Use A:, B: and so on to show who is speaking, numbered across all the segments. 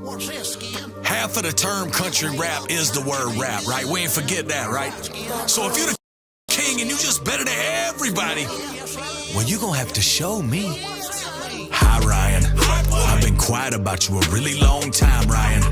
A: What's this, Skin?
B: Half of the term country rap is the word rap, right? We ain't forget that, right? So if you're the king and you just better than everybody, well, you gonna have to show me. Hi, Ryan. I've been quiet about you a really long time, Ryan.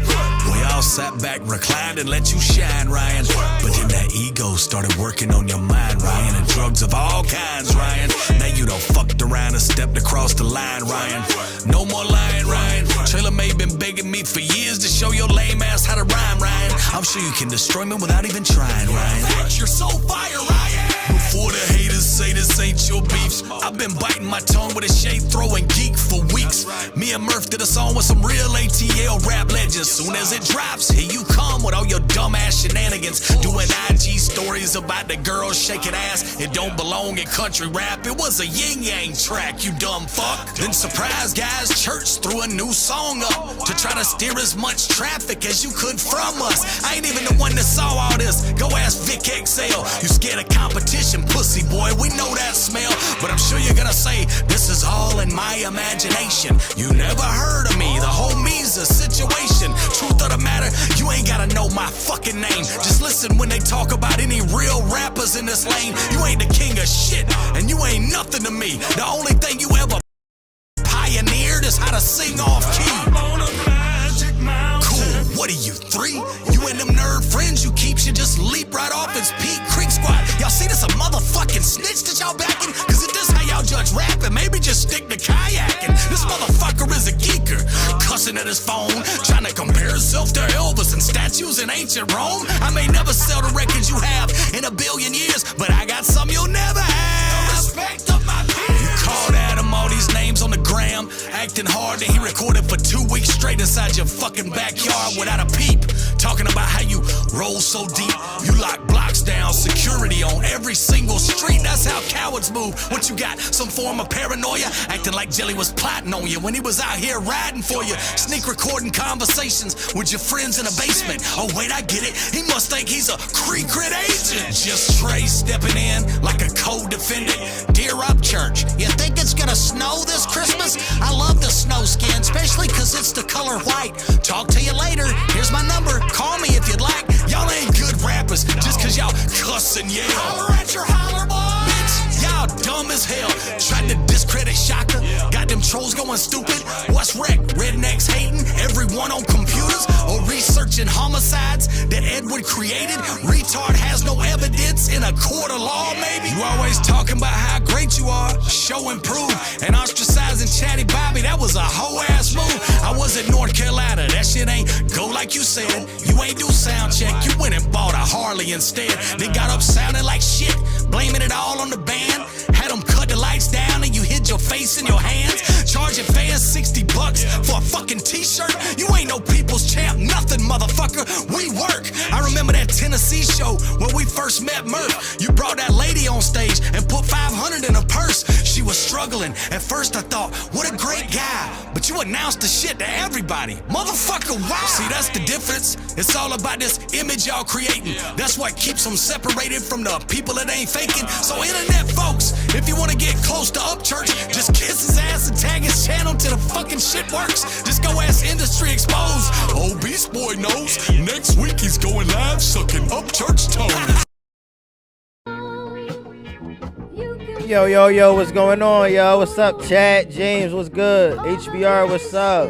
B: We all sat back, reclined, and let you shine, Ryan. But then that ego started working on your mind, Ryan, and drugs of all kinds, Ryan. Now you done fucked around and stepped across the line, Ryan. No more lying, Ryan. Trailer May been begging me for years to show your lame ass how to rhyme, Ryan. I'm sure you can destroy me without even trying, Ryan. You're so fire, Ryan. Before the haters say this ain't your beefs, I've been biting my tongue with a shade throwing geek for weeks. Me and Murph did a song with some real ATL rap legends. Soon as it drops, here you come with all your dumbass shenanigans. Doing IG stories about the girls shaking ass. It don't belong in country rap. It was a yin yang track, you dumb fuck. Then surprise guys, Church threw a new song up to try to steer as much traffic as you could from us. I ain't even the one that saw all this. Go ask Vic XL. You scared of competition, pussy boy, we know that smell. But I'm sure you're gonna say, this is all in my imagination. You never heard of me, the whole me's a situation. Truth of the matter, you ain't gotta know my fucking name. Just listen when they talk about any real rappers in this lane. You ain't the king of shit, and you ain't nothing to me. The only thing you ever pioneered is how to sing off key. Cool, what are you, 3? You and them nerd friends you keep should just leap right off his Pete Creek squad. Y'all see this a motherfucking snitch that y'all backing? Cause if this how y'all judge rapping, maybe just stick to kayaking. This motherfucker is a geeker, cussing at his phone, trying to compare himself to Elvis and statues in ancient Rome. I may never sell the records you have in a billion years, but I got some you'll never have. Respect of my peers. You called Adam all these names on the gram, acting hard, and he recorded for 2 weeks straight inside your fucking backyard without a peep. Talking about how you roll so deep, you lock blocks down, security on every single street. That's how cowards move. What you got, some form of paranoia? Acting like Jelly was plotting on you when he was out here riding for you. Sneak recording conversations with your friends in a basement. Oh wait, I get it, he must think he's a Crit agent. Just Trey stepping in like a co-defendant. Dear Upchurch, you think it's gonna snow this Christmas? I love the snow skin, especially cause it's the color white. Talk to you later, here's my number, call me if you'd like. Y'all ain't good rappers just cause y'all cuss and yell. Holler at your holler boy. Bitch, y'all dumb as hell. Tried to discredit Shaka, got them trolls going stupid. What's wreck? Rednecks hating everyone on computers or researching homicides that Edward created. Retard has no evidence in a court of law, maybe. You always talking about how great you are, show and prove, and ostracizing Chatty Bobby, that was a hoe ass move. I was in North Carolina, that shit ain't go like you said. You ain't do sound check, you went and bought a Harley instead. They got up sounding like shit, blaming it all on the band. Had them cut the lights down and you hid your face in your hands. Charging fans $60 for a fucking t-shirt. You ain't no people's champ, nothing, motherfucker. We work. I remember that Tennessee show when we first met Murph. You brought that lady on stage and put $500 in her purse. She was struggling. At first I thought, what a great guy. But you announced the shit to everybody. Motherfucker, wow. See, that's the difference. It's all about this image y'all creating. That's what keeps them separated from the people that ain't faking. So internet folks, if you want to get close to Upchurch, just kiss his ass and tag his channel till the fucking shit works. Just go ask Industry Exposed. Oh, Beast Boy knows. Next week he's going live sucking Upchurch toes.
C: Yo, what's going on, yo? What's up, Chad? James, what's good? HBR, what's up?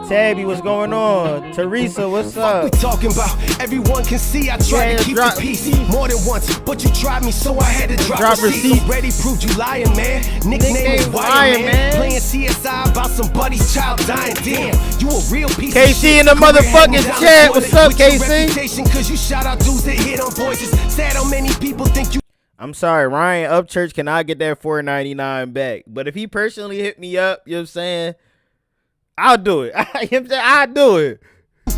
C: Tabby, what's going on? Teresa, what's up?
D: We talking about everyone can see I tried to keep the peace more than once, but you tried me, so I had to drop receipts. Already proved you lying, man. Nickname is Wire, man. Playing CSI about somebody's child dying. Damn, you a real piece of shit.
C: KC in the motherfucking chat. What's up, KC?
D: Cause you shout out dudes that hit on voices. Sad how many people think you.
C: I'm sorry, Ryan Upchurch cannot get that $4.99 back. But if he personally hit me up, you know what I'm saying, I'll do it. I'll do it.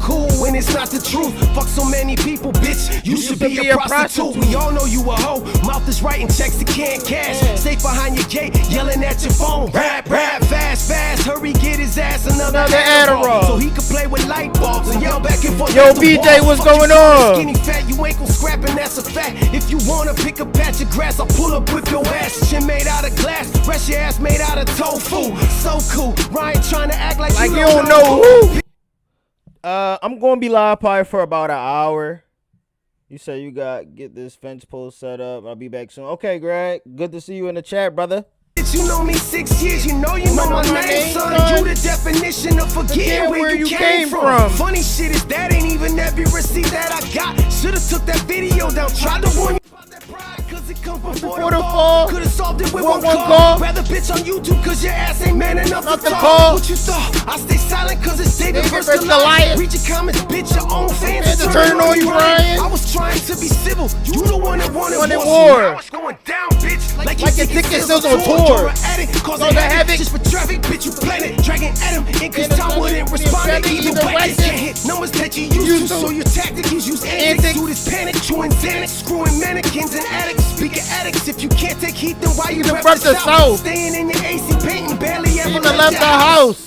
D: Cool when it's not the truth. Fuck so many people, bitch. You should be a prostitute. We all know you a hoe. Mouth is writing checks that can't cash. Safe behind your gate, yelling at your phone. Rap, fast. Hurry, get his ass another Adderall, so he can play with light bulbs and yell back and forth.
C: Yo, BJ, what's going on?
D: Skinny fat, you ain't gon' scrap, and that's a fact. If you wanna pick a patch of grass, I'll pull up with your ass. Shit made out of glass. your ass made out of tofu. So cool, Ryan trying to act like
C: you don't know who. I'm gonna be live probably for about an hour. You said you get this fence post set up. I'll be back soon. Okay, Greg. Good to see you in the chat, brother.
D: You know me 6 years, you know my name, son. You the definition of forgetting where you came from. Funny shit is that ain't even every receipt that I got. Should've took that video down, tried to warn you about that pride, cause it come before the fall. Could've solved it with one call. Rather bitch on YouTube cause your ass ain't man enough to talk. What you thought? I stay silent cause it's David versus Goliath. Read your comments, bitch, your own fans are turning on you, Ryan. I was trying to be civil, you the one that wanted war. Now it's going down, bitch, like your ticket still on tour. Cause I havoc just for traffic, bitch, you plan it. Dragging at him, in cause time wouldn't respond. Either way, can't hit numbers that you used to. So your tactic is use antics. Do this panic, chewing Xanax, screwing mannequins and addicts. Speaking addicts, if you can't take heat, then why you rep the South? Staying in your AC, painting, barely ever left the house.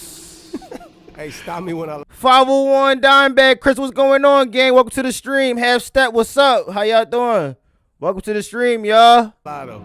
D: Hey, stop me when I
C: 501 Dimebag. Chris, what's going on, gang? Welcome to the stream. Half Step, what's up? How y'all doing? Welcome to the stream, y'all.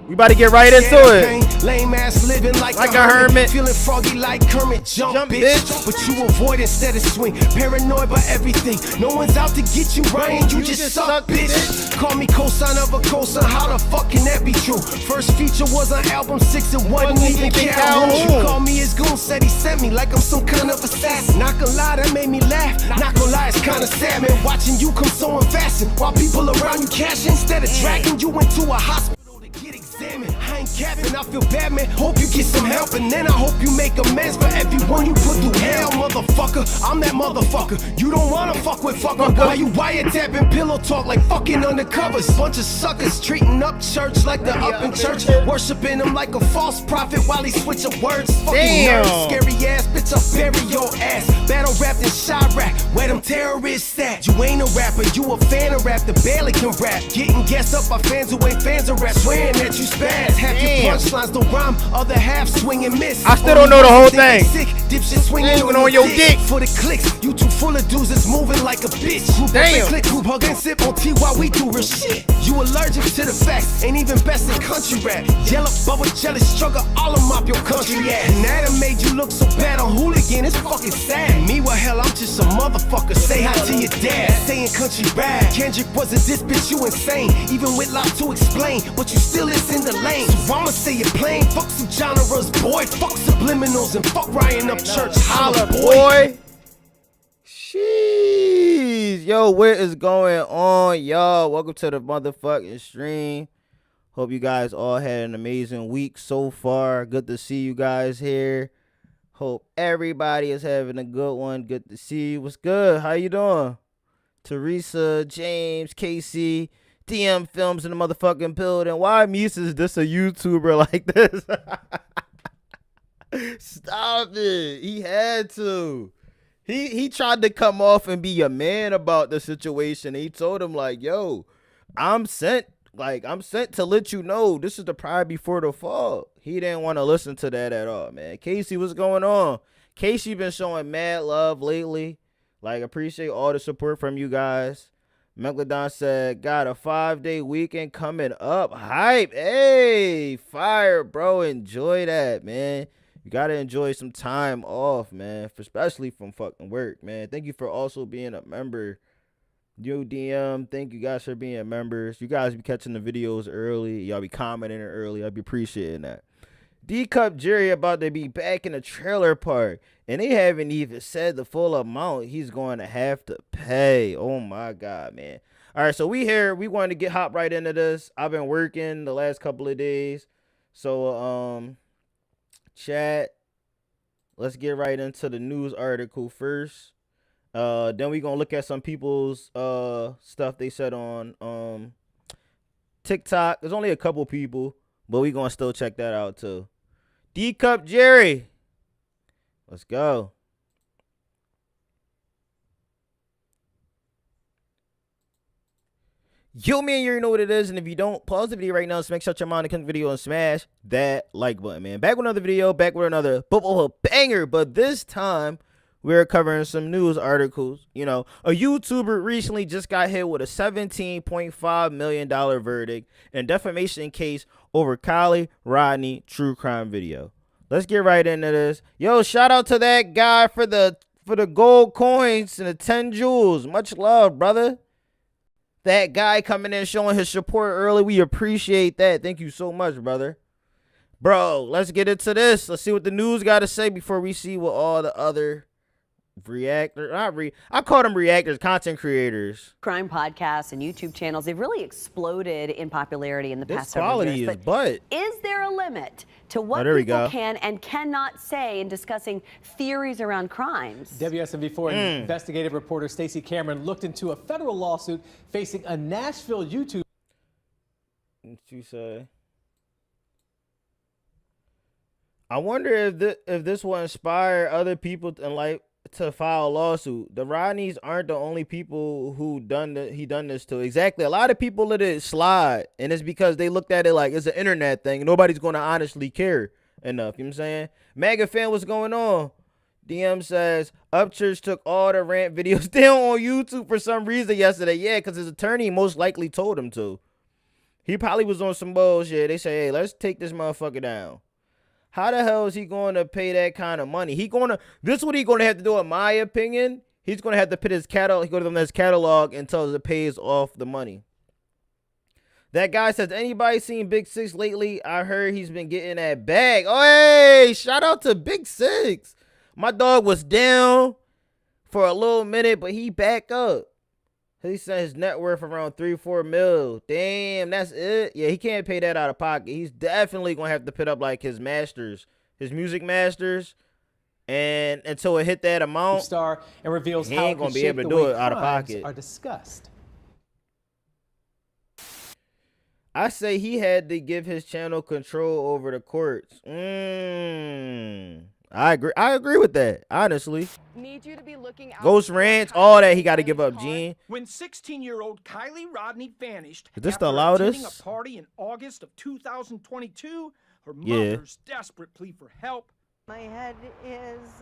C: We about to get right into it.
D: Lame ass living like a hermit. Feeling froggy like Kermit. Jump, bitch. But you avoid instead of swing. Paranoid by everything. No one's out to get you, Ryan. You just suck, bitch. Call me co-sign of a co-sign. How the fuck can that be true? First feature was on album 6 and wasn't even Calhoun. You call me his goon, said he sent me like I'm some kind of assassin. Not gonna lie, that made me laugh. Not gonna lie, it's kinda sad, man. Watching you come so unfastened while people around you cash instead of dragging you into a hospital to get examined. I ain't capping, I feel bad, man. Hope you get some help, and then I hope you make amends for everyone you put through hell, motherfucker. I'm that motherfucker. You don't wanna fuck with fucker. Why you wiretapping pillow talk like fucking undercovers? Bunch of suckers treating Upchurch like the up in church, worshiping him like a false prophet while he switching words. Fucking nerds, scary ass bitch, I'll bury your ass. Battle rapped in Chirac, where them terrorists at? You ain't a rapper, you a fan of rap that barely can rap. Getting gassed up by fans who ain't fans of rap, swearing that you spaz. Half your punchlines don't rhyme, other half swing and miss.
C: I still don't know the whole thing.
D: Sick, dipshit swinging
C: on your dick
D: for the clicks. You too full of dudes that's moving like a bitch. Group
C: damn.
D: Click, group hug and sip on tea while we do real shit. You allergic to the facts, ain't even best in country rap. Yellow bubble, jealous, struggle, all of mop your country ass. And that made you look so bad on hooligan, it's fucking sad. Me, well, hell, I'm just a motherfucker. Say hi to your dad, stay in country rap. Kendrick wasn't this bitch, you insane. Even with lot to explain, but you still is in the lane. So I'ma say it plain, fuck some genres, boy. Fuck subliminals and fuck Ryan Upchurch. Holla, boy.
C: Jeez. Yo, what is going on, y'all? Welcome to the motherfucking stream. Hope you guys all had an amazing week so far. Good to see you guys here. Hope everybody is having a good one. Good to see you. What's good? How you doing? Teresa, James, Casey, DM Films in the motherfucking building. Why Muse is this a YouTuber like this? Stop it. He had to. He tried to come off and be a man about the situation. He told him like, yo, I'm sent to let you know this is the pride before the fall. He didn't want to listen to that at all, man. Casey, what's going on? Casey been showing mad love lately. Like, appreciate all the support from you guys. Megalodon said, got a 5-day weekend coming up. Hype. Hey, fire, bro. Enjoy that, man. You got to enjoy some time off, man, especially from fucking work, man. Thank you for also being a member. Yo, DM, thank you guys for being members. You guys be catching the videos early. Y'all be commenting early. I'll be appreciating that. D-Cup Jerry about to be back in the trailer park, and they haven't even said the full amount he's going to have to pay. Oh, my God, man. All right, so we here. We wanted to hop right into this. I've been working the last couple of days. So, chat, let's get right into the news article first. Then we're gonna look at some people's stuff they said on TikTok. There's only a couple people, but we're gonna still check that out too. D-Cup Jerry, let's go. Yo, man, you already know what it is, and if you don't, pause the video right now, smash out your mind to the video and smash that like button, man. Back with another video, back with another banger, but this time we're covering some news articles. You know, a YouTuber recently just got hit with a $17.5 million verdict in a defamation case over Kiely, Rodni true crime video. Let's get right into this. Yo, shout out to that guy for the gold coins and the 10 jewels. Much love, brother. That guy coming in showing his support early. We appreciate that. Thank you so much, brother. Bro, let's get into this. Let's see what the news got to say before we see what all the other I call them reactors, content creators.
A: Crime podcasts and YouTube channels, they've really exploded in popularity in the past several years.
C: This quality is butt.
A: Is there a limit to what people can and cannot say in discussing theories around crimes?
E: WSMV4 investigative reporter Stacey Cameron looked into a federal lawsuit facing a Nashville YouTuber.
C: What you say? I wonder if this will inspire other people in life to file a lawsuit. The Rodnis aren't the only people who done this to. Exactly. A lot of people let it slide, and it's because they looked at it like it's an internet thing. Nobody's going to honestly care enough. You know what I'm saying? MAGA fan, what's going on? DM says Upchurch took all the rant videos down on YouTube for some reason yesterday. Yeah, because his attorney most likely told him to. He probably was on some bullshit. They say, hey, let's take this motherfucker down. How the hell is he going to pay that kind of money? This is what he's going to have to do, in my opinion. He's going to have to put his catalog until it pays off the money. That guy says, anybody seen Big Six lately? I heard he's been getting that bag. Oh, hey, shout out to Big Six. My dog was down for a little minute, but he back up. He said his net worth around 3-4 mil. Damn, that's it. Yeah, he can't pay that out of pocket. He's definitely gonna have to put up like his music masters, and until it hit that amount,
E: star and reveals
C: he
E: how
C: ain't gonna be able to do it out of pocket.
E: Are discussed.
C: I say he had to give his channel control over the courts. I agree with that, honestly.
F: Need you to be looking out.
C: Ghost rants, all that he got to give up, Gene.
G: When 16-year-old Kiely Rodni vanished
C: is this
G: after
C: the loudest?
G: attending a party in August of 2022, her mother's desperate plea for help.
F: My head is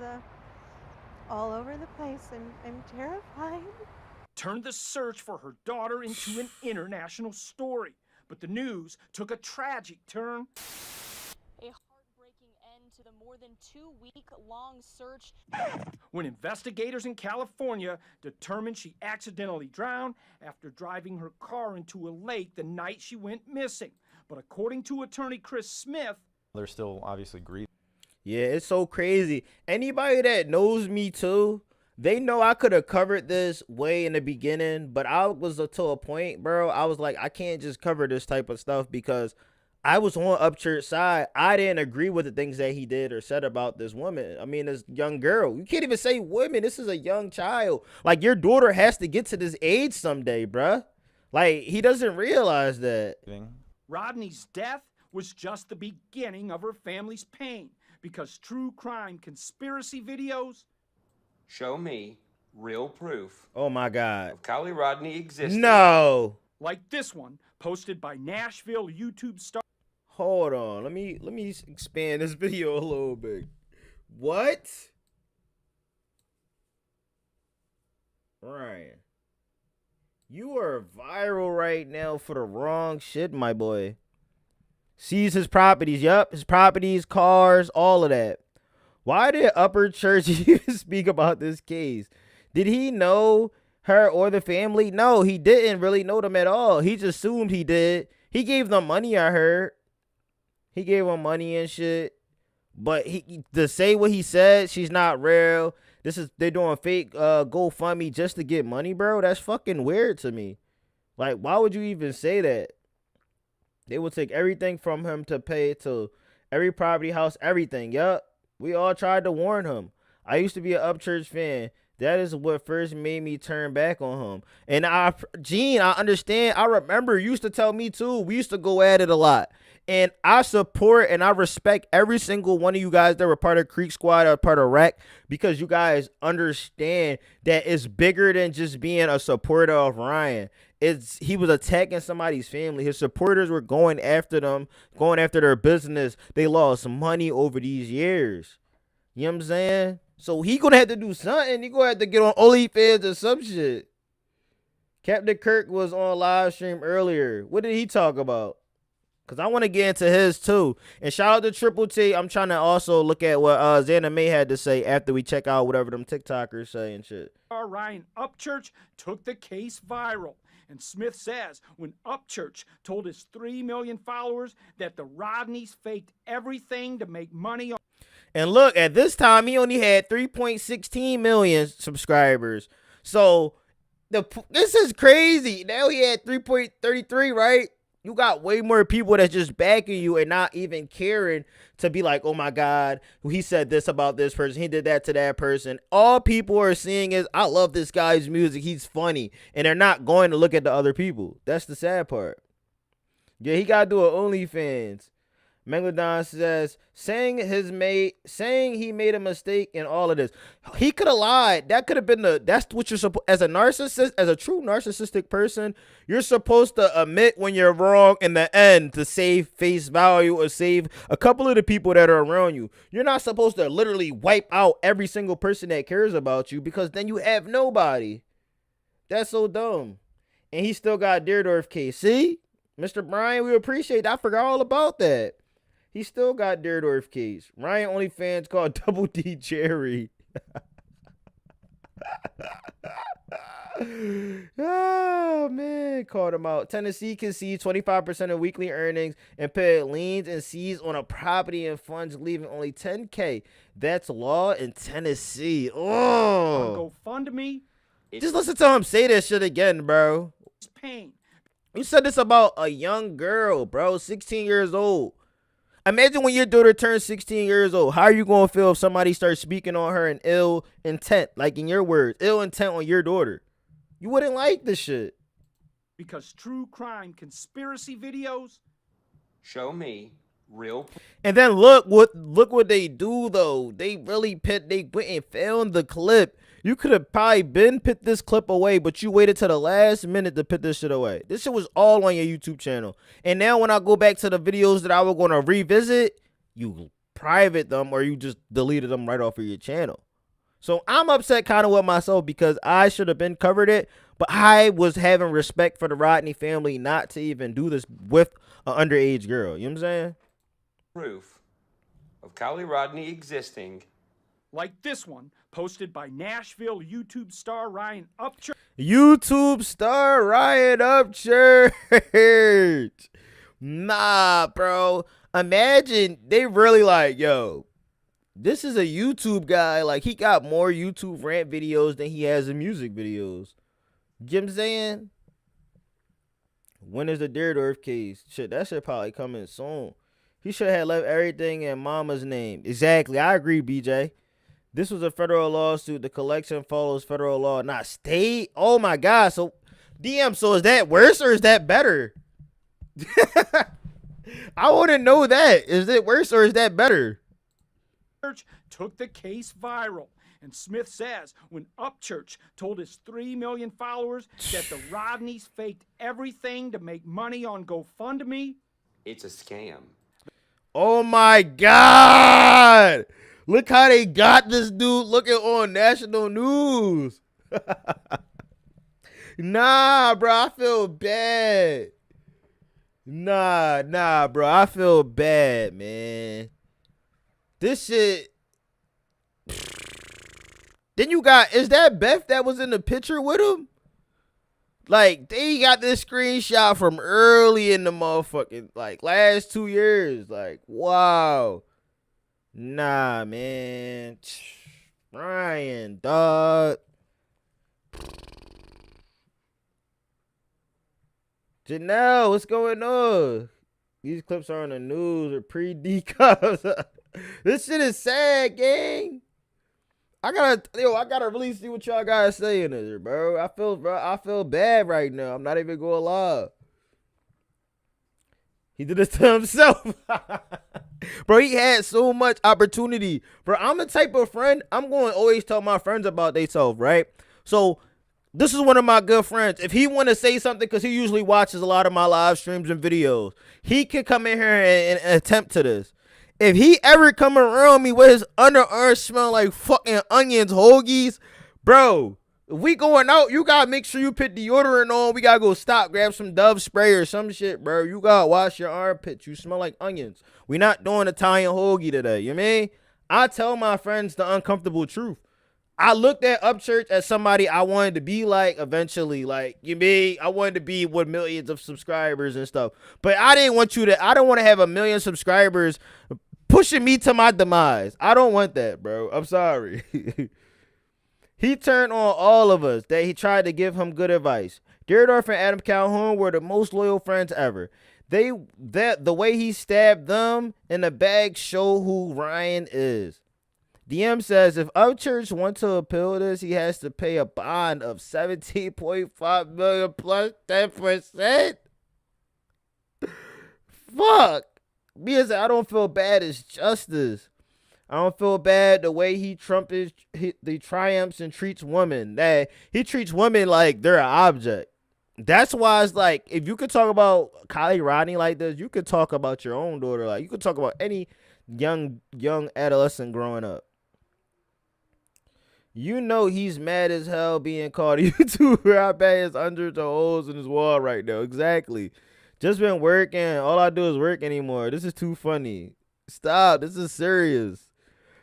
F: all over the place and I'm terrified.
G: Turned the search for her daughter into an international story. But the news took a tragic turn.
H: A heartbreaking end to the more than 2-week-long search.
G: When investigators in California determined she accidentally drowned after driving her car into a lake the night she went missing. But according to attorney Chris Smith,
I: they're still obviously grieving.
C: Yeah, it's so crazy. Anybody that knows me too, they know I could have covered this way in the beginning, but I was to a point, bro. I was like, I can't just cover this type of stuff because I was on Upchurch side. I didn't agree with the things that he did or said about this woman. I mean, this young girl. You can't even say women. This is a young child. Like, your daughter has to get to this age someday, bruh. Like, he doesn't realize that.
G: Rodni's death was just the beginning of her family's pain because true crime conspiracy videos
J: show me real proof.
C: Oh my God.
J: Of Kiely Rodni existing.
C: No.
G: Like this one, posted by Nashville YouTube star.
C: Hold on. Let me expand this video a little bit. What? Ryan, you are viral right now for the wrong shit, my boy. Sees his properties. Yup, his properties, cars, all of that. Why did Upchurch even speak about this case? Did he know her or the family? No, he didn't really know them at all. He just assumed he did. He gave them money, I heard. He gave them money and shit. But to say what he said, she's not real. They're doing fake GoFundMe just to get money, bro. That's fucking weird to me. Like, why would you even say that? They will take everything from him to pay to every property, house, everything. Yup. We all tried to warn him. I used to be an Upchurch fan. That is what first made me turn back on him. And Gene, I understand. I remember you used to tell me too. We used to go at it a lot. And I support and I respect every single one of you guys that were part of Creek Squad or part of REC, because you guys understand that it's bigger than just being a supporter of Ryan. He was attacking somebody's family. His supporters were going after them, going after their business. They lost money over these years. You know what I'm saying? So he gonna have to do something. He gonna have to get on OnlyFans or some shit. Captain Kirk was on live stream earlier. What did he talk about? Because I want to get into his too. And shout out to Triple T. I'm trying to also look at what Xana May had to say after we check out whatever them TikTokers say and shit.
G: Ryan Upchurch took the case viral. And Smith says when Upchurch told his 3 million followers that the Rodneys faked everything to make money on.
C: And look, at this time, he only had 3.16 million subscribers. So this is crazy. Now he had 3.33, right? You got way more people that's just backing you and not even caring to be like, oh my God, he said this about this person. He did that to that person. All people are seeing is, I love this guy's music. He's funny. And they're not going to look at the other people. That's the sad part. Yeah, he got to do an OnlyFans. Megalodon says, saying he made a mistake in all of this. He could have lied. That could have been that's what you're supposed, as a narcissist, as a true narcissistic person, you're supposed to admit when you're wrong in the end to save face value or save a couple of the people that are around you. You're not supposed to literally wipe out every single person that cares about you, because then you have nobody. That's so dumb. And he still got Deerdorf case. See? Mr. Brian, we appreciate that. I forgot all about that. He still got Deerdorf case. Ryan OnlyFans called Double D Jerry. Oh, man. Called him out. Tennessee concedes 25% of weekly earnings and paid liens and seized on a property and funds, leaving only $10K. That's law in Tennessee. Oh.
G: GoFundMe.
C: Just listen to him say that shit again, bro.
G: It's pain.
C: You said this about a young girl, bro. 16 years old. Imagine when your daughter turns 16 years old. How are you going to feel if somebody starts speaking on her in ill intent? Like in your words, ill intent on your daughter. You wouldn't like this shit.
G: Because true crime conspiracy videos
J: show me real.
C: And then look what they do though. They really they went and found the clip. You could have probably put this clip away, but you waited till the last minute to put this shit away. This shit was all on your YouTube channel. And now when I go back to the videos that I was going to revisit, you private them or you just deleted them right off of your channel. So I'm upset kind of with myself because I should have been covered it, but I was having respect for the Rodney family not to even do this with an underage girl. You know what I'm saying?
J: Proof of Kiely Rodni existing.
G: Like this one, posted by Nashville YouTube star Ryan Upchurch.
C: YouTube star Ryan Upchurch. Nah, bro. Imagine they really like, yo, this is a YouTube guy. Like, he got more YouTube rant videos than he has in music videos. You know what I'm saying? When is the Deerdorf case? Shit, that should probably come in soon. He should have left everything in mama's name. Exactly. I agree, BJ. This was a federal lawsuit. The collection follows federal law, not state. Oh my God. So, DM, so is that worse or is that better? I want to know that. Is it worse or is that better?
G: Took the case viral. And Smith says when Upchurch told his 3 million followers that the Rodneys faked everything to make money on GoFundMe.
J: It's a scam.
C: Oh my God. Look how they got this dude looking on national news. Nah, bro, I feel bad. Nah, bro, I feel bad, man. This shit. Then you got, is that Beth that was in the picture with him? Like, they got this screenshot from early in the motherfucking, like, last 2 years. Like, wow. Nah, man. Ryan, dog. Janelle, what's going on? These clips are on the news or pre-decups. This shit is sad, gang. I gotta really see what y'all guys saying there, bro. I feel bad right now. I'm not even gonna lie. He did this to himself. Bro, he had so much opportunity. Bro, I'm the type of friend, I'm going to always tell my friends about themselves, right? So, this is one of my good friends. If he want to say something, because he usually watches a lot of my live streams and videos, he can come in here and attempt to this. If he ever come around me with his underarms smell like fucking onions, hoagies, bro, if we going out, you gotta make sure you put deodorant on. We gotta go stop, grab some Dove spray or some shit, bro. You gotta wash your armpits. You smell like onions. We not doing Italian hoagie today, you mean? I tell my friends the uncomfortable truth. I looked at Upchurch as somebody I wanted to be like eventually. Like, you mean, I wanted to be with millions of subscribers and stuff. But I don't want to have 1 million subscribers pushing me to my demise. I don't want that, bro. I'm sorry. He turned on all of us that he tried to give him good advice. Deardorff and Adam Calhoun were the most loyal friends ever. The way he stabbed them in the bag show who Ryan is. DM says if Upchurch wants to appeal this, he has to pay a bond of $17.5 million plus 10%. Fuck. Because I don't feel bad as justice. I don't feel bad the way he the triumphs and treats women. That he treats women like they're an object. That's why it's like, if you could talk about Kiely Rodni like this, you could talk about your own daughter. Like, you could talk about any young adolescent growing up. You know he's mad as hell being called a YouTuber. I bet his hundreds of holes in his wall right now. Exactly. Just been working. All I do is work anymore. This is too funny. Stop. This is serious.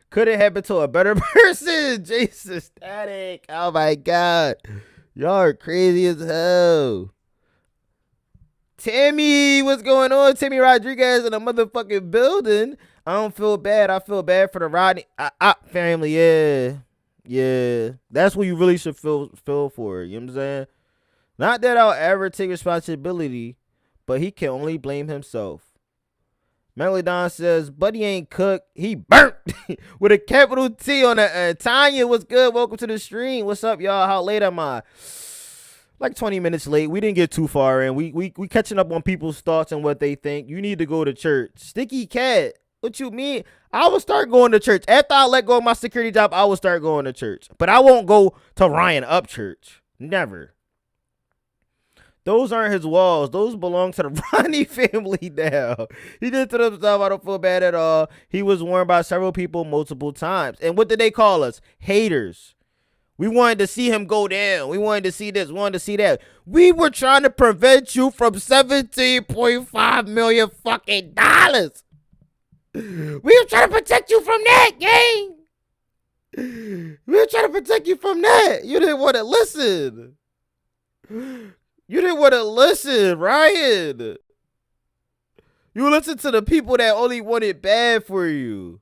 C: Could it happen to a better person? Jason Static. Oh my God. Y'all are crazy as hell. Tammy, what's going on? Tammy Rodriguez in a motherfucking building. I don't feel bad. I feel bad for the Rodney family. Yeah. That's what you really should feel for. You know what I'm saying? Not that I'll ever take responsibility, but he can only blame himself. Megalodon says, buddy ain't cooked. He burnt with a capital T on it. Tanya, what's good? Welcome to the stream. What's up, y'all? How late am I? Like 20 minutes late. We didn't get too far in. We catching up on people's thoughts and what they think. You need to go to church. Sticky Cat, what you mean? I will start going to church. After I let go of my security job, I will start going to church. But I won't go to Ryan Upchurch. Never. Those aren't his walls. Those belong to the Rodney family now. He did to himself. I don't feel bad at all. He was warned by several people multiple times. And what did they call us? Haters. We wanted to see him go down. We wanted to see this, wanted to see that. We were trying to prevent you from $17.5 million fucking dollars. We were trying to protect you from that, gang. We were trying to protect you from that. You didn't want to listen. You didn't want to listen, Ryan. You listened to the people that only wanted bad for you.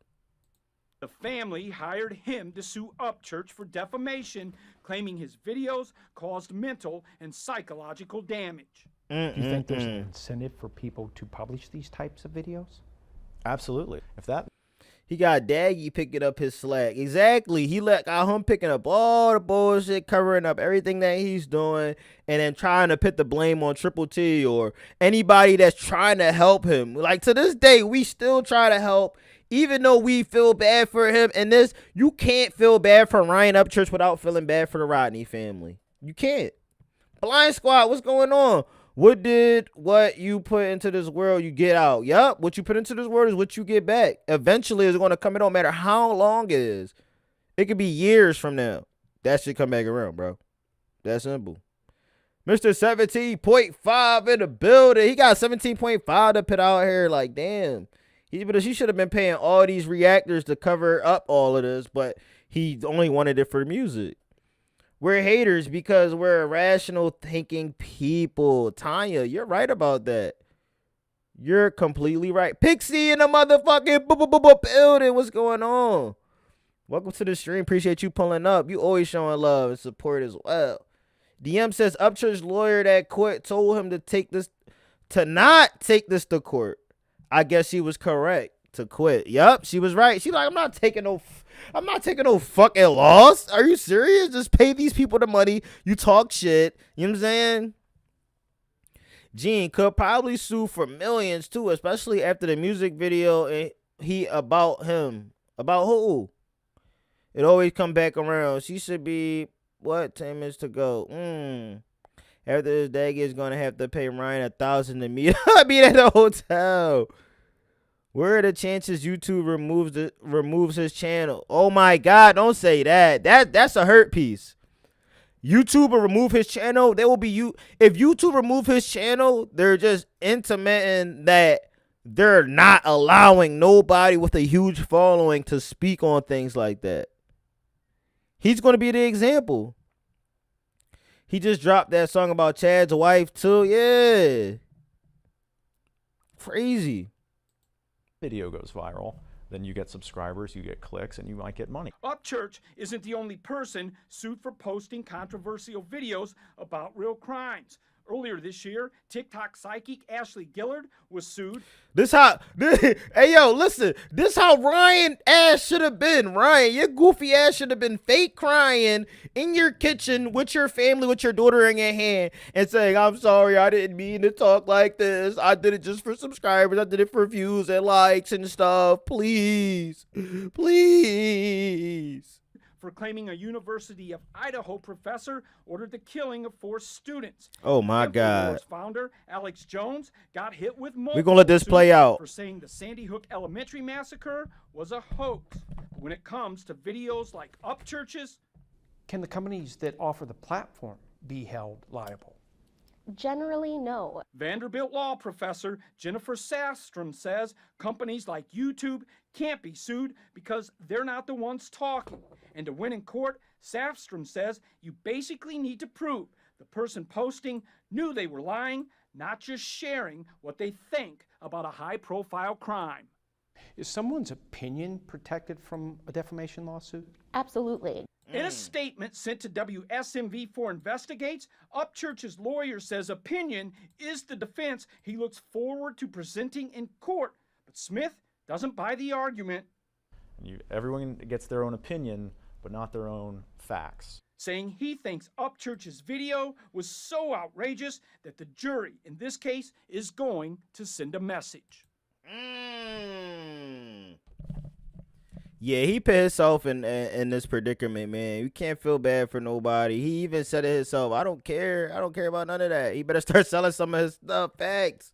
G: The family hired him to sue Upchurch for defamation, claiming his videos caused mental and psychological damage.
I: Do you think there's an incentive for people to publish these types of videos? Absolutely. If that...
C: He got Daggy picking up his slack. Exactly. He got him picking up all the bullshit, covering up everything that he's doing, and then trying to put the blame on Triple T or anybody that's trying to help him. Like, to this day, we still try to help, even though we feel bad for him. And this, you can't feel bad for Ryan Upchurch without feeling bad for the Rodney family. You can't. Blind Squad, what's going on? What you put into this world, you get out. Yup, what you put into this world is what you get back. Eventually, it's going to come. It don't matter how long it is. It could be years from now. That should come back around, bro. That's simple. Mr. 17.5 in the building. He got 17.5 to put out here. Like, damn. He should have been paying all these reactors to cover up all of this, but he only wanted it for music. We're haters because we're irrational thinking people. Tanya, you're right about that. You're completely right. Pixie in the motherfucking building. What's going on? Welcome to the stream. Appreciate you pulling up. You always showing love and support as well. DM says Upchurch lawyer that quit told him to not take this to court. I guess she was correct to quit. Yup, she was right. She's like, I'm not taking no fucking loss. Are you serious? Just pay these people the money. You talk shit. You know what I'm saying? Gene could probably sue for millions too, especially after the music video and about him. About who? It always come back around. She should be, 10 minutes to go. After this, Daggy is going to have to pay Ryan $1,000 to meet at the hotel. Where are the chances YouTube removes his channel? Oh my God, don't say that. That's a hurt piece. YouTube will remove his channel. There will be if YouTube remove his channel, they're just intimating that they're not allowing nobody with a huge following to speak on things like that. He's going to be the example. He just dropped that song about Chad's wife too. Yeah. Crazy.
I: Video goes viral, then you get subscribers, you get clicks, and you might get money.
G: Upchurch isn't the only person sued for posting controversial videos about real crimes. Earlier this year, TikTok psychic Ashley Gillard was sued.
C: Hey yo, listen, this how Ryan ass should have been. Ryan, your goofy ass should have been fake crying in your kitchen with your family, with your daughter in your hand, and saying, I'm sorry, I didn't mean to talk like this. I did it just for subscribers. I did it for views and likes and stuff. Please, please.
G: For claiming a University of Idaho professor ordered the killing of 4 students.
C: Oh my God.
G: Founder Alex Jones got hit with multiple
C: We're gonna let this play out.
G: For saying the Sandy Hook Elementary massacre was a hoax. When it comes to videos like Upchurch's,
I: Can the companies that offer the platform be held liable?
H: Generally, no.
G: Vanderbilt law professor Jennifer Sastrom says companies like YouTube can't be sued because they're not the ones talking. And to win in court, Sastrom says you basically need to prove the person posting knew they were lying, not just sharing what they think about a high-profile crime.
I: Is someone's opinion protected from a defamation lawsuit?
H: Absolutely.
G: In a statement sent to WSMV4 Investigates, Upchurch's lawyer says opinion is the defense he looks forward to presenting in court. But Smith doesn't buy the argument.
I: Everyone gets their own opinion, but not their own facts.
G: Saying he thinks Upchurch's video was so outrageous that the jury, in this case, is going to send a message.
C: Yeah, he put himself in this predicament, man. You can't feel bad for nobody. He even said it himself. I don't care. I don't care about none of that. He better start selling some of his stuff. Facts.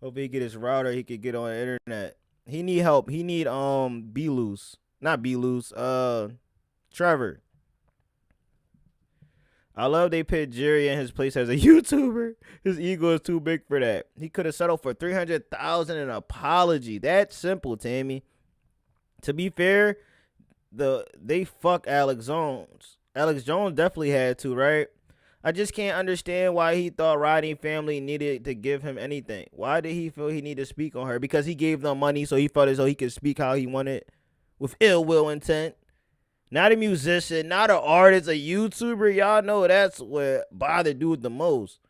C: Hope he get his router. He could get on the internet. He need help. He need be loose. Not be loose. Trevor. I love they put Jerry in his place as a YouTuber. His ego is too big for that. He could have settled for $300,000 an apology. That's simple, Tammy. To be fair, they fuck Alex Jones. Alex Jones definitely had to, right? I just can't understand why he thought Rodni family needed to give him anything. Why did he feel he needed to speak on her? Because he gave them money, so he felt as though he could speak how he wanted with ill will intent. Not a musician, not an artist, a YouTuber. Y'all know that's what bothered dude the most.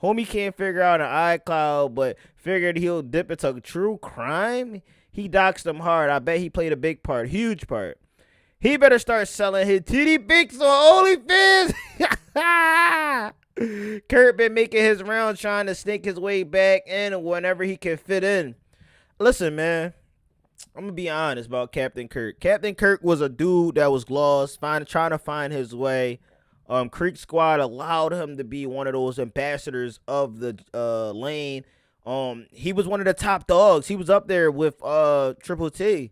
C: Homie can't figure out an iCloud, but figured he'll dip into true crime. He doxed him hard. I bet he played a big part, huge part. He better start selling his titty pics on OnlyFans. Kurt been making his rounds trying to sneak his way back in whenever he can fit in. Listen, man. I'm going to be honest about Captain Kirk. Captain Kirk was a dude that was lost, trying to find his way. Creek Squad allowed him to be one of those ambassadors of the lane. He was one of the top dogs. He was up there with Triple T.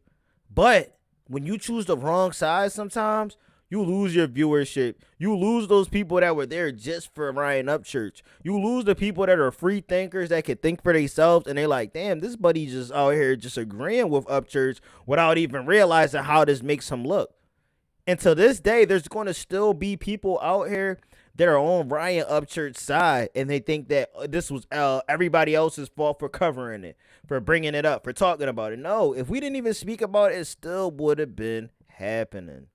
C: But when you choose the wrong side sometimes, you lose your viewership. You lose those people that were there just for Ryan Upchurch. You lose the people that are free thinkers that can think for themselves, and they're like, damn, this buddy just out here just agreeing with Upchurch without even realizing how this makes him look. And to this day, there's going to still be people out here that are on Ryan Upchurch's side, and they think that this was everybody else's fault for covering it, for bringing it up, for talking about it. No, if we didn't even speak about it, it still would have been happening.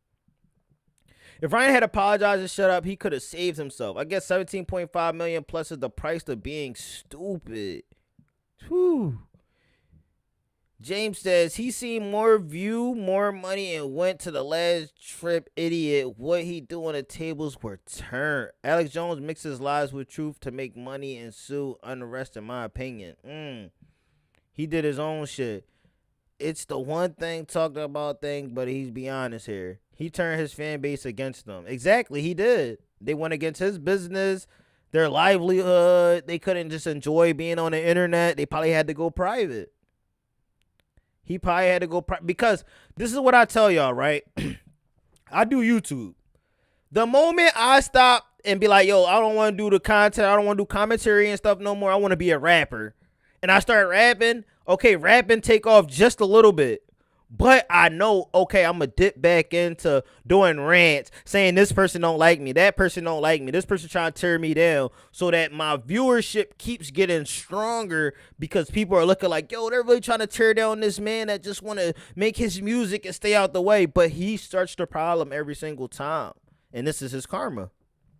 C: If Ryan had apologized and shut up, he could have saved himself. I guess $17.5 million plus is the price of being stupid. Whew. James says he seen more view, more money, and went to the last trip. Idiot. What he do when the tables were turned. Alex Jones mixes lies with truth to make money and sue unrest, in my opinion. He did his own shit. It's the one thing talking about thing, but he's be honest here. He turned his fan base against them. Exactly, he did. They went against his business. their livelihood. They couldn't just enjoy being on the internet. They probably had to go private. He probably had to go because this is what I tell y'all, right? I do YouTube. The moment I stop and be like, yo, I don't want to do the content, I don't want to do commentary and stuff no more, I want to be a rapper, and I start rapping, okay, rapping take off just a little bit. But I know, okay, I'm going to dip back into doing rants, saying this person don't like me, that person don't like me, this person trying to tear me down, so that my viewership keeps getting stronger because people are looking like, yo, they're really trying to tear down this man that just want to make his music and stay out the way. But he starts the problem every single time. And this is his karma.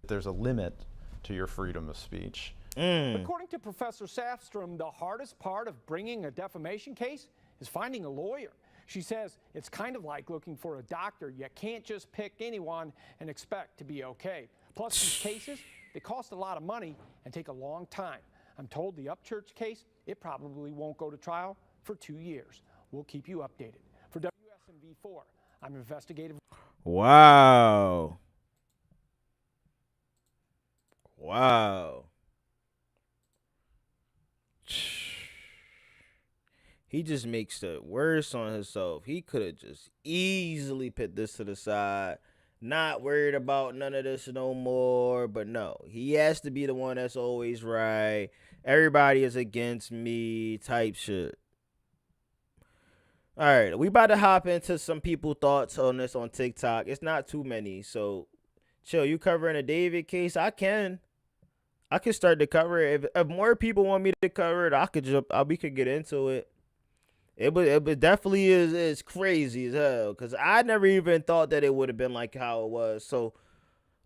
I: There's a limit to your freedom of speech.
K: According to Professor Safstrom, the hardest part of bringing a defamation case is finding a lawyer. She says it's kind of like looking for a doctor. You can't just pick anyone and expect to be okay. Plus, these cases, they cost a lot of money and take a long time. I'm told the Upchurch case, it probably won't go to trial for 2 years. We'll keep you updated. For WSMV4, I'm investigative.
C: Wow. Wow. He just makes it worse on himself. He could have just easily put this to the side, not worried about none of this no more. But no, he has to be the one that's always right. Everybody is against me type shit. All right, we about to hop into some people's thoughts on this on TikTok. It's not too many, so chill. You covering a David case? I can start to cover it. If more people want me to cover it, we could get into it. It definitely is crazy as hell, because I never even thought that it would have been like how it was. So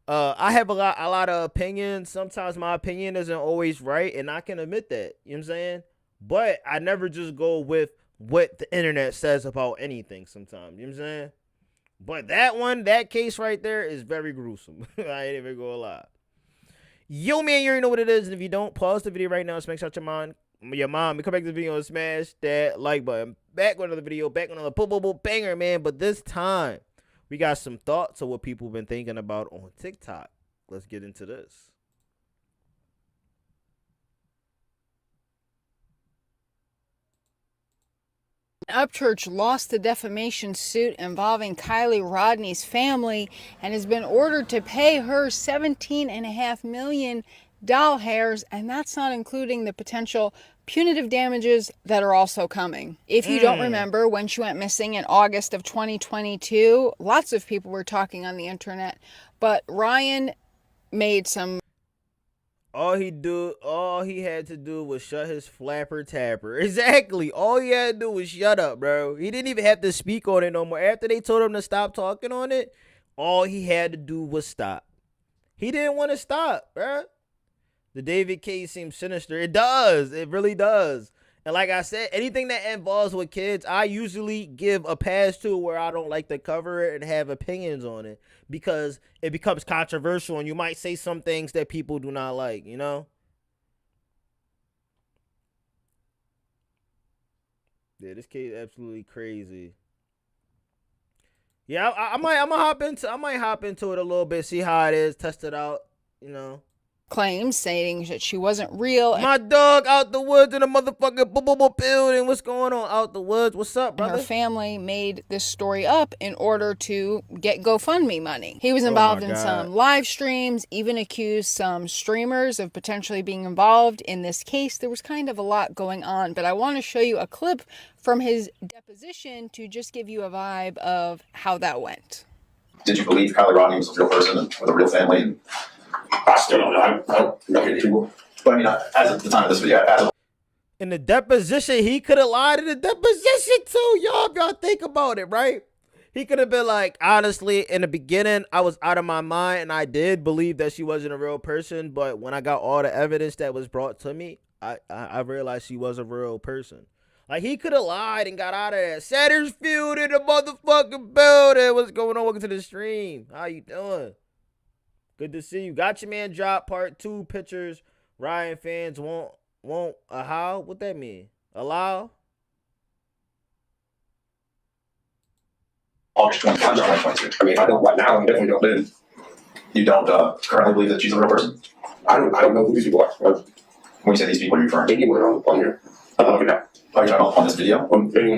C: I have a lot of opinions. Sometimes my opinion isn't always right, and I can admit that. You know what I'm saying? But I never just go with what the internet says about anything sometimes. You know what I'm saying? But that case right there is very gruesome. I ain't even gonna lie. Yo, man, you already know what it is. And if you don't, pause the video right now. Smash out your mom. Come back to the video and smash that like button. Back on another video. Back on another boom banger, man. But this time, we got some thoughts of what people have been thinking about on TikTok. Let's get into this.
L: Upchurch lost the defamation suit involving Kiely Rodni's family and has been ordered to pay her $17.5 million, and that's not including the potential punitive damages that are also coming. If you don't remember, when she went missing in August of 2022, lots of people were talking on the internet, but Ryan made some.
C: All he had to do was shut his flapper tapper. Exactly. All he had to do was shut up, bro. He didn't even have to speak on it no more. After they told him to stop talking on it, all he had to do was stop. He didn't want to stop, bro. The David case seems sinister. It does. It really does. And like I said, anything that involves with kids, I usually give a pass to, where I don't like to cover it and have opinions on it, because it becomes controversial and you might say some things that people do not like, you know? Yeah, this case is absolutely crazy. Yeah, I might hop into it a little bit, see how it is, test it out, you know.
L: Claims saying that she wasn't real.
C: My dog out the woods in a motherfucking building. What's going on out the woods? What's up, brother?
L: Her family made this story up in order to get GoFundMe money. He was involved in some live streams, even accused some streamers of potentially being involved in this case. There was kind of a lot going on, but I want to show you a clip from his deposition to just give you a vibe of how that went.
M: Did you believe Kiely Rodni was a real person with a real family? I still don't know. I don't know people. But I mean, as of the time of this video,
C: in the deposition, he could have lied in the deposition too. Y'all think about it, right? He could have been like, honestly, in the beginning, I was out of my mind and I did believe that she wasn't a real person. But when I got all the evidence that was brought to me, I realized she was a real person. Like, he could have lied and got out of there. Sattersfield in the motherfucking building. What's going on? Welcome to the stream. How you doing? Good to see you. Got your man drop part 2 pictures. Ryan fans won't how? What that mean? Allow?
M: August 25, 2022. I mean, I don't right now. I definitely don't live. You don't currently believe that she's a real person? I don't know who these people are. When you say these people, are you referring to people on here? I'm looking at. Are you talking about on this video?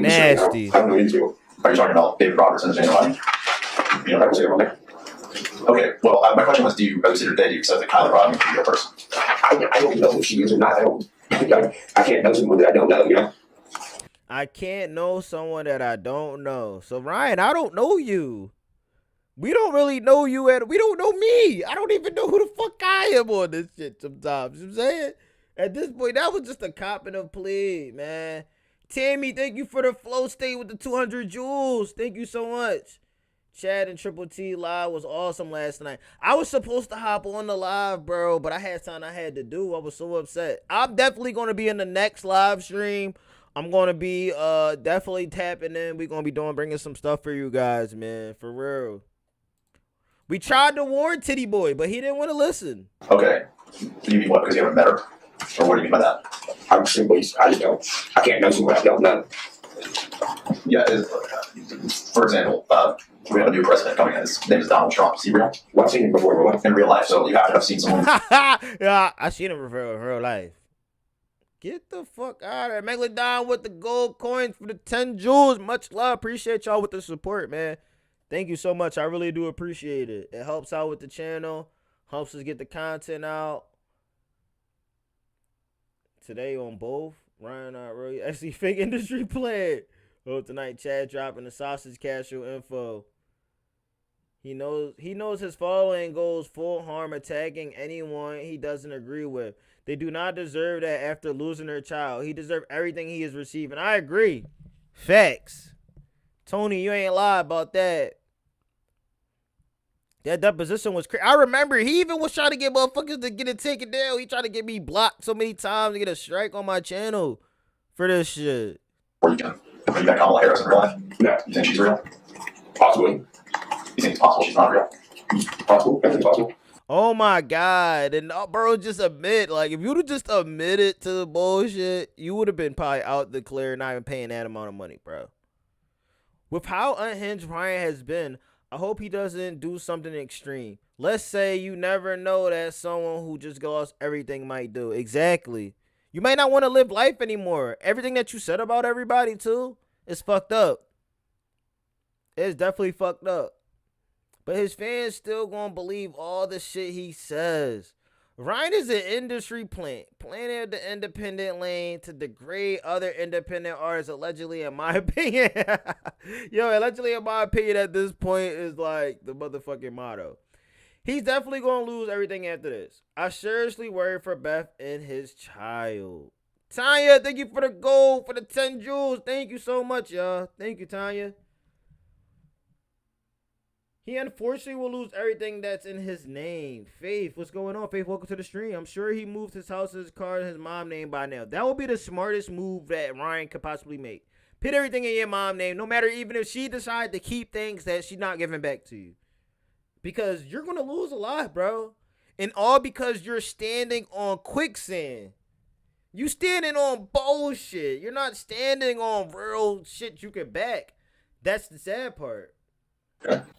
C: Nasty.
M: I don't know these people. Are you talking about David Roberts and Daniel Rodney? You know, I don't see it on there. Okay, well, my question was, do you consider that you accept that Kiely Rodni to be a real person? I don't know if she is or not. I can't know someone that I don't know, you know?
C: I can't know someone that I don't know. So, Ryan, I don't know you. We don't really know you, and we don't know me. I don't even know who the fuck I am on this shit sometimes. You know what I'm saying? At this point, that was just a cop and a plea, man. Tammy, thank you for the flow state with the 200 joules. Thank you so much. Chad and Triple T live was awesome last night. I was supposed to hop on the live, bro, but I had something I had to do. I was so upset. I'm definitely going to be in the next live stream. I'm going to be definitely tapping in. We're going to be bringing some stuff for you guys, man. For real. We tried to warn Titty Boy, but he didn't want to listen.
M: Okay. You mean what? Because you haven't met her? Or what do you mean by that? I'm simply, I just don't. I can't know someone I don't know. Yeah, for example, we have a new president coming in. His name is Donald Trump. Is he real? Well, I've seen him before in real life, so you have to have seen someone.
C: Yeah, I seen him in real life. Get the fuck out of there. Megalodon with the gold coins for the 10 joules. Much love. Appreciate y'all with the support, man. Thank you so much. I really do appreciate it. It helps out with the channel. Helps us get the content out. Today on both. Ryan really actually fake industry plan. Oh, tonight Chad dropping the sausage cashew info. He knows his following goes full harm attacking anyone he doesn't agree with. They do not deserve that after losing their child. He deserves everything he is receiving. I agree. Facts. Tony, you ain't lie about that. That deposition was crazy. I remember he even was trying to get motherfuckers to get it taken down. He tried to get me blocked so many times to get a strike on my channel for this shit.
M: Or you can. You met Kamala Harris in real life? No. You think she's real? Possibly. You think it's possible she's not real? Possible. I think it's possible.
C: Oh my God. And bro, just admit, like, if you would have just admitted to the bullshit, you would have been probably out the clear, not even paying that amount of money, bro. With how unhinged Ryan has been, I hope he doesn't do something extreme. Let's say you never know that someone who just lost everything might do. Exactly. You might not want to live life anymore. Everything that you said about everybody, too, is fucked up. It's definitely fucked up. But his fans still gonna believe all the shit he says. Ryan is an industry plant, planted the independent lane to degrade other independent artists, allegedly, in my opinion. Yo, allegedly, in my opinion, at this point, is like the motherfucking motto. He's definitely gonna lose everything after this. I seriously worry for Beth and his child. Tanya, thank you for the gold, for the 10 joules. Thank you so much, y'all. Thank you, Tanya. He unfortunately will lose everything that's in his name. Faith, what's going on? Faith, welcome to the stream. I'm sure he moved his house, his car, and his mom's name by now. That would be the smartest move that Ryan could possibly make. Put everything in your mom's name, no matter even if she decides to keep things that she's not giving back to you. Because you're going to lose a lot, bro. And all because you're standing on quicksand. You standing on bullshit. You're not standing on real shit you can back. That's the sad part.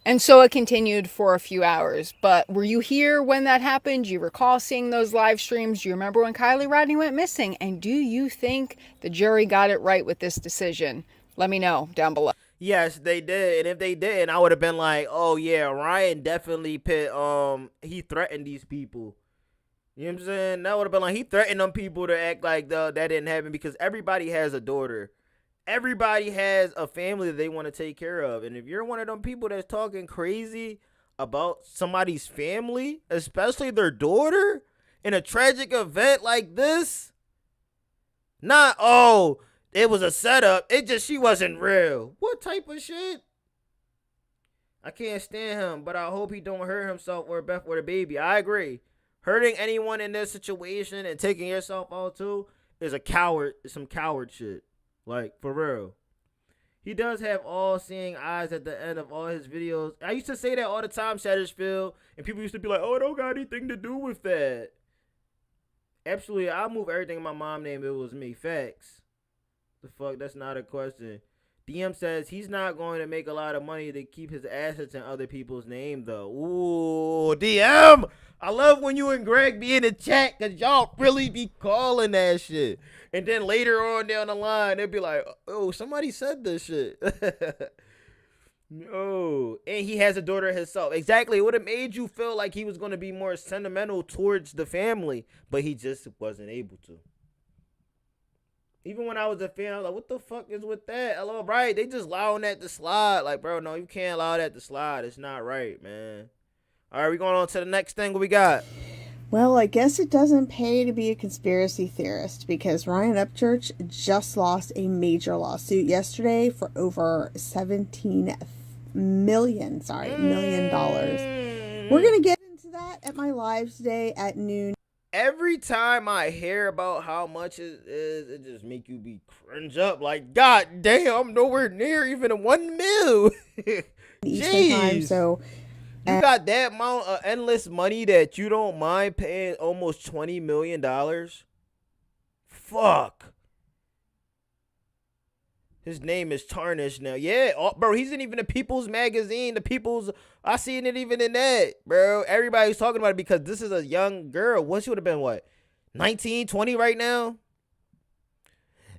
L: And so it continued for a few hours. But were you here when that happened? Do you recall seeing those live streams? Do you remember when Kiely Rodni went missing? And do you think the jury got it right with this decision? Let me know down below.
C: Yes, they did. And if they didn't, I would have been like, oh yeah, Ryan definitely he threatened these people. You know what I'm saying? That would have been like, he threatened them people to act like that didn't happen, because everybody has a daughter. Everybody has a family that they want to take care of. And if you're one of them people that's talking crazy about somebody's family, especially their daughter, in a tragic event like this, not, oh, it was a setup, she wasn't real. What type of shit? I can't stand him, but I hope he don't hurt himself or Beth or the baby. I agree. Hurting anyone in this situation and taking yourself out too is some coward shit. Like, for real. He does have all-seeing eyes at the end of all his videos. I used to say that all the time, Shattersfield, and people used to be like, oh, it don't got anything to do with that. Absolutely, I move everything in my mom's name. It was me. Facts. The fuck, that's not a question. DM says he's not going to make a lot of money to keep his assets in other people's name, though. Ooh, DM. I love when you and Greg be in the chat because y'all really be calling that shit. And then later on down the line, they'll be like, oh, somebody said this shit. No. And he has a daughter himself. Exactly. It would have made you feel like he was going to be more sentimental towards the family, but he just wasn't able to. Even when I was a fan, I was like, what the fuck is with that? Hello, right? They just allowing that to slide. Like, bro, no, you can't allow that to slide. It's not right, man. All right, we going on to the next thing. What we got?
N: Well, I guess it doesn't pay to be a conspiracy theorist because Ryan Upchurch just lost a major lawsuit yesterday for over $17 million. We're going to get into that at my live today at noon.
C: Every time I hear about how much it is, it just make you be cringe up. Like, god damn, I'm nowhere near even a 1 mil. Jeez.
N: So
C: you got that amount of endless money that you don't mind paying almost $20 million? Fuck. His name is tarnished now. Yeah, bro, he's in even the People's Magazine. The People's, I seen it even in that, bro. Everybody's talking about it because this is a young girl. What, she would have been, what, 19, 20 right now?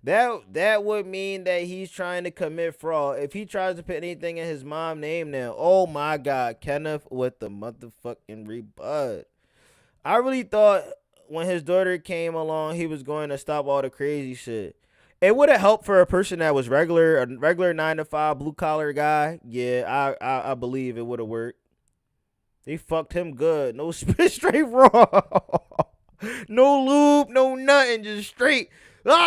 C: That would mean that he's trying to commit fraud. If he tries to put anything in his mom's name now, oh my God, Kenneth with the motherfucking rebut. I really thought when his daughter came along, he was going to stop all the crazy shit. It would have helped for a person that was a regular 9-to-5 blue collar guy. Yeah, I believe it would have worked. They fucked him good. No spit, straight raw. No lube, no nothing, just straight. Pull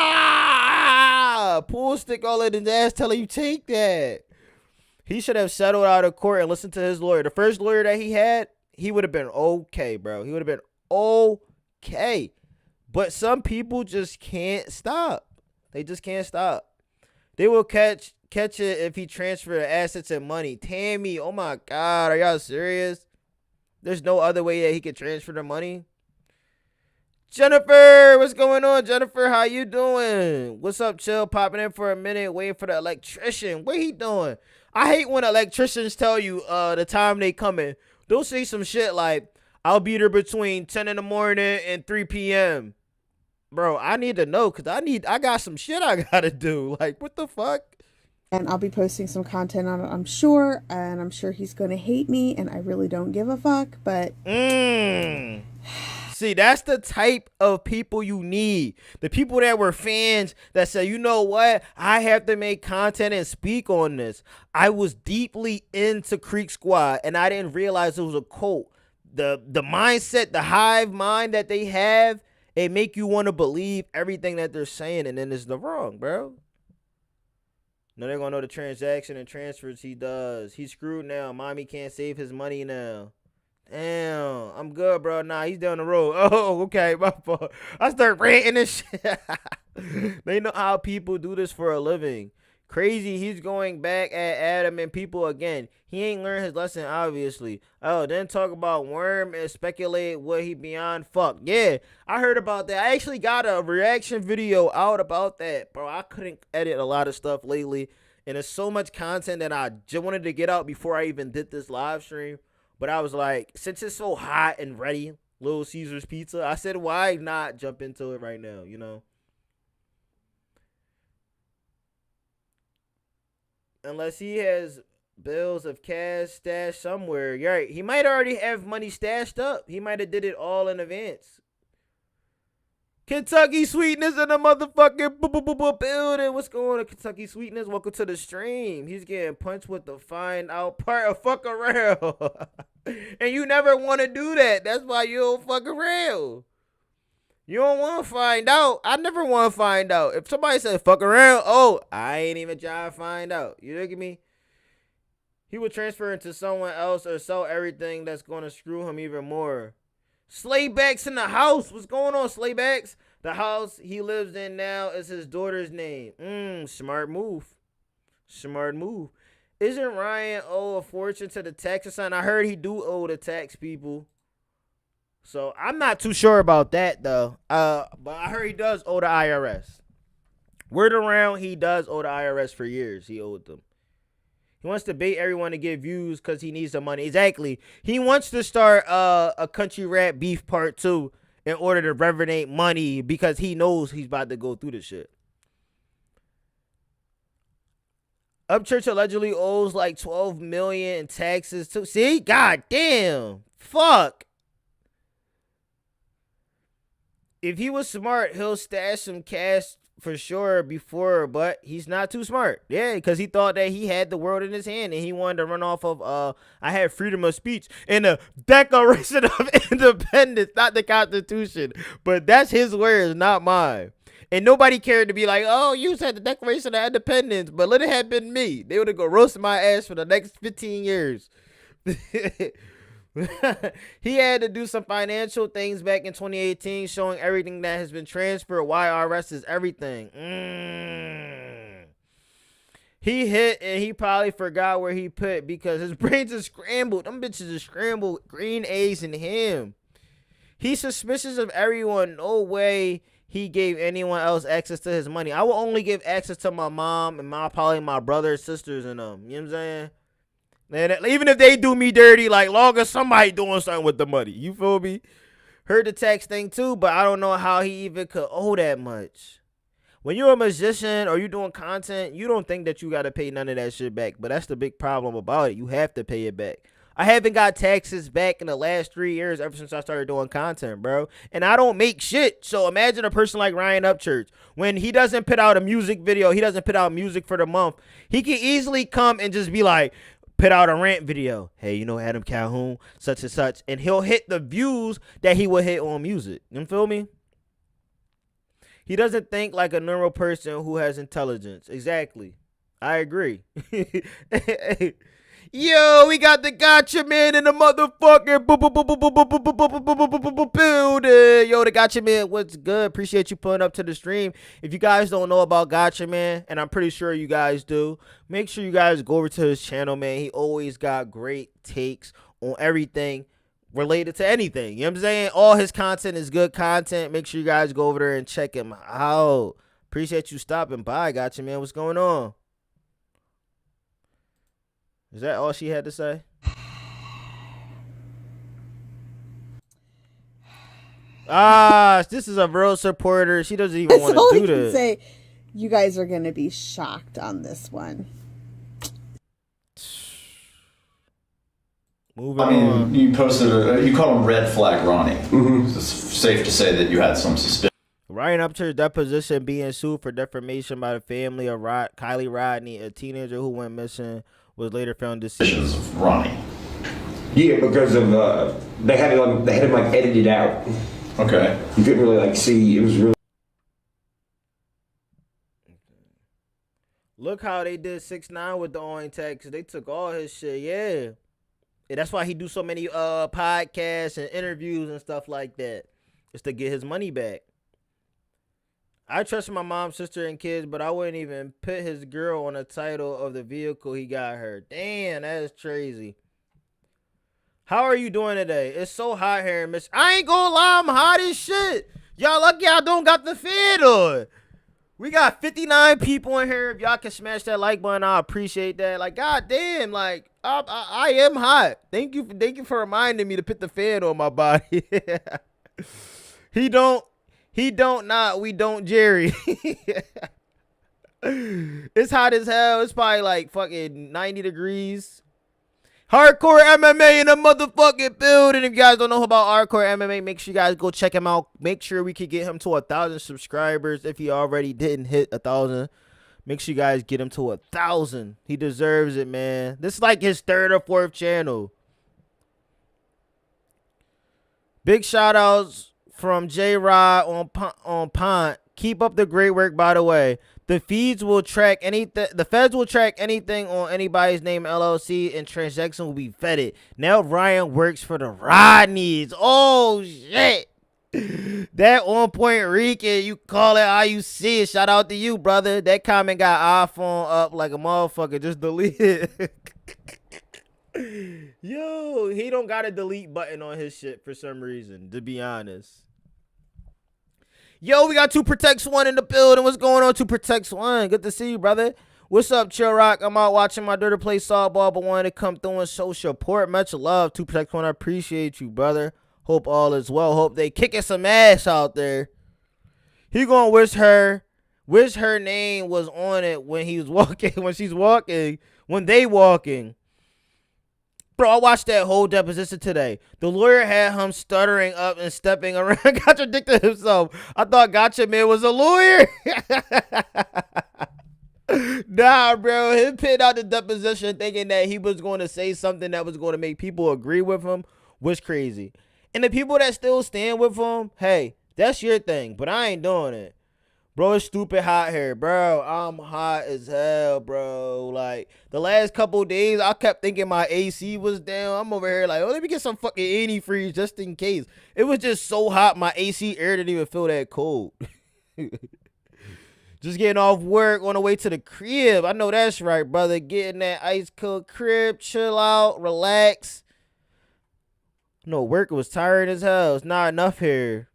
C: stick all in his ass, tell him you take that. He should have settled out of court and listened to his lawyer. The first lawyer that he had, he would have been okay, bro. He would have been okay. But some people just can't stop. They just can't stop. They will catch it if he transfer assets and money. Tammy, oh my God, are y'all serious? There's no other way that he could transfer the money. Jennifer, what's going on, Jennifer? How you doing? What's up, chill? Popping in for a minute, waiting for the electrician. What he doing? I hate when electricians tell you the time they coming. They'll say some shit like, I'll be there between 10 in the morning and 3 p.m. Bro, I need to know because I got some shit I gotta do. Like, what the fuck?
N: And I'll be posting some content on it, I'm sure. And I'm sure he's going to hate me. And I really don't give a fuck. But
C: see, that's the type of people you need. The people that were fans that say, you know what? I have to make content and speak on this. I was deeply into Creek Squad. And I didn't realize it was a cult. The mindset, the hive mind that they have, it make you want to believe everything that they're saying, and then it's the wrong, bro. No, they're going to know the transaction and transfers he does. He's screwed now. Mommy can't save his money now. Damn, I'm good, bro. Nah, he's down the road. Oh, okay, my fault. I start ranting and shit. They know how people do this for a living. Crazy, he's going back at Adam and people again. He ain't learned his lesson, obviously. Oh, then talk about Worm and speculate what he beyond fuck. Yeah, I heard about that. I actually got a reaction video out about that. Bro, I couldn't edit a lot of stuff lately. And there's so much content that I just wanted to get out before I even did this live stream. But I was like, since it's so hot and ready, Little Caesar's Pizza, I said, why not jump into it right now, you know? Unless he has bills of cash stashed somewhere. You're right. He might already have money stashed up. He might have did it all in advance. Kentucky Sweetness in the motherfucking building. What's going on, Kentucky Sweetness? Welcome to the stream. He's getting punched with the find out part of fuck around. And you never want to do that. That's why you don't fuck around. You don't want to find out. I never want to find out. If somebody says fuck around, oh, I ain't even trying to find out. You look at me? He would transfer into someone else or sell everything that's going to screw him even more. Slaybacks in the house. What's going on, Slaybacks? The house he lives in now is his daughter's name. Smart move. Smart move. Isn't Ryan owe a fortune to the tax assignment? I heard he do owe the tax people. So I'm not too sure about that though. But I heard he does owe the IRS. Word around, he does owe the IRS for years. He owed them. He wants to bait everyone to get views because he needs the money. Exactly. He wants to start a country rap beef part 2 in order to revenate money because he knows he's about to go through this shit. Upchurch allegedly owes like $12 million in taxes too. See? God damn. Fuck. If he was smart, he'll stash some cash for sure before, but he's not too smart. Yeah, because he thought that he had the world in his hand and he wanted to run off of I had freedom of speech in the Declaration of Independence, not the Constitution. But that's his words, not mine. And nobody cared to be like, oh, you said the Declaration of Independence, but let it have been me. They would have go roast my ass for the next 15 years. He had to do some financial things back in 2018, showing everything that has been transferred. IRS is everything. He hit and he probably forgot where he put because his brains are scrambled. Them bitches are scrambled. Green A's and him. He's suspicious of everyone. No way he gave anyone else access to his money. I will only give access to my mom and probably my brothers, sisters, and them. You know what I'm saying? And even if they do me dirty, like long as somebody doing something with the money. You feel me? Heard the tax thing too, but I don't know how he even could owe that much. When you're a musician or you're doing content, you don't think that you got to pay none of that shit back. But that's the big problem about it. You have to pay it back. I haven't got taxes back in the last 3 years ever since I started doing content, bro. And I don't make shit. So imagine a person like Ryan Upchurch. When he doesn't put out a music video, he doesn't put out music for the month. He can easily come and just be like, put out a rant video. Hey, you know Adam Calhoun, such and such. And he'll hit the views that he will hit on music. You feel me? He doesn't think like a normal person who has intelligence. Exactly. I agree. Yo, we got the Gotcha Man in the motherfucking building. Yo, the Gotcha Man, what's good? Appreciate you pulling up to the stream. If you guys don't know about Gotcha Man, and I'm pretty sure you guys do, make sure you guys go over to his channel, man. He always got great takes on everything related to anything. You know what I'm saying? All his content is good content. Make sure you guys go over there and check him out. Appreciate you stopping by, Gotcha Man. What's going on? Is that all she had to say? This is a real supporter. She doesn't even want to do this.
N: Say, you guys are going to be shocked on this one.
C: Moving on.
O: You posted you called him Red Flag Ronnie. It's safe to say that you had some suspicion.
C: Ryan Upchurch deposition being sued for defamation by the family of Kiely Rodni, a teenager who went missing, was later found deceased.
O: Ronnie.
P: Yeah, because of they had him like edited out.
O: Okay.
P: You couldn't really like see. It was really.
C: Look how they did 6ix9ine with the on text. They took all his shit. Yeah. And that's why he do so many podcasts and interviews and stuff like that. It's to get his money back. I trust my mom, sister, and kids, but I wouldn't even put his girl on the title of the vehicle he got her. Damn, that is crazy. How are you doing today? It's so hot here in Michigan. I ain't gonna lie, I'm hot as shit. Y'all lucky I don't got the fan on. We got 59 people in here. If y'all can smash that like button, I appreciate that. Like, goddamn, like I am hot. Thank you for reminding me to put the fan on my body. We don't Jerry. It's hot as hell. It's probably like fucking 90 degrees. Hardcore MMA in a motherfucking building. If you guys don't know about Hardcore MMA, make sure you guys go check him out. Make sure we can get him to 1,000 subscribers. If he already didn't hit 1,000, make sure you guys get him to 1,000. He deserves it, man. This is like his 3rd or 4th channel. Big shout outs from J-Rod on Pont. Keep up the great work, by the way. The feds will track anything on anybody's name LLC, and transactions will be vetted. Now Ryan works for the Rodnis. Oh shit. That on point Rican, you call it how you see it. Shout out to you, brother. That comment got iPhone up like a motherfucker. Just delete it. Yo, he don't got a delete button on his shit for some reason, to be honest. Yo, we got 2 Protects 1 in the building. What's going on, 2 Protects 1? Good to see you, brother. What's up, Chill Rock? I'm out watching my daughter play softball, but wanted to come through and show support. Much love, 2 Protects 1. I appreciate you, brother. Hope all is well. Hope they kicking some ass out there. He gonna wish her name was on it when he was walking, when she's walking, when they walking. Bro, I watched that whole deposition today. The lawyer had him stuttering up and stepping around, contradicting himself. I thought Gotcha Man was a lawyer. Nah, bro. Him putting out the deposition thinking that he was going to say something that was going to make people agree with him was crazy. And the people that still stand with him, hey, that's your thing, but I ain't doing it. Bro, it's stupid hot here, bro. I'm hot as hell, bro. Like, the last couple days, I kept thinking my AC was down. I'm over here like, oh, let me get some fucking antifreeze just in case. It was just so hot, my AC air didn't even feel that cold. Just getting off work on the way to the crib. I know that's right, brother. Getting that ice cold crib, chill out, relax. No, work was tired as hell. It's not enough here.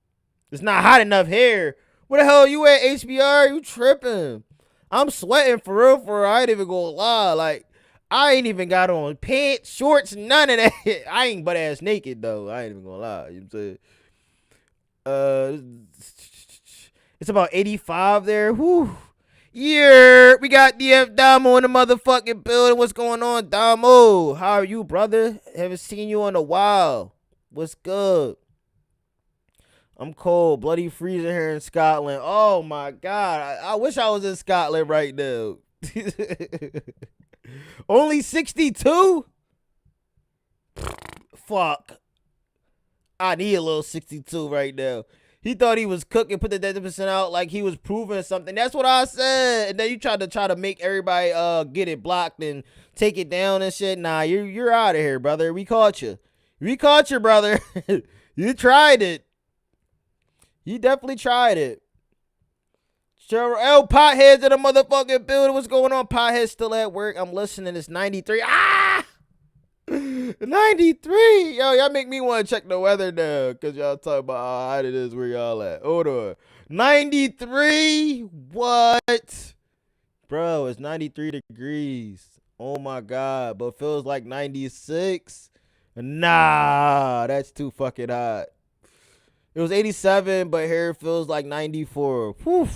C: It's not hot enough here. Where the hell you at, HBR? You tripping? I'm sweating for real. I ain't even gonna lie. Like, I ain't even got on pants, shorts, none of that. I ain't butt ass naked though. I ain't even gonna lie. You know what I'm saying? It's about 85 there. Whew. Yeah, we got DF Damo in the motherfucking building. What's going on, Damo? How are you, brother? Haven't seen you in a while. What's good? I'm cold, bloody freezing here in Scotland. Oh my God, I wish I was in Scotland right now. Only 62? Fuck. I need a little 62 right now. He thought he was cooking, put the 30% out like he was proving something. That's what I said. And then you tried to make everybody get it blocked and take it down and shit. Nah, you're out of here, brother. We caught you. We caught you, brother. You tried it. You definitely tried it. L Potheads in the motherfucking building. What's going on? Potheads still at work. I'm listening. It's 93. Ah! 93. Yo, y'all make me want to check the weather now. Because y'all talking about how hot it is where y'all at. Hold on. 93? What? Bro, it's 93 degrees. Oh my God. But feels like 96. Nah, that's too fucking hot. It was 87, but here it feels like 94. Whew.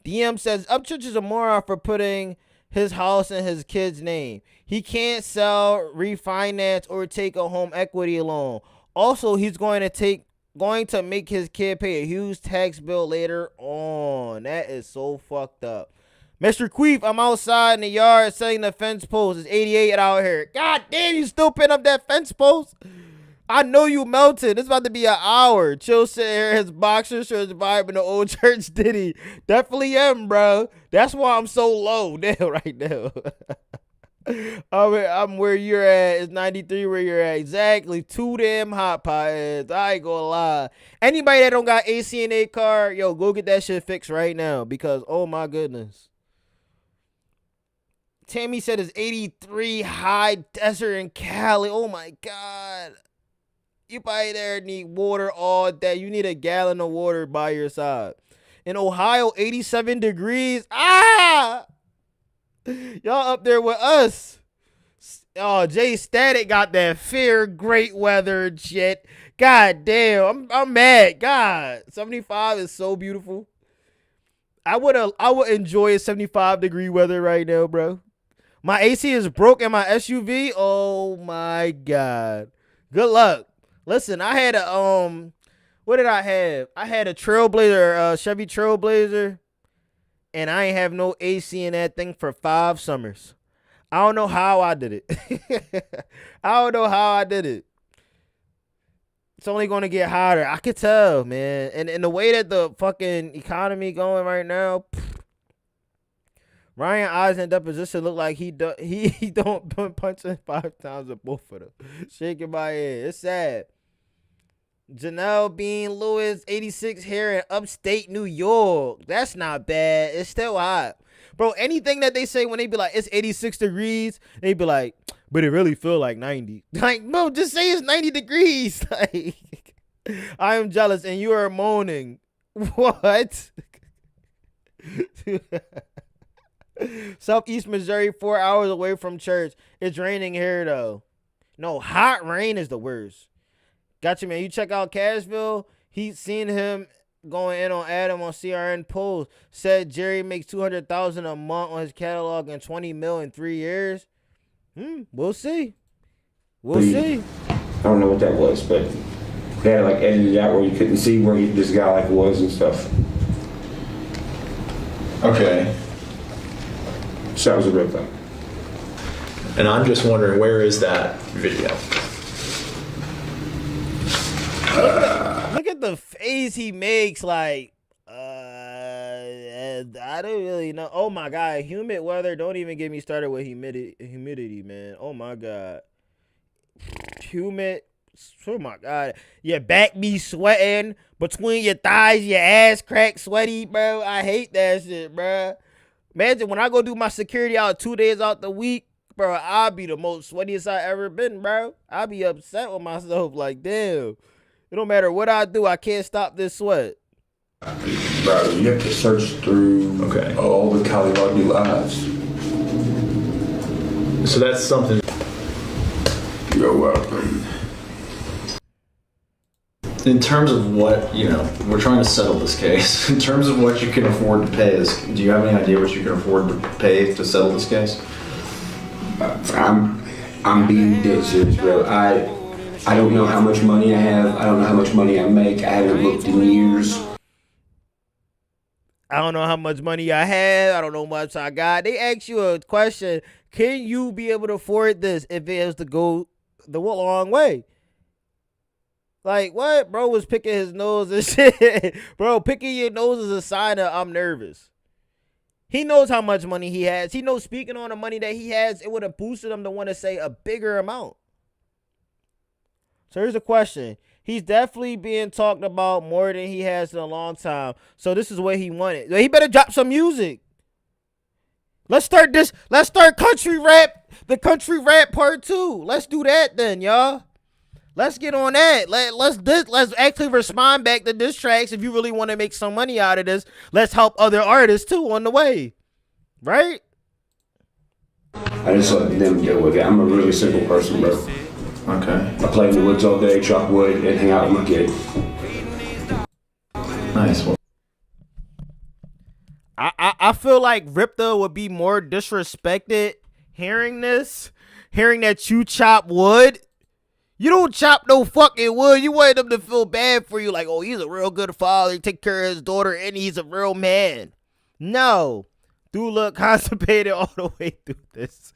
C: DM says, Upchurch is a moron for putting his house in his kid's name. He can't sell, refinance, or take a home equity loan. Also, he's going to make his kid pay a huge tax bill later on. That is so fucked up. Mr. Queef, I'm outside in the yard setting the fence post. It's 88 out here. God damn, you still pin up that fence post? I know you melted. It's about to be an hour. Chill sitting here, his boxer shorts vibing the old church ditty. Definitely am, bro. That's why I'm so low now, right now. I'm where you're at. It's 93 where you're at. Exactly. Too damn hot, potheads. I ain't gonna lie. Anybody that don't got AC in their car, yo, go get that shit fixed right now. Because, oh my goodness. Tammy said it's 83 high desert in Cali. Oh my God. You probably there need water all day. You need a gallon of water by your side. In Ohio, 87 degrees. Ah! Y'all up there with us. Oh, Jay Static got that fear great weather shit. God damn. I'm mad. God. 75 is so beautiful. I would enjoy a 75 degree weather right now, bro. My AC is broke in my SUV. Oh my God. Good luck. Listen, I had a what did I have? I had a Trailblazer, Chevy Trailblazer, and I ain't have no AC in that thing for 5 summers. I don't know how I did it. I don't know how I did it. It's only gonna get hotter. I could tell, man. And the way that the fucking economy going right now, Ryan Eisen deposition look like he don't punching 5 times at both of them. Shaking my head. It's sad. Janelle Bean Lewis, 86 here in upstate New York. That's not bad. It's still hot. Bro, anything that they say when they be like, it's 86 degrees, they be like, but it really feel like 90. Like, bro, just say it's 90 degrees. Like, I am jealous and you are moaning. What? Southeast Missouri, 4 hours away from church. It's raining here though. No, hot rain is the worst. Got you, man. You check out Cashville. He's seen him going in on Adam on CRN polls. Said Jerry makes $200,000 a month on his catalog and $20 million in 3 years. We'll see. We'll see.
P: I don't know what that was, but they had like edited it out where you couldn't see where this guy like was and stuff.
O: Okay.
P: So that was a real thing.
Q: And I'm just wondering, where is that video?
C: Look at the face he makes. Like, I don't really know. Oh my God, humid weather. Don't even get me started with humidity, man. Oh my God, humid. Oh my God, your back be sweating between your thighs, your ass crack sweaty, bro. I hate that shit, bro. Imagine when I go do my security out 2 days out the week, bro. I'll be the most sweatiest I ever been, bro. I'll be upset with myself, like, damn. It don't matter what I do, I can't stop this sweat.
P: Bro, you have to search through all the Kiely Rodni lives.
Q: So that's something.
P: You're welcome.
Q: In terms of what, we're trying to settle this case. In terms of what you can afford to pay, do you have any idea what you can afford to pay to settle this case?
P: I'm being dead serious, bro. I don't know how much money I have. I don't know how much money I make. I haven't looked in years.
C: I don't know how much money I have. I don't know how much I got. They ask you a question. Can you be able to afford this if it has to go the long way? Like, what? Bro was picking his nose and shit. Bro, picking your nose is a sign of I'm nervous. He knows how much money he has. He knows speaking on the money that he has, it would have boosted him to want to say a bigger amount. So here's a question. He's definitely being talked about more than he has in a long time. So this is what he wanted. He better drop some music. Let's start this. Let's start country rap. The country rap part 2. Let's do that then, y'all. Let's get on that. Let's actually respond back to diss tracks. If you really want to make some money out of this, let's help other artists too on the way. Right?
P: I just let them deal with it. I'm a really simple person, bro.
Q: Okay.
P: I play in the woods all day, chop wood, and hang out with my kid.
Q: Nice.
C: I feel like Ripta would be more disrespected hearing that you chop wood. You don't chop no fucking wood. You want them to feel bad for you. Like, oh, he's a real good father. He take care of his daughter, and he's a real man. No. Dude look constipated all the way through this.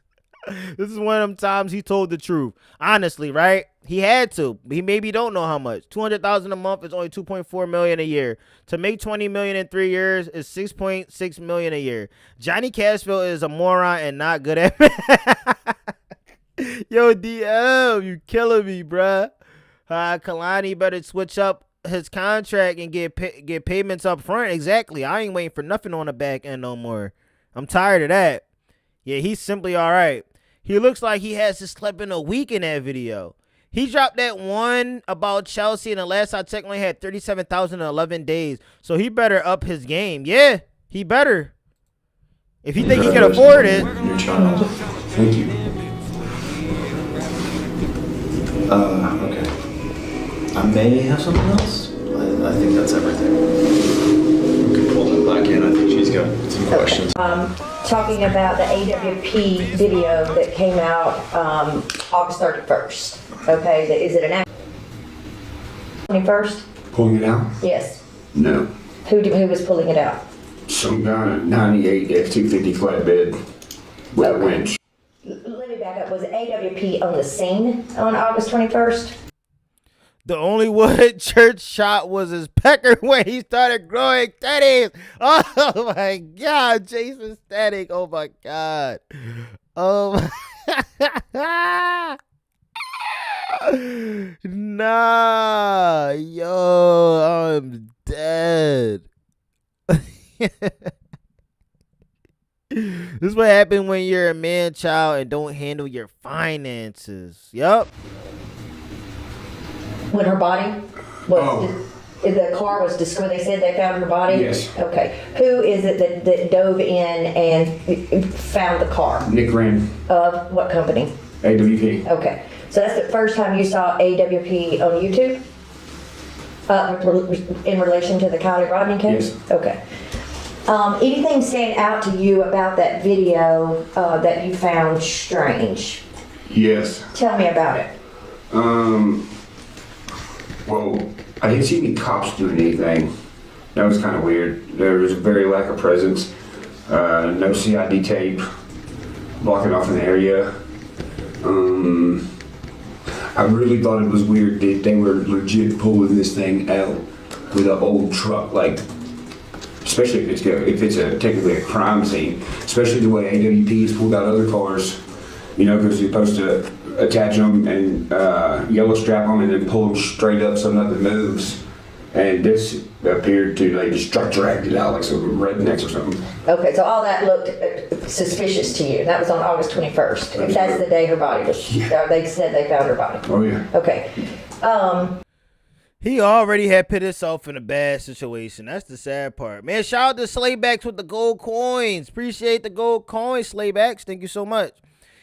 C: This is one of them times he told the truth. Honestly, right? He had to. He maybe don't know how much. $200,000 a month is only $2.4 million a year. To make $20 million in 3 years is $6.6 million a year. Johnny Cashville is a moron and not good at math. Yo, DM, you killing me, bruh. Kalani better switch up his contract and get payments up front. Exactly. I ain't waiting for nothing on the back end no more. I'm tired of that. Yeah, he's simply all right. He looks like he hasn't slept in a week in that video. He dropped that one about Chelsea, and the last I checked, only had 37,000 in 11 days. So he better up his game. Yeah, he better. If he think he can afford it.
Q: Your child.
P: Thank you.
Q: Okay. I may have something else. I think that's everything. We can pull that back in. I think she's got some questions.
R: Talking about the AWP video that came out August 31st. Okay, is it an 21st?
P: Pulling it out?
R: Yes.
P: No.
R: Who was pulling it out?
P: Some guy 98 F-250 flatbed with a winch.
R: Let me back up. Was AWP on the scene on August 21st?
C: The only wood church shot was his pecker when he started growing teddies. Oh my God, Jason Static. Oh my God. Oh my Nah, yo, I'm dead. This is what happened when you're a man child and don't handle your finances. Yup.
R: When her body was The car was destroyed. They said they found her body?
P: Yes.
R: Okay. Who is it that dove in and found the car?
P: Nick Rand,
R: Of what company?
P: AWP.
R: Okay. So that's the first time you saw AWP on YouTube? In relation to the Kiely Rodni case?
P: Yes.
R: Okay. Anything stand out to you about that video that you found strange?
P: Yes.
R: Tell me about it.
P: Well, I didn't see any cops doing anything. That was kind of weird. There was a very lack of presence. No CID tape blocking off an area. I really thought it was weird that they were legit pulling this thing out with an old truck, like, especially if it's technically a crime scene, especially the way AWP has pulled out other cars, you know, because you're supposed to attach them and yellow strap them and then pull them straight up so nothing moves. And this appeared to, they just dragged it out like some rednecks or something.
R: Okay, so all that looked suspicious to you. That was on August 21st. That's the day her body was, they said they found her body.
P: Oh, yeah.
R: Okay.
C: He already had put himself in a bad situation. That's the sad part. Man, shout out to Slaybacks with the gold coins. Appreciate the gold coins, Slaybacks. Thank you so much.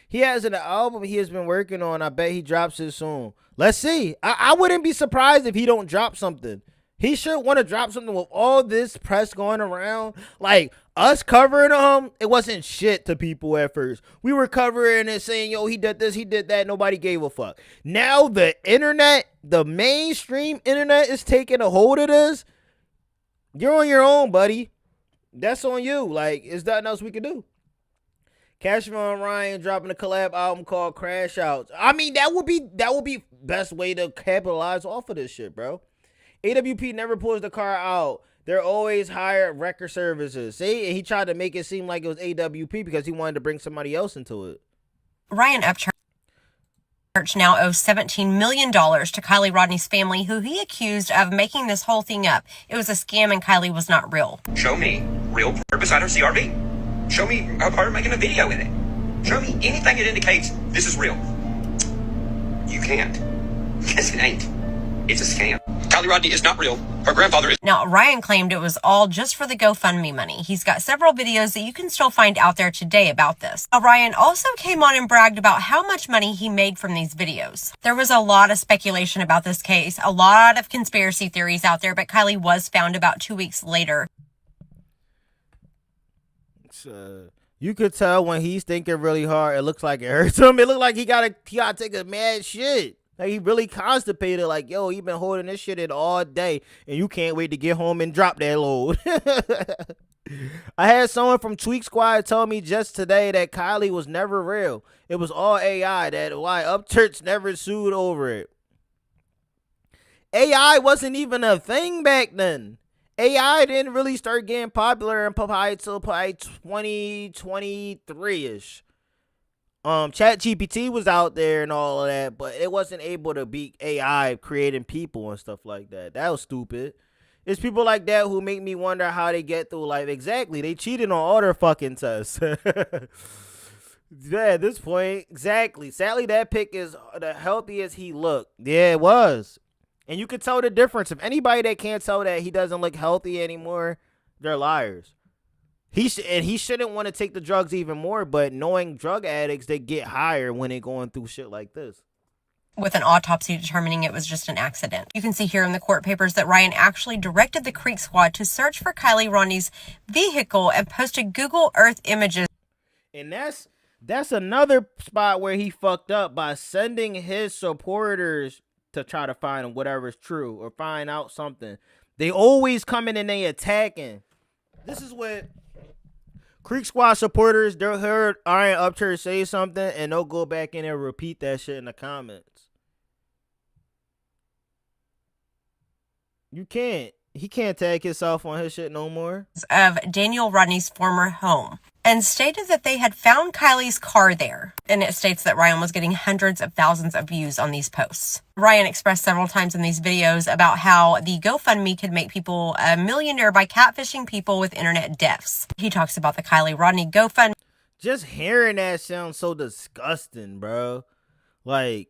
C: He has an album he has been working on. I bet he drops it soon. Let's see. I wouldn't be surprised if he don't drop something. He should want to drop something with all this press going around. Like, us covering him, it wasn't shit to people at first. We were covering it saying, yo, he did this, he did that. Nobody gave a fuck. Now the internet, the mainstream internet is taking a hold of this. You're on your own, buddy. That's on you. Like, there's nothing else we can do. CashApp and Ryan dropping a collab album called Crash Outs. I mean, that would be best way to capitalize off of this shit, bro. AWP never pulls the car out. They're always hired record services. See, he tried to make it seem like it was AWP because he wanted to bring somebody else into it.
S: Ryan Upchurch now owes $17 million to Kiely Rodni's family, who he accused of making this whole thing up. It was a scam and Kiely was not real.
J: Show me real purpose on her CRV. Show me her making a video with it. Show me anything that indicates this is real. You can't. Because it ain't. It's a scam. Kiely Rodni is not real. Her grandfather is.
S: Now, Ryan claimed it was all just for the GoFundMe money. He's got several videos that you can still find out there today about this. Ryan also came on and bragged about how much money he made from these videos. There was a lot of speculation about this case, a lot of conspiracy theories out there, but Kiely was found about 2 weeks later.
C: You could tell when he's thinking really hard, it looks like it hurts him. It looked like he gotta take a mad shit. Like, he really constipated, like, yo, he been holding this shit in all day, and you can't wait to get home and drop that load. I had someone from Tweak Squad tell me just today that Kiely was never real. It was all AI, that why Upchurch never sued over it. AI wasn't even a thing back then. AI didn't really start getting popular until probably 2023-ish. ChatGPT was out there and all of that, but it wasn't able to beat AI creating people and stuff like that. That was stupid. It's people like that who make me wonder how they get through life. Exactly. They cheated on all their fucking tests. Yeah, at this point, exactly. Sadly, that pic is the healthiest he looked. Yeah, it was. And you could tell the difference. If anybody that can't tell that he doesn't look healthy anymore, they're liars. He shouldn't want to take the drugs even more, but knowing drug addicts, they get higher when they're going through shit like this.
S: With an autopsy determining it was just an accident. You can see here in the court papers that Ryan actually directed the Creek Squad to search for Kiely Rodni's vehicle and posted Google Earth images.
C: And that's another spot where he fucked up by sending his supporters to try to find whatever's true or find out something. They always come in and they attacking. This is what Creek Squad supporters, they'll hear Ryan Upchurch say something and they'll go back in and repeat that shit in the comments. You can't. He can't tag himself on his shit no more.
S: Of Daniel Rodni's former home, and stated that they had found Kiely's car there. And it states that Ryan was getting hundreds of thousands of views on these posts. Ryan expressed several times in these videos about how the GoFundMe could make people a millionaire by catfishing people with internet deaths. He talks about the Kiely Rodni GoFundMe.
C: Just hearing that sounds so disgusting, bro. Like,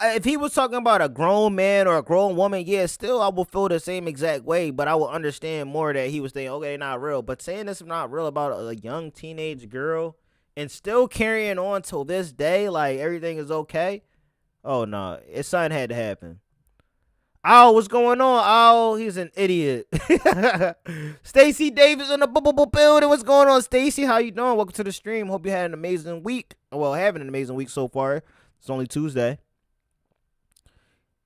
C: if he was talking about a grown man or a grown woman, yeah, still I will feel the same exact way, but I will understand more that he was saying, okay, not real. But saying this is not real about a young teenage girl and still carrying on till this day, like everything is okay. Oh no, it's something had to happen. Oh, what's going on? Oh, he's an idiot. Stacy Davis in the building. What's going on, Stacy? How you doing? Welcome to the stream. Hope you had an amazing week. Well, having an amazing week so far. It's only Tuesday.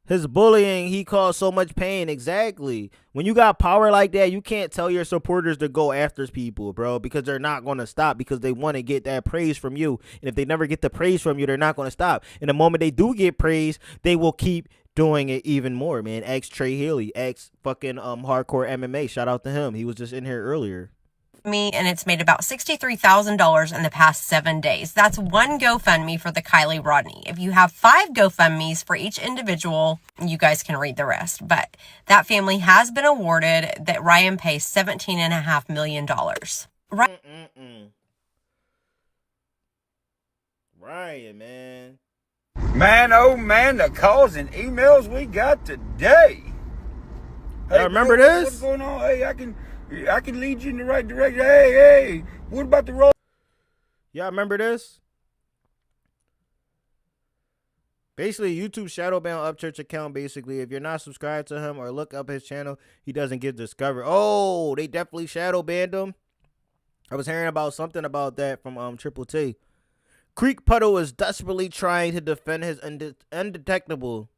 C: His bullying, he caused so much pain. Exactly. When you got power like that, you can't tell your supporters to go after people, bro, because they're not going to stop because they want to get that praise from you. And if they never get the praise from you, they're not going to stop. And the moment they do get praise, they will keep doing it even more, man. Ex Trey Healy, ex fucking hardcore MMA. Shout out to him. He was just in here earlier.
S: Me, and it's made about $63,000 in the past 7 days. That's one GoFundMe for the Kiely Rodni. If you have 5 GoFundMes for each individual, you guys can read the rest. But that family has been awarded that Ryan pays $17.5 million.
C: Ryan, man.
T: Man, oh man, the calls and emails we got today.
C: Hey, remember this?
T: What's going on? Hey, I can lead you in the right direction. Hey, what about the road?
C: Y'all remember this? Basically, YouTube shadow ban Upchurch account. Basically, if you're not subscribed to him or look up his channel, he doesn't get discovered. Oh, they definitely shadow banned him. I was hearing about something about that from Triple T. Creek Puddle is desperately trying to defend his undetectable.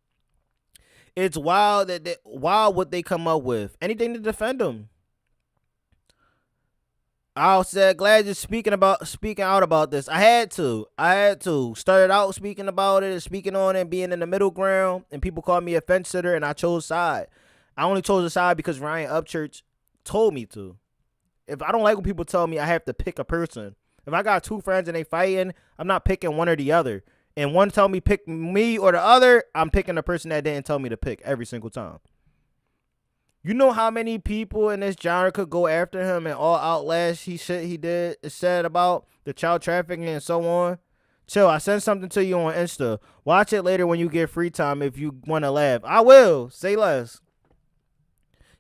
C: It's wild wild what they come up with. Anything to defend him. I said, glad you're speaking out about this. I had to. Started out speaking about it and speaking on it and being in the middle ground. And people called me a fence sitter and I chose side. I only chose a side because Ryan Upchurch told me to. If I don't like when people tell me I have to pick a person. If I got 2 friends and they fighting, I'm not picking one or the other. And one tell me pick me or the other, I'm picking the person that didn't tell me to pick every single time. You know how many people in this genre could go after him and all outlash he said about the child trafficking and so on? Chill, I sent something to you on Insta. Watch it later when you get free time if you want to laugh. I will. Say less.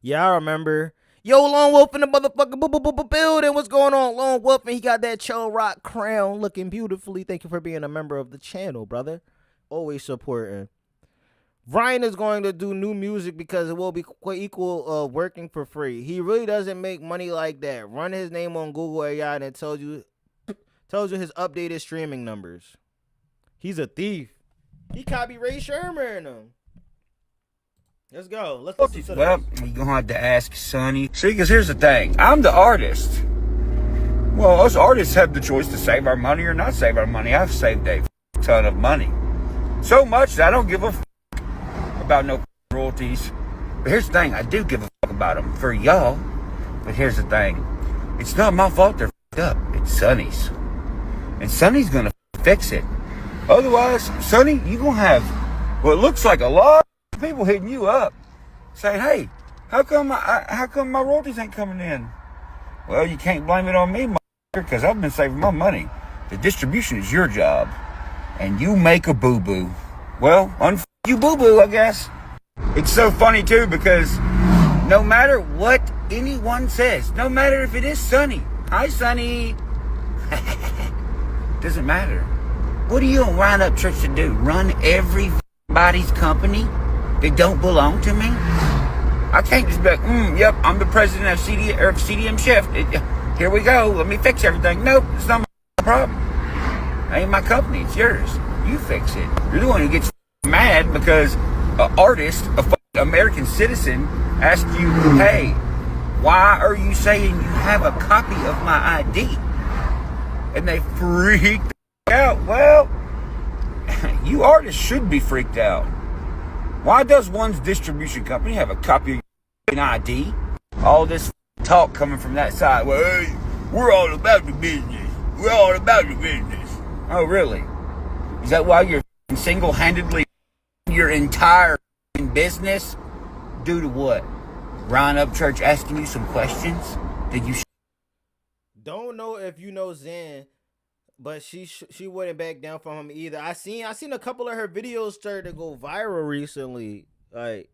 C: Yeah, I remember. Yo, Lone Wolf in the motherfucking building. What's going on, Lone Wolf? And he got that Chill Rock crown looking beautifully. Thank you for being a member of the channel, brother. Always supporting. Ryan is going to do new music because it will be equal working for free. He really doesn't make money like that. Run his name on Google AI and it tells you his updated streaming numbers. He's a thief. He copied Ray Sherman in him. Let's go. Let's listen to
T: Well, you're going to have to ask Sonny. See, because here's the thing. I'm the artist. Well, us artists have the choice to save our money or not save our money. I've saved a ton of money. So much that I don't give a about no royalties. But here's the thing. I do give a about them for y'all. But here's the thing. It's not my fault they're up. It's Sonny's. And Sonny's going to fix it. Otherwise, Sonny, you're going to have what looks like a lot of people hitting you up saying, hey, how come my royalties ain't coming in? Well, you can't blame it on me, because I've been saving my money. The distribution is your job. And you make a boo-boo. Well, you boo-boo, I guess. It's so funny, too, because no matter what anyone says, no matter if it is Sonny, hi, Sonny, doesn't matter. What do you want Ryan Upchurch to do? Run everybody's company that don't belong to me? I can't just be like, yep, I'm the president of CDM Shift. Here we go. Let me fix everything. Nope, it's not my problem. It ain't my company. It's yours. You fix it. You're the one who gets mad because an artist, a American citizen, asks you, hey, why are you saying you have a copy of my ID? And they freak out. Well, you artists should be freaked out. Why does one's distribution company have a copy of your ID? All this talk coming from that side. Well, hey, we're all about the business. We're all about the business. Oh, really? Is that why you're single-handedly your entire business? Due to what? Ryan Upchurch asking you some questions? Did you...
C: Don't know if you know Zen But she wouldn't back down from him either. I seen a couple of her videos start to go viral recently. Like,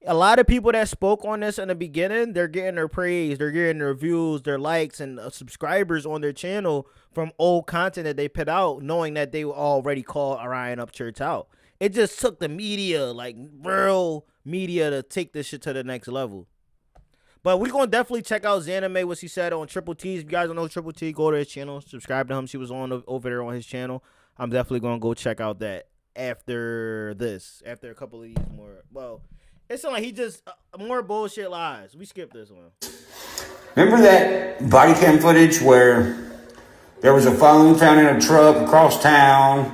C: a lot of people that spoke on this in the beginning, they're getting their praise, they're getting their views, their likes, and subscribers on their channel from old content that they put out, knowing that they already called Ryan Upchurch out. It just took the media, like real media, to take this shit to the next level. But we're going to definitely check out Zanime, what she said on Triple T. If you guys don't know Triple T, go to his channel, subscribe to him. She was over there on his channel. I'm definitely going to go check out that after this, after a couple of these more. Well, it's like he just more bullshit lies. We skipped this one.
T: Remember that body cam footage where there was a phone found in a truck across town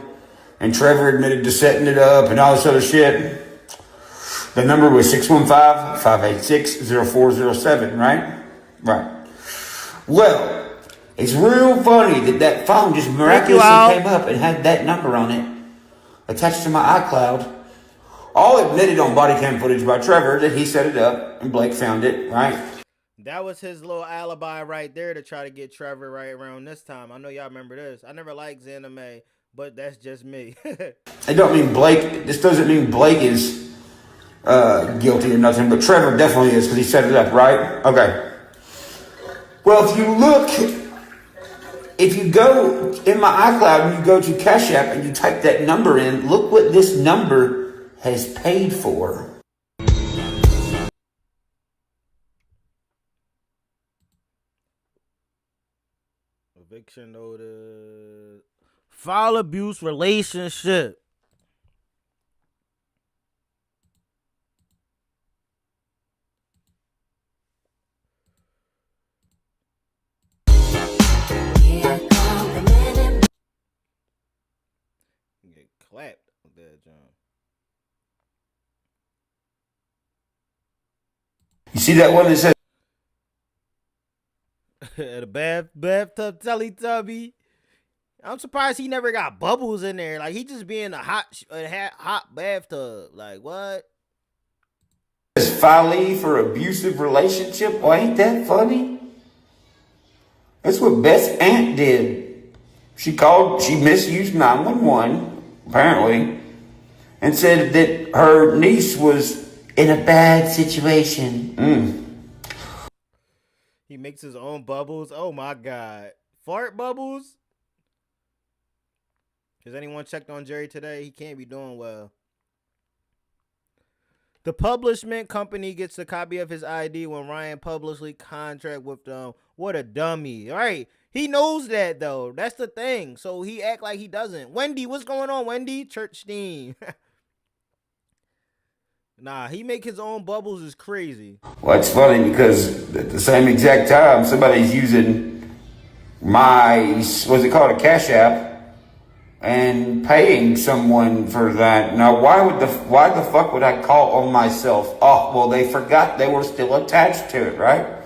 T: and Trevor admitted to setting it up and all this other shit? The number was 615-586-0407, right? Right. Well, it's real funny that phone just miraculously came up and had that number on it attached to my iCloud. All admitted on body cam footage by Trevor that he set it up and Blake found it, right?
C: That was his little alibi right there to try to get Trevor right around this time. I know y'all remember this. I never liked Zanime, but that's just me.
T: I don't mean Blake. This doesn't mean Blake is guilty or nothing, but Trevor definitely is because he set it up, right? Okay. Well, if you go in my iCloud and you go to CashApp and you type that number in, look what this number has paid for.
C: Eviction notice. Foul abuse relationship. Get clapped with that, John.
T: You see that one that says
C: the bathtub Teletubby. I'm surprised he never got bubbles in there. Like, he just be in a hot bathtub. Like, what?
T: Folly for abusive relationship? Well, ain't that funny? That's what Beth's aunt did. She misused 911, apparently, and said that her niece was in a bad situation.
C: He makes his own bubbles. Oh my God. Fart bubbles? Has anyone checked on Jerry today? He can't be doing well. The publishment company gets a copy of his ID when Ryan publicly contract with them. What a dummy. All right. He knows that, though. That's the thing. So he act like he doesn't. Wendy, what's going on, Wendy? Church theme. Nah, he make his own bubbles is crazy.
T: Well, it's funny because at the same exact time, somebody's using what's it called, a Cash App, and paying someone for that. Now, why the fuck would I call on myself? Oh, well, they forgot they were still attached to it, right?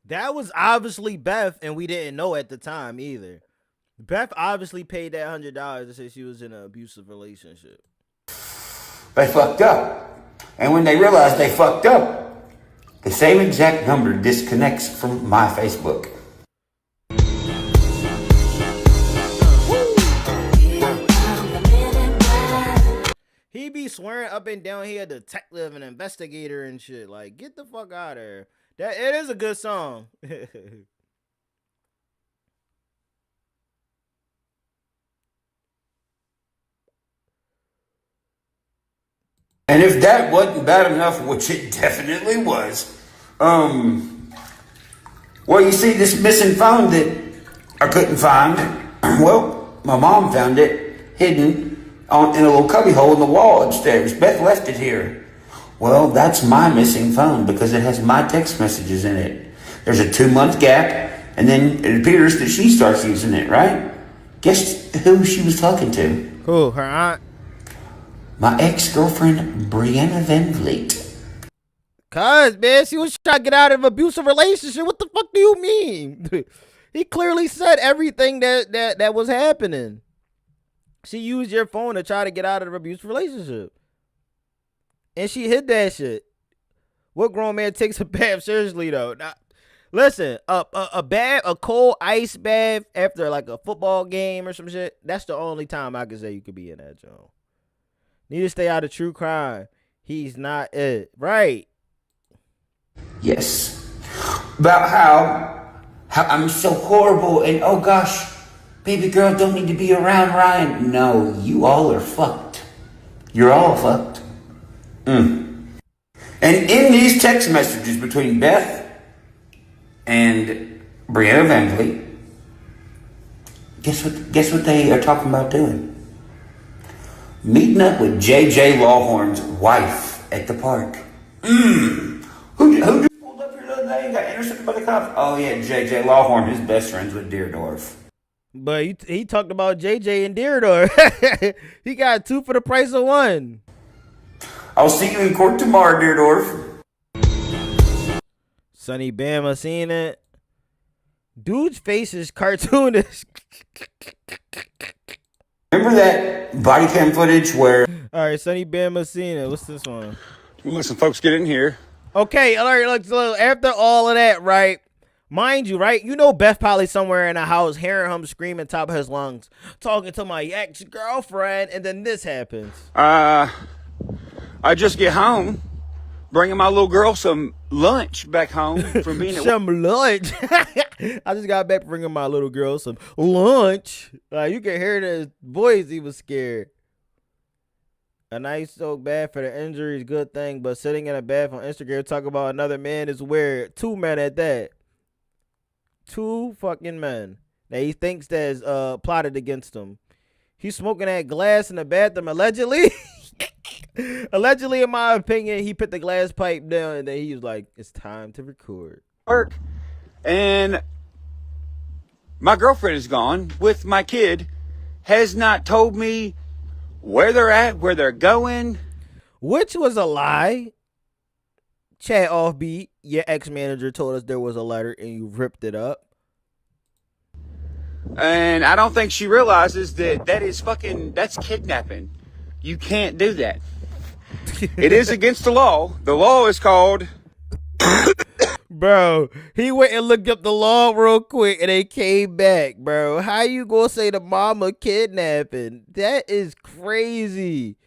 C: That was obviously Beth, and we didn't know at the time either. Beth obviously paid that $100 to say she was in an abusive relationship.
T: They fucked up. And when they realized they fucked up, the same exact number disconnects from my Facebook.
C: He be swearing up and down he a detective and investigator and shit. Like, get the fuck out of here. It is a good song.
T: And if that wasn't bad enough, which it definitely was, well, you see this missing phone that I couldn't find. Well, my mom found it hidden in a little cubby hole in the wall upstairs. Beth left it here. Well, that's my missing phone because it has my text messages in it. There's a 2-month gap, and then it appears that she starts using it, right? Guess who she was talking to?
C: Who? Her aunt?
T: My ex-girlfriend, Brianna Van Vliet.
C: Cuz, man, she was trying to get out of an abusive relationship. What the fuck do you mean? He clearly said everything that was happening. She used your phone to try to get out of an abusive relationship. And she hid that shit. What grown man takes a bath seriously, though? Listen, a cold ice bath after like a football game or some shit. That's the only time I can say you could be in that joint. Need to stay out of true crime. He's not it. Right.
T: Yes. About how I'm so horrible and oh gosh, baby girl don't need to be around Ryan. No, you all are fucked. You're all fucked. And in these text messages between Beth and Brianna Van guess what they are talking about doing? Meeting up with JJ Lawhorn's wife at the park. Who just pulled up here the other day and got intercepted by the cops? Oh yeah, JJ Lawhorn, his best friends with Deerdorf.
C: But he talked about JJ and Deerdorf. He got 2 for the price of 1.
T: I'll see you in court tomorrow, Deerdorf.
C: Sonny Bama seen it. Dude's face is cartoonish.
T: Remember that body cam footage where...
C: All right, Sonny Bama seen it. What's this one?
U: We'll let some folks get in here.
C: Okay, all right, look, so after all of that, right? Mind you, right? You know Beth probably somewhere in the house hearing him screaming top of his lungs, talking to my ex-girlfriend, and then this happens.
U: I just get home, bringing my little girl some lunch back home from being at
C: some lunch. I just got back bringing my little girl some lunch. You can hear his voice. He was scared. A nice soak bath for the injury is a good thing, but sitting in a bath on Instagram talking about another man is weird. 2 men at that. 2 fucking men that he thinks that's plotted against him. He's smoking that glass in the bathroom allegedly. Allegedly, in my opinion, he put the glass pipe down and then he was like, it's time to record.
U: Work. And my girlfriend is gone with my kid, has not told me where they're at, where they're going.
C: Which was a lie. Chat offbeat. Your ex-manager told us there was a letter and you ripped it up.
U: And I don't think she realizes that's kidnapping. You can't do that. It is against the law. The law is called...
C: Bro, he went and looked up the law real quick and they came back, bro. How you gonna say the mama kidnapping? That is crazy.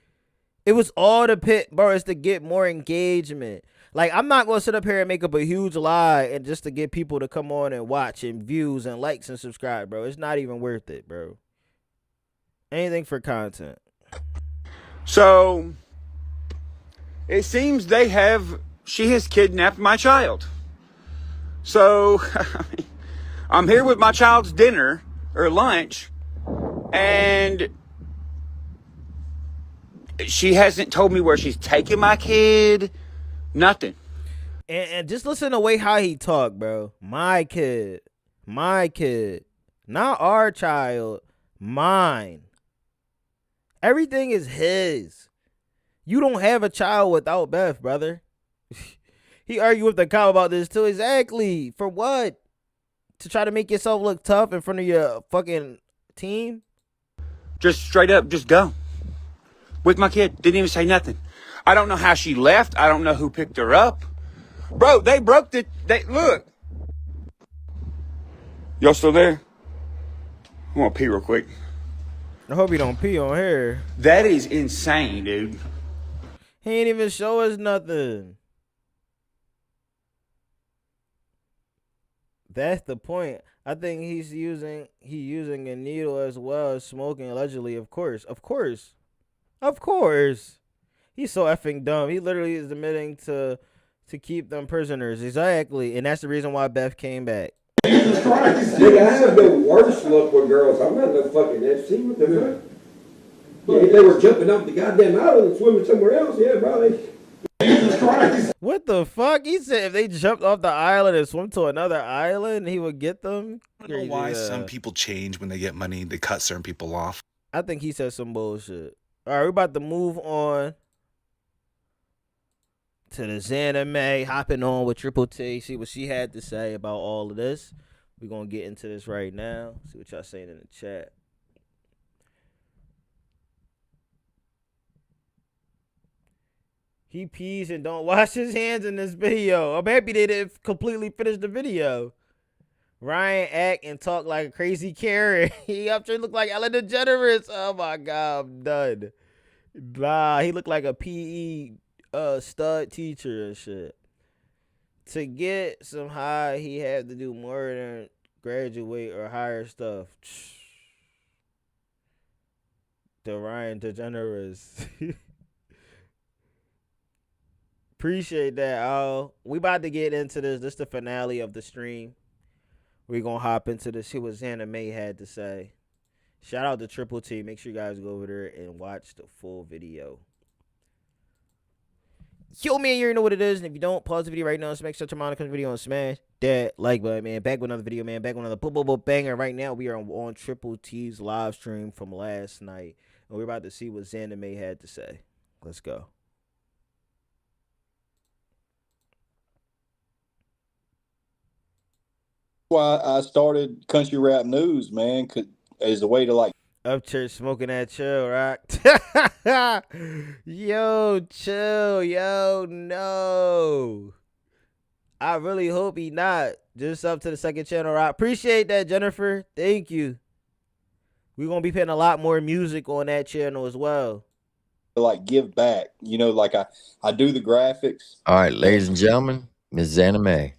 C: It was all the pit, bro. It's to get more engagement. Like, I'm not gonna sit up here and make up a huge lie and just to get people to come on and watch and views and likes and subscribe, bro. It's not even worth it, bro. Anything for content.
U: So, it seems she has kidnapped my child. So, I'm here with my child's dinner or lunch, and she hasn't told me where she's taking my kid. Nothing.
C: And just listen to the way how he talk, bro. My kid. Not our child. Mine. Everything is his. You don't have a child without Beth, brother. He argued with the cop about this too. Exactly. For what? To try to make yourself look tough in front of your fucking team?
U: Just straight up, just go. With my kid. Didn't even say nothing. I don't know how she left. I don't know who picked her up. Bro, they broke look. Y'all still there? I want to pee real quick.
C: I hope you don't pee on here.
U: That is insane, dude.
C: He ain't even show us nothing. That's the point. I think he's using a needle as well as smoking allegedly. Of course. He's so effing dumb. He literally is admitting to keep them prisoners. Exactly. And that's the reason why Beth came back.
V: Jesus Christ. Nigga, I have the worst luck with girls. I'm not no fucking FC. What the fuck? Yeah, they were jumping off the goddamn island and swimming somewhere else. Yeah, bro. Jesus Christ.
C: What the fuck? He said if they jumped off the island and swam to another island, he would get them.
W: I don't know why some people change when they get money. They cut certain people off.
C: I think he said some bullshit. All right, we're about to move on to the Xana May, hopping on with Triple T, see what she had to say about all of this. We're going to get into this right now, see what y'all saying in the chat. He pees and don't wash his hands in this video. I'm happy they didn't completely finish the video. Ryan act and talk like a crazy Karen. He Upchurch look like Ellen DeGeneres. Oh my God, I'm done. Nah, he looked like a PE stud teacher and shit. To get some high, he had to do more than graduate or higher stuff. The Ryan DeGeneres. Appreciate that, Al. We about to get into this. This is the finale of the stream. We're going to hop into this. See what Xana May had to say. Shout out to Triple T. Make sure you guys go over there and watch the full video. Yo, man, you already know what it is. And if you don't, pause the video right now. Smash such a Monica video and smash that like button, man. Back with another video, man. Back with another boom banger. Right now, we are on Triple T's live stream from last night. And we're about to see what Xana May had to say. Let's go.
A: Why I started Country Rap News, man, as a way to like
C: Upchurch smoking that chill, rock. Yo, chill, yo, no. I really hope he not. Just up to the second channel, rock. Appreciate that, Jennifer. Thank you. We're gonna be putting a lot more music on that channel as well.
A: Like give back, you know, like I do the graphics.
B: All right, ladies and gentlemen, Miss Xana May.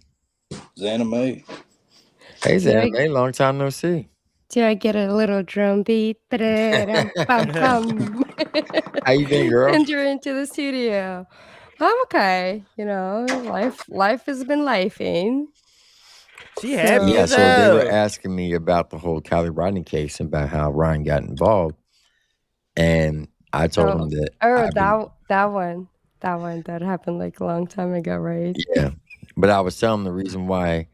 A: Xana May.
B: Hey, Xana May, long time no see.
D: Do I get a little drum beat? How
B: you been, girl?
D: Enter into the studio. I'm okay. You know, life has been lifing.
C: She happy
B: Yeah,
C: as
B: so
C: hell.
B: they were asking me about the whole Kiely Rodni case and about how Ryan got involved. And I told him that.
D: That one that happened like a long time ago, right?
B: Yeah. But I was telling him the reason why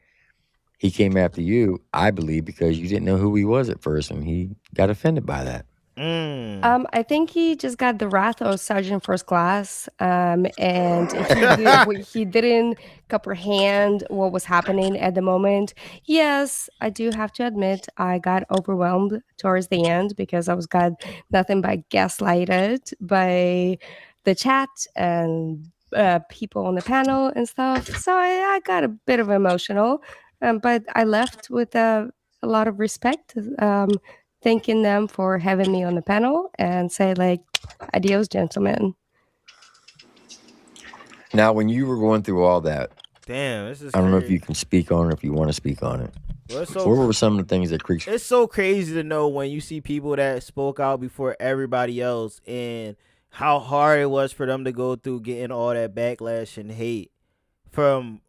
B: he came after you, I believe, because you didn't know who he was at first, and he got offended by that.
D: I think he just got the wrath of Sergeant First Class, and he didn't comprehend what was happening at the moment. Yes, I do have to admit I got overwhelmed towards the end because I was got nothing but gaslighted by the chat and people on the panel and stuff. So I got a bit of emotional, but I left with a lot of respect. Thanking them for having me on the panel and say like, adios, gentlemen.
B: Now, when you were going through all that,
C: damn, this is
B: I don't know if
C: crazy.
B: you can speak on it, if you want to speak on it.
C: Well,
B: What were some of the things that Creeks?
C: It's so crazy to know when you see people that spoke out before everybody else and how hard it was for them to go through getting all that backlash and hate from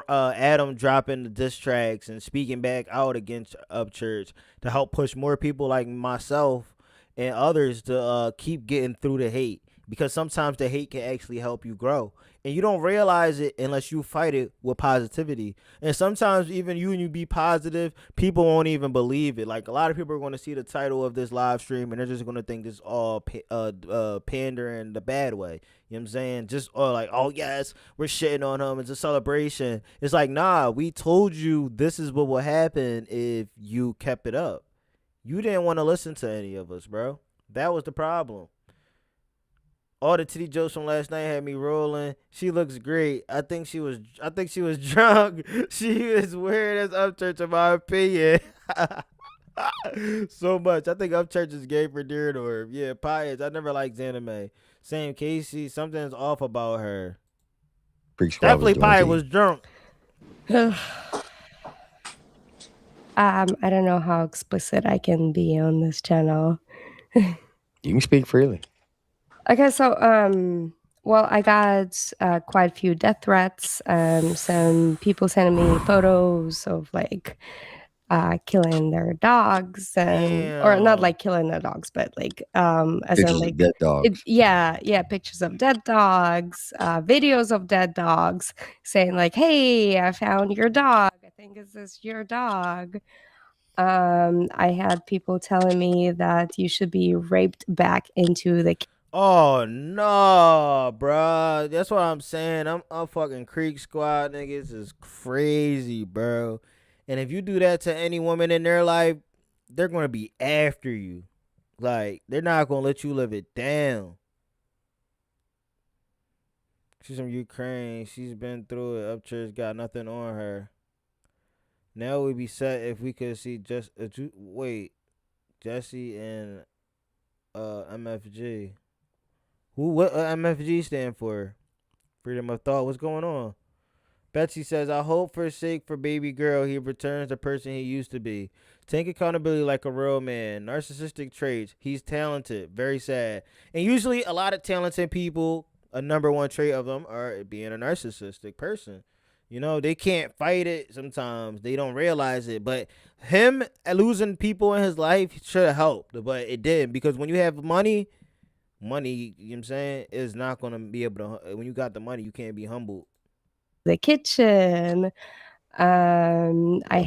C: Adam dropping the diss tracks and speaking back out against Upchurch to help push more people like myself and others to keep getting through the hate, because sometimes the hate can actually help you grow, and you don't realize it unless you fight it with positivity. And sometimes even you be positive, people won't even believe it. Like a lot of people are going to see the title of this live stream and they're just going to think this all pandering the bad way. You know what I'm saying? Just like, oh yes, we're shitting on him, it's a celebration. It's like, nah, we told you this is what will happen if you kept it up. You didn't want to listen to any of us, bro. That was the problem. All the titty jokes from last night had me rolling. She looks great. I think she was drunk. She is weird as Upchurch, in my opinion. So much. I think Upchurch is gay for dear to her. Yeah, pious. I never liked Xana May. Same Casey. Something's off about her. Definitely Pie was drunk.
D: I don't know how explicit I can be on this channel.
B: You can speak freely.
D: Okay, so well, I got quite a few death threats. Some people sending me photos of like killing their dogs, or not like killing their dogs, but like as
B: Pictures
D: in like
B: of dead dogs.
D: pictures of dead dogs, videos of dead dogs, saying like, "Hey, I found your dog. I think this is your dog." I had people telling me that you should be raped back into the.
C: Oh no, bruh. That's what I'm saying. I'm fucking Creek Squad niggas is crazy, bro. And if you do that to any woman in their life, they're gonna be after you. Like, they're not gonna let you live it down. She's from Ukraine. She's been through it. Upchurch got nothing on her. Now we'd be set if we could see Jesse and MFG. What MFG stand for? Freedom of thought. What's going on? Betsy says, I hope for sake for baby girl he returns the person he used to be. Take accountability like a real man. Narcissistic traits. He's talented. Very sad. And usually a lot of talented people, a number one trait of them are being a narcissistic person. You know, they can't fight it sometimes. They don't realize it. But him losing people in his life should have helped. But it didn't. Because when you have money, you know what I'm saying, is not going to be able to, when you got the money, you can't be humbled.
D: The kitchen. I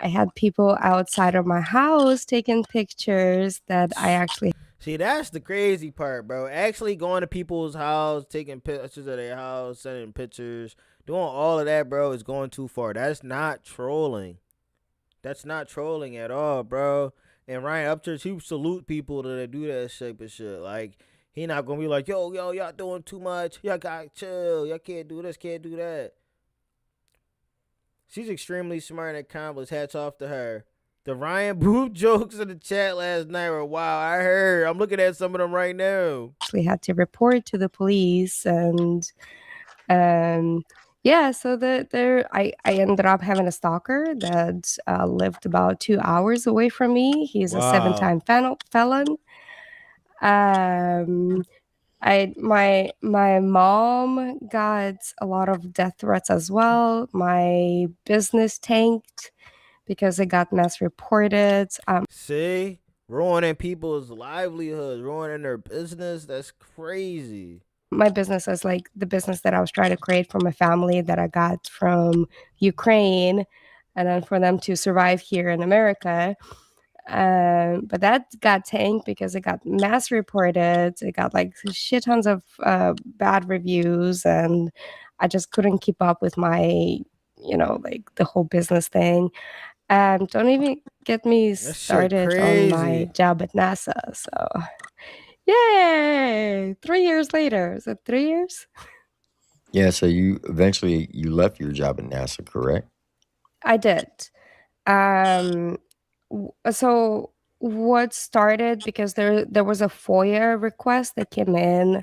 D: had people outside of my house taking pictures that I actually.
C: See, that's the crazy part, bro. Actually going to people's house, taking pictures of their house, sending pictures, doing all of that, bro, is going too far. That's not trolling. That's not trolling at all, bro. And Ryan Upchurch, he salute people that do that shape of shit. Like, he not gonna be like, yo, y'all doing too much. Y'all gotta chill. Y'all can't do this, can't do that. She's extremely smart and accomplished. Hats off to her. The Ryan Booth jokes in the chat last night were wow. I heard. I'm looking at some of them right now.
D: Actually had to report to the police, and yeah, so I ended up having a stalker that lived about 2 hours away from me. He's a 7-time felon. My mom got a lot of death threats as well. My business tanked because it got mass reported.
C: See, ruining people's livelihoods, ruining their business. That's crazy.
D: My business is like the business that I was trying to create for my family that I got from Ukraine, and then for them to survive here in America. But that got tanked because it got mass reported. It got like shit tons of bad reviews, and I just couldn't keep up with my, like the whole business thing. Don't even get me started on my job at NASA. So, yay! 3 years later. Is it 3 years?
B: Yeah, so you eventually left your job at NASA, correct?
D: I did. So what started, because there was a FOIA request that came in.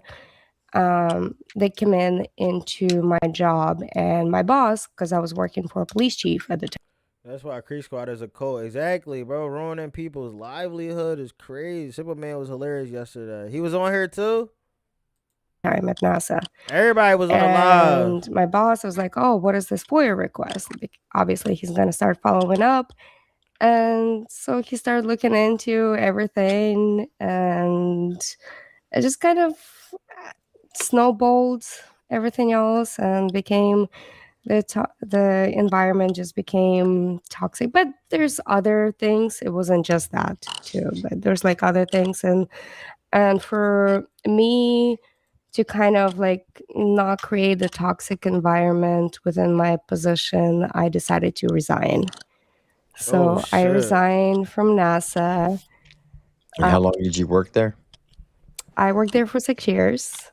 D: They came into my job, and my boss, because I was working for a police chief at the time.
C: That's why Creek Squad is a cult. Exactly, bro. Ruining people's livelihood is crazy. Superman was hilarious yesterday. He was on here too?
D: Time at NASA.
C: Everybody was on the live.
D: And my boss was like, oh, what is this FOIA request? Obviously, he's going to start following up. And so he started looking into everything, and it just kind of snowballed everything else, and became the environment just became toxic. But there's other things. It wasn't just that too, but there's like other things. And for me to kind of like not create the toxic environment within my position, I decided to resign. So I resigned from NASA.
B: And how long did you work there?
D: I worked there for 6 years.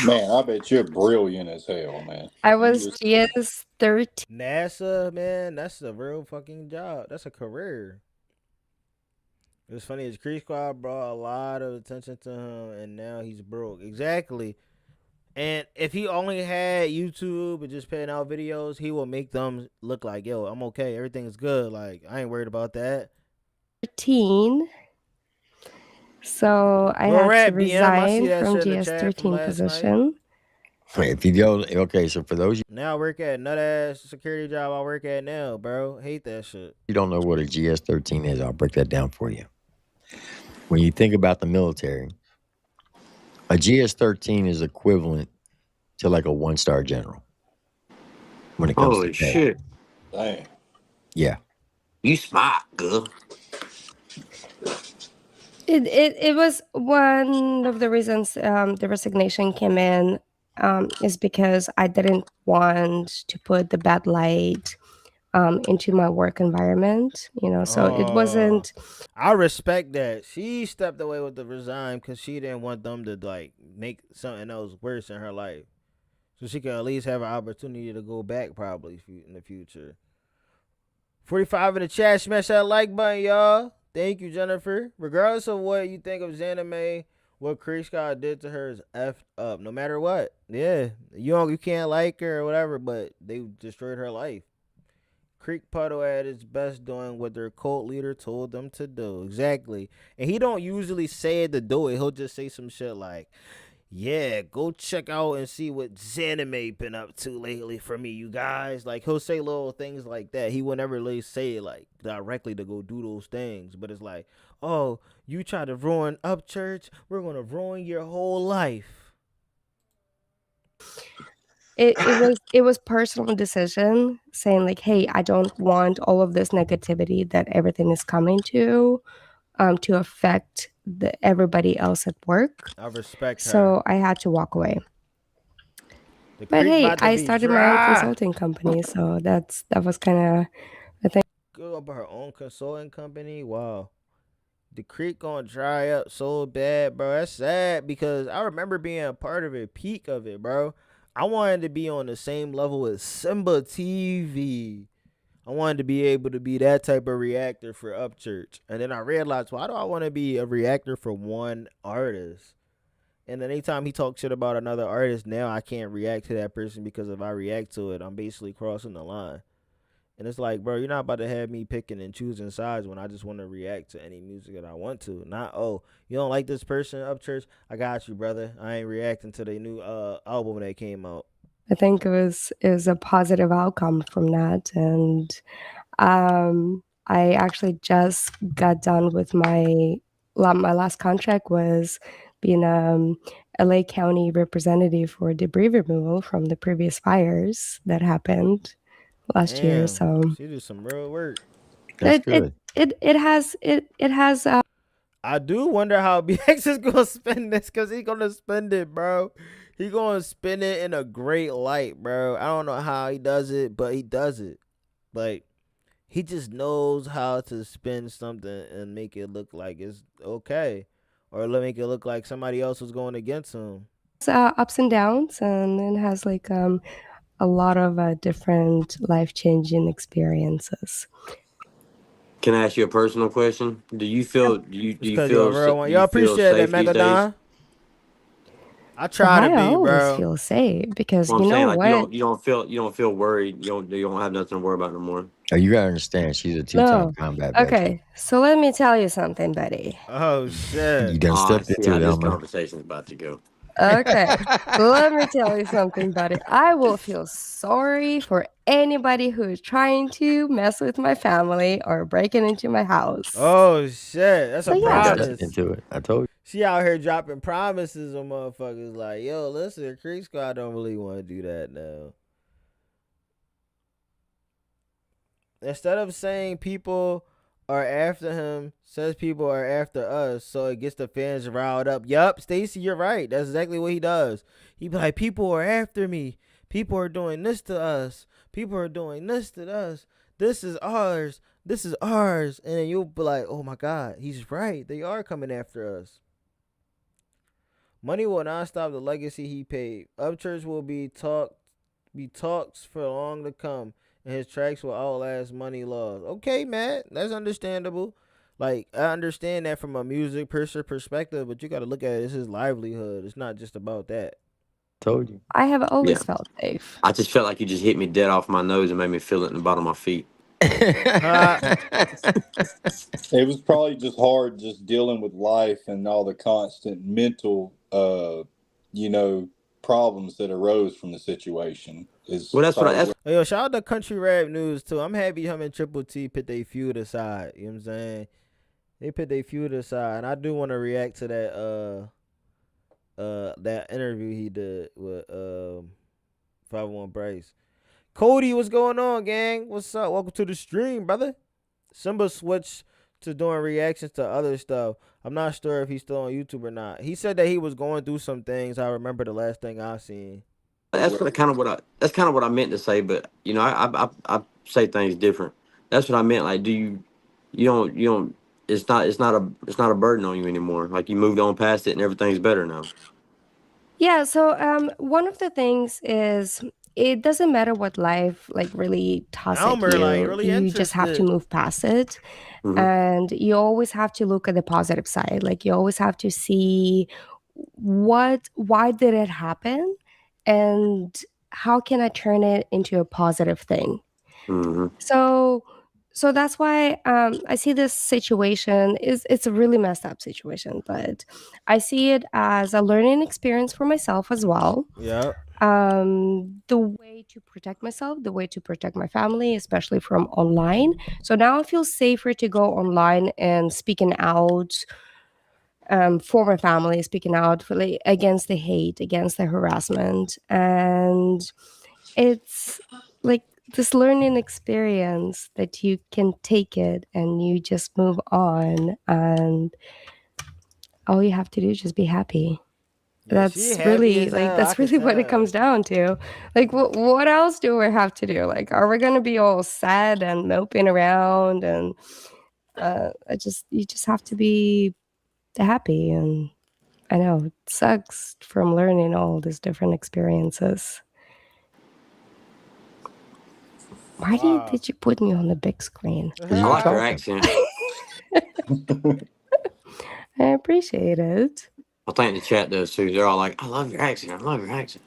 A: Man, I bet you're brilliant as hell, man.
D: I was GS 13.
C: NASA, man, that's a real fucking job. That's a career. It was funny, his Creek Squad brought a lot of attention to him, and now he's broke. Exactly. And if he only had YouTube and just putting out videos, he will make them look like, yo, I'm okay. Everything's good. Like, I ain't worried about that.
D: 13. So I had to resign from GS13 position.
B: If you go, okay, so for those
C: now I work at nut-ass security job I work at now, bro. Hate that shit.
B: you don't know what a GS13 is, I'll break that down for you. When you think about the military, a GS13 is equivalent to like a 1-star general. When it comes
T: Holy
B: to pay.
T: shit.
A: Dang.
B: Yeah.
T: You smart, girl.
D: It was one of the reasons the resignation came in, is because I didn't want to put the bad light into my work environment, so it wasn't.
C: I respect that. She stepped away with the resign because she didn't want them to like make something else worse in her life. So she can at least have an opportunity to go back probably in the future. 45 in the chat. Smash that like button, y'all. Thank you, Jennifer. Regardless of what you think of Zanime, what Creek Scott did to her is effed up. No matter what. Yeah. You can't like her or whatever, but they destroyed her life. Creek Puddle at its best doing what their cult leader told them to do. Exactly. And he don't usually say it to do it. He'll just say some shit like, yeah, go check out and see what Zanime been up to lately for me, you guys. Like, he'll say little things like that. He will never really say it, like, directly to go do those things. But it's like, oh, you try to ruin Upchurch, we're going to ruin your whole life.
D: It was personal decision saying like, hey, I don't want all of this negativity that everything is coming to affect everybody else at work.
C: I respect her.
D: So I had to walk away. But hey, I started my own consulting company, so that was kind of a thing.
C: Go up her own consulting company. Wow. The creek gonna dry up so bad, bro. That's sad because I remember being a part of it, peak of it, bro. I wanted to be on the same level as Simba TV. I wanted to be able to be that type of reactor for Upchurch. And then I realized, why do I want to be a reactor for one artist? And then anytime he talks shit about another artist, now I can't react to that person because if I react to it, I'm basically crossing the line. And it's like, bro, you're not about to have me picking and choosing sides when I just want to react to any music that I want to. Not, oh, you don't like this person, Upchurch? I got you, brother. I ain't reacting to their new album that came out.
D: I think it was a positive outcome from that. And I actually just got done with my last contract was being LA County representative for debris removal from the previous fires that happened last year. So
C: she did some real work.
B: That's good.
D: It has
C: I do wonder how BX is gonna spend this because he's gonna spend it, bro. He gonna spend it in a great light, bro. I don't know how he does it, but he does it. Like, he just knows how to spend something and make it look like it's okay, or make it look like somebody else was going against him.
D: Ups and downs, and it has like a lot of different life-changing experiences.
E: Can I ask you a personal question? Do you feel do you feel
C: real one? Y'all appreciate that, Megadon. I try to be,
D: I always
C: bro.
D: feel safe because
E: Well,
D: you
E: I'm saying,
D: know
E: like,
D: what?
E: you don't feel worried. You don't have nothing to worry about no more.
B: Oh, you gotta understand, she's a two-time combat veteran.
D: Okay, so let me tell you something, buddy.
C: Oh shit!
B: You done stepped into it,
E: this
B: Elmer.
E: conversation's about to go.
D: Okay, let me tell you something, buddy. I will feel sorry for anybody who is trying to mess with my family or breaking into my house.
C: Oh shit! That's a
D: So, yeah.
B: I
C: promise.
B: stepped into it. I told you.
C: She out here dropping promises on motherfuckers like, yo, listen, Creek Squad don't really want to do that now. Instead of saying people are after him, says people are after us, so it gets the fans riled up. Yup, Stacy, you're right. That's exactly what he does. He be like, people are after me. People are doing this to us. People are doing this to us. This is ours. This is ours. And then you'll be like, oh my God, he's right. They are coming after us. Money will not stop the legacy he paid. Upchurch will be talks for long to come, and his tracks will outlast money laws. Okay, man, that's understandable. Like, I understand that from a music perspective, but you got to look at it as his livelihood. It's not just about that.
B: Told you.
D: I have always felt safe.
E: I just felt like you just hit me dead off my nose and made me feel it in the bottom of my feet.
A: It was probably just hard just dealing with life and all the constant mental, problems that arose from the situation.
C: Yo, shout out to Country Rap News too. I'm happy him and Triple T put their feud aside. You know what I'm saying? They put their feud aside, and I do want to react to that interview he did with 501 Bryce. Cody, what's going on, gang? What's up? Welcome to the stream, brother. Simba switched to doing reactions to other stuff. I'm not sure if he's still on YouTube or not. He said that he was going through some things. I remember the last thing I seen.
E: That's kind of what I meant to say, but I say things different. That's what I meant. Like, you don't. It's not a burden on you anymore. Like, you moved on past it and everything's better now.
D: Yeah, so one of the things is it doesn't matter what life like really toss at
C: Elmer, like,
D: you.
C: really
D: You just have to
C: interested.
D: move past it.
E: Mhm.
D: And you always have to look at the positive side. Like you always have to see why did it happen and how can I turn it into a positive thing?
E: Mhm.
D: So that's why I see this situation is it's a really messed up situation, but I see it as a learning experience for myself as well.
C: Yep.
D: The way to protect myself, the way to protect my family, especially from online. So now I feel safer to go online and speaking out for my family, speaking out for, like, against the hate, against the harassment, and it's like this learning experience that you can take it and you just move on, and all you have to do is just be happy.
C: Yeah, she
D: That's
C: happy
D: really
C: as
D: like
C: hell. I
D: that's
C: could
D: really what it
C: tell.
D: comes down to. Like what else do we have to do? Like are we going to be all sad and moping around and you just have to be happy. And I know it sucks from learning all these different experiences. Why did you put me on the big screen?
E: I like your accent.
D: I appreciate it.
E: I think the chat does too. They're all like, "I love your accent. I love your accent."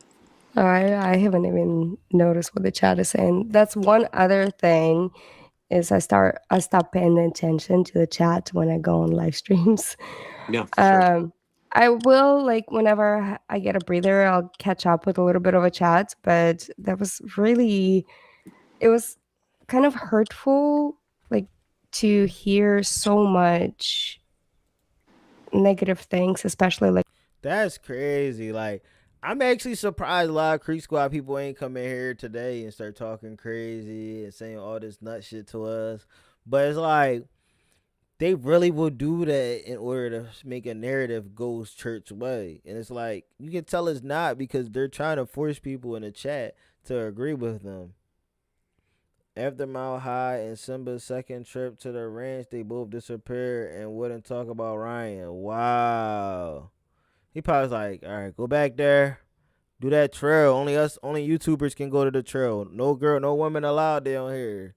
D: Oh, I haven't even noticed what the chat is saying. That's one other thing is I stop paying attention to the chat when I go on live streams.
E: Yeah, for sure.
D: I will, like, whenever I get a breather, I'll catch up with a little bit of a chat, but that was really it was kind of hurtful, like, to hear so much negative things, especially like
C: That's crazy. Like, I'm actually surprised a lot of Creek Squad people ain't come in here today and start talking crazy and saying all this nut shit to us. But it's like they really will do that in order to make a narrative goes church way. And it's like you can tell it's not because they're trying to force people in the chat to agree with them. After Mile High and Simba's second trip to the ranch, they both disappeared and wouldn't talk about Ryan. Wow. He probably was like, all right, go back there, do that trail. Only YouTubers can go to the trail. No girl, no women allowed down here.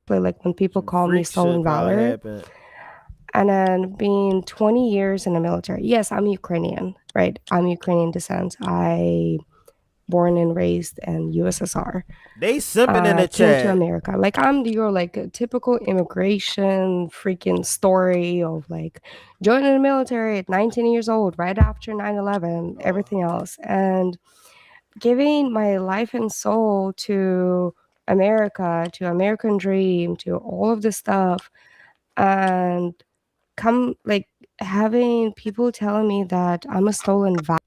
D: like when people call me
C: Freak
D: stolen
C: shit probably
D: valor.
C: happened.
D: And then being 20 years in the military. Yes, I'm Ukrainian, right? I'm Ukrainian descent. I born and raised in USSR.
C: They simping in the
D: Came to
C: chat.
D: America. Like I'm your like a typical immigration freaking story of like joining the military at 19 years old, right after 9/11, everything else, and giving my life and soul to America, to American dream, to all of this stuff, and come like having people telling me that I'm a stolen valor.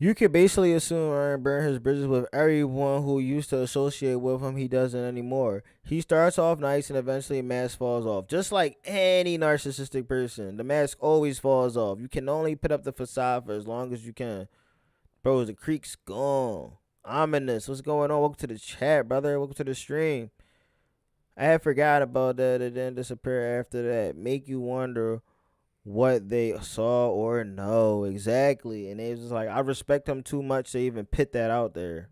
C: You could basically assume Aaron burned his bridges with everyone who used to associate with him. He doesn't anymore. He starts off nice and eventually mask falls off. Just like any narcissistic person, the mask always falls off. You can only put up the facade for as long as you can. Bro, the creek's gone. Ominous. What's going on? Welcome to the chat, brother. Welcome to the stream. I had forgot about that. It didn't disappear after that. Make you wonder what they saw or know exactly. And it was just like, I respect them too much to even put that out there.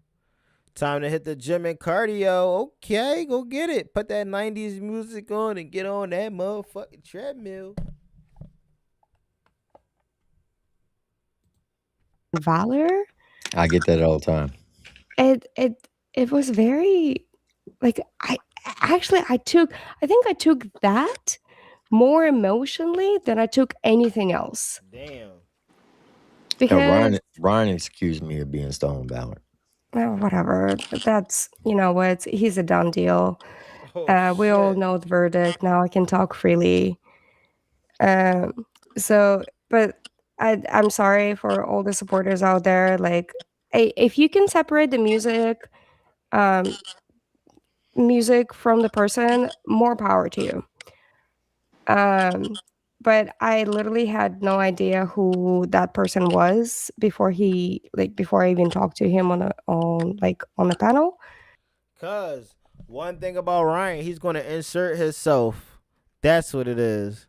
C: Time to hit the gym and cardio. Okay, go get it. Put that 90s music on and get on that motherfucking treadmill.
D: Valor.
B: I get that all the time.
D: It was very like I think I took that more emotionally than I took anything else.
C: Damn.
D: Because
B: Ryan excused me of being stolen valor.
D: well, whatever. That's you know what, he's a done deal. We all know the verdict. Now I can talk freely. So but I'm sorry for all the supporters out there. Like if you can separate the music from the person, more power to you. But I literally had no idea who that person was before I even talked to him on a panel.
C: Cause one thing about Ryan, he's gonna insert himself. That's what it is.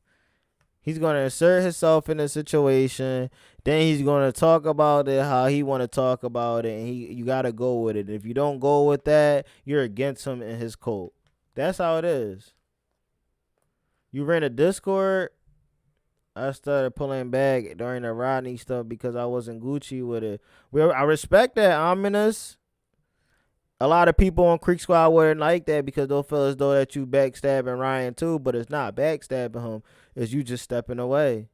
C: He's gonna insert himself in the situation. Then he's gonna talk about it how he want to talk about it, and you gotta go with it. If you don't go with that, you're against him and his cult. That's how it is. You ran a Discord. I started pulling back during the Rodney stuff because I wasn't Gucci with it. I respect that, ominous. A lot of people on Creek Squad wouldn't like that because they'll feel as though that you backstabbing Ryan too, but it's not backstabbing him. It's you just stepping away.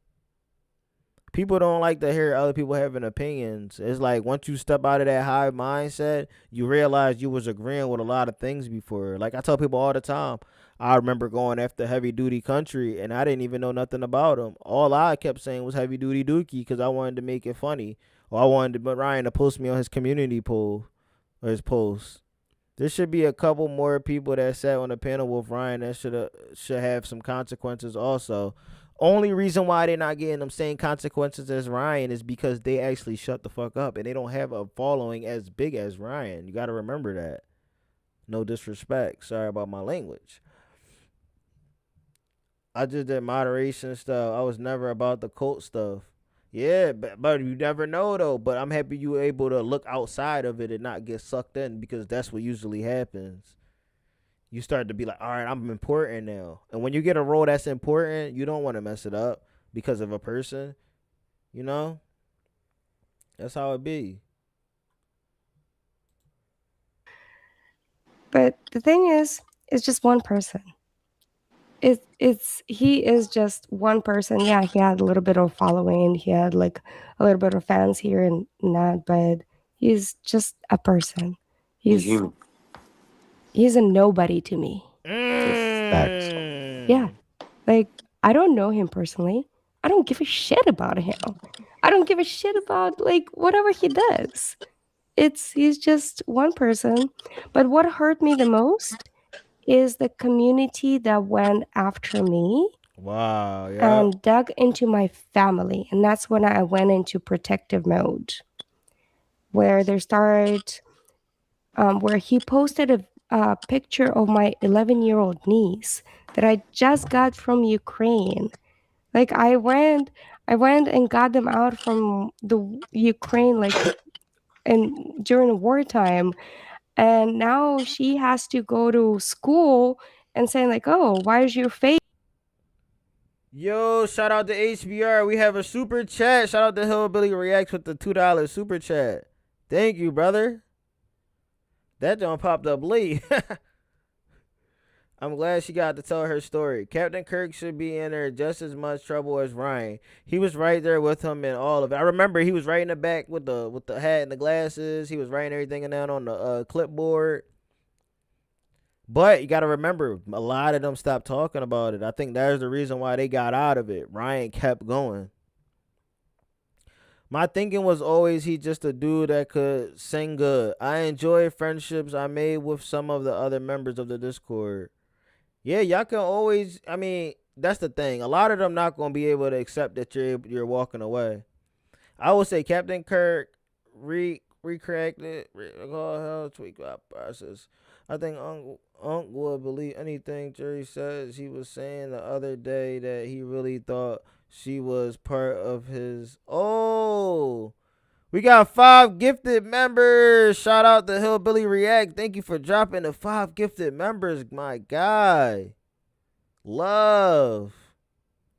C: People don't like to hear other people having opinions. It's like once you step out of that high mindset, you realize you was agreeing with a lot of things before. Like I tell people all the time, I remember going after Heavy Duty Country and I didn't even know nothing about him. All I kept saying was Heavy Duty Dookie because I wanted to make it funny. Or I wanted Ryan to post me on his community poll or his post. There should be a couple more people that sat on the panel with Ryan that should have some consequences also. Only reason why they're not getting them same consequences as Ryan is because they actually shut the fuck up and they don't have a following as big as Ryan. You got to remember that. No disrespect. Sorry about my language. I just did moderation stuff. I was never about the cult stuff. Yeah, but you never know though. But I'm happy you were able to look outside of it and not get sucked in because that's what usually happens. You start to be like, all right, I'm important now. And when you get a role that's important, you don't want to mess it up because of a person. You know? That's how it be.
D: But the thing is, it's just one person. He is just one person. Yeah, he had a little bit of following. He had like a little bit of fans here and that, but he's just a person. He's
E: human.
D: He's a nobody to me. Yeah. Like, I don't know him personally. I don't give a shit about him. I don't give a shit about, like, whatever he does. He's just one person. But what hurt me the most is the community that went after me.
C: Wow, yeah.
D: And dug into my family. And that's when I went into protective mode. Where they started, where he posted a picture of my 11-year-old niece that I just got from Ukraine. Like I went and got them out from the Ukraine, like, and during wartime, and now she has to go to school and saying like, "Oh, why is your face?"
C: Yo, shout out to HBR. We have a super chat. Shout out to Hillbilly Reacts with the $2 super chat. Thank you, brother. That don't popped up late. I'm glad she got to tell her story. Captain Kirk should be in there just as much trouble as Ryan. He was right there with him in all of it. I remember he was right in the back with the hat and the glasses. He was writing everything down on the clipboard. But you got to remember, a lot of them stopped talking about it. I think that's the reason why they got out of it. Ryan kept going. My thinking was always he just a dude that could sing good. I enjoy friendships I made with some of the other members of the Discord. Yeah, y'all can always, I mean, that's the thing. A lot of them not going to be able to accept that you're walking away. I would say Captain Kirk reconnected, tweak our process. I think Uncle would believe anything Jerry says. He was saying the other day that he really thought she was part of his. Oh, we got 5 gifted members. Shout out to Hillbilly React. Thank you for dropping the 5 gifted members, my guy. Love.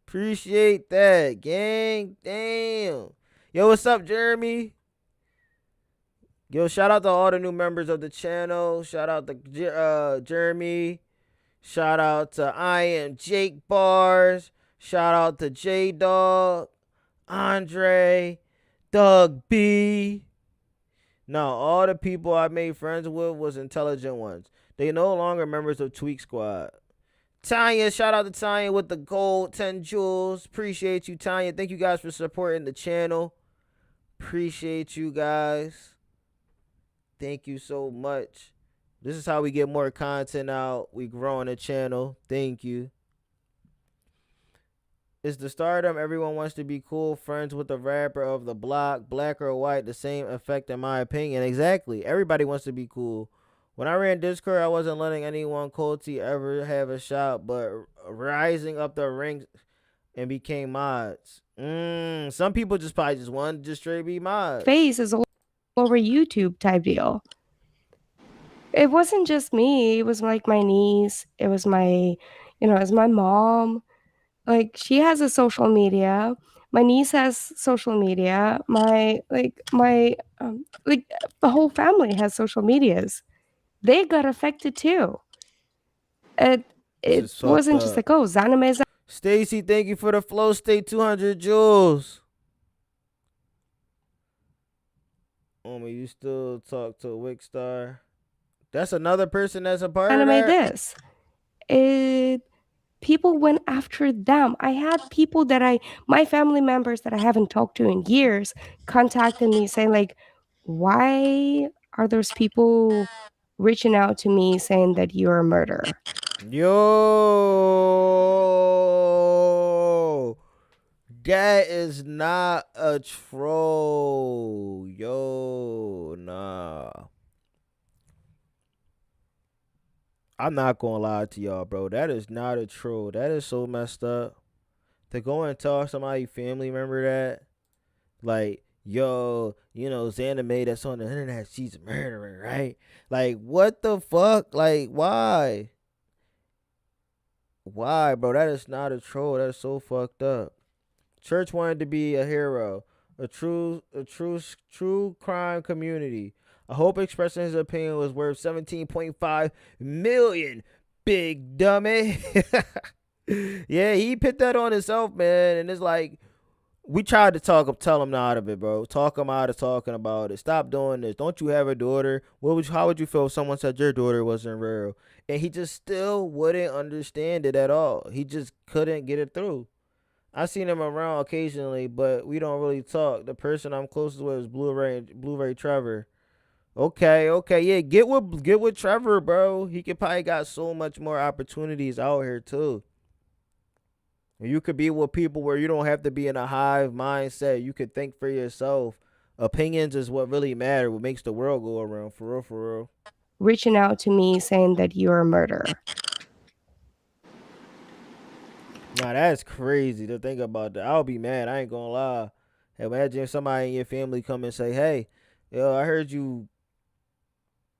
C: Appreciate that, gang. Damn. Yo, what's up, Jeremy? Yo, shout out to all the new members of the channel. Shout out to Jeremy. Shout out to I Am Jake Bars. Shout out to J Dog, Andre, Doug B. No, all the people I made friends with was intelligent ones. They no longer members of Tweak Squad. Tanya, shout out to Tanya with the gold 10 jewels. Appreciate you, Tanya. Thank you guys for supporting the channel. Appreciate you guys. Thank you so much. This is how we get more content out. We growing the channel. Thank you. It's the stardom. Everyone wants to be cool, friends with the rapper of the block, black or white, the same effect in my opinion. Exactly. Everybody wants to be cool. When I ran Discord, I wasn't letting anyone culty ever have a shot, but rising up the ranks, and became mods. Some people just probably just wanted to just straight be mods.
D: Face is all over YouTube type deal. It wasn't just me. It was like my niece. It was my, it was my mom. Like, she has a social media. My niece has social media. The whole family has social medias. They got affected too. It wasn't just like, oh, Zaname's.
C: Stacy, thank you for the flow state 200 joules. You still talk to Wickstar? That's another person that's a part of that?
D: People went after them. I had people my family members that I haven't talked to in years contacted me saying like, why are those people reaching out to me saying that you're a murderer?
C: Yo, that is not a troll. Yo, nah. I'm not gonna lie to y'all, bro. That is not a troll. That is so messed up. To go and tell somebody family member that, like, yo, Zanime that's on the internet, she's a murderer, right? Like, what the fuck? Like, why? Why, bro? That is not a troll. That is so fucked up. Church wanted to be a hero, a true crime community. I hope expressing his opinion was worth 17.5 million. Big dummy. Yeah, he put that on himself, man. And it's like, we tried to tell him out of it, bro. Talk him out of talking about it. Stop doing this. Don't you have a daughter? How would you feel if someone said your daughter wasn't real? And he just still wouldn't understand it at all. He just couldn't get it through. I seen him around occasionally, but we don't really talk. The person I'm closest with is Blue Ray Trevor. Okay, yeah, get with Trevor, bro. He could probably got so much more opportunities out here too. You could be with people where you don't have to be in a hive mindset. You could think for yourself. Opinions is what really matter. What makes the world go around. For real.
D: Reaching out to me saying that you're a murderer.
C: Nah, that's crazy to think about that. I'll be mad. I ain't gonna lie. Imagine if somebody in your family come and say, hey, yo, I heard you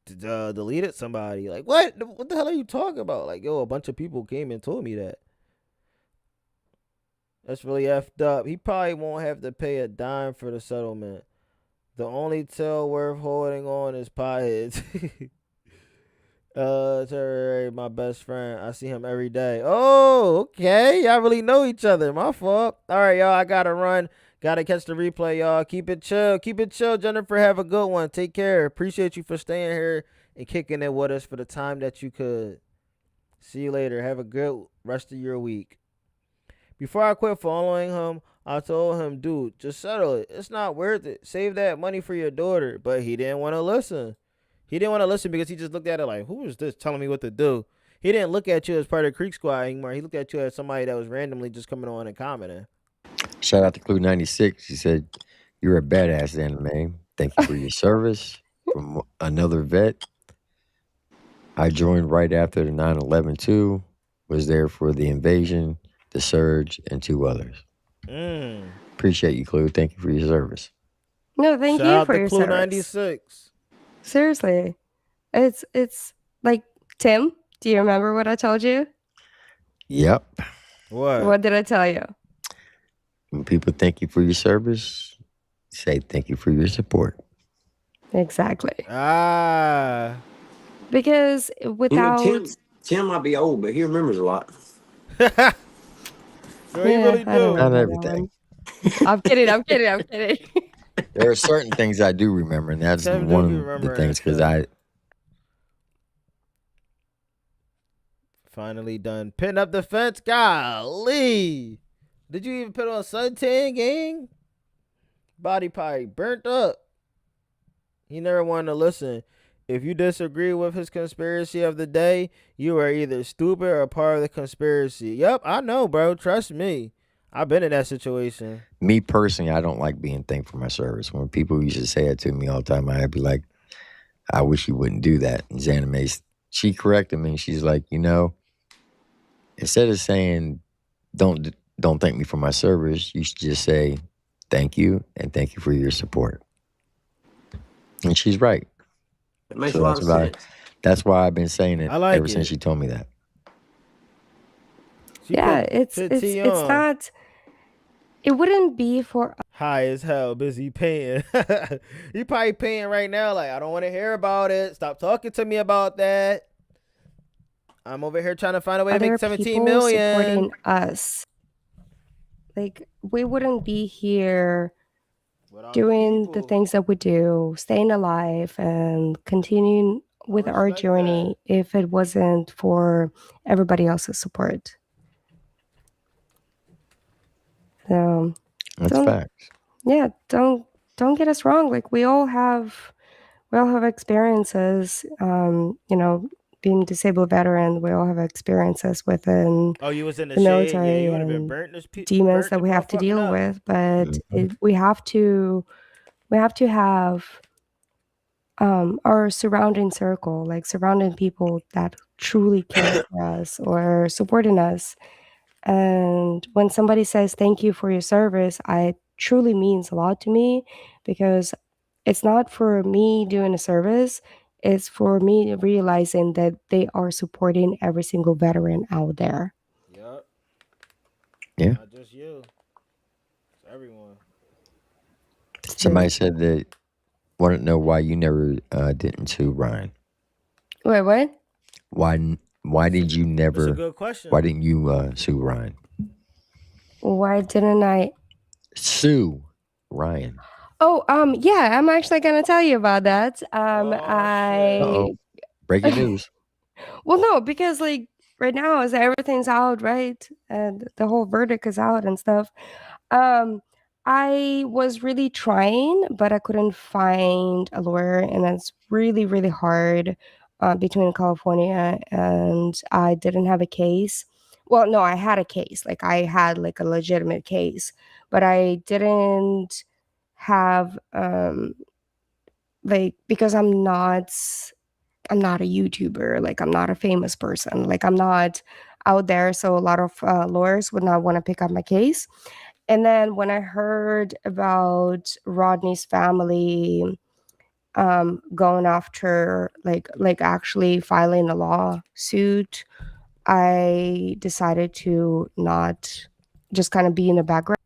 C: deleted somebody. Like, what? What the hell are you talking about? Like, yo, a bunch of people came and told me that. That's really effed up. He probably won't have to pay a dime for the settlement. The only tail worth holding on is potheads. Terry, my best friend. I see him every day. Oh, okay. Y'all really know each other. My fault. All right, y'all. I gotta run. Gotta catch the replay, y'all. Keep it chill. Keep it chill, Jennifer. Have a good one. Take care. Appreciate you for staying here and kicking it with us for the time that you could. See you later. Have a good rest of your week. Before I quit following him, I told him, dude, just settle it. It's not worth it. Save that money for your daughter. But he didn't want to listen. He didn't want to listen because he just looked at it like, who is this telling me what to do? He didn't look at you as part of Creek Squad anymore. He looked at you as somebody that was randomly just coming on and commenting.
B: Shout out to Clue 96. He said, you're a badass anime. Thank you for your service. From another vet. I joined right after the 9/11 too. Was there for the invasion, the surge, and 2 others. Appreciate you, Clue. Thank you for your service.
D: No, thank you for your
C: Clue
D: service.
C: 96.
D: Seriously. It's like, Tim, do you remember what I told you?
B: Yep.
D: What did I tell you?
B: When people thank you for your service, say thank you for your support.
D: Exactly.
C: Because
D: without...
E: Tim might be old, but he remembers a lot.
C: So he really do.
B: Not everything.
D: I'm kidding.
B: There are certain things I do remember, and that's one of the things because I
C: finally done pitting up the fence. Golly. Did you even put on suntan, gang? Body probably burnt up. He never wanted to listen. If you disagree with his conspiracy of the day, you are either stupid or part of the conspiracy. Yep, I know, bro. Trust me. I've been in that situation.
B: Me personally, I don't like being thanked for my service. When people used to say it to me all the time, I'd be like, I wish you wouldn't do that. And Zanime, she corrected me. She's like, instead of saying don't don't thank me for my service. You should just say thank you and thank you for your support. And she's right.
E: It makes
B: So
E: a lot
B: that's
E: of
B: why
E: sense.
B: that's why I've been saying it
C: I like
B: ever since
C: it.
B: she told me that.
C: She
D: Yeah,
C: put
D: it's
C: tea
D: it's
C: on.
D: not. It wouldn't be for
C: High as hell, busy paying. You probably paying right now. Like, I don't want to hear about it. Stop talking to me about that. I'm over here trying to find a way to
D: other
C: make 17
D: people
C: million.
D: supporting us. Like, we wouldn't be here doing the things that we do, staying alive and continuing with our journey if it wasn't for everybody else's support. So
B: That's facts.
D: yeah, don't get us wrong. Like, we all have experiences. You know, being disabled veteran, we all have experiences within
C: Oh, you was in the
D: the
C: shade? Yeah,
D: military
C: you would have been
D: and
C: burnt this
D: demons that we have to deal with. But we have to have our surrounding circle, like surrounding people that truly care for us or supporting us. And when somebody says thank you for your service, it truly means a lot to me, because it's not for me doing a service, it's for me realizing that they are supporting every single veteran out there.
C: Yep.
B: Yeah.
C: Not just you. It's everyone.
B: Somebody said that wanted to know why you never didn't sue Ryan.
D: Wait, what?
B: Why did you never?
C: That's a good question.
B: Why didn't you sue Ryan?
D: Why didn't I
B: Sue Ryan.
D: Oh, yeah, I'm actually gonna tell you about that. I
B: Breaking news.
D: Well, no, because like right now is everything's out, right? And the whole verdict is out and stuff. I was really trying, but I couldn't find a lawyer, and it's really, really hard between California, and I didn't have a case. Well, no, I had a case. Like, I had like a legitimate case, but I didn't have like, because I'm not a YouTuber, like I'm not a famous person, like I'm not out there, so a lot of lawyers would not want to pick up my case. And then when I heard about Rodney's family going after like actually filing a lawsuit, I decided to not just kind of be in the background.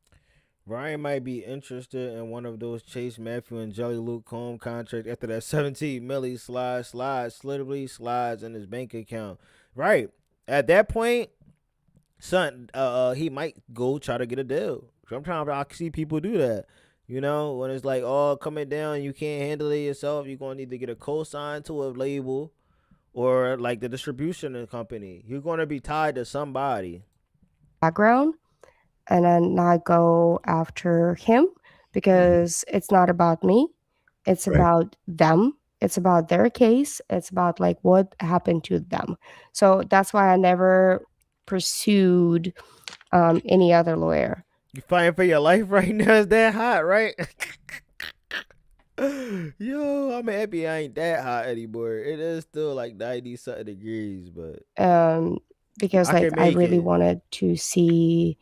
C: Ryan might be interested in one of those Chase Matthew and Jelly Luke Combs contracts after that 17 milli literally slides in his bank account. Right. At that point, son, he might go try to get a deal. Sometimes I see people do that. You know, when it's like, oh, coming down, you can't handle it yourself, you're going to need to get a co-sign to a label or like the distribution company. You're going to be tied to somebody.
D: Background and then not go after him, because it's not about me. It's about them. It's about their case. It's about like what happened to them. So that's why I never pursued any other lawyer.
C: You fighting for your life right now? It's that hot, right? Yo, I'm happy I ain't that hot anymore. It is still like 90-something degrees, but
D: because
C: I
D: like
C: can
D: I
C: make
D: really
C: it.
D: wanted to see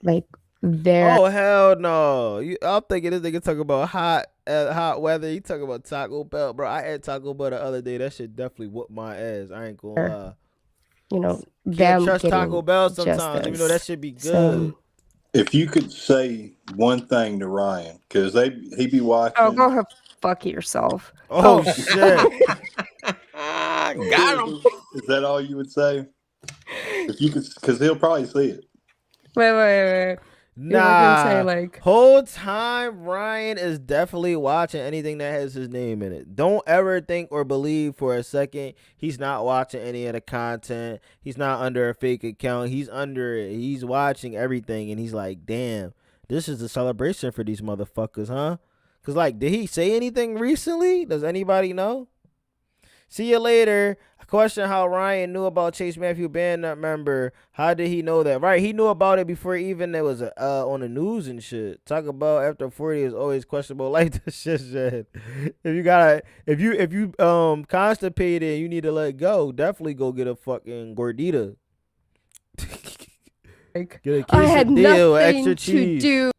D: like their
C: Oh hell no! I'm thinking this nigga talking about hot weather. He talking about Taco Bell, bro. I ate Taco Bell the other day. That shit definitely whooped my ass. I ain't gonna lie.
D: you know,
C: Can't
D: them
C: trust
D: getting
C: Taco Bell sometimes, even though that
D: justice.
C: should be good.
D: So,
A: If you could say one thing to Ryan, because he be watching.
D: oh, go fuck yourself.
C: Oh shit!
B: Got him.
A: Is that all you would say? If you could, because he'll probably see it.
D: Wait.
C: Nah,
D: like
C: whole time Ryan is definitely watching anything that has his name in it. Don't ever think or believe for a second he's not watching any of the content. He's not under a fake account. He's under it. He's watching everything, and he's like, damn, this is a celebration for these motherfuckers, huh? Because, like, did he say anything recently? Does anybody know? See you later. I question how Ryan knew about Chase Matthew band member. How did he know that? Right, he knew about it before even it was on the news and shit. Talk about after 40 is always questionable. Like this shit said. If you constipated and you need to let go, definitely go get a fucking gordita. Get a
D: I had
C: quesadilla with extra
D: nothing to
C: cheese.
D: do.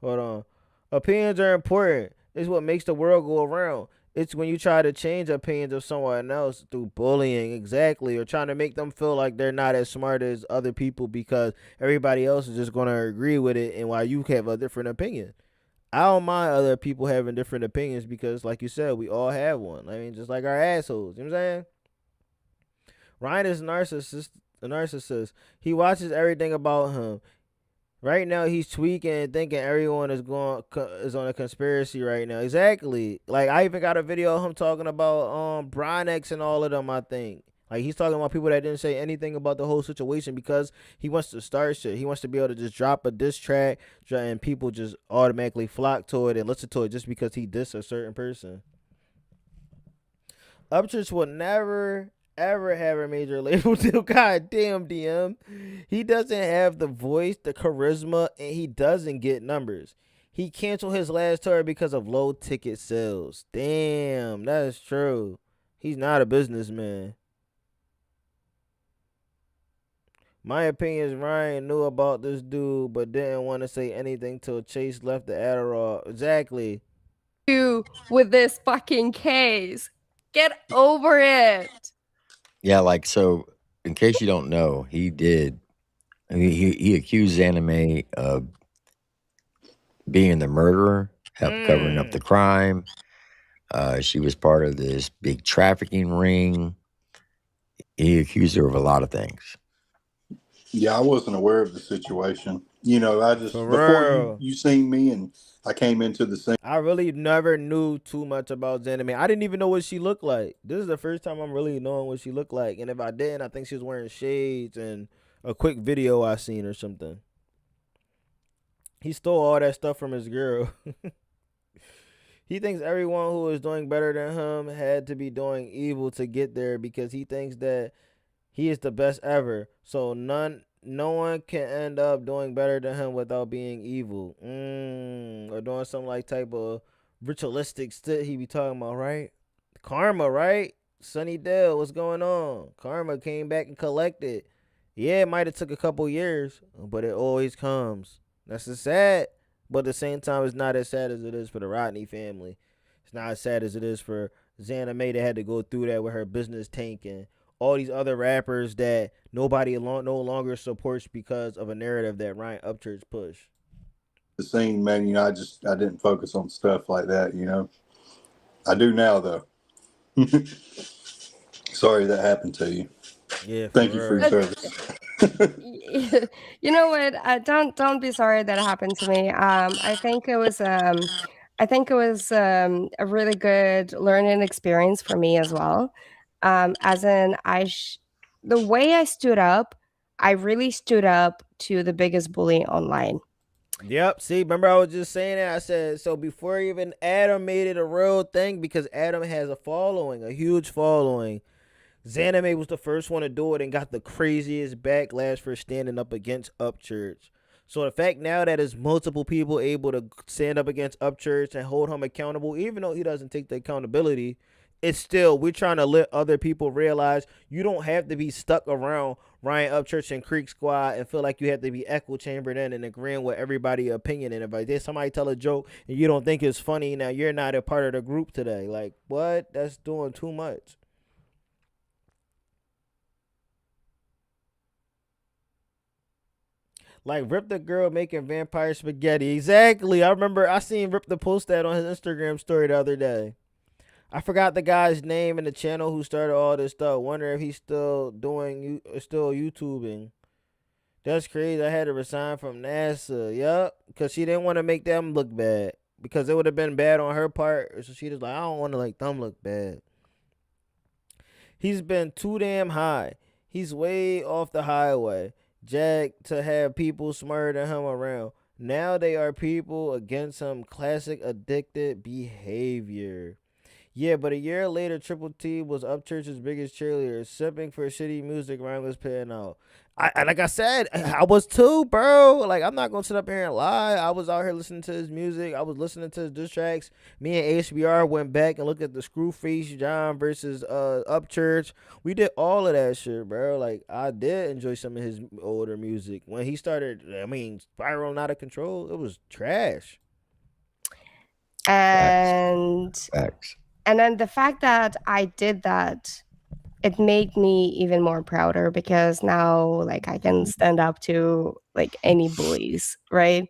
C: Hold on. Opinions are important. It's what makes the world go around. It's when you try to change opinions of someone else through bullying, exactly, or trying to make them feel like they're not as smart as other people because everybody else is just going to agree with it, and while you have a different opinion. I don't mind other people having different opinions because, like you said, we all have one. I mean, just like our assholes. You know what I'm saying? Ryan is a narcissist. He watches everything about him. Right now, he's tweaking and thinking everyone is on a conspiracy right now. Exactly. Like, I even got a video of him talking about Bronex and all of them, I think. Like, he's talking about people that didn't say anything about the whole situation because he wants to start shit. He wants to be able to just drop a diss track and people just automatically flock to it and listen to it just because he dissed a certain person. Upchurch will never ever have a major label deal. God damn, DM. He doesn't have the voice, the charisma, and he doesn't get numbers. He canceled his last tour because of low ticket sales. Damn, that's true. He's not a businessman. My opinion is Ryan knew about this dude but didn't want to say anything till Chase left the Adderall. Exactly.
D: You with this fucking case. Get over it.
B: Yeah, like, so in case you don't know, he did. He accused Anime of being the murderer, helped covering up the crime. She was part of this big trafficking ring. He accused her of a lot of things.
A: Yeah, I wasn't aware of the situation. You know, I just
C: For
A: before
C: real.
A: you seen me and I came into the scene.
C: I really never knew too much about Zanime. I didn't even know what she looked like. This is the first time I'm really knowing what she looked like. And if I didn't, I think she was wearing shades and a quick video I seen or something. He stole all that stuff from his girl. He thinks everyone who is doing better than him had to be doing evil to get there because he thinks that he is the best ever. So no one can end up doing better than him without being evil. Or doing some like type of ritualistic shit he be talking about, right? Karma, right? Sunny Dale, what's going on? Karma came back and collected. Yeah, it might have took a couple years, but it always comes. That's just sad. But at the same time, it's not as sad as it is for the Rodni family. It's not as sad as it is for Xana May that had to go through that with her business tanking. All these other rappers that nobody no longer supports because of a narrative that Ryan Upchurch pushed.
A: The scene, man, you know, I didn't focus on stuff like that, you know. I do now though. Sorry that happened to you.
C: Yeah.
A: Thank you for your service.
D: You know what? Don't be sorry that it happened to me. I think it was a really good learning experience for me as well. As in, the way I stood up, I really stood up to the biggest bully online.
C: Yep. See, remember I was just saying that? I said, so before even Adam made it a real thing, because Adam has a following, a huge following, Zanime was the first one to do it and got the craziest backlash for standing up against Upchurch. So the fact now that there's multiple people able to stand up against Upchurch and hold him accountable, even though he doesn't take the accountability, it's still, we're trying to let other people realize you don't have to be stuck around Ryan Upchurch and Creek Squad and feel like you have to be echo chambered in and agreeing with everybody's opinion. And if somebody tell a joke and you don't think it's funny, now you're not a part of the group today. Like, what? That's doing too much. Like Rip the girl making vampire spaghetti. Exactly. I remember I seen Rip the post that on his Instagram story the other day. I forgot the guy's name in the channel who started all this stuff. Wonder if he's still YouTubing. That's crazy. I had to resign from NASA. Yup. Because she didn't want to make them look bad. Because it would have been bad on her part. So she just like, I don't want to make them look bad. He's been too damn high. He's way off the highway. Jack to have people smarter than him around. Now they are people against him. Classic addicted behavior. Yeah, but a year later, Triple T was Upchurch's biggest cheerleader, sipping for shitty music Ryan was putting out. Like I said, I was too, bro. Like, I'm not gonna sit up here and lie. I was out here listening to his music. I was listening to his diss tracks. Me and HBR went back and looked at the Screwface John versus Upchurch. We did all of that shit, bro. Like, I did enjoy some of his older music. When he started, spiraling out of control, it was trash.
D: And
B: Facts.
D: and then the fact that I did that, it made me even more prouder because now like I can stand up to like any bullies, right?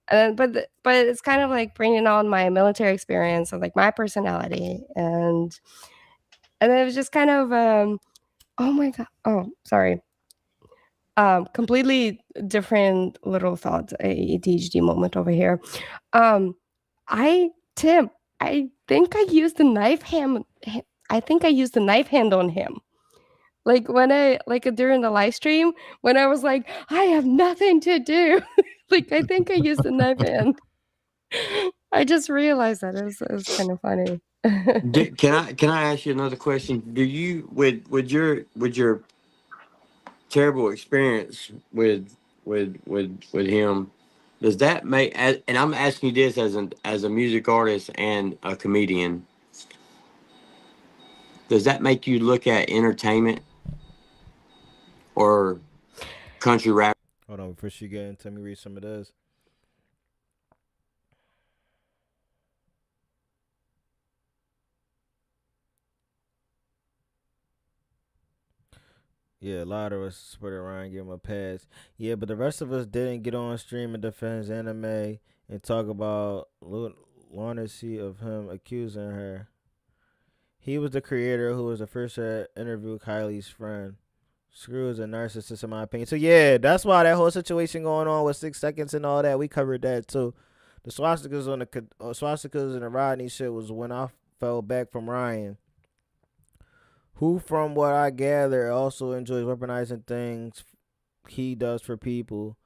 D: And but it's kind of like bringing on my military experience and like my personality, and it was just kind of oh my god, oh sorry, completely different little thought, ADHD moment over here. Tim, I think I used the knife hand. I think I used the knife hand on him. Like when during the live stream when I was like, I have nothing to do. Like I think I used the knife hand. I just realized that it was kind of funny.
E: Can I ask you another question? Do you with your terrible experience with him, does that make, and I'm asking you this as a music artist and a comedian, does that make you look at entertainment or country rap?
C: Hold on, before she get into, let me read some of this. Yeah, a lot of us split around, give him a pass. Yeah, but the rest of us didn't get on stream and defend anime and talk about lunacy of him accusing her. He was the creator who was the first to interview Kiely's friend. Screw is a narcissist in my opinion. So yeah, that's why that whole situation going on with 6 seconds and all that, we covered that too. The swastikas on the swastikas and the Rodni shit was when I fell back from Ryan, who, from what I gather, also enjoys weaponizing things he does for people.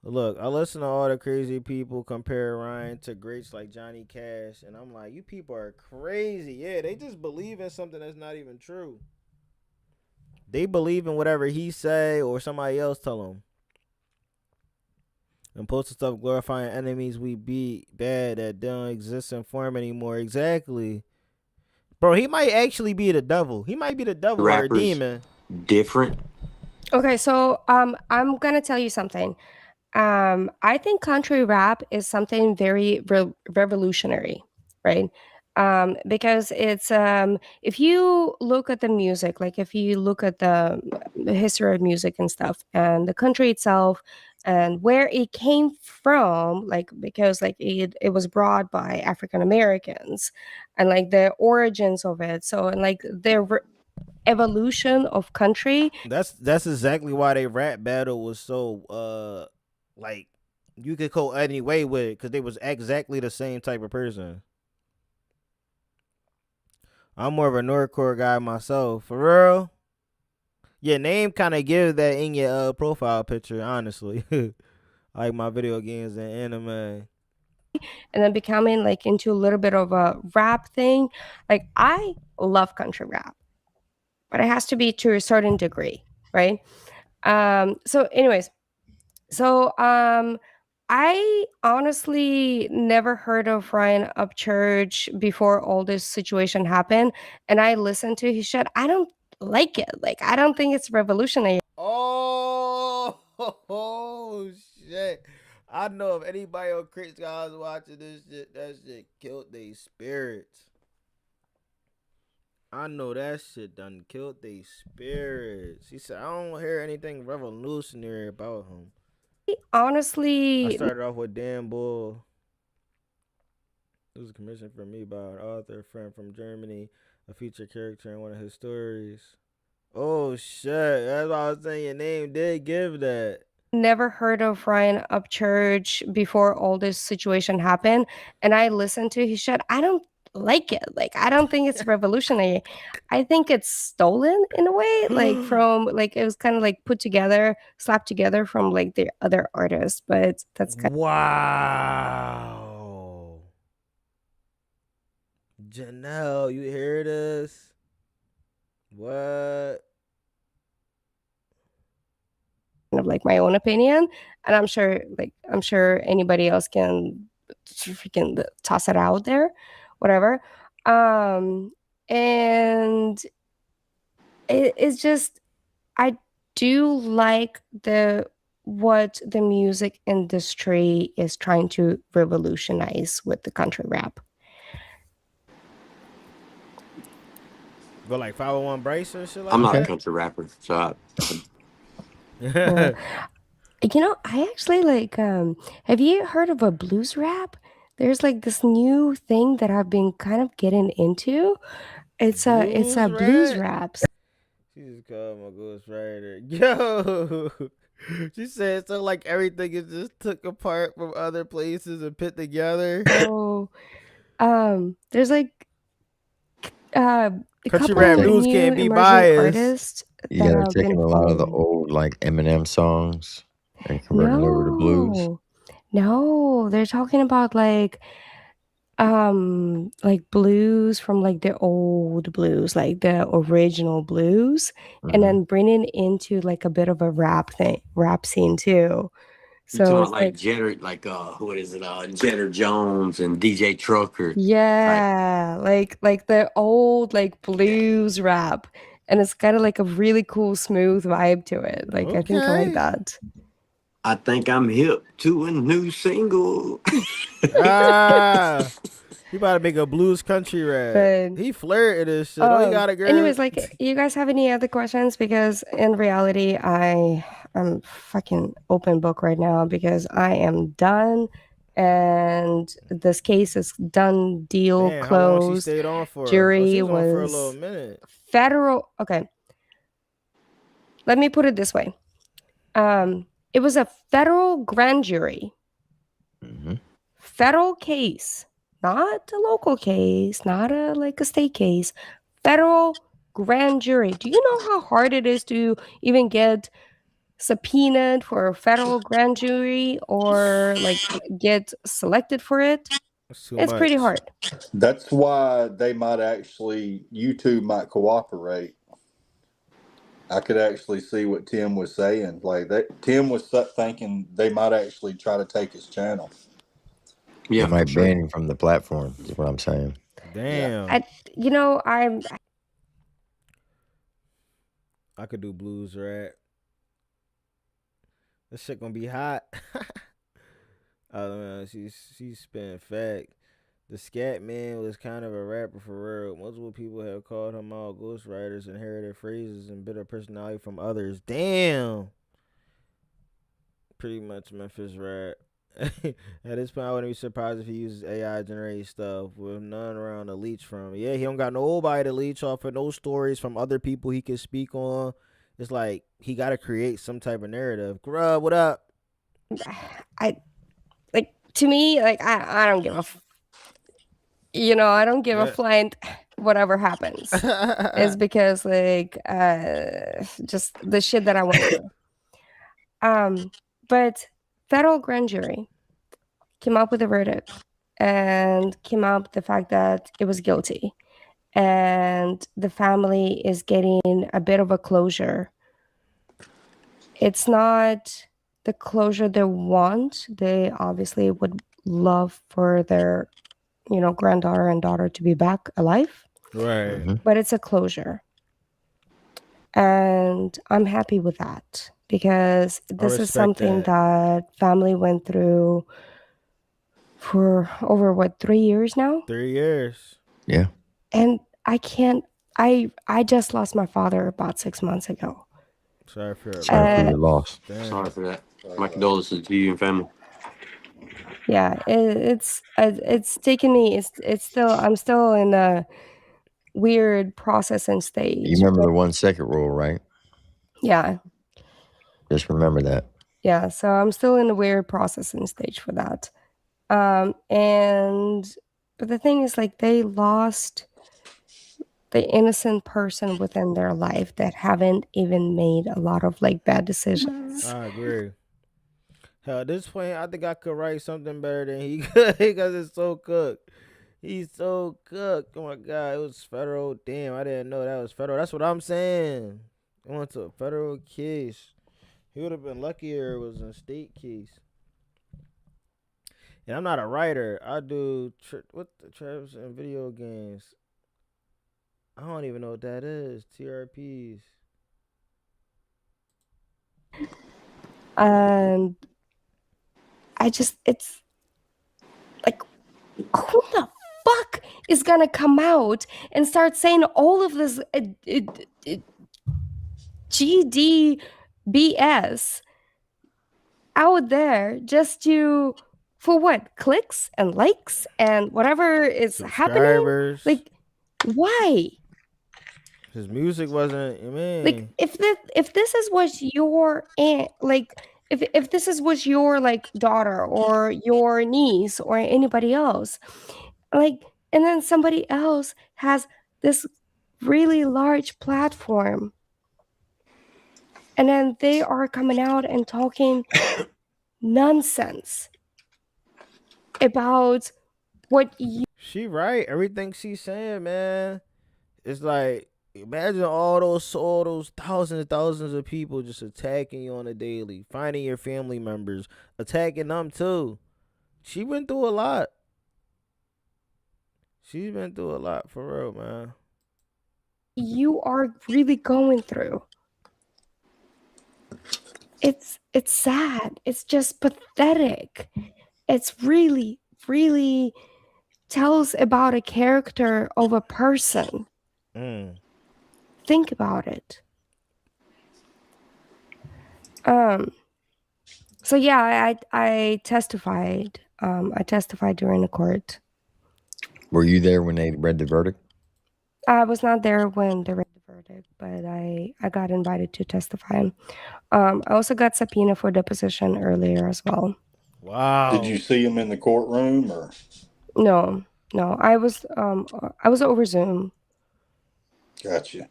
C: Look, I listen to all the crazy people compare Ryan to greats like Johnny Cash, and I'm like, you people are crazy. Yeah, they just believe in something that's not even true. They believe in whatever he say or somebody else tell them. And posting stuff glorifying enemies we beat bad that don't exist in form anymore. Exactly. Bro, he might actually be the devil. He might be the devil or a demon.
E: Different.
D: Okay, so I'm gonna tell you something. I think country rap is something very revolutionary, right? Because it's if you look at the music, like if you look at the history of music and stuff, and the country itself, and where it came from, like because like it was brought by African Americans, and like the origins of it. So and like the evolution of country.
C: That's exactly why they rap battle was so like you could go any way with it because they was exactly the same type of person. I'm more of a Nordcore guy myself, for real. Your name kind of gives that in your profile picture, honestly. Like my video games and anime.
D: And then becoming like into a little bit of a rap thing. Like I love country rap, but it has to be to a certain degree, right? So anyways, I honestly never heard of Ryan Upchurch before all this situation happened, and I listened to his shit. I don't like it. Like I don't think it's revolutionary.
C: Oh shit. I know if anybody on Crit Guys watching this shit, that shit killed their spirits. I know that shit done killed their spirits. He said, I don't hear anything revolutionary about him.
D: Honestly,
C: I started off with Dan Bull. It was commissioned for me by an author friend from Germany, a featured character in one of his stories. Oh shit, that's why I was saying your name did give that.
D: Never heard of Ryan Upchurch before all this situation happened, and I listened to his shit. I don't like it. Like I don't think it's revolutionary. I think it's stolen in a way, like from like it was kind of like put together, slapped together from like the other artists. But that's kind
C: wow. Janelle, you hear this? What?
D: Kind of like my own opinion, and I'm sure anybody else can freaking toss it out there, whatever. And it's just, I do like what the music industry is trying to revolutionize with the country rap.
C: Go like 501 Brace or shit like
E: I'm not a
C: that?
E: country rapper, so
D: Yeah. You know, I actually like, have you heard of a blues rap? There's like this new thing that I've been kind of getting into. It's a blues rap.
C: She just called my ghostwriter. Yo, she said so like everything is just took apart from other places and put together.
D: So, there's like a
C: Country
D: couple
C: rap
D: of
C: news
D: new
C: can't be
D: emerging
C: biased.
D: artists
B: Yeah,
D: that
B: they're
D: I've been
B: taking a lot of the
D: following.
B: old like Eminem songs and converting it over to blues.
D: No, they're talking about like blues from like the old blues, like the original blues, and then bringing into like a bit of a rap scene too.
E: you talking
D: So
E: about
D: it's
E: like
D: like,
E: Jetter, like what is it, Jetter Jones and DJ Trucker.
D: yeah, like the old like blues rap, and it's kind of like a really cool smooth vibe to it. Like I think I like that.
E: I think I'm hip to a new single.
C: Ah, he about to make a blues country rap.
D: But,
C: He flirted this shit. Oh, you got it, girl.
D: anyways, like, you guys have any other questions? Because in reality, I'm fucking open book right now because I am done, and this case is done, deal
C: Damn, how long she
D: closed.
C: stayed on for?
D: Jury
C: she was on for a
D: was
C: little minute.
D: federal. Okay, let me put it this way. It was a federal grand jury. Federal case, not a local case, not a state case. Federal grand jury. Do you know how hard it is to even get subpoenaed for a federal grand jury or like get selected for it? It's pretty hard.
A: That's why they might actually, YouTube might cooperate. I could actually see what Tim was saying. Like that, Tim was thinking they might actually try to take his channel.
B: Yeah, they might ban him from the platform. Is what I'm saying.
C: Damn. I could do blues rap. This shit gonna be hot. Oh man, she's spinning fact. The scat man was kind of a rapper for real. Multiple people have called him out ghostwriters, inherited phrases and bitter personality from others. Damn. Pretty much Memphis rap. At this point, I wouldn't be surprised if he uses AI generated stuff with none around to leech from. Yeah, he don't got nobody to leech off of, no stories from other people he can speak on. It's like he got to create some type of narrative. Grub, what up?
D: To me, like I don't give a I don't give a flying whatever happens. It's because like just the shit that I went through. But federal grand jury came up with a verdict and came up with the fact that it was guilty, and the family is getting a bit of a closure. It's not the closure they want. They obviously would love for their granddaughter and daughter to be back alive.
C: Right.
D: But it's a closure. And I'm happy with that because this is something that family went through for over 3 years now?
C: 3 years.
B: Yeah.
D: And I just lost my father about 6 months ago.
C: Sorry for
B: your loss.
E: Sorry for that. My condolences to you and family.
D: Yeah, it's taken me. I'm still in a weird processing stage.
B: You remember the 1 second rule, right?
D: Yeah.
B: Just remember that.
D: Yeah, so I'm still in a weird processing stage for that. But the thing is, like, they lost the innocent person within their life that haven't even made a lot of like bad decisions.
C: I agree. Hell, at this point, I think I could write something better than he could because it's so cooked. He's so cooked. Oh my god, it was federal. Damn, I didn't know that was federal. That's what I'm saying. It went to a federal case. He would have been luckier it was a state case. And I'm not a writer. I do what the traps and video games. I don't even know what that is. TRPs.
D: It's like, who the fuck is gonna come out and start saying all of this GD BS out there just to, for what? Clicks and likes and whatever is happening?
C: Subscribers.
D: Like, why?
C: His music wasn't, man.
D: Like, if this is what your aunt, like, if this is what your like daughter or your niece or anybody else, like, and then somebody else has this really large platform, and then they are coming out and talking nonsense about what you.
C: She right. Everything she's saying, man. It's like, imagine all those thousands and thousands of people just attacking you on a daily, finding your family members, attacking them too. She went through a lot. She's been through a lot for real, man.
D: You are really going through. It's sad. It's just pathetic. It's really, really tells about a character of a person. Think about it. So yeah, I testified. I testified during the court.
B: Were you there when they read the verdict?
D: I was not there when they read the verdict, but I got invited to testify. I also got subpoena for deposition earlier as well.
C: Wow.
A: Did you see him in the courtroom or?
D: No. I was over Zoom.
A: Gotcha.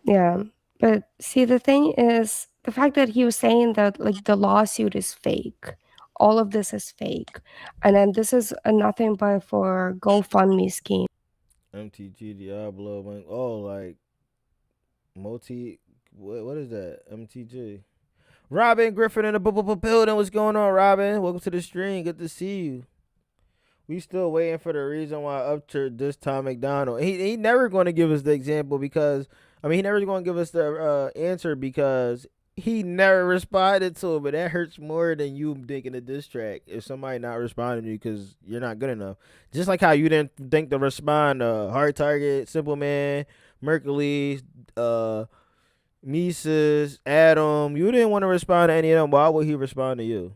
D: Yeah. But see, the thing is, the fact that he was saying that like the lawsuit is fake, all of this is fake, and then this is nothing but for GoFundMe scheme.
C: MTG Diablo went like what is that? MTG. Robin Griffin in the building. What's going on, Robin? Welcome to the stream. Good to see you. We still waiting for the reason why Upchurch this Tom McDonald. He never going to give us the example because he never going to give us the answer because he never responded to it. But that hurts more than you thinking a diss track if somebody not responding to you because you're not good enough. Just like how you didn't think to respond to Hard Target, Simple Man, Mercury, Mises, Adam. You didn't want to respond to any of them. Why would he respond to you?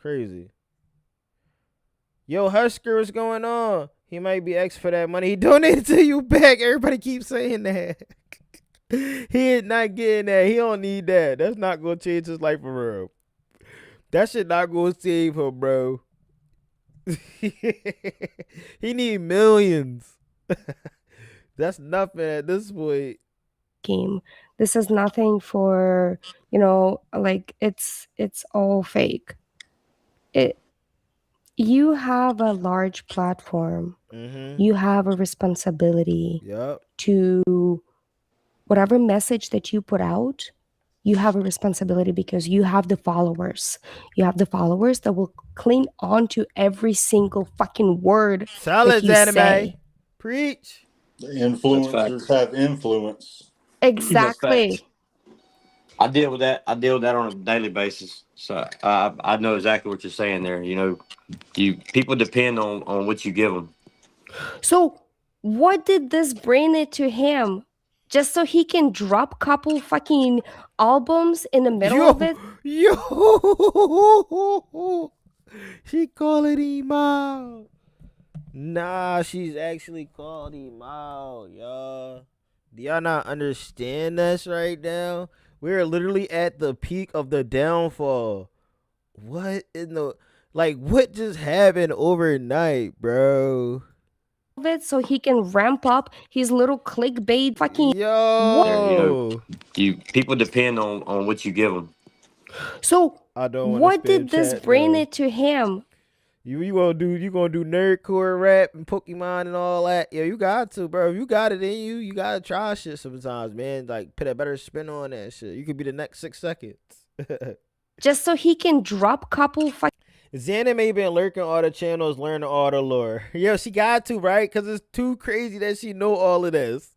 C: Crazy. Yo, Husker, what's going on? He might be X for that money. He donated to you back. Everybody keeps saying that. He is not getting that. He don't need that. That's not going to change his life for real. That shit not going to save him, bro. He need millions. That's nothing at this point.
D: Game. This is nothing for, like it's all fake. You have a large platform. You have a responsibility to whatever message that you put out. You have a responsibility because you have the followers. You have the followers that will cling on to every single fucking word that you say.
C: Preach.
A: The influencers have influence.
D: Exactly.
E: I deal with that. I deal with that on a daily basis. So I know exactly what you're saying there. People depend on what you give them. So
D: what did this bring it to him? Just so he can drop couple fucking albums in the middle of it?
C: She calling him out. Nah, she's actually called him out, y'all. Do y'all not understand us right now? We're literally at the peak of the downfall. What just happened overnight, bro?
D: So he can ramp up his little clickbait fucking
E: People depend on what you give them.
D: So what did this bring it to him?
C: You gonna do nerdcore rap and Pokemon and all that? Yeah, you got to, bro. If you got it in you, you gotta try shit sometimes, man. Like put a better spin on that shit. You could be the next 6 seconds.
D: Just so he can drop couple
C: Xana may been lurking all the channels, learning all the lore. Yo, she got to, right? Because it's too crazy that she know all of this.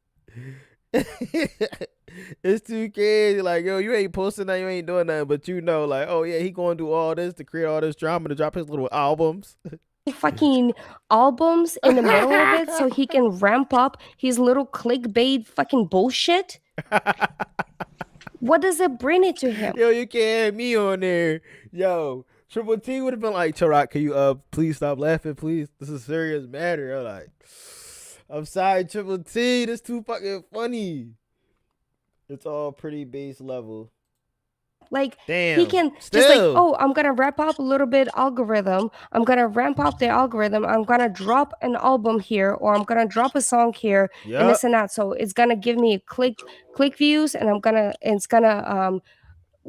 C: It's too crazy. Like, yo, you ain't posting that, you ain't doing nothing, but you know, like, oh yeah, he gonna do all this to create all this drama to drop his little albums.
D: fucking albums in the middle of it so he can ramp up his little clickbait fucking bullshit. What does it bring it to him?
C: Yo, you can't have me on there. Yo, Triple T would have been like, Chirac, can you please stop laughing, please? This is a serious matter. I'm like, I'm sorry, Triple T, this too fucking funny. It's all pretty base level.
D: Like,
C: damn,
D: he can just like, oh, I'm gonna ramp up a little bit algorithm. I'm gonna ramp up the algorithm. I'm gonna drop an album here, or I'm gonna drop a song here, and this and that. So it's gonna give me click views, and it's gonna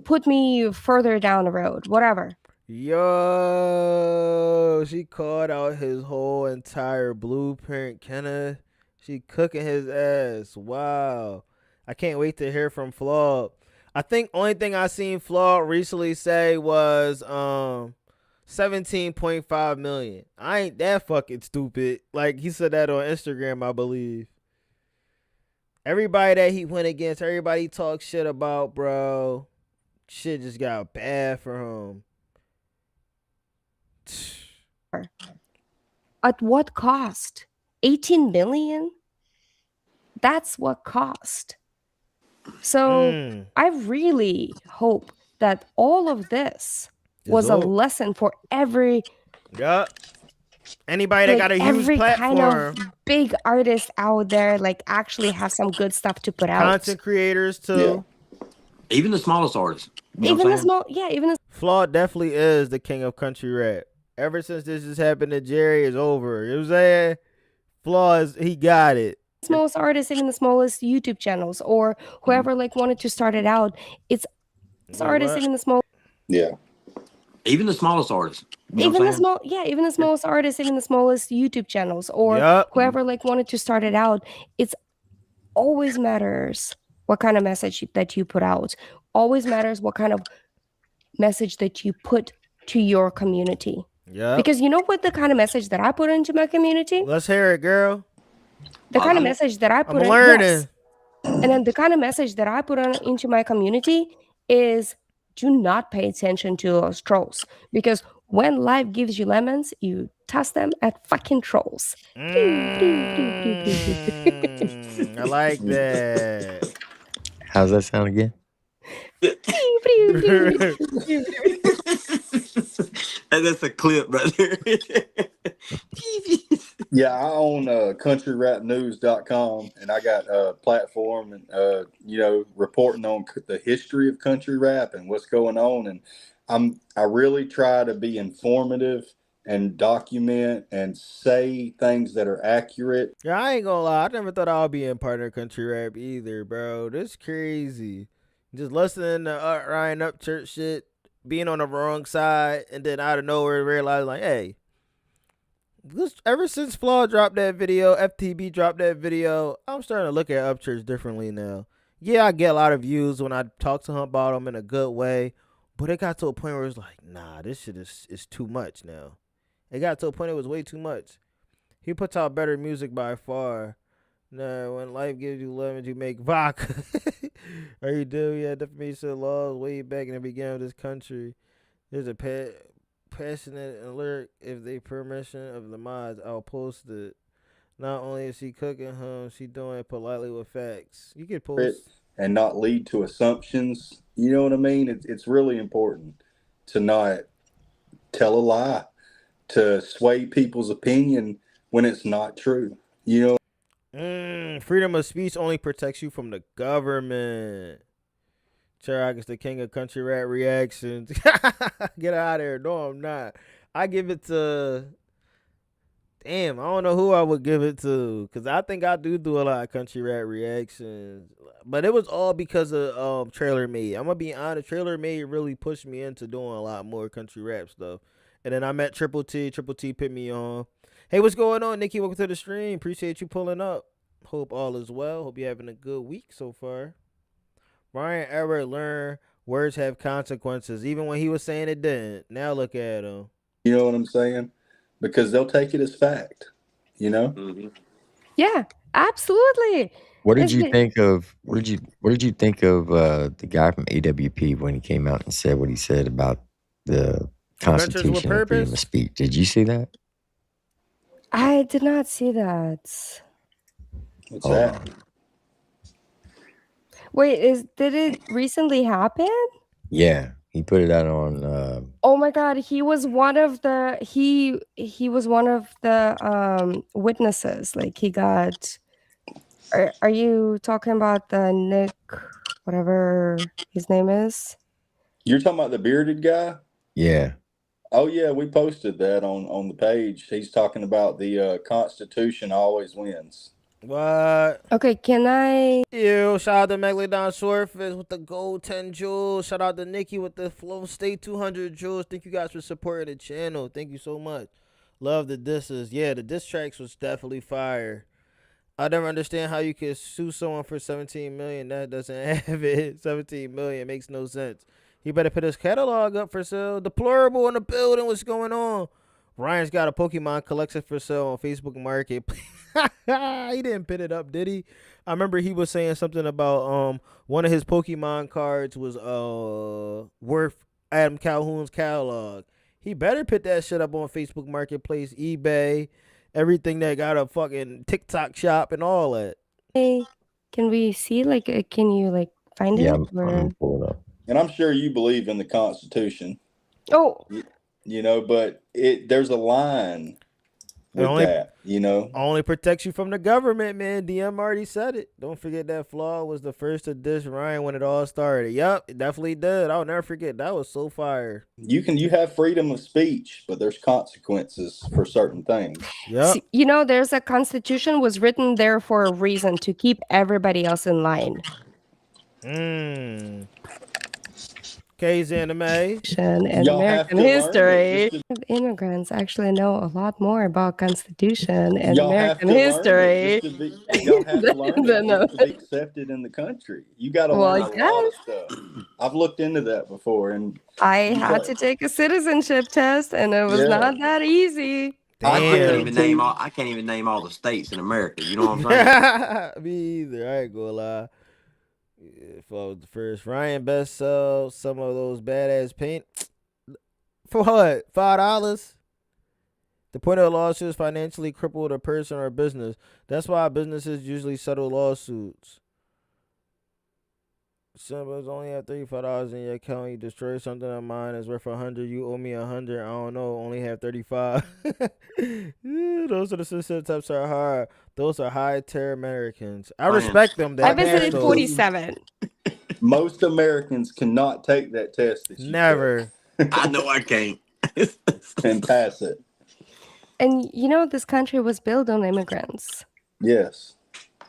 D: put me further down the road, whatever.
C: Yo, she called out his whole entire blueprint, Kenneth. She cooking his ass. Wow. I can't wait to hear from Flawed. I think only thing I seen Flawed recently say was 17.5 million. I ain't that fucking stupid. Like, he said that on Instagram, I believe. Everybody that he went against, everybody talk shit about, bro. Shit just got bad for him.
D: At what cost? 18 million? That's what cost. So I really hope that all of this was a lesson for every
C: anybody that got a huge platform,
D: kind of big artist out there, like actually have some good stuff to put out.
C: Content creators too.
E: Yeah. Even the smallest artists.
D: Even the
C: Flawed definitely is the king of country rap. Ever since this has happened to Jerry, is over. You know what I'm saying? Flaws, he got it.
D: Smallest artists, even the smallest YouTube channels, or whoever like wanted to start it out. It's artists, even the small.
A: Yeah.
E: Even the smallest artists.
D: Even the smallest artists, even the smallest YouTube channels, or whoever like wanted to start it out. It's always matters what kind of message that you put out. Always matters what kind of message that you put to your community.
C: Yeah.
D: Because you know what the kind of message that I put into my community?
C: Let's hear it, girl.
D: The kind of message that I put
C: I'm learning.
D: Yes. And then the kind of message that I put into my community is do not pay attention to those trolls. Because when life gives you lemons, you toss them at fucking trolls.
C: I like that.
B: How's that sound again?
E: And that's a clip right there.
A: Yeah, I own countryrapnews.com, and I got a platform and reporting on the history of country rap and what's going on. And I really try to be informative and document and say things that are accurate.
C: Yeah, I ain't gonna lie. I never thought I would be in partner country rap either, bro. This crazy. Just listening to Ryan Upchurch shit, being on the wrong side, and then out of nowhere realize like, hey, ever since Flaw dropped that video, FTB dropped that video, I'm starting to look at Upchurch differently now. Yeah, I get a lot of views when I talk to him about him in a good way, but it got to a point where it's like, nah, this shit is too much now. It got to a point it was way too much. He puts out better music by far. No, when life gives you lemons, you make vodka. Or you do, yeah, defamation laws way back in the beginning of this country. There's a passionate alert. If they permission of the mods, I'll post it. Not only is she cooking him, she doing it politely with facts. You can post.
A: And not lead to assumptions. You know what I mean? It's really important to not tell a lie, to sway people's opinion when it's not true. You know?
C: Freedom of speech only protects you from the government. Chirac is the king of country rap reactions. Get out of here. No, I'm not. I give it to... Damn, I don't know who I would give it to. Because I think I do a lot of country rap reactions. But it was all because of Trailer Made. I'm going to be honest. Trailer Made really pushed me into doing a lot more country rap stuff. And then I met Triple T. Triple T put me on. Hey, what's going on, Nikki? Welcome to the stream. Appreciate you pulling up. Hope all is well. Hope you're having a good week so far. Ryan ever learned words have consequences, even when he was saying it didn't. Now look at him.
A: You know what I'm saying? Because they'll take it as fact, you know?
D: Yeah, absolutely.
B: What did
D: It's
B: you
D: the-
B: think of? What did you think of the guy from AWP when he came out and said what he said about the
C: Adventures with
B: Constitution and freedom of
C: Purpose?
B: speech? Did you see that?
D: I did not see that.
A: What's that?
D: Wait, did it recently happen?
B: Yeah, he put it out on.
D: Oh my God, he was one of the witnesses. Like he got. Are you talking about the Nick, whatever his name is?
A: You're talking about the bearded guy?
B: Yeah.
A: Oh yeah, we posted that on the page. He's talking about the Constitution always wins.
C: What?
D: Okay, can I?
C: Ew, shout out to Megalodon Swordfish with the gold 10 jewels. Shout out to Nikki with the Flow State 200 jewels. Thank you guys for supporting the channel. Thank you so much. Love the disses. Yeah, the diss tracks was definitely fire. I never understand how you can sue someone for 17 million. That doesn't have it. 17 million makes no sense. He better put his catalog up for sale. Deplorable in the building. What's going on? Ryan's got a Pokemon collection for sale on Facebook Market. He didn't put it up, did he? I remember he was saying something about one of his Pokemon cards was worth Adam Calhoun's catalog. He better put that shit up on Facebook Marketplace, eBay, everything that got a fucking TikTok shop and all that.
D: Hey, can we see? Like, can you like find
B: Yeah,
D: it?
B: I'm pulling up.
A: And I'm sure you believe in the Constitution.
D: Oh,
A: you know, but there's a line with that, you know.
C: Only protects you from the government, man. DM already said it. Don't forget that Flaw was the first to diss Ryan when it all started. Yup, it definitely did. I'll never forget. That was so fire.
A: You have freedom of speech, but there's consequences for certain things.
C: Yep.
D: You know, there's a constitution was written there for a reason, to keep everybody else in line.
C: K's anime
D: and American history. Immigrants actually know a lot more about Constitution and American history.
A: Y'all have to learn it just to be accepted in the country. You got to learn a lot of stuff. I've looked into that before, and
D: I had to take a citizenship test, and it was not that easy.
E: I can't even name all the states in America. You know what I'm saying?
C: Me either. I ain't gonna lie. If I was the first, Ryan best sell some of those badass paint for what? $5. The point of a lawsuit is financially cripple a person or a business. That's why businesses usually settle lawsuits. Some only have $35 in your account. You destroy something of mine is worth $100. You owe me $100. I don't know. Only have 35. Those are the system types are hard. Those are high tier Americans. I respect them.
D: I visited 47.
A: Most Americans cannot take that test. That you
C: Never.
E: I know I can't.
A: And pass it.
D: And you know, this country was built on immigrants.
A: Yes.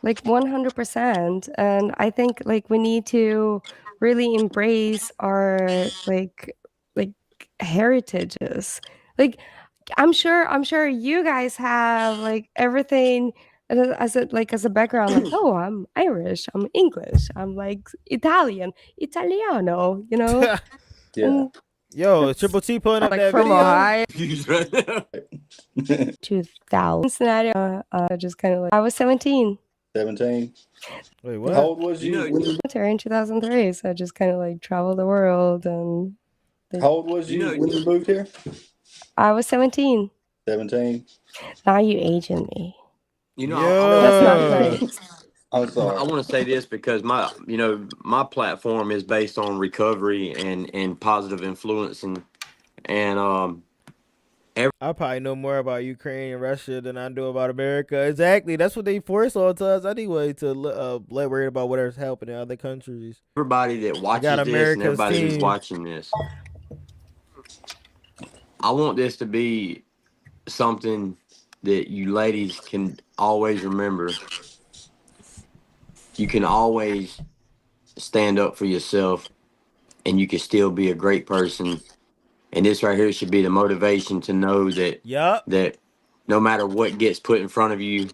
D: Like 100%. And I think like we need to really embrace our like heritages. Like I'm sure you guys have like everything as a background, like, oh, I'm Irish, I'm English, I'm like Italian, Italiano, you know?
A: Yeah.
C: Yo, is Triple T pulling up
D: like
C: that
D: from
C: video?
D: Ohio. 2000 Cincinnati, just kind of like I was 17.
A: 17.
C: Wait, what?
A: How old was you?
D: In 2003, so I just kind of like traveled the world and.
A: How old was you when you moved here?
D: I was 17.
A: 17.
D: Now you aging me.
E: You know,
D: that's not right.
A: I'm sorry.
E: I want to say this because my platform is based on recovery and positive influence and
C: I probably know more about Ukraine and Russia than I do about America. Exactly. That's what they force on to us anyway, to let worried about whatever's happening in other countries.
E: everybody that watches this and everybody who's watching this, I want this to be something that you ladies can always remember. You can always stand up for yourself, and you can still be a great person And this right here should be the motivation to know that that no matter what gets put in front of you,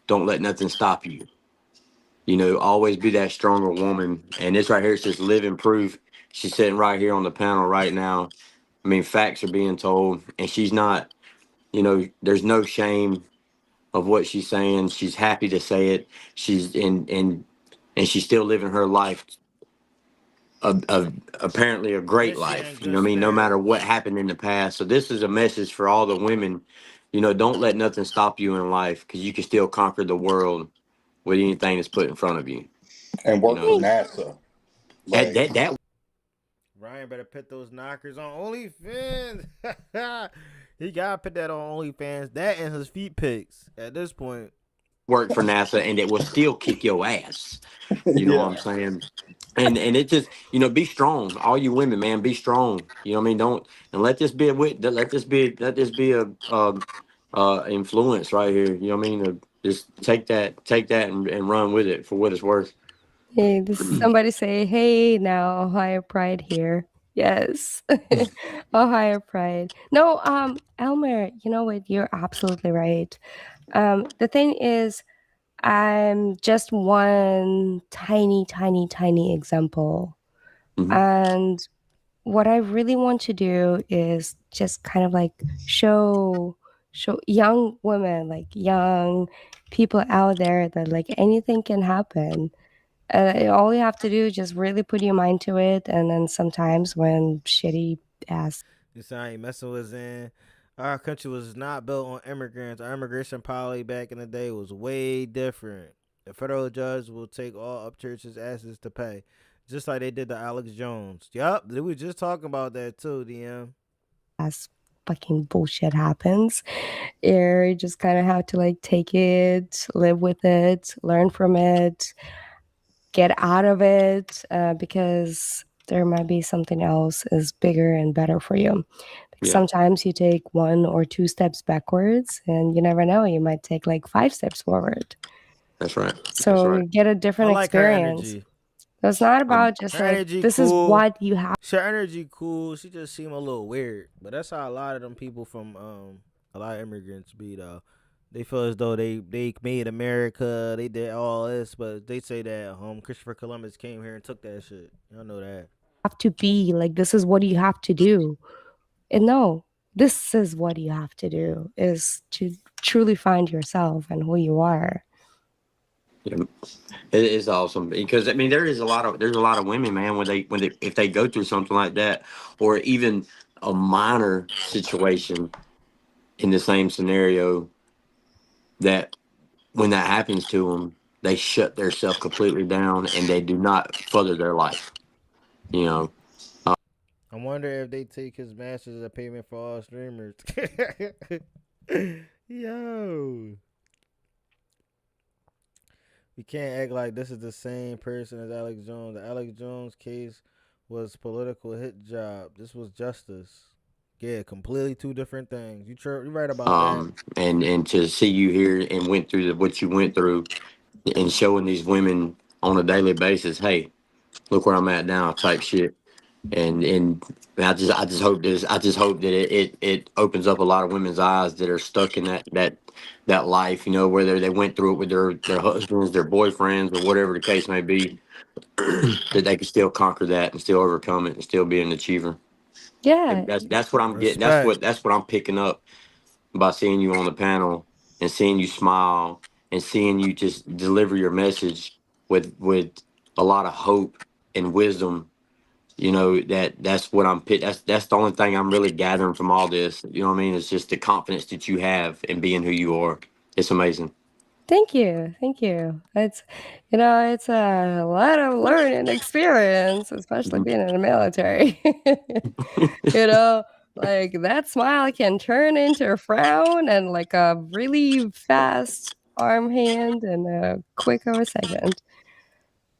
E: don't let nothing stop you. You know, always be that stronger woman. And this right here is just living proof. She's sitting right here on the panel right now. I mean, facts are being told, and she's not, you know, there's no shame of what she's saying. She's happy to say it. She's and she's still living her life, apparently a great life. You know what I mean? No matter what happened in the past. So this is a message for all the women. You know, don't let nothing stop you in life, because you can still conquer the world with anything that's put in front of you.
A: And work
E: You know,
A: for NASA.
E: that
C: Ryan better put those knockers on OnlyFans. He gotta put that on OnlyFans. That and his feet pics at this point.
E: work for NASA, and it will still kick your ass. You know what I'm saying? And it just, you know, be strong. All you women, man, be strong. You know what I mean? Don't, and let this be a influence right here. You know what I mean? Just take that and run with it for what it's worth.
D: Hey, somebody say, hey, now, Ohio Pride here. Yes. Ohio Pride. No, Elmer, you know what? You're absolutely right. The thing is, I'm just one tiny example. And what I really want to do is just kind of like show young women, like young people out there, that like anything can happen. All you have to do is just really put your mind to it, and then sometimes when shitty ass
C: This I ain't messing with in. Our country was not built on immigrants. Our immigration policy back in the day was way different. The federal judge will take all Upchurch's asses to pay, just like they did to Alex Jones. Yup, we were just talking about that too, DM.
D: ass fucking bullshit happens, you just kind of have to like take it, live with it, learn from it, get out of it, because there might be something else is bigger and better for you.
E: Yeah.
D: Sometimes you take 1 or 2 steps backwards, and you never know, you might take like 5 steps forward.
E: That's right.
D: So you get a different
C: I like her
D: experience.
C: energy.
D: So it's not about just
C: Her
D: like,
C: energy
D: this
C: cool.
D: is what you have.
C: Her energy cool. She just seem a little weird, but that's how a lot of them people from a lot of immigrants be though. They feel as though they made America, they did all this, but they say that Christopher Columbus came here and took that shit. Y'all know that.
D: Have to be like, this is what you have to do. And no, this is what you have to do, is to truly find yourself and who you are.
E: Yeah. It is awesome, because I mean there's a lot of women, man, when they if they go through something like that, or even a minor situation in the same scenario, that when that happens to them, they shut themselves completely down and they do not further their life. You know.
C: I wonder if they take his masters as a payment for all streamers. Yo. We can't act like this is the same person as Alex Jones. The Alex Jones case was political hit job. This was justice. Yeah, completely two different things. You're right about that.
E: And to see you here and went through what you went through, and showing these women on a daily basis, hey, look where I'm at now, type shit. And I just hope that it opens up a lot of women's eyes that are stuck in that life, you know, whether they went through it with their husbands, their boyfriends, or whatever the case may be, that they can still conquer that and still overcome it and still be an achiever.
D: Yeah.
E: That's what I'm getting. That's what I'm picking up by seeing you on the panel and seeing you smile and seeing you just deliver your message with a lot of hope and wisdom. You know, that's what that's the only thing I'm really gathering from all this. You know what I mean? It's just the confidence that you have in being who you are. It's amazing.
D: Thank you. It's, it's a lot of learning experience, especially being in the military. Like that smile can turn into a frown and like a really fast arm hand in a quick of a second.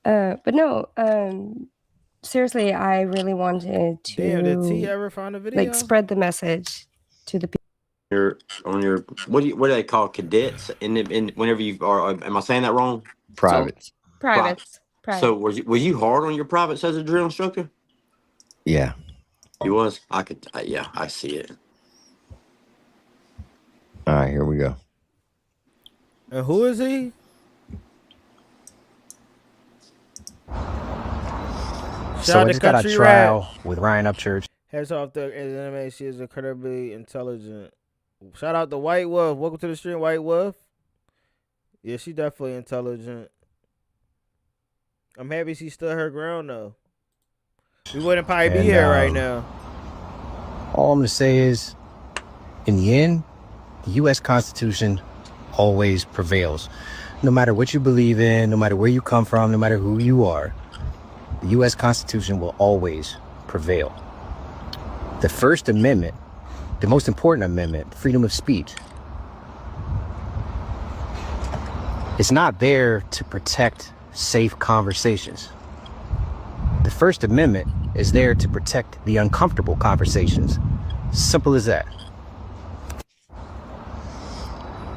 D: But no, seriously, I really wanted to
C: Damn, did T ever find a video?
D: like spread the message to the people.
E: On your what do they call cadets in whenever you are, am I saying that wrong?
B: Privates.
D: Privates.
E: So was you hard on your privates as a drill instructor?
B: Yeah.
E: He was. Yeah, I see it.
B: All right, here we go.
C: And who is he?
I: So I just got a trial with Ryan Upchurch.
C: Heads off the anime. She is incredibly intelligent. Shout out to White Wolf. Welcome to the stream, White Wolf. Yeah, she definitely intelligent. I'm happy she stood her ground though. We wouldn't probably be here right now.
I: All I'm going to say is, in the end, the U.S. Constitution always prevails. No matter what you believe in, no matter where you come from, no matter who you are, the U.S. Constitution will always prevail. The First Amendment, the most important amendment, freedom of speech, it's not there to protect safe conversations. The First Amendment is there to protect the uncomfortable conversations. Simple as that.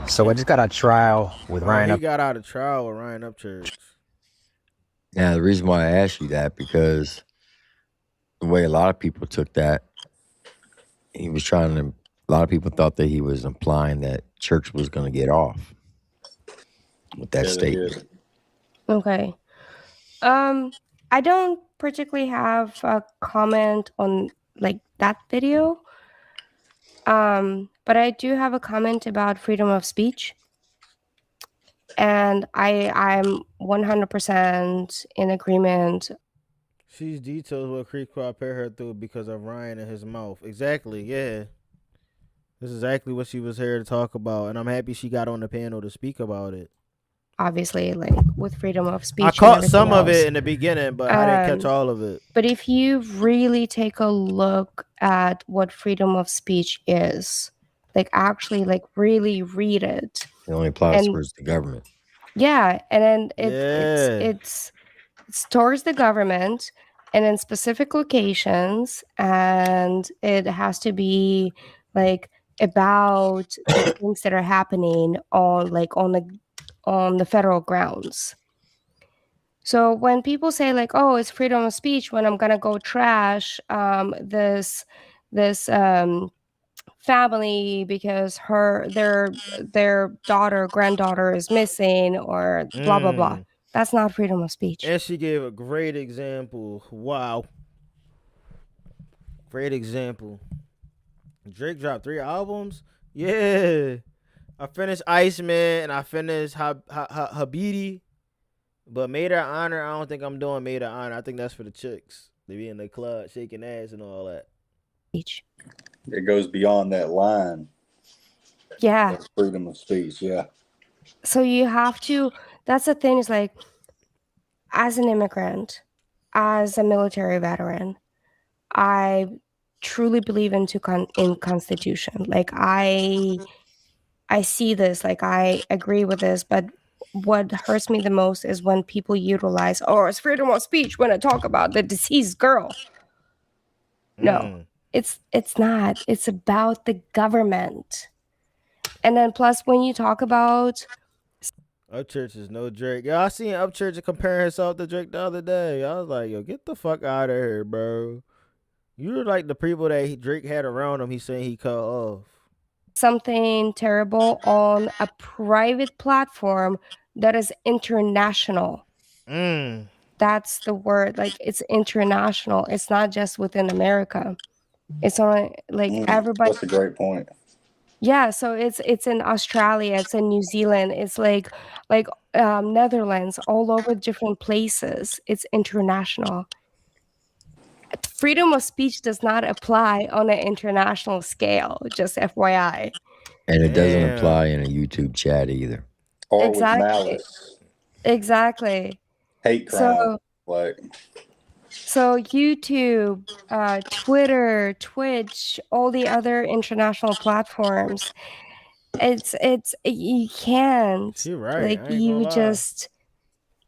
I: So I just got a trial with Ryan
C: He got out of trial with Ryan Upchurch.
B: Now, the reason why I asked you that, because the way a lot of people took that, a lot of people thought that he was implying that church was going to get off with that statement.
D: Okay. I don't particularly have a comment on like that video. But I do have a comment about freedom of speech. And I'm 100% in agreement.
C: She's details what Creek Squad put her through because of Ryan and his mouth. Exactly, yeah. This is exactly what she was here to talk about, and I'm happy she got on the panel to speak about it.
D: Obviously, like with freedom of speech.
C: I caught some of it in the beginning, but I didn't catch all of it.
D: But if you really take a look at what freedom of speech is, like actually like really read it.
B: It only applies towards the government.
D: Yeah, and then it's towards the government and in specific locations, and it has to be like about the things that are happening on the federal grounds. So when people say like, oh, it's freedom of speech when I'm gonna go trash this family because their granddaughter is missing or blah blah blah, that's not freedom of speech.
C: And she gave a great example. Wow. Great example. Drake dropped 3 albums. Yeah. I finished Iceman and I finished Habiti. But Maid of Honor, I don't think I'm doing Maid of Honor. I think that's for the chicks. They be in the club shaking ass and all that.
A: It goes beyond that line.
D: Yeah.
A: That's freedom of speech, yeah.
D: So you have to, that's the thing, is like, as an immigrant, as a military veteran, I truly believe in Constitution. Like I see this, like I agree with this, but what hurts me the most is when people utilize, oh, it's freedom of speech when I talk about the deceased girl. No, it's not. It's about the government. And then plus when you talk about
C: Upchurch is no Drake. Yo, I seen Upchurch comparing herself to Drake the other day. I was like, yo, get the fuck out of here, bro. You're like the people that Drake had around him. He's saying he cut off.
D: Something terrible on a private platform that is international. That's the word. Like, it's international. It's not just within America. It's on like everybody.
A: That's a great point.
D: Yeah, so it's in Australia, it's in New Zealand, it's like Netherlands, all over different places. It's international. Freedom of speech does not apply on an international scale, just FYI.
B: And it doesn't apply in a YouTube chat either.
A: Or
D: Exactly.
A: with malice.
D: Exactly.
A: Hate crime.
D: So YouTube, Twitter, Twitch, all the other international platforms, it's you can't.
C: You're right.
D: Like, you just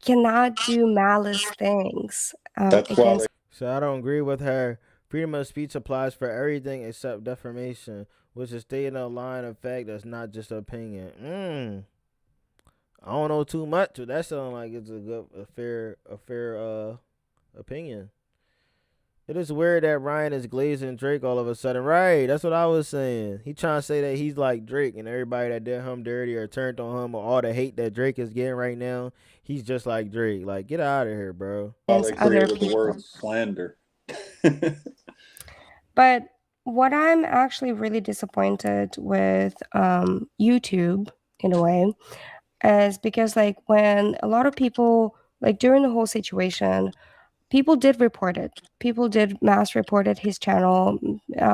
D: cannot do malice things.
C: So I don't agree with her. Freedom of speech applies for everything except defamation, which is stating a line of fact that's not just an opinion. I don't know too much, but that sounds like it's a fair opinion. It is weird that Ryan is glazing Drake all of a sudden. Right, that's what I was saying. He trying to say that he's like Drake, and everybody that did him dirty or turned on him or all the hate that Drake is getting right now, he's just like Drake. Like, get out of here, bro.
A: How they created the word slander.
D: But what I'm actually really disappointed with YouTube in a way is because like when a lot of people like during the whole situation, people did report it. People did mass reported his channel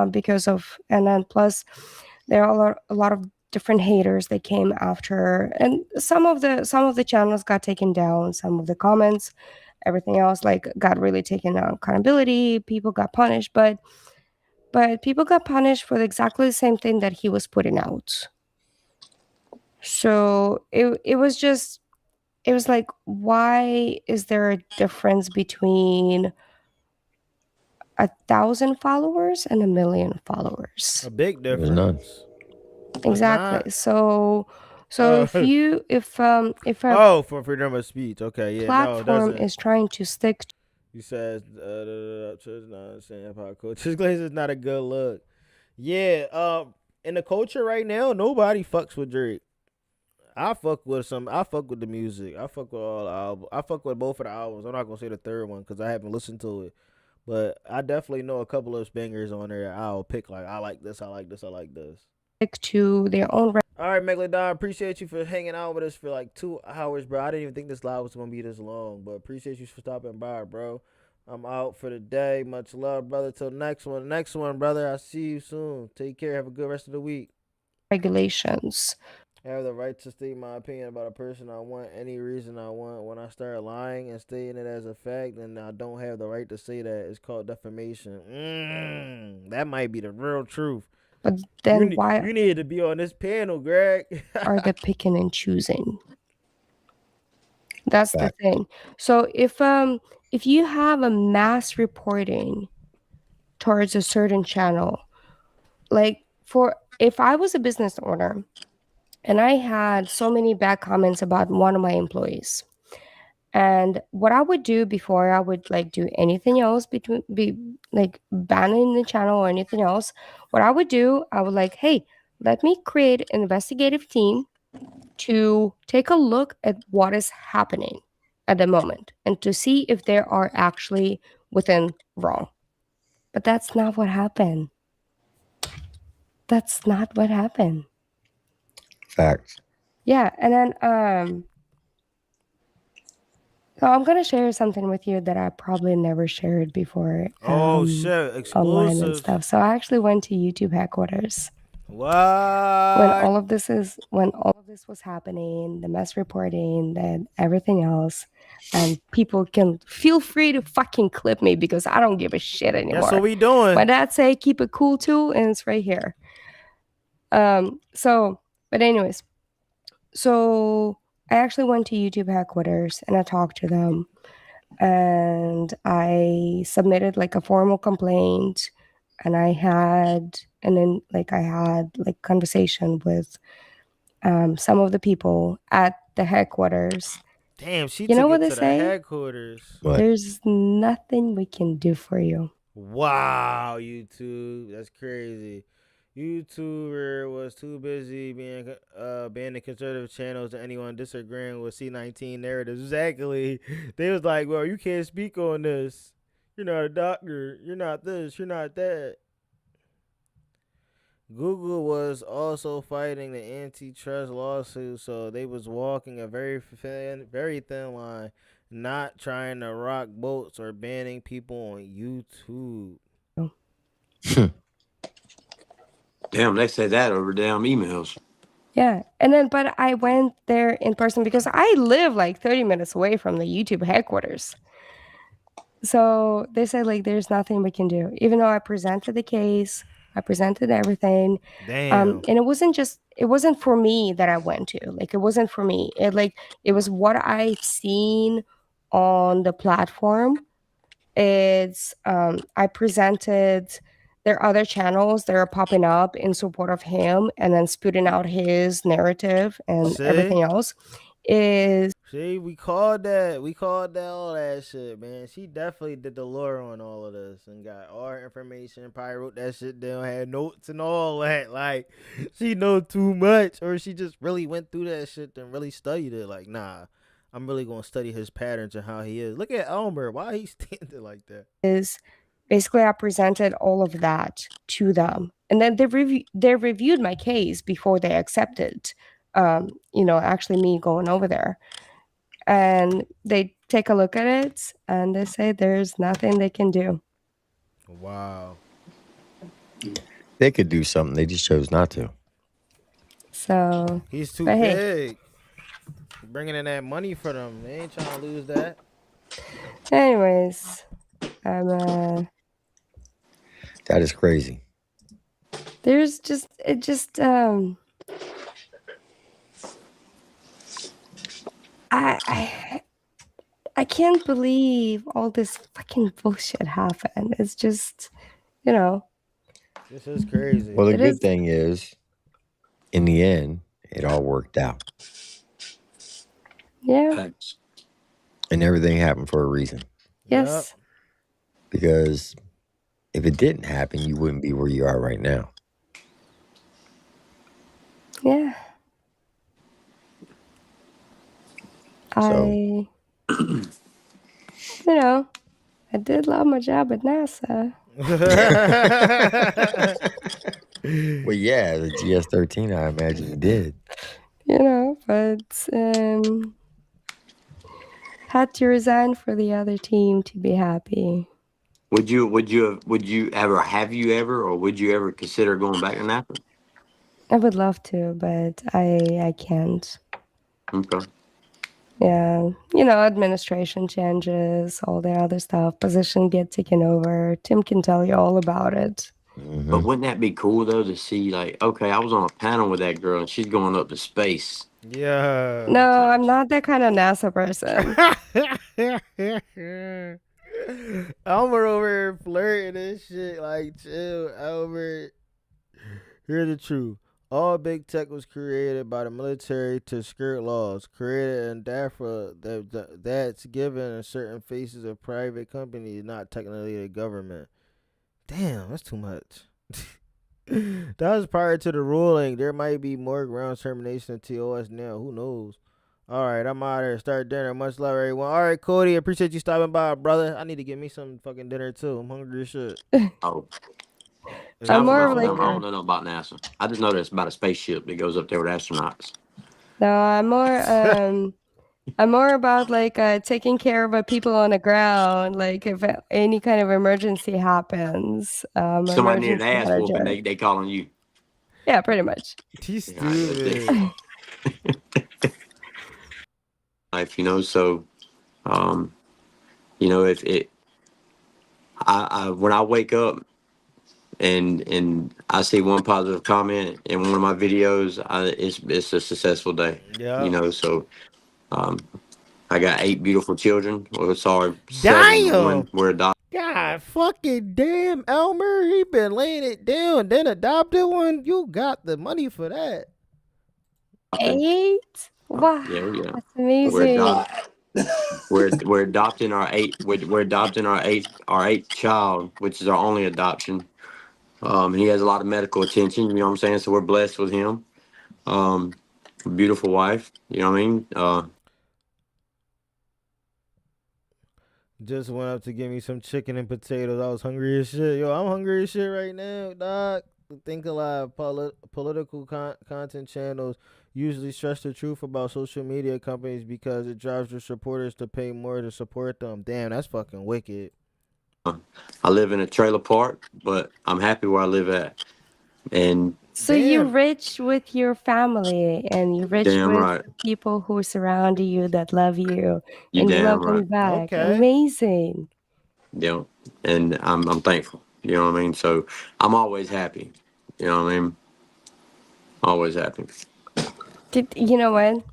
D: because of, and then plus there are a lot of different haters that came after, and some of the channels got taken down, some of the comments, everything else like got really taken accountability. People got punished, but people got punished for exactly the same thing that he was putting out. So it was like, why is there a difference between 1,000 followers and 1,000,000 followers?
C: A big
B: There's
C: difference.
B: none.
D: Exactly. So
C: Oh.
D: if
C: for freedom of speech. Okay, yeah,
D: platform
C: no,
D: is trying to stick
C: he says, hip-hop culture. Glaze is not a good look. Yeah, in the culture right now, nobody fucks with Drake. I fuck with the music. I fuck with all the albums. I fuck with both of the albums. I'm not gonna say the third one because I haven't listened to it. But I definitely know a couple of bangers on there. I'll pick like I like this, I like this, I like this.
D: to their own
C: All right, Megalodon, appreciate you for hanging out with us for like 2 hours, bro. I didn't even think this live was gonna be this long, but appreciate you for stopping by, bro. I'm out for the day. Much love, brother. Till next one. Next one, brother. I'll see you soon. Take care. Have a good rest of the week.
D: regulations.
C: I have the right to state my opinion about a person I want any reason I want. When I start lying and stating it as a fact, then I don't have the right to say that. It's called defamation. That might be the real truth.
D: But then why
C: you needed to be on this panel, Greg?
D: are they picking and choosing? That's the thing. So if you have a mass reporting towards a certain channel, like if I was a business owner and I had so many bad comments about one of my employees, and what I would do before I would like do anything else be like banning the channel or anything else, what I would do, I would like, hey, let me create an investigative team to take a look at what is happening at the moment and to see if they are actually within wrong. But that's not what happened. That's not what happened.
B: Facts.
D: Yeah, and then so I'm gonna share something with you that I probably never shared before.
C: Oh shit! Exclusive
D: online and stuff. So I actually went to YouTube headquarters.
C: What?
D: When all of this was happening, the mass reporting, and everything else, and people can feel free to fucking clip me because I don't give a shit anymore.
C: That's what we doing.
D: My dad say keep it cool too, and it's right here. But anyways, so I actually went to YouTube headquarters and I talked to them, and I submitted like a formal complaint, and I had conversation with some of the people at the headquarters.
C: Damn, she
D: You know
C: took
D: what
C: it
D: they
C: to
D: say?
C: the headquarters.
B: What?
D: There's nothing we can do for you.
C: Wow, YouTube, that's crazy. YouTuber was too busy being banning conservative channels to anyone disagreeing with C19 narratives. Exactly. They was like, well, you can't speak on this. You're not a doctor. You're not this. You're not that. Google was also fighting the antitrust lawsuit, so they was walking a very thin line, not trying to rock boats or banning people on YouTube.
E: Damn, they say that over damn emails.
D: Yeah. And then, but I went there in person because I live like 30 minutes away from the YouTube headquarters. So they said like, there's nothing we can do. Even though I presented the case, I presented everything.
C: Damn.
D: And it wasn't for me that I went to. Like, it wasn't for me. It was what I've seen on the platform. It's, I presented, there are other channels that are popping up in support of him and then spitting out his narrative and everything else.
C: See, we called that. We called that all that shit, man. She definitely did the lure on all of this and got all her information. Probably wrote that shit down, had notes and all that. Like, she know too much, or she just really went through that shit and really studied it. Like, nah, I'm really gonna study his patterns and how he is. Look at Elmer. Why he standing like that?
D: Is basically I presented all of that to them, and then they reviewed my case before they accepted. Actually me going over there. And they take a look at it and they say there's nothing they can do.
C: Wow.
B: They could do something. They just chose not to.
D: So
C: he's too
D: but hey,
C: big. Bringing in that money for them. They ain't trying to lose that.
D: anyways,
B: That is crazy.
D: there's I can't believe all this fucking bullshit happened. It's just,
C: This is crazy.
B: Well, the good thing is, in the end, it all worked out.
D: Yeah.
B: And everything happened for a reason.
D: Yes.
B: Because if it didn't happen, you wouldn't be where you are right now.
D: Yeah. I did love my job at NASA.
B: Well, yeah, the GS-13, I imagine you did.
D: But had to resign for the other team to be happy.
E: Would you ever consider going back to NASA?
D: I would love to, but I can't.
E: Okay.
D: Yeah, administration changes, all the other stuff, position get taken over. Tim can tell you all about it.
B: Mm-hmm.
E: But wouldn't that be cool though to see, like, okay, I was on a panel with that girl and she's going up to space.
C: Yeah.
D: No, I'm not that kind of NASA person.
C: Elmer over here flirting and shit. Like, chill, Elmer. Here's the truth. All big tech was created by the military to skirt laws created in DAFRA that's given in certain phases of private companies, not technically the government. Damn, that's too much. That was prior to the ruling. There might be more ground termination at TOS now. Who knows? All right, I'm out of here. Start dinner. Much love, everyone. All right, Cody, appreciate you stopping by, brother. I need to get me some fucking dinner, too. I'm hungry as shit.
E: Oh.
D: I'm
E: I
D: more of like
E: don't know about NASA. I just know that it's about a spaceship that goes up there with astronauts.
D: No, I'm more about like taking care of people on the ground. Like if any kind of emergency happens,
E: Somebody needed
D: emergency
E: an ass whooping,
D: manager.
E: they calling you.
D: Yeah, pretty much.
C: He's stupid.
E: Life, so if it I when I wake up and I see one positive comment in one of my videos, it's a successful day.
C: Yeah.
E: So I got 8 beautiful children. Well, sorry, 7.
C: Damn.
E: One were adopted.
C: God fucking damn, Elmer. He been laying it down. Then adopted one. You got the money for that.
D: 8? Wow.
E: Yeah.
D: That's amazing.
E: We're adopting our 8. We're adopting our 8th child, which is our only adoption. He has a lot of medical attention. You know what I'm saying? So we're blessed with him. Beautiful wife. You know what I mean?
C: Just went up to get me some chicken and potatoes. I was hungry as shit. Yo, I'm hungry as shit right now, dog. Think a lot of political content channels usually stress the truth about social media companies because it drives their supporters to pay more to support them. Damn, that's fucking wicked.
E: I live in a trailer park, but I'm happy where I live at. And
D: So you're rich with your family and you're rich
E: Damn
D: with
E: right.
D: people who surround you that love you
E: You
D: and you
E: damn
D: love them
E: right.
D: back.
C: Okay.
D: Amazing.
E: Yeah, and I'm thankful. You know what I mean? So I'm always happy. You know what I mean? Always happy.
D: You know what?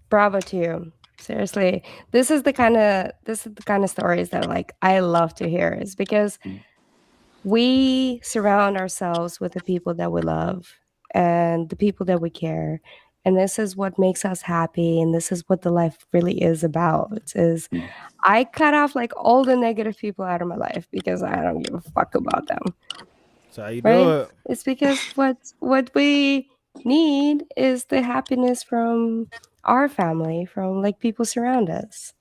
D: Bravo to you. Seriously. This is the kind of stories that like I love to hear is because we surround ourselves with the people that we love and the people that we care. And this is what makes us happy. And this is what the life really is about. Is I cut off like all the negative people out of my life because I don't give a fuck about them.
C: That's how you do
D: Right?
C: it.
D: It's because what we need is the happiness from our family, from like people surround us.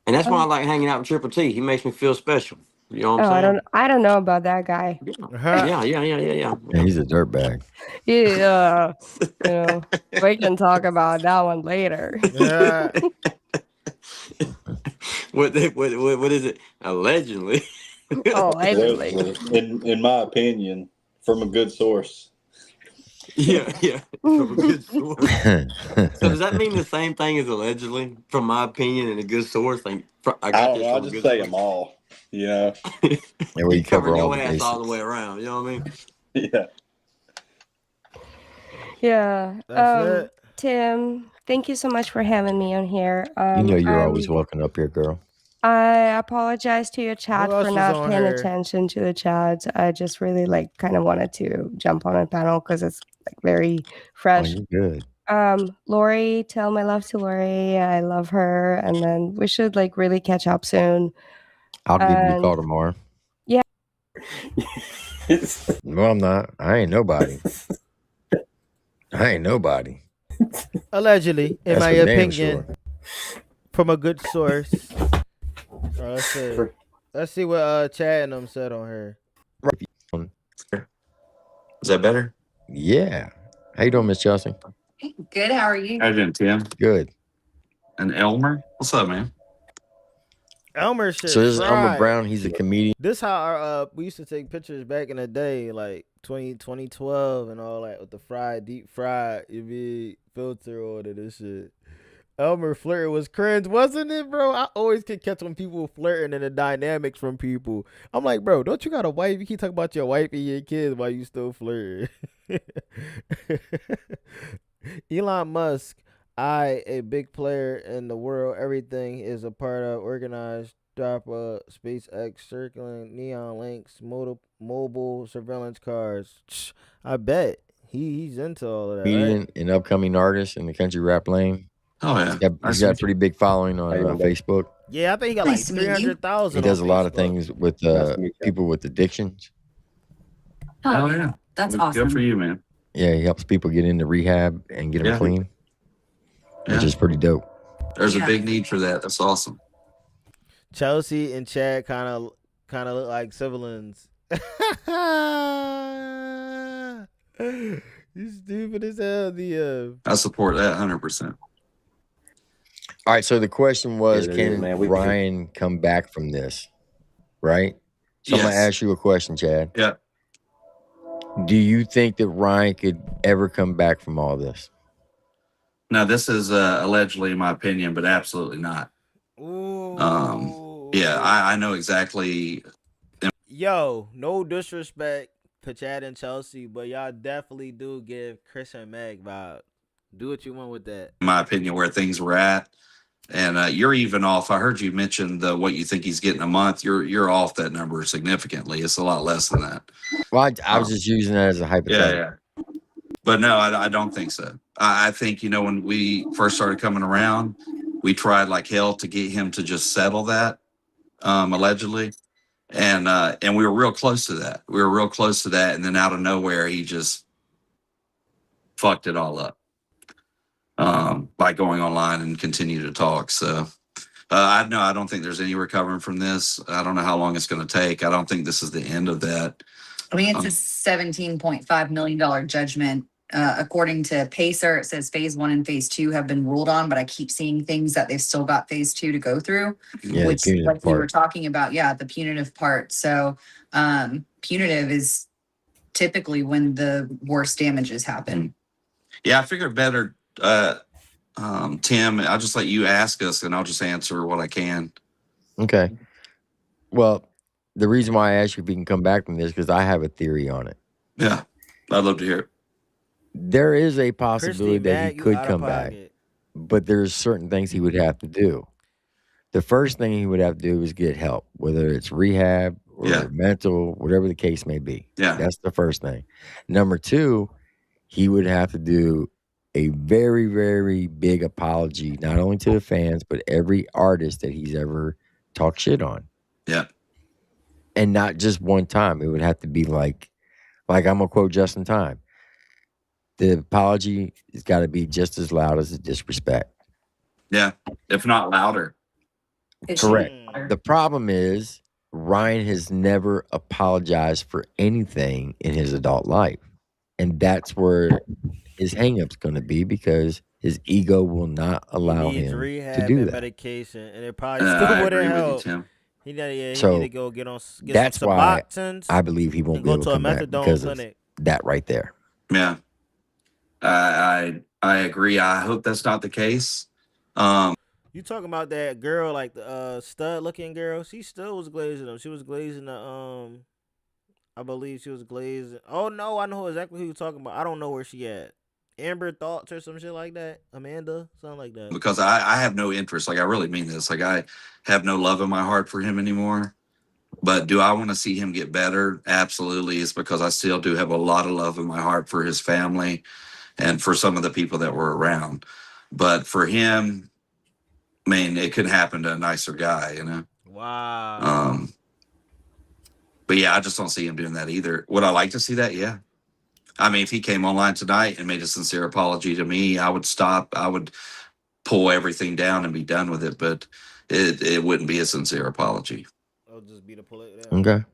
E: And that's why I like hanging out with Triple T. He makes me feel special. You know what
D: Oh,
E: I'm saying?
D: I don't know about that guy.
E: Yeah.
B: Yeah, he's a dirtbag.
D: Yeah, we can talk about that one later.
C: Yeah.
E: What is it? Allegedly.
D: Allegedly.
A: In my opinion, from a good source.
E: Yeah. From a good source. So does that mean the same thing as allegedly? From my opinion and a good source? Like, I got this
A: I'll
E: from a
A: just
E: good
A: say
E: source.
A: them all. Yeah.
B: And we cover all
E: your
B: the
E: ass
B: bases.
E: all the way around. You know what I mean?
A: Yeah.
D: Yeah.
C: That's it.
D: Tim, thank you so much for having me on here.
B: You know you're always welcome up here, girl.
D: I apologize to your chat
C: Who else
D: for
C: is
D: not
C: on
D: paying
C: here?
D: attention to the chat. I just really kind of wanted to jump on a panel because it's like very fresh.
B: Oh, you're good.
D: Lori, tell my love to Lori. I love her, and then we should like really catch up soon.
B: I'll give you a call tomorrow.
D: Yeah.
B: No, I'm not. I ain't nobody.
C: Allegedly, in
B: That's
C: my
B: for damn
C: opinion,
B: sure.
C: from a good source. Let's see what Chad and them said on her.
F: Is that better?
B: Yeah. How you doing, Miss Chelsea?
F: Good. How are you? How you doing, Tim?
B: Good.
F: And Elmer? What's up, man?
C: Elmer shit.
B: So this is Elmer
C: fried.
B: Brown. He's a comedian.
C: This how our we used to take pictures back in the day, like 2012 and all that, with the deep fried, you be filter on it and shit. Elmer flirting was cringe, wasn't it, bro? I always can catch when people flirting and the dynamics from people. I'm like, bro, don't you got a wife? You keep talking about your wife and your kids while you still flirting. Elon Musk, a big player in the world. Everything is a part of organized DARPA, SpaceX, circling neon links, mobile surveillance cars. I bet he's into all of that.
B: Comedian
C: Right?
B: and upcoming artist in the country rap lane.
F: Oh yeah,
B: he's got a pretty big following on Facebook.
C: Yeah, I think he got like 300,000.
B: He does a lot of things with people with addictions.
F: Oh yeah,
G: That's
F: Good
G: awesome.
F: for you, man.
B: Yeah, he helps people get into rehab and get them clean, which is pretty dope.
F: There's a big need for that. That's awesome.
C: Chelsea and Chad kind of look like siblings. You stupid as hell.
F: I support that 100%.
B: All right, so the question was,
F: Yeah,
B: can
F: man,
B: Ryan come back from this? Right? So I'm going to
F: Yes.
B: ask you a question, Chad.
F: Yeah.
B: Do you think that Ryan could ever come back from all this?
F: Now this is allegedly my opinion, but absolutely not. Yeah, I know exactly.
C: Yo, no disrespect to Chad and Chelsea, but y'all definitely do give Chris and Meg vibe. Do what you want with that.
F: In my opinion, where things were at, and you're even off. I heard you mention what you think he's getting a month. You're off that number significantly. It's a lot less than that.
B: Well, I was just using that as a hypothetical.
F: Yeah. But no, I don't think so. I think, when we first started coming around, we tried like hell to get him to just settle that, allegedly. And we were real close to that. And then out of nowhere, he just fucked it all up by going online and continue to talk. So I don't think there's any recovering from this. I don't know how long it's going to take. I don't think this is the end of that.
G: I mean, it's a $17.5 million judgment. According to Pacer, it says phase 1 and phase 2 have been ruled on, but I keep seeing things that they've still got phase 2 to go through, which, like we were talking about, the punitive part. So punitive is typically when the worst damages happen.
F: Yeah, I figured better, Tim, I'll just let you ask us and I'll just answer what I can.
B: Okay. Well, the reason why I asked you if he can come back from this, because I have a theory on it.
F: Yeah, I'd love to hear it.
B: There is a possibility
C: Christy,
B: that
C: Matt,
B: he
C: you
B: could
C: out of
B: come back,
C: pocket.
B: but there's certain things he would have to do. The first thing he would have to do is get help, whether it's rehab or mental, whatever the case may be.
F: Yeah.
B: That's the first thing. Number two, he would have to do a very, very big apology, not only to the fans, but every artist that he's ever talked shit on.
F: Yeah.
B: And not just one time. It would have to be like I'm going to quote Just in Time. The apology has got to be just as loud as the disrespect.
F: Yeah. If not louder.
B: Correct. The problem is Ryan has never apologized for anything in his adult life. And that's where his hang-up's going to be, because his ego will not allow
C: He needs
B: him to
C: rehab
B: do
C: and
B: that.
C: medication, and it probably still
F: I
C: wouldn't
F: agree with you,
C: help.
F: Tim.
C: He need
B: So
C: to go get
B: that's
C: some
B: why
C: Suboxones
B: I believe he won't
C: and
B: be
C: go
B: able to
C: to a
B: come back
C: methadone
B: because
C: clinic.
B: of that right there.
F: Yeah. I agree. I hope that's not the case.
C: You talking about that girl, like the stud looking girl? She still was glazing them. She was glazing the I believe she was glazing. Oh no, I know exactly who you're talking about. I don't know where she at. Amber Thoughts or some shit like that. Amanda, something like that.
F: Because I have no interest. Like, I really mean this. Like, I have no love in my heart for him anymore. But do I want to see him get better? Absolutely. It's because I still do have a lot of love in my heart for his family and for some of the people that were around. But for him, I mean, it could happen to a nicer guy, you know?
C: Wow.
F: But yeah, I just don't see him doing that either. Would I like to see that? Yeah. I mean, if he came online tonight and made a sincere apology to me, I would stop. I would pull everything down and be done with it. But it wouldn't be a sincere apology.
C: I'll just be to pull it down.
B: Okay.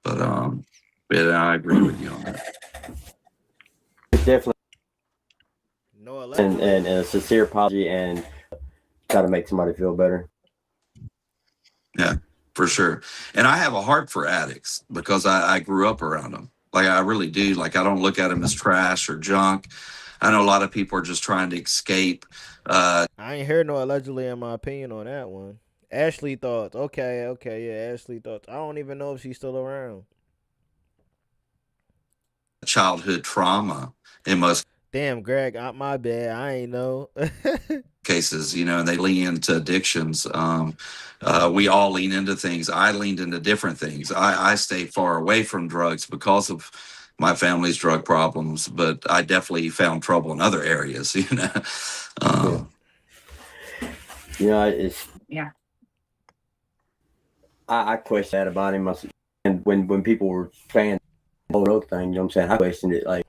F: But I agree with you on that.
H: Definitely.
C: No,
H: and a sincere apology and try to make somebody feel better.
F: Yeah, for sure. And I have a heart for addicts because I grew up around them. Like, I really do. Like, I don't look at them as trash or junk. I know a lot of people are just trying to escape.
C: I ain't heard no allegedly in my opinion on that one. Ashley Thoughts. Okay, yeah, Ashley Thoughts. I don't even know if she's still around.
F: Childhood trauma in most
C: Damn, Greg, my bad. I ain't know.
F: cases, you know, and they lean into addictions. We all lean into things. I leaned into different things. I stay far away from drugs because of my family's drug problems, but I definitely found trouble in other areas, you know.
H: You know, it's
G: yeah.
H: I question that about him. And when people were saying the whole other thing, you know what I'm saying? I questioned it. Like,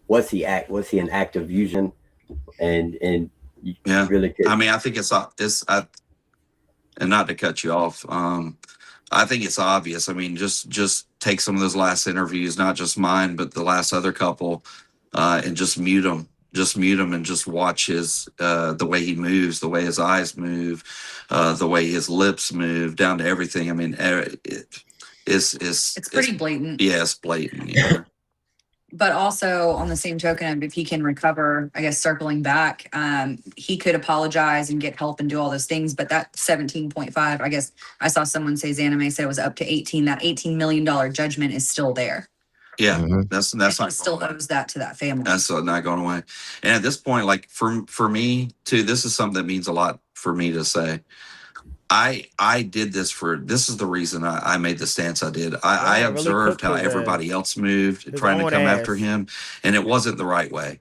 H: was he an active user? And
F: yeah,
H: really could.
F: I mean, I think it's and not to cut you off. I think it's obvious. I mean, just take some of those last interviews, not just mine, but the last other couple, and just mute them. Just mute him and just watch the way he moves, the way his eyes move, the way his lips move, down to everything. I mean, it's
G: pretty blatant.
F: Yeah, it's blatant. You know?
G: But also on the same token, if he can recover, I guess circling back, he could apologize and get help and do all those things. But that 17.5, I guess I saw someone say Zanime said it was up to 18. That $18 million judgment is still there.
F: Yeah, that's not
G: he still owes that to that family.
F: That's not going away. And at this point, like for me too, this is something that means a lot for me to say. I did this this is the reason I made the stance I did. I observed how everybody else moved, trying to come after him, and it wasn't the right way.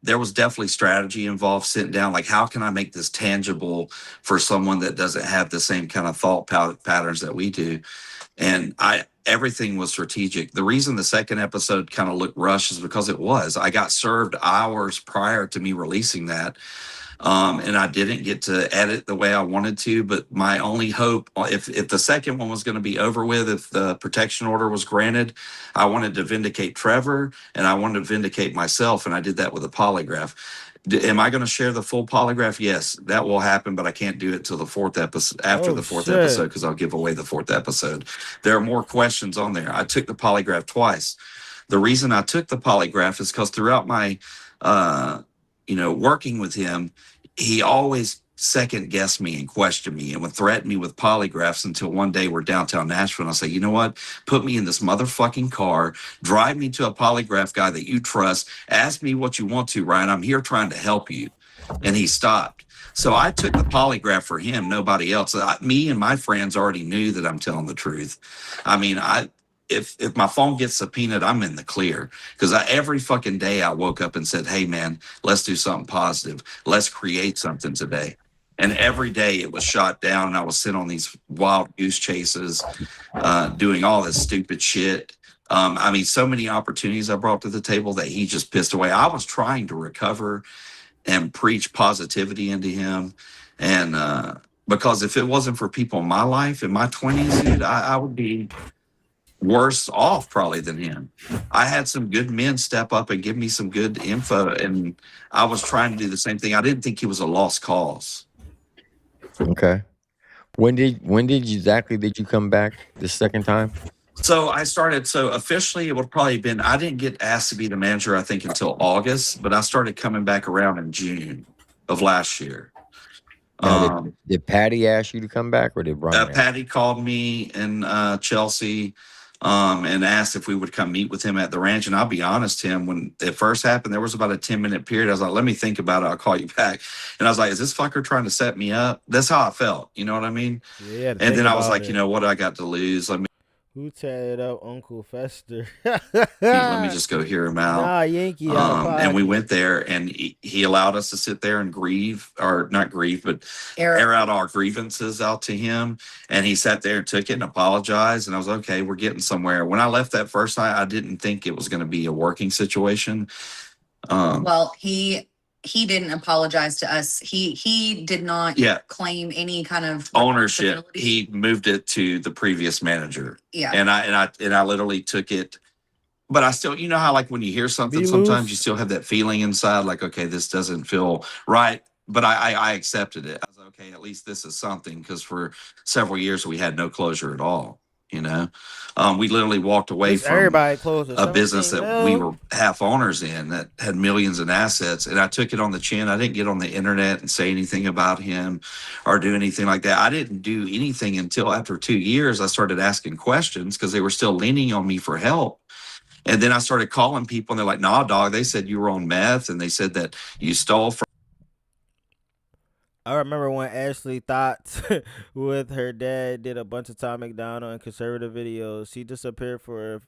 F: There was definitely strategy involved, sitting down, like, how can I make this tangible for someone that doesn't have the same kind of thought patterns that we do? And everything was strategic. The reason the second episode kind of looked rushed is because it was. I got served hours prior to me releasing that. And I didn't get to edit the way I wanted to, but my only hope, if the second one was going to be over with, if the protection order was granted, I wanted to vindicate Trevor and I wanted to vindicate myself. And I did that with a polygraph. Am I going to share the full polygraph? Yes, that will happen, but I can't do it till the fourth episode, after the fourth episode, because I'll give away the fourth episode. There are more questions on there. I took the polygraph twice. The reason I took the polygraph is because throughout my, working with him, he always second guessed me and questioned me and would threaten me with polygraphs until one day we're downtown Nashville. And I say, you know what? Put me in this motherfucking car, drive me to a polygraph guy that you trust. Ask me what you want to, Ryan. I'm here trying to help you. And he stopped. So I took the polygraph for him, nobody else. Me and my friends already knew that I'm telling the truth. I mean, if my phone gets subpoenaed, I'm in the clear, because every fucking day I woke up and said, hey man, let's do something positive. Let's create something today. And every day it was shot down, and I was sent on these wild goose chases, doing all this stupid shit. I mean, so many opportunities I brought to the table that he just pissed away. I was trying to recover and preach positivity into him. And because if it wasn't for people in my life, in my 20s, dude, I would be worse off probably than him. I had some good men step up and give me some good info, and I was trying to do the same thing. I didn't think he was a lost cause.
B: Okay. When did did you come back the second time?
F: So I started, so officially it would probably been, I didn't get asked to be the manager, I think, until August, but I started coming back around in June of last year.
B: Now, did Patty ask you to come back, or did Brian?
F: Patty called me in Chelsea and asked if we would come meet with him at the ranch. And I'll be honest, Tim, when it first happened, there was about a 10-minute period. I was like, let me think about it. I'll call you back. And I was like, is this fucker trying to set me up? That's how I felt. You know what I mean?
C: Yeah.
F: And then I was like, you know, what do I got to lose?
C: Who tatted up Uncle Fester?
F: Let me just go hear him out.
C: Nah, Yankee.
F: And we went there, and he allowed us to sit there and grieve, or not grieve, but air out our grievances out to him. And he sat there and took it and apologized. And I was okay, we're getting somewhere. When I left that first night, I didn't think it was going to be a working situation.
G: Well, he didn't apologize to us. He did not claim any kind of
F: ownership. He moved it to the previous manager.
G: Yeah.
F: And I literally took it, but I still, you know how like when you hear something, sometimes you still have that feeling inside, like, okay, this doesn't feel right. But I accepted it. I was like, okay, at least this is something, because for several years we had no closure at all. You know, we literally walked away from a business that we were half owners in that had millions in assets. And I took it on the chin. I didn't get on the internet and say anything about him or do anything like that. I didn't do anything until after 2 years. I started asking questions because they were still leaning on me for help. And then I started calling people, and they're like, nah, dog, they said you were on meth, and they said that you stole from.
C: I remember when Ashley Thoughts with her dad did a bunch of Tom McDonald and conservative videos. She disappeared for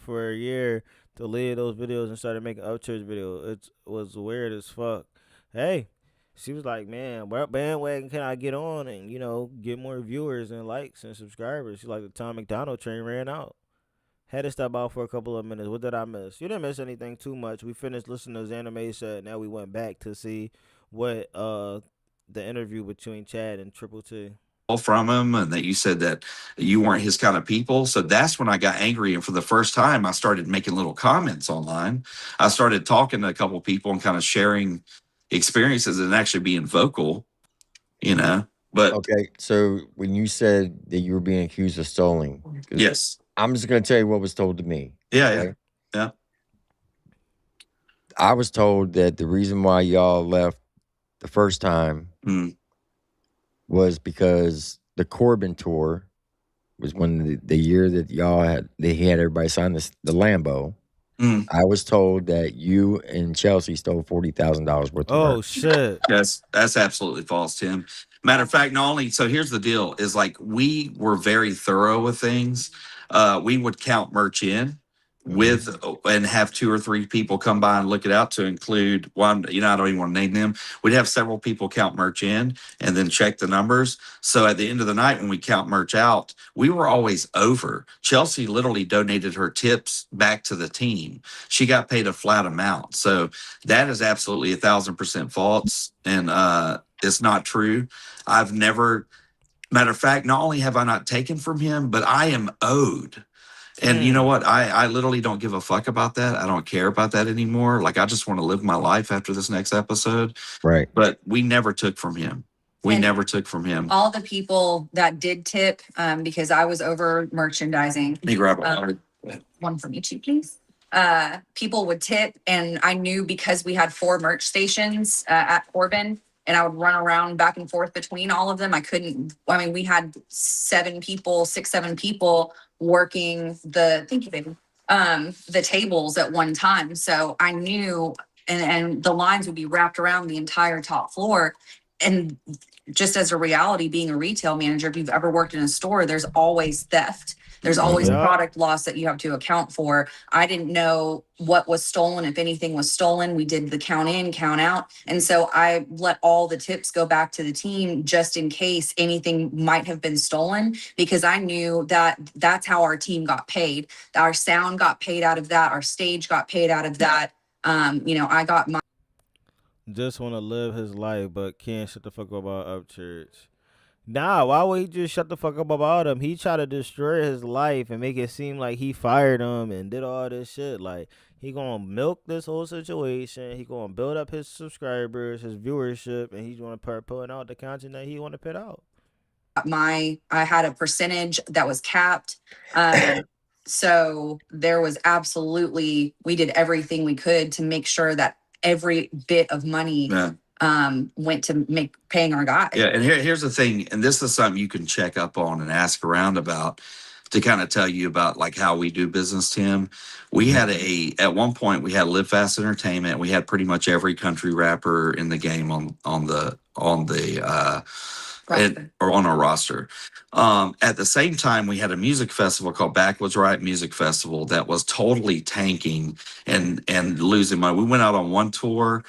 C: a year, deleted those videos, and started making Upchurch videos. It was weird as fuck. Hey, she was like, man, what bandwagon can I get on and, you know, get more viewers and likes and subscribers? She's like, the Tom McDonald train ran out. Had to step out for a couple of minutes. What did I miss? You didn't miss anything too much. We finished listening to Zanimation. Now we went back to see what the interview between Chad and Triple T
F: from him, and that you said that you weren't his kind of people. So that's when I got angry, and for the first time I started making little comments online. I started talking to a couple of people and kind of sharing experiences and actually being vocal, you know. But
B: okay, so when you said that you were being accused of stealing,
F: yes,
B: I'm just going to tell you what was told to me.
F: Yeah.
B: I was told that the reason why y'all left the first time was because the Corbin tour was when the year that he had everybody sign the Lambo. I was told that you and Chelsea stole $40,000 worth of merch.
C: Shit.
F: That's absolutely false, Tim. Matter of fact, not only, so here's the deal, is like we were very thorough with things. We would count merch in with and have 2 or 3 people come by and look it out, to include one, you know, I don't even want to name them. We'd have several people count merch in and then check the numbers. So at the end of the night, when we count merch out, we were always over. Chelsea literally donated her tips back to the team. She got paid a flat amount. So that is absolutely 1,000% false. And it's not true. I've never, matter of fact, not only have I not taken from him, but I am owed. And you know what? I literally don't give a fuck about that. I don't care about that anymore. Like, I just want to live my life after this next episode.
B: Right.
F: But we never took from him. We never took from him.
G: All the people that did tip, because I was over merchandising.
F: Let me grab a
G: one from each, please. People would tip, and I knew because we had 4 merch stations at Corbin, and I would run around back and forth between all of them. We had 7 people, 6, 7 people working thank you, baby, the tables at one time. So I knew, and the lines would be wrapped around the entire top floor. And just as a reality, being a retail manager, if you've ever worked in a store, there's always theft. There's always
C: Yeah.
G: product loss that you have to account for. I didn't know what was stolen, if anything was stolen. We did the count in, count out. And so I let all the tips go back to the team just in case anything might have been stolen, because I knew that that's how our team got paid. Our sound got paid out of that. Our stage got paid out of that. I got my
C: Just want to live his life, but can't shut the fuck up about Upchurch. Nah, why would he just shut the fuck up about him? He tried to destroy his life and make it seem like he fired him and did all this shit. Like, he gonna milk this whole situation. He gonna build up his subscribers, his viewership, and he's gonna start putting out the content that he want to put out.
G: I had a percentage that was capped. So there was absolutely, we did everything we could to make sure that every bit of money went to paying our guys.
F: Yeah, and here's the thing, and this is something you can check up on and ask around about to kind of tell you about like how we do business, Tim. We had at one point we had Live Fast Entertainment. We had pretty much every country rapper in the game on our roster. At the same time, we had a music festival called Backwoods Right Music Festival that was totally tanking and losing money. We went out on one tour.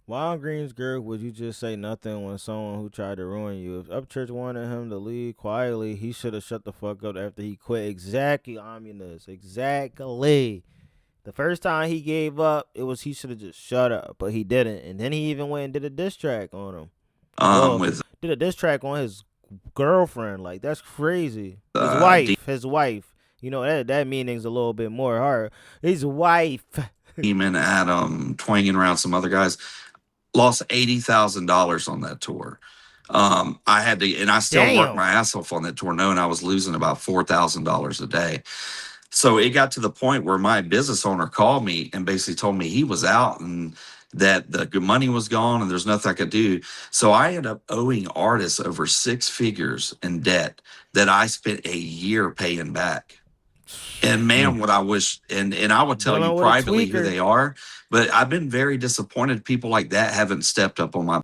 C: Why on Greensburg would you just say nothing when someone who tried to ruin you? If Upchurch wanted him to leave quietly, he should have shut the fuck up after he quit. Exactly, Ominous. Exactly. The first time he gave up, he should have just shut up, but he didn't. And then he even went and did a diss track on him. Did a diss track on his girlfriend. Like, that's crazy. His wife. You know, that meaning's a little bit more hard. His wife.
F: Demon, Adam, twanging around some other guys. Lost $80,000 on that tour. I had to, and I still worked my ass off on that tour, knowing I was losing about $4,000 a day. So it got to the point where my business owner called me and basically told me he was out and that the money was gone and there's nothing I could do. So I ended up owing artists over 6 figures in debt that I spent a year paying back. And man, what I wish, and I will tell you privately who they are, but I've been very disappointed people like that haven't stepped up on my.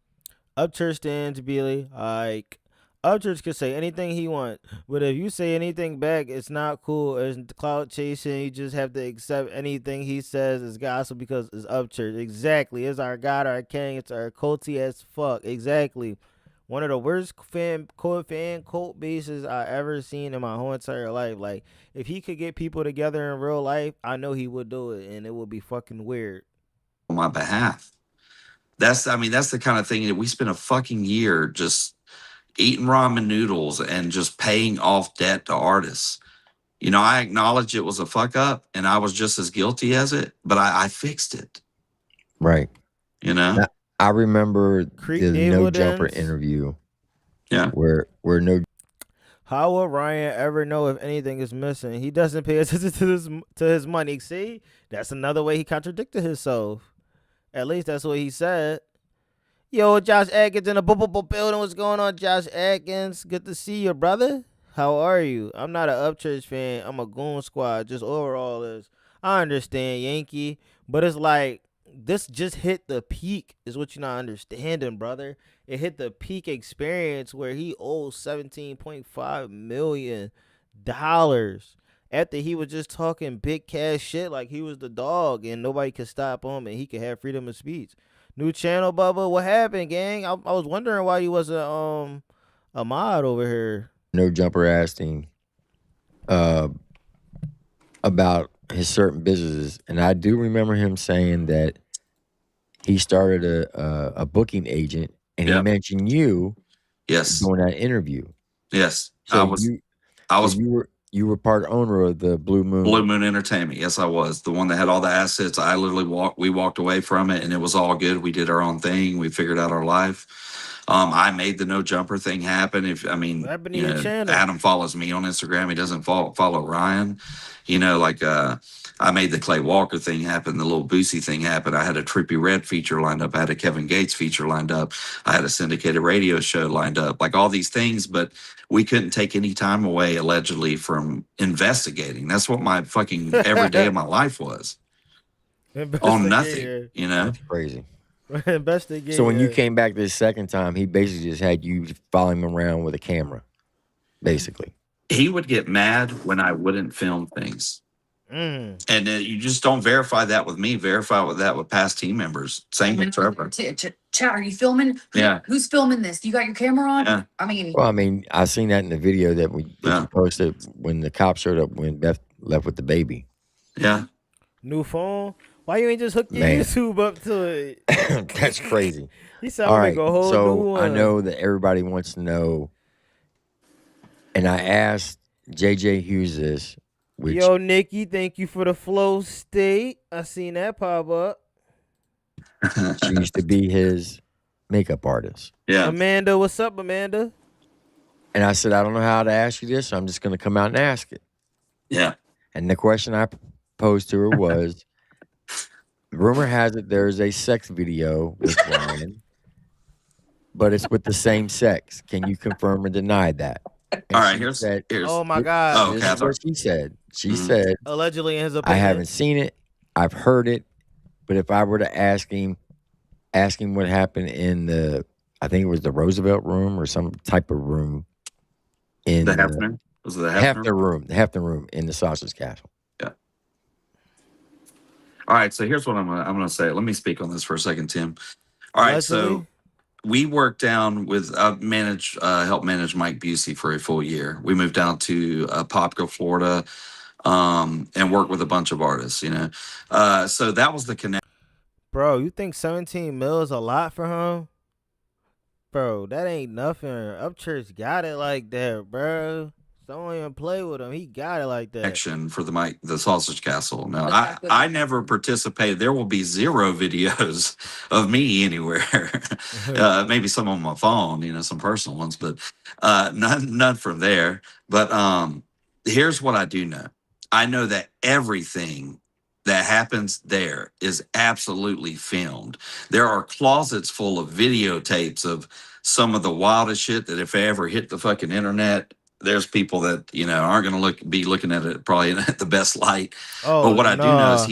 C: Upchurch stands, Billy. Like, Upchurch can say anything he wants, but if you say anything back, it's not cool. It's clout chasing. You just have to accept anything he says as gossip because it's Upchurch. Exactly. It's our God, our King. It's our culty as fuck. Exactly. One of the worst fan cult bases I ever seen in my whole entire life. Like, if he could get people together in real life, I know he would do it, and it would be fucking weird.
F: On my behalf. That's the kind of thing that we spent a fucking year just eating ramen noodles and just paying off debt to artists. You know, I acknowledge it was a fuck up and I was just as guilty as it, but I fixed it.
B: Right.
F: You know?
B: Now, I remember the No Jumper interview.
F: Yeah.
B: Where no.
C: How will Ryan ever know if anything is missing? He doesn't pay attention to his money. See, that's another way he contradicted himself. At least that's what he said. Yo, Josh Atkins in the building. What's going on, Josh Atkins? Good to see you, brother. How are you? I'm not an Upchurch fan. I'm a Goon Squad. Just overall is. I understand Yankee, but it's like this just hit the peak is what you're not understanding, brother. It hit the peak experience where he owes $17.5 million after he was just talking big cash shit like he was the dog and nobody could stop him and he could have freedom of speech. New channel, Bubba. What happened, gang? I was wondering why you wasn't a mod over here.
B: No Jumper asking about his certain businesses, and I do remember him saying that he started a booking agent, and he mentioned you.
F: Yes.
B: During that interview.
F: Yes.
B: So you were part owner of the Blue Moon
F: Entertainment. Yes, I was the one that had all the assets. I literally walked away from it and it was all good. We did our own thing. We figured out our life. I made the No Jumper thing happen. Adam follows me on Instagram. He doesn't follow Ryan. You know, like I made the Clay Walker thing happen, the little Boosie thing happen. I had a Trippie Redd feature lined up. I had a Kevin Gates feature lined up. I had a syndicated radio show lined up, like all these things, but we couldn't take any time away, allegedly, from investigating. That's what my fucking every day of my life was. On nothing, you know?
B: That's crazy.
C: Investigate.
B: So when you came back this second time, he basically just had you following him around with a camera, basically.
F: he would get mad when I wouldn't film things. And you just don't verify that with me. Verify that with past team members. Same with Trevor.
G: Chat, are you filming?
F: Yeah.
G: Who's filming this? You got your camera on?
F: Yeah.
G: I mean,
B: Well, I mean, I seen that in the video that you posted when the cop showed up when Beth left with the baby.
F: Yeah.
C: New phone? Why you ain't just hook your
B: Man.
C: YouTube up to it?
B: That's crazy.
C: He said,
B: All
C: I'm
B: right,
C: gonna go whole new
B: so
C: one.
B: I know that everybody wants to know, and I asked JJ Hughes this, which
C: Yo, Nikki, thank you for the flow state. I seen that pop up.
B: she used to be his makeup artist.
F: Yeah.
C: Amanda, what's up, Amanda?
B: And I said, I don't know how to ask you this, so I'm just going to come out and ask it.
F: Yeah.
B: And the question I posed to her was, rumor has it there's a sex video with Ryan, but it's with the same sex. Can you confirm or deny that? And
F: all right,
B: here's
C: Oh my God.
B: This is what she said. She said,
C: Allegedly in his
B: I
C: opinion.
B: haven't seen it. I've heard it. But if I were to ask him what happened in I think it was the Roosevelt room or some type of room in
F: the Hefner? Was it the Hefner?
B: The Hefner room in the Sausage Castle.
F: Yeah. All right, so here's what I'm gonna say. Let me speak on this for a second, Tim. All right, so we worked down with helped manage Mike Busey for a full year. We moved down to Popka, Florida, and worked with a bunch of artists. So that was the connection.
C: Bro, you think 17 mil is a lot for him? Bro, that ain't nothing. Upchurch got it like that, bro. Don't even play with him. He got it like that.
F: Connection for the Sausage Castle. Now, I never participated. There will be 0 videos of me anywhere. Maybe some on my phone, some personal ones, but none from there. But here's what I do know. I know that everything that happens there is absolutely filmed. There are closets full of videotapes of some of the wildest shit that if I ever hit the fucking internet, there's people that, aren't going to be looking at it probably at the best light.
C: Oh,
F: but what I do know is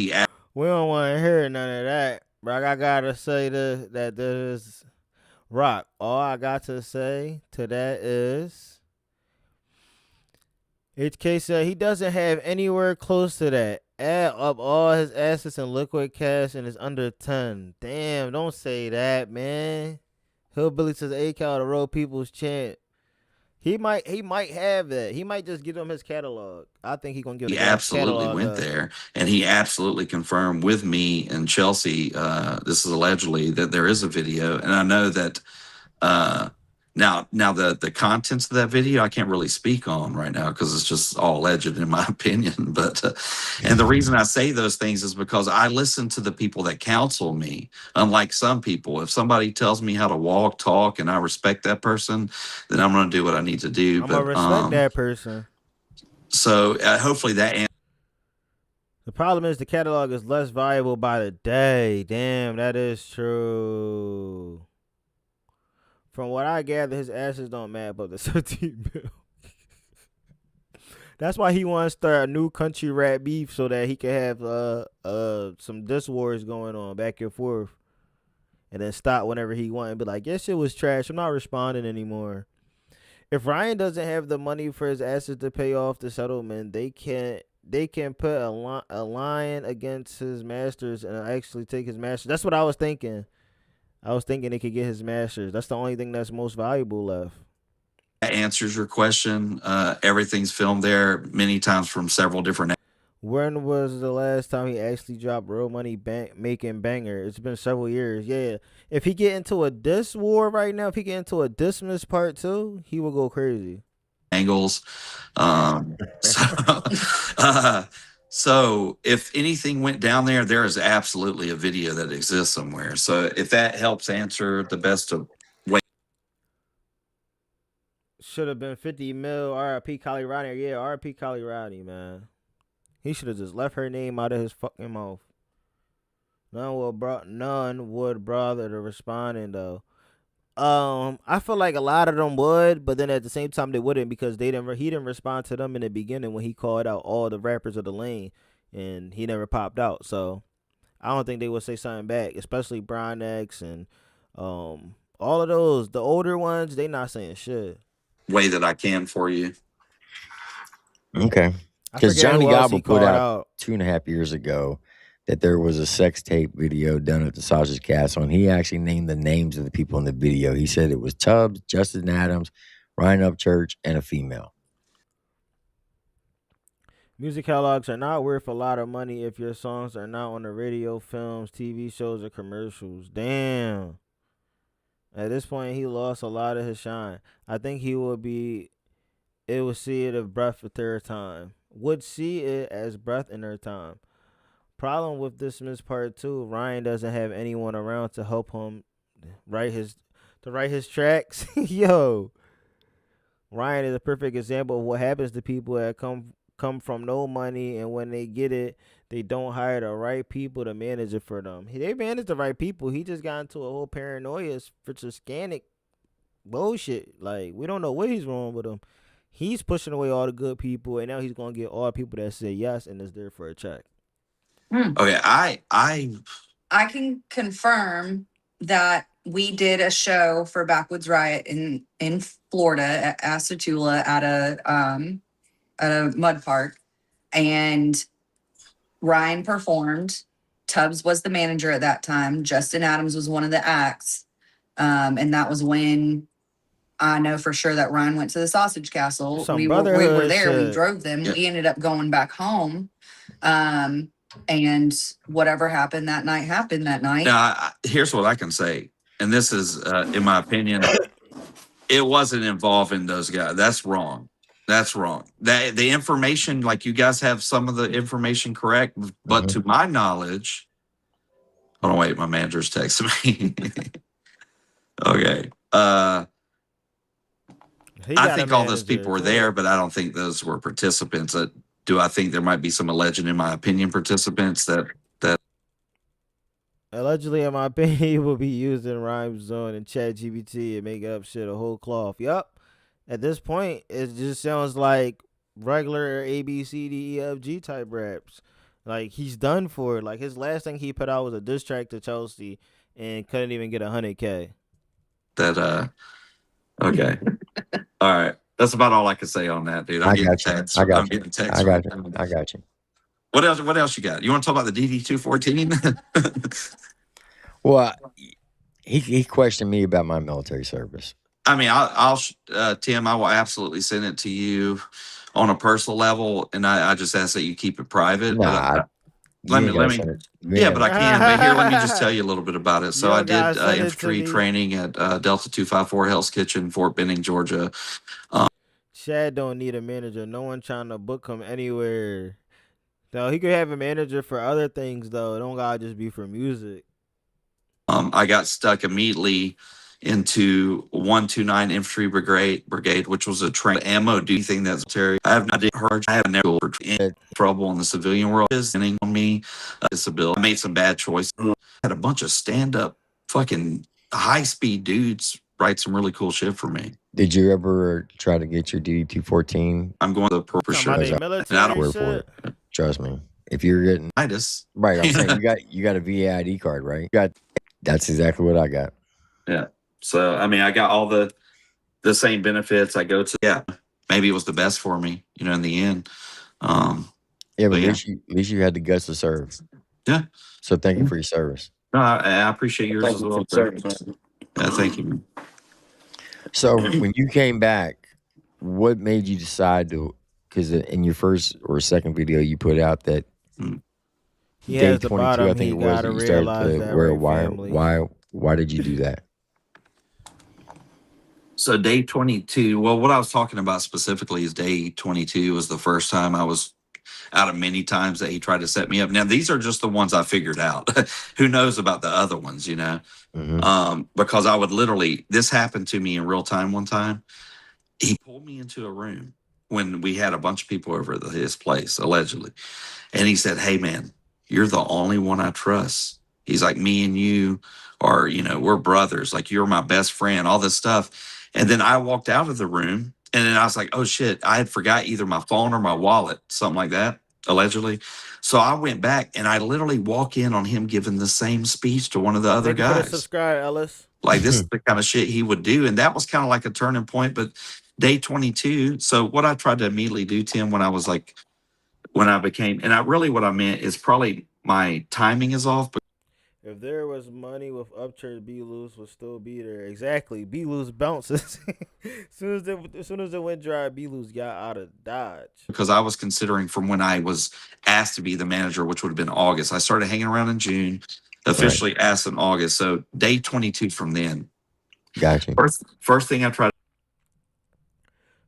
C: we don't want to hear none of that. But I got to say that there's Rock. All I got to say to that is HK said he doesn't have anywhere close to that. Add up all his assets in liquid cash and it's under 10. Damn, don't say that, man. Hillbilly says A-Cal the road people's champ. He might have that. He might just give him his catalog. I think he's gonna give.
F: He absolutely went there, and he absolutely confirmed with me and Chelsea. This is allegedly that there is a video, and I know that. Now the contents of that video I can't really speak on right now because it's just all alleged in my opinion. But and the reason I say those things is because I listen to the people that counsel me. Unlike some people, if somebody tells me how to walk, talk, and I respect that person, then I'm going to do what I need to do.
C: I'm gonna respect that person.
F: So hopefully that.
C: The problem is the catalog is less valuable by the day. Damn, that is true. From what I gather, his assets don't map up to 17 mil. That's why he wants to start a new country rap beef so that he can have some diss wars going on back and forth, and then stop whenever he wants and be like, "Yeah, shit was trash. I'm not responding anymore." If Ryan doesn't have the money for his assets to pay off the settlement, they can put a line against his masters and actually take his masters. That's what I was thinking. I was thinking they could get his masters. That's the only thing that's most valuable left.
F: That answers your question. Everything's filmed there many times from several different.
C: When was the last time he actually dropped real money making banger? It's been several years. Yeah. If he get into a diss war right now, if he get into a Dismiss part 2, he will go crazy.
F: Angles. So if anything went down there, there is absolutely a video that exists somewhere. So if that helps answer the best of way.
C: Should have been 50 mil. RIP Kiely Rodni. Yeah, RIP Kiely Rodni, man. He should have just left her name out of his fucking mouth. None would bother to responding though. I feel like a lot of them would, but then at the same time they wouldn't because he didn't respond to them in the beginning when he called out all the rappers of the lane, and he never popped out. So I don't think they would say something back, especially Brian X and all of those. The older ones, they not saying shit.
F: Way that I can for you.
B: Okay.
C: I
B: Because
C: forget
B: Johnny
C: who else
B: Gobble
C: he
B: put
C: called
B: out
C: out.
B: 2.5 years ago that there was a sex tape video done at the Sausage Castle, and he actually named the names of the people in the video. He said it was Tubbs, Justin Adams, Ryan Upchurch, and a female.
C: Music catalogs are not worth a lot of money if your songs are not on the radio, films, TV shows, or commercials. Damn. At this point, he lost a lot of his shine. I think he will be. It will see it as breath a third time. Would see it as breath in her time. Problem with Dismiss Part 2, Ryan doesn't have anyone around to help him write his tracks. Yo. Ryan is a perfect example of what happens to people that come from no money, and when they get it, they don't hire the right people to manage it for them. They manage the right people. He just got into a whole paranoia for scanic bullshit. Like, we don't know what he's wrong with him. He's pushing away all the good people, and now he's gonna get all the people that say yes and is there for a check.
F: Okay, I
G: can confirm that we did a show for Backwoods Riot in Florida at Asatula at a mud park, and Ryan performed. Tubbs was the manager at that time. Justin Adams was one of the acts, and that was when I know for sure that Ryan went to the Sausage Castle. We were there. We drove them. Yeah. We ended up going back home. And whatever happened that night happened that night.
F: Now, here's what I can say. And this is, in my opinion, it wasn't involving those guys. That's wrong. That's wrong. The information, like you guys have some of the information correct, but to my knowledge, hold on, wait, my manager's texting me. Okay. I think all those people were there, but I don't think those were participants. Do I think there might be some alleged, in my opinion, participants that
C: allegedly, in my opinion, he will be used in Rhyme Zone and ChatGPT and make up shit a whole cloth. Yup. At this point, it just sounds like regular A, B, C, D, E, F, G type raps. Like, he's done for it. Like, his last thing he put out was a diss track to Chelsea and couldn't even get 100K.
F: Okay. All right. That's about all I can say on that, dude. I'm getting texts.
B: I got you.
F: What else you got? You want to talk about the DD-214?
B: Well, he questioned me about my military service.
F: I mean, I'll Tim, I will absolutely send it to you on a personal level, and I just ask that you keep it private.
B: Nah,
F: let me. Yeah, but I can. But here, let me just tell you a little bit about it. So I did infantry training at Delta 254 Hell's Kitchen, Fort Benning, Georgia.
C: Chad don't need a manager. No one trying to book him anywhere. So he could have a manager for other things, though. It don't gotta just be for music.
F: I got stuck immediately into 129 Infantry Brigade, which was a train ammo duty thing that's military. I have not heard. I have never in trouble in the civilian world. Is on me disability. I made some bad choices. I had a bunch of stand-up fucking high-speed dudes write some really cool shit for me.
B: Did you ever try to get your DD-214?
F: I'm going to the purpose show.
B: I don't work for it. Trust me. If you're getting right, I'm saying you got a VAID card, right? That's exactly what I got.
F: Yeah. So I mean, I got all the same benefits. I go to maybe it was the best for me, in the end.
B: But at least you had the guts to serve.
F: Yeah.
B: So thank you for your service.
F: No, I appreciate yours as well. Yeah, thank you.
B: So when you came back, what made you decide to? Because in your first or second video, you put out that day 22, I think it was, you started to wear a wire. Why did you do that?
F: So day 22, well, what I was talking about specifically is day 22 was the first time I was out of many times that he tried to set me up. Now, these are just the ones I figured out. Who knows about the other ones, because I would literally, this happened to me in real time one time. He pulled me into a room when we had a bunch of people over at his place, allegedly. And he said, "Hey, man, you're the only one I trust." He's like, "Me and you are, we're brothers. Like, you're my best friend," all this stuff. And then I walked out of the room, and then I was like, oh, shit, I had forgot either my phone or my wallet, something like that, allegedly. So I went back, and I literally walk in on him giving the same speech to one of the other guys.
C: Subscribe, Ellis.
F: Like, this is the kind of shit he would do. And that was kind of like a turning point. But day 22. So what I tried to immediately do, Tim, when I was like, when I became, and I really what I meant is probably my timing is off. But
C: If there was money with Upchurch, B Loose would still be there. Exactly. B Loose bounces. as soon as it went dry, B Loose got out of Dodge.
F: because I was considering from when I was asked to be the manager, which would have been August. I started hanging around in June, officially asked in August. So day 22 from then.
B: Gotcha.
F: First thing I tried.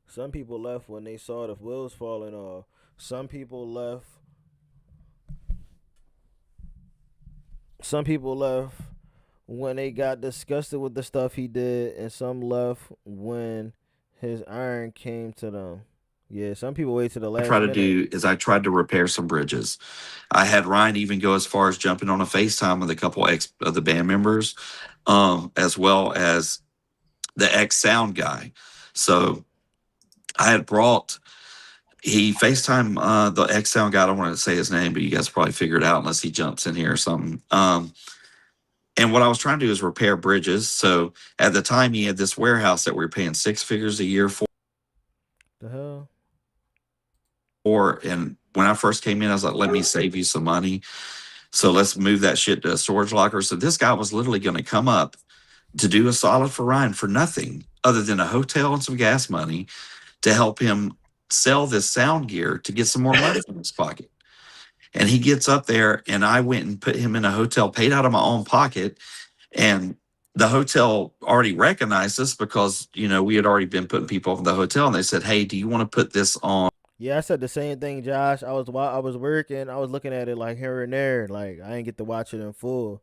C: Some people left when they saw the wheels falling off. Some people left. Some people left when they got disgusted with the stuff he did, and some left when his iron came to them. Yeah, some people wait to the last
F: I try to
C: minute.
F: do is I tried to repair some bridges. I had Ryan even go as far as jumping on a FaceTime with a couple of the band members, as well as the ex sound guy. So I had brought he FaceTime the ex sound guy. I don't want to say his name, but you guys probably figure it out unless he jumps in here or something. And what I was trying to do is repair bridges. So at the time, he had this warehouse that we were paying 6 figures a year for.
C: The hell?
F: And when I first came in, I was like, let me save you some money. So let's move that shit to a storage locker. So this guy was literally going to come up to do a solid for Ryan for nothing other than a hotel and some gas money to help him sell this sound gear to get some more money in his pocket. And he gets up there, and I went and put him in a hotel, paid out of my own pocket. And the hotel already recognized us because, you know, we had already been putting people in the hotel, and they said, hey, do you want to put this on?
C: Yeah, I said the same thing, Josh. While I was working, I was looking at it like here and there. Like I didn't get to watch it in full.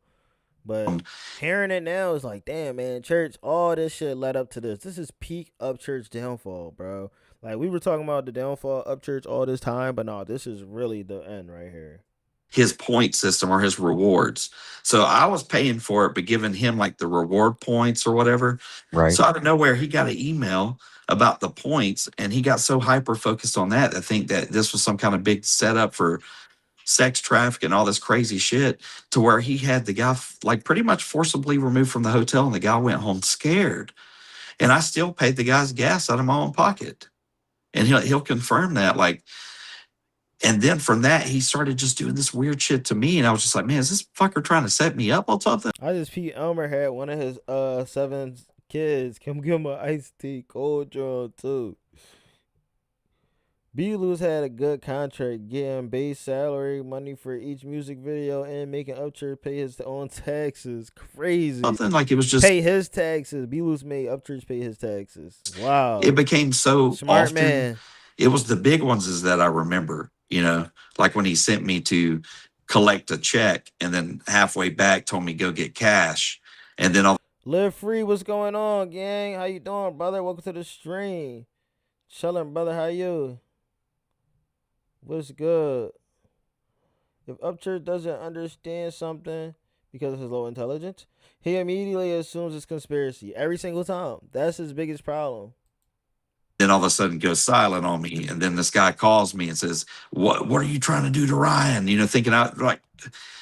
C: But hearing it now is like, damn, man, church, all this shit led up to this. This is peak Upchurch downfall, bro. Like we were talking about the downfall of Upchurch all this time, but no, this is really the end right here.
F: His point system or his rewards. So I was paying for it, but giving him like the reward points or whatever.
B: Right.
F: So out of nowhere, he got an email about the points, and he got so hyper focused on that. I think that this was some kind of big setup for sex traffic and all this crazy shit, to where he had the guy like pretty much forcibly removed from the hotel, and the guy went home scared. And I still paid the guy's gas out of my own pocket. And he'll confirm that. Like, and then from that, he started just doing this weird shit to me. And I was just like, man, is this fucker trying to set me up on something?
C: I just Pete Elmer had one of his 7 kids come give him an iced tea cold draw too. B Lewis had a good contract, getting base salary, money for each music video, and making Upchurch pay his own taxes. Crazy.
F: Something like it was just
C: pay his taxes. B Lewis made Upchurch pay his taxes. Wow.
F: It became so
C: smart
F: often.
C: Man.
F: It was the big ones is that I remember, you know, like when he sent me to collect a check and then halfway back told me go get cash. And then
C: Live Free, what's going on, gang? How you doing, brother? Welcome to the stream. Chilling, brother. How you? What's good? If Upchurch doesn't understand something because of his low intelligence, he immediately assumes it's conspiracy every single time. That's his biggest problem.
F: Then all of a sudden goes silent on me. And then this guy calls me and says, what are you trying to do to Ryan? You know, thinking out like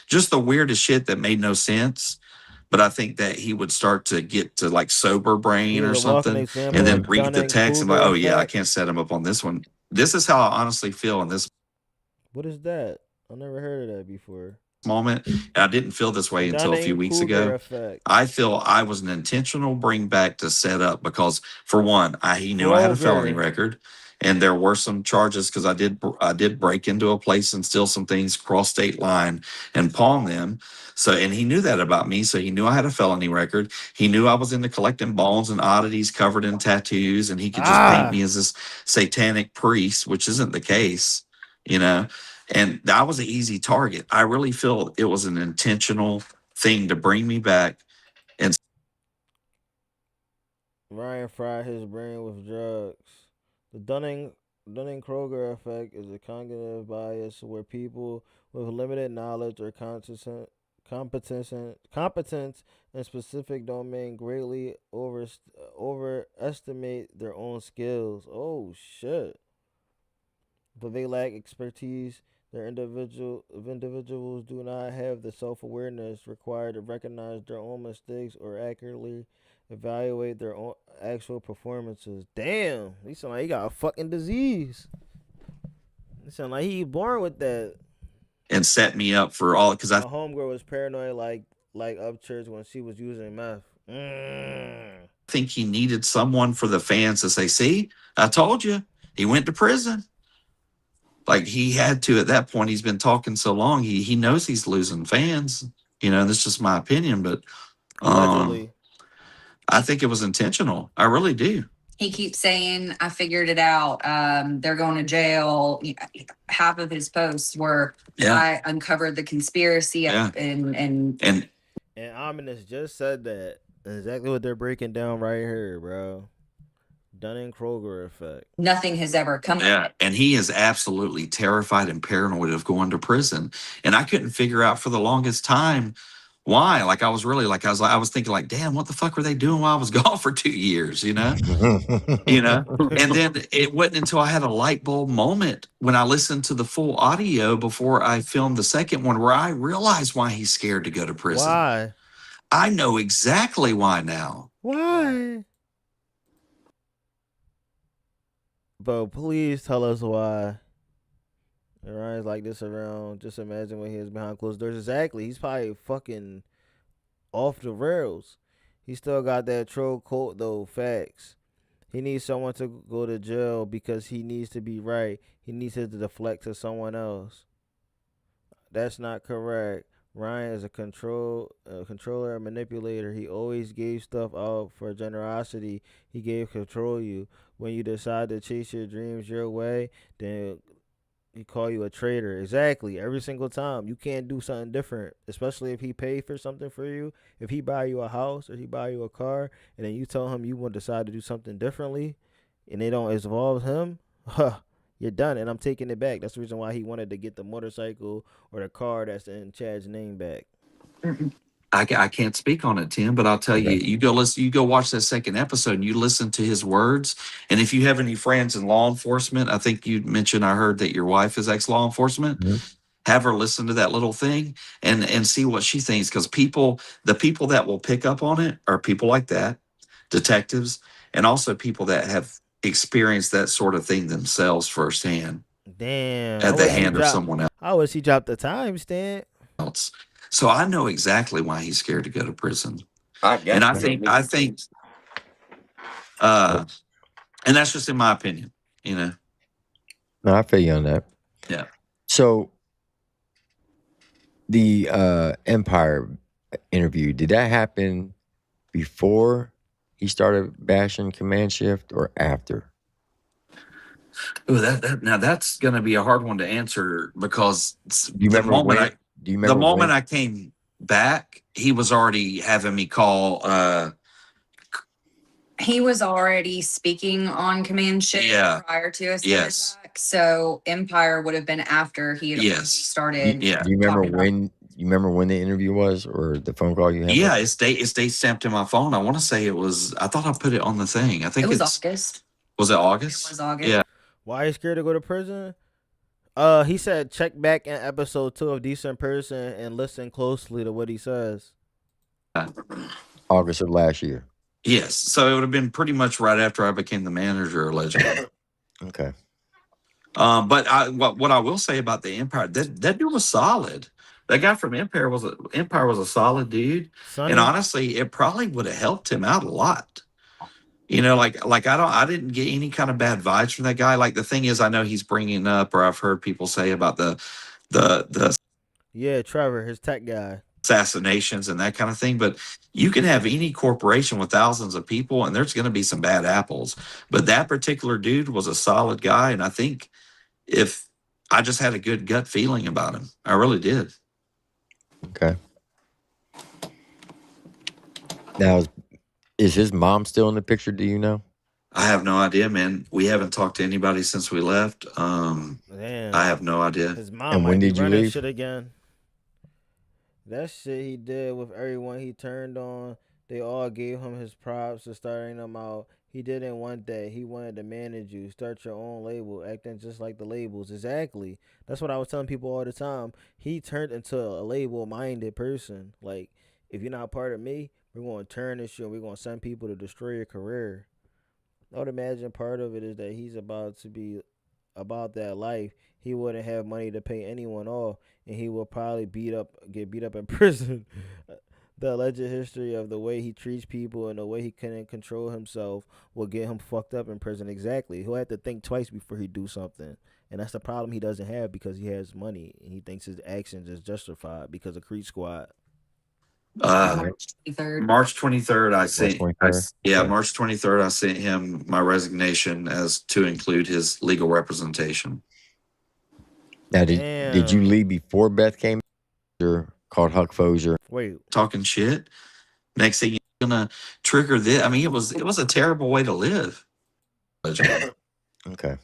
F: just the weirdest shit that made no sense. But I think that he would start to get to like sober brain or something, and then read the text and like, oh yeah, I can't set him up on this one. This is how I honestly feel in this.
C: What is that? I never heard of that before.
F: Moment, and I didn't feel this way until a few weeks ago. I feel I was an intentional bring back to set up because, for one, he knew I had a felony record, and there were some charges because I did break into a place and steal some things, cross state line, and pawn them. So, and he knew that about me, so he knew I had a felony record. He knew I was into collecting bones and oddities covered in tattoos, and he could just paint me as this satanic priest, which isn't the case, you know. And that was an easy target. I really feel it was an intentional thing to bring me back. And
C: Ryan fried his brain with drugs. The Dunning-Kruger effect is a cognitive bias where people with limited knowledge or competence in specific domain greatly overestimate their own skills. Oh shit! But they lack expertise. Individuals do not have the self-awareness required to recognize their own mistakes or accurately evaluate their own actual performances. Damn, he sound like he got a fucking disease. He sound like he born with that.
F: And set me up for all because
C: My homegirl was paranoid like Upchurch when she was using meth.
F: think he needed someone for the fans to say, "See, I told you, he went to prison." Like he had to at that point. He's been talking so long. He knows he's losing fans. You know, that's just my opinion, but
C: Allegedly.
F: I think it was intentional. I really do.
G: He keeps saying, I figured it out. They're going to jail. Half of his posts were, I uncovered the conspiracy and
C: Ominous just said that. Exactly what they're breaking down right here, bro. Dunning-Kruger effect.
G: Nothing has ever come.
F: Yeah, and he is absolutely terrified and paranoid of going to prison. And I couldn't figure out for the longest time why. Like I was thinking like, damn, what the fuck were they doing while I was gone for 2 years? You know, And then it wasn't until I had a light bulb moment when I listened to the full audio before I filmed the second one where I realized why he's scared to go to prison.
C: Why?
F: I know exactly why now.
C: Why? Bro, please tell us why. Ryan's like this around. Just imagine when he is behind closed doors. Exactly. He's probably fucking off the rails. He still got that troll cult though. Facts. He needs someone to go to jail because he needs to be right. He needs to deflect to someone else. That's not correct. Ryan is a controller and manipulator. He always gave stuff out for generosity. He gave control you. When you decide to chase your dreams your way, then he call you a traitor. Exactly. Every single time. You can't do something different, especially if he paid for something for you. If he buy you a house or he buy you a car, and then you tell him you want to decide to do something differently, and they don't involve him, you're done. And I'm taking it back. That's the reason why he wanted to get the motorcycle or the car that's in Chad's name back.
F: I can't speak on it, Tim, but I'll tell you, you go watch that second episode and you listen to his words. And if you have any friends in law enforcement, I think you mentioned, I heard that your wife is ex-law enforcement. Mm-hmm. Have her listen to that little thing and see what she thinks. Because the people that will pick up on it are people like that, detectives, and also people that have experienced that sort of thing themselves firsthand.
C: Damn.
F: At the hand of someone else.
C: How would he drop the timestamp?
F: So I know exactly why he's scared to go to prison. I think, and that's just in my opinion, you know.
B: No, I feel you on that.
F: Yeah.
B: So the Empire interview, did that happen before he started bashing Command Shift or after?
F: Oh, now that's going to be a hard one to answer because
B: do you remember
F: the moment I came back, he was already having me call.
G: He was already speaking on Command Shift prior to us.
F: Yes.
G: Back. So Empire would have been after he had already started.
B: Do you remember when? You remember when the interview was or the phone call you had?
F: Yeah, it's date stamped in my phone. I want to say it was. I thought I put it on the thing. I think
G: it was August.
F: Was it August?
G: It was August.
F: Yeah.
C: Why are you scared to go to prison? He said check back in episode 2 of Decent Person and listen closely to what he says.
B: August of last year.
F: Yes. So it would have been pretty much right after I became the manager, allegedly.
B: Okay.
F: But what I will say about the Empire, that dude was solid. That guy from Empire was a solid dude.
C: Sonny.
F: And honestly, it probably would have helped him out a lot. You know, like I didn't get any kind of bad vibes from that guy. Like the thing is, I know he's bringing up, or I've heard people say about the
C: Trevor, his tech guy,
F: assassinations and that kind of thing. But you can have any corporation with thousands of people, and there's going to be some bad apples. But that particular dude was a solid guy, and I think if I just had a good gut feeling about him, I really did.
B: Okay. Now, is his mom still in the picture? Do you know?
F: I have no idea, man. We haven't talked to anybody since we left.
C: Damn.
F: I have no idea.
C: His mom
B: and when did you leave?
C: Shit again. That shit he did with everyone he turned on, they all gave him his props for starting them out. He didn't want that. He wanted to manage you. Start your own label, acting just like the labels. Exactly. That's what I was telling people all the time. He turned into a label-minded person. Like, if you're not part of me, We're going to turn this shit. We're going to send people to destroy your career. I would imagine part of it is that he's about to be about that life. He wouldn't have money to pay anyone off, and he will probably get beat up in prison. The alleged history of the way he treats people and the way he couldn't control himself will get him fucked up in prison. Exactly. He'll have to think twice before he do something. And that's the problem he doesn't have because he has money and he thinks his actions is justified because of Creed Squad.
F: March 23rd. March 23rd, March 23rd, I sent him my resignation as to include his legal representation.
B: Now, did you leave before Beth came or called Huck Fozier?
C: Wait.
F: Talking shit. Next thing you're gonna trigger this. I mean, it was a terrible way to live.
B: Okay.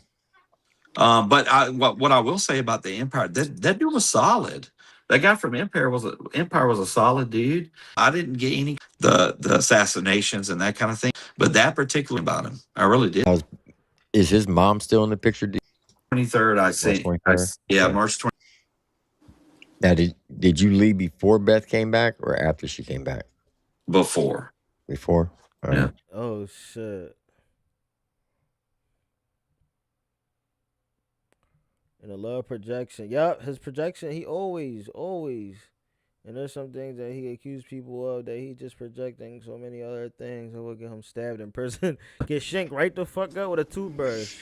F: But what I will say about the Empire, that dude was solid. That guy from Empire was a solid dude. I didn't get any the assassinations and that kind of thing, but that particular about him, I really did.
B: Is his mom still in the picture?
F: 23rd, I see. March 20th.
B: Now, did you leave before Beth came back or after she came back?
F: Before.
B: Before? All right.
C: Oh, shit. And the love projection. Yup, his projection, he always. And there's some things that he accused people of that he just projecting so many other things that will get him stabbed in prison. Get shanked right the fuck up with a toothbrush.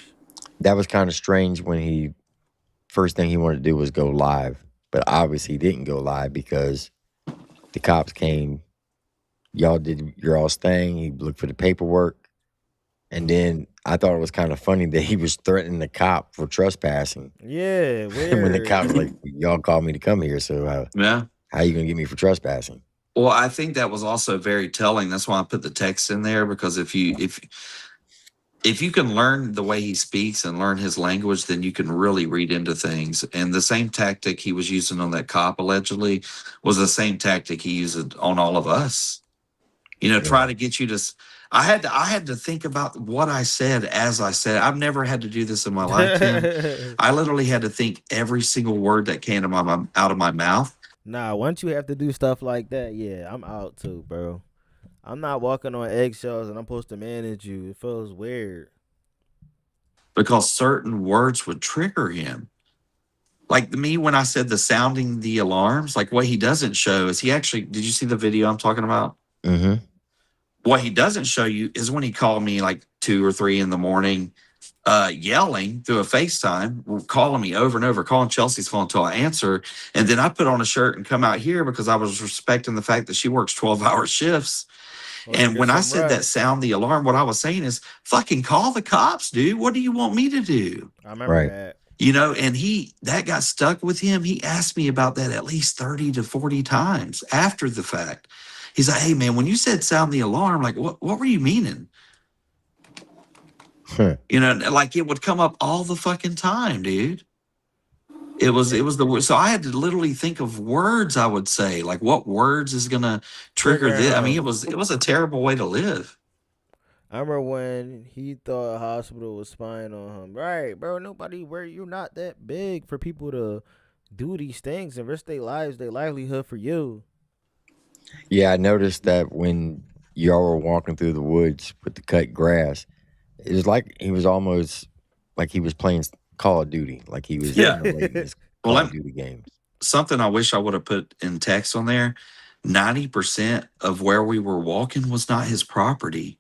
B: That was kind of strange when first thing he wanted to do was go live. But obviously he didn't go live because the cops came. Y'all did your all's thing. He looked for the paperwork. And then I thought it was kind of funny that he was threatening the cop for trespassing.
C: Yeah, weird.
B: When the cop was like, y'all called me to come here, so how are you going to get me for trespassing?
F: Well, I think that was also very telling. That's why I put the text in there, because if you can learn the way he speaks and learn his language, then you can really read into things. And the same tactic he was using on that cop allegedly was the same tactic he used on all of us. Try to get you to. I had to think about what I said as I said. I've never had to do this in my life, Tim. I literally had to think every single word that came out of my mouth.
C: Nah, once you have to do stuff like that, yeah, I'm out too, bro. I'm not walking on eggshells and I'm supposed to manage you. It feels weird.
F: Because certain words would trigger him. Like me, when I said sounding the alarms, like what he doesn't show is did you see the video I'm talking about?
B: Mm-hmm.
F: What he doesn't show you is when he called me like 2 or 3 in the morning, yelling through a FaceTime, calling me over and over, calling Chelsea's phone until I answer. And then I put on a shirt and come out here because I was respecting the fact that she works 12-hour shifts. And when I said that sound the alarm, what I was saying is fucking call the cops, dude. What do you want me to do?
C: I remember that.
F: And that got stuck with him. He asked me about that at least 30 to 40 times after the fact. He's like, hey, man, when you said sound the alarm, like, what were you meaning? Like it would come up all the fucking time, dude. It was the word. So I had to literally think of words I would say, like what words is going to trigger this. I mean, it was a terrible way to live.
C: I remember when he thought a hospital was spying on him. Right, bro, you're not that big for people to do these things and risk their lives, their livelihood for you.
B: Yeah, I noticed that when y'all were walking through the woods with the cut grass, it was like he was almost like he was playing Call of Duty, like he was in his Call of Duty games.
F: Something I wish I would have put in text on there, 90% of where we were walking was not his property.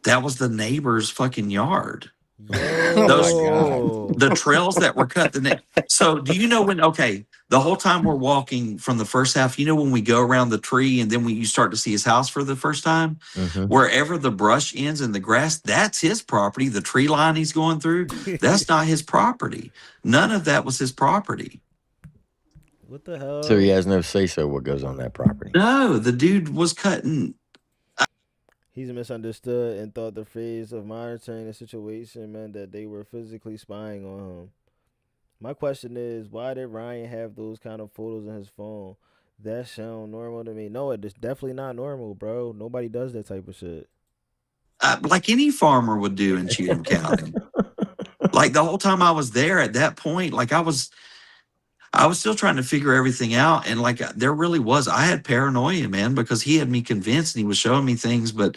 F: That was the neighbor's fucking yard. The trails that were cut. So do you know the whole time we're walking from the first half, when we go around the tree and then when you start to see his house for the first time, wherever the brush ends and the grass, that's his property. The tree line he's going through, that's not his property. None of that was his property.
C: What the hell?
B: So he has no say-so what goes on that property.
F: No, the dude was cutting.
C: He's misunderstood and thought the phrase of monitoring the situation meant that they were physically spying on him. My question is, why did Ryan have those kind of photos in his phone? That sound normal to me. No, it's definitely not normal, bro. Nobody does that type of shit.
F: Like any farmer would do in Cheatham County. Like the whole time I was there at that point, like I was still trying to figure everything out. And like, there really was, I had paranoia, man, because he had me convinced and he was showing me things. But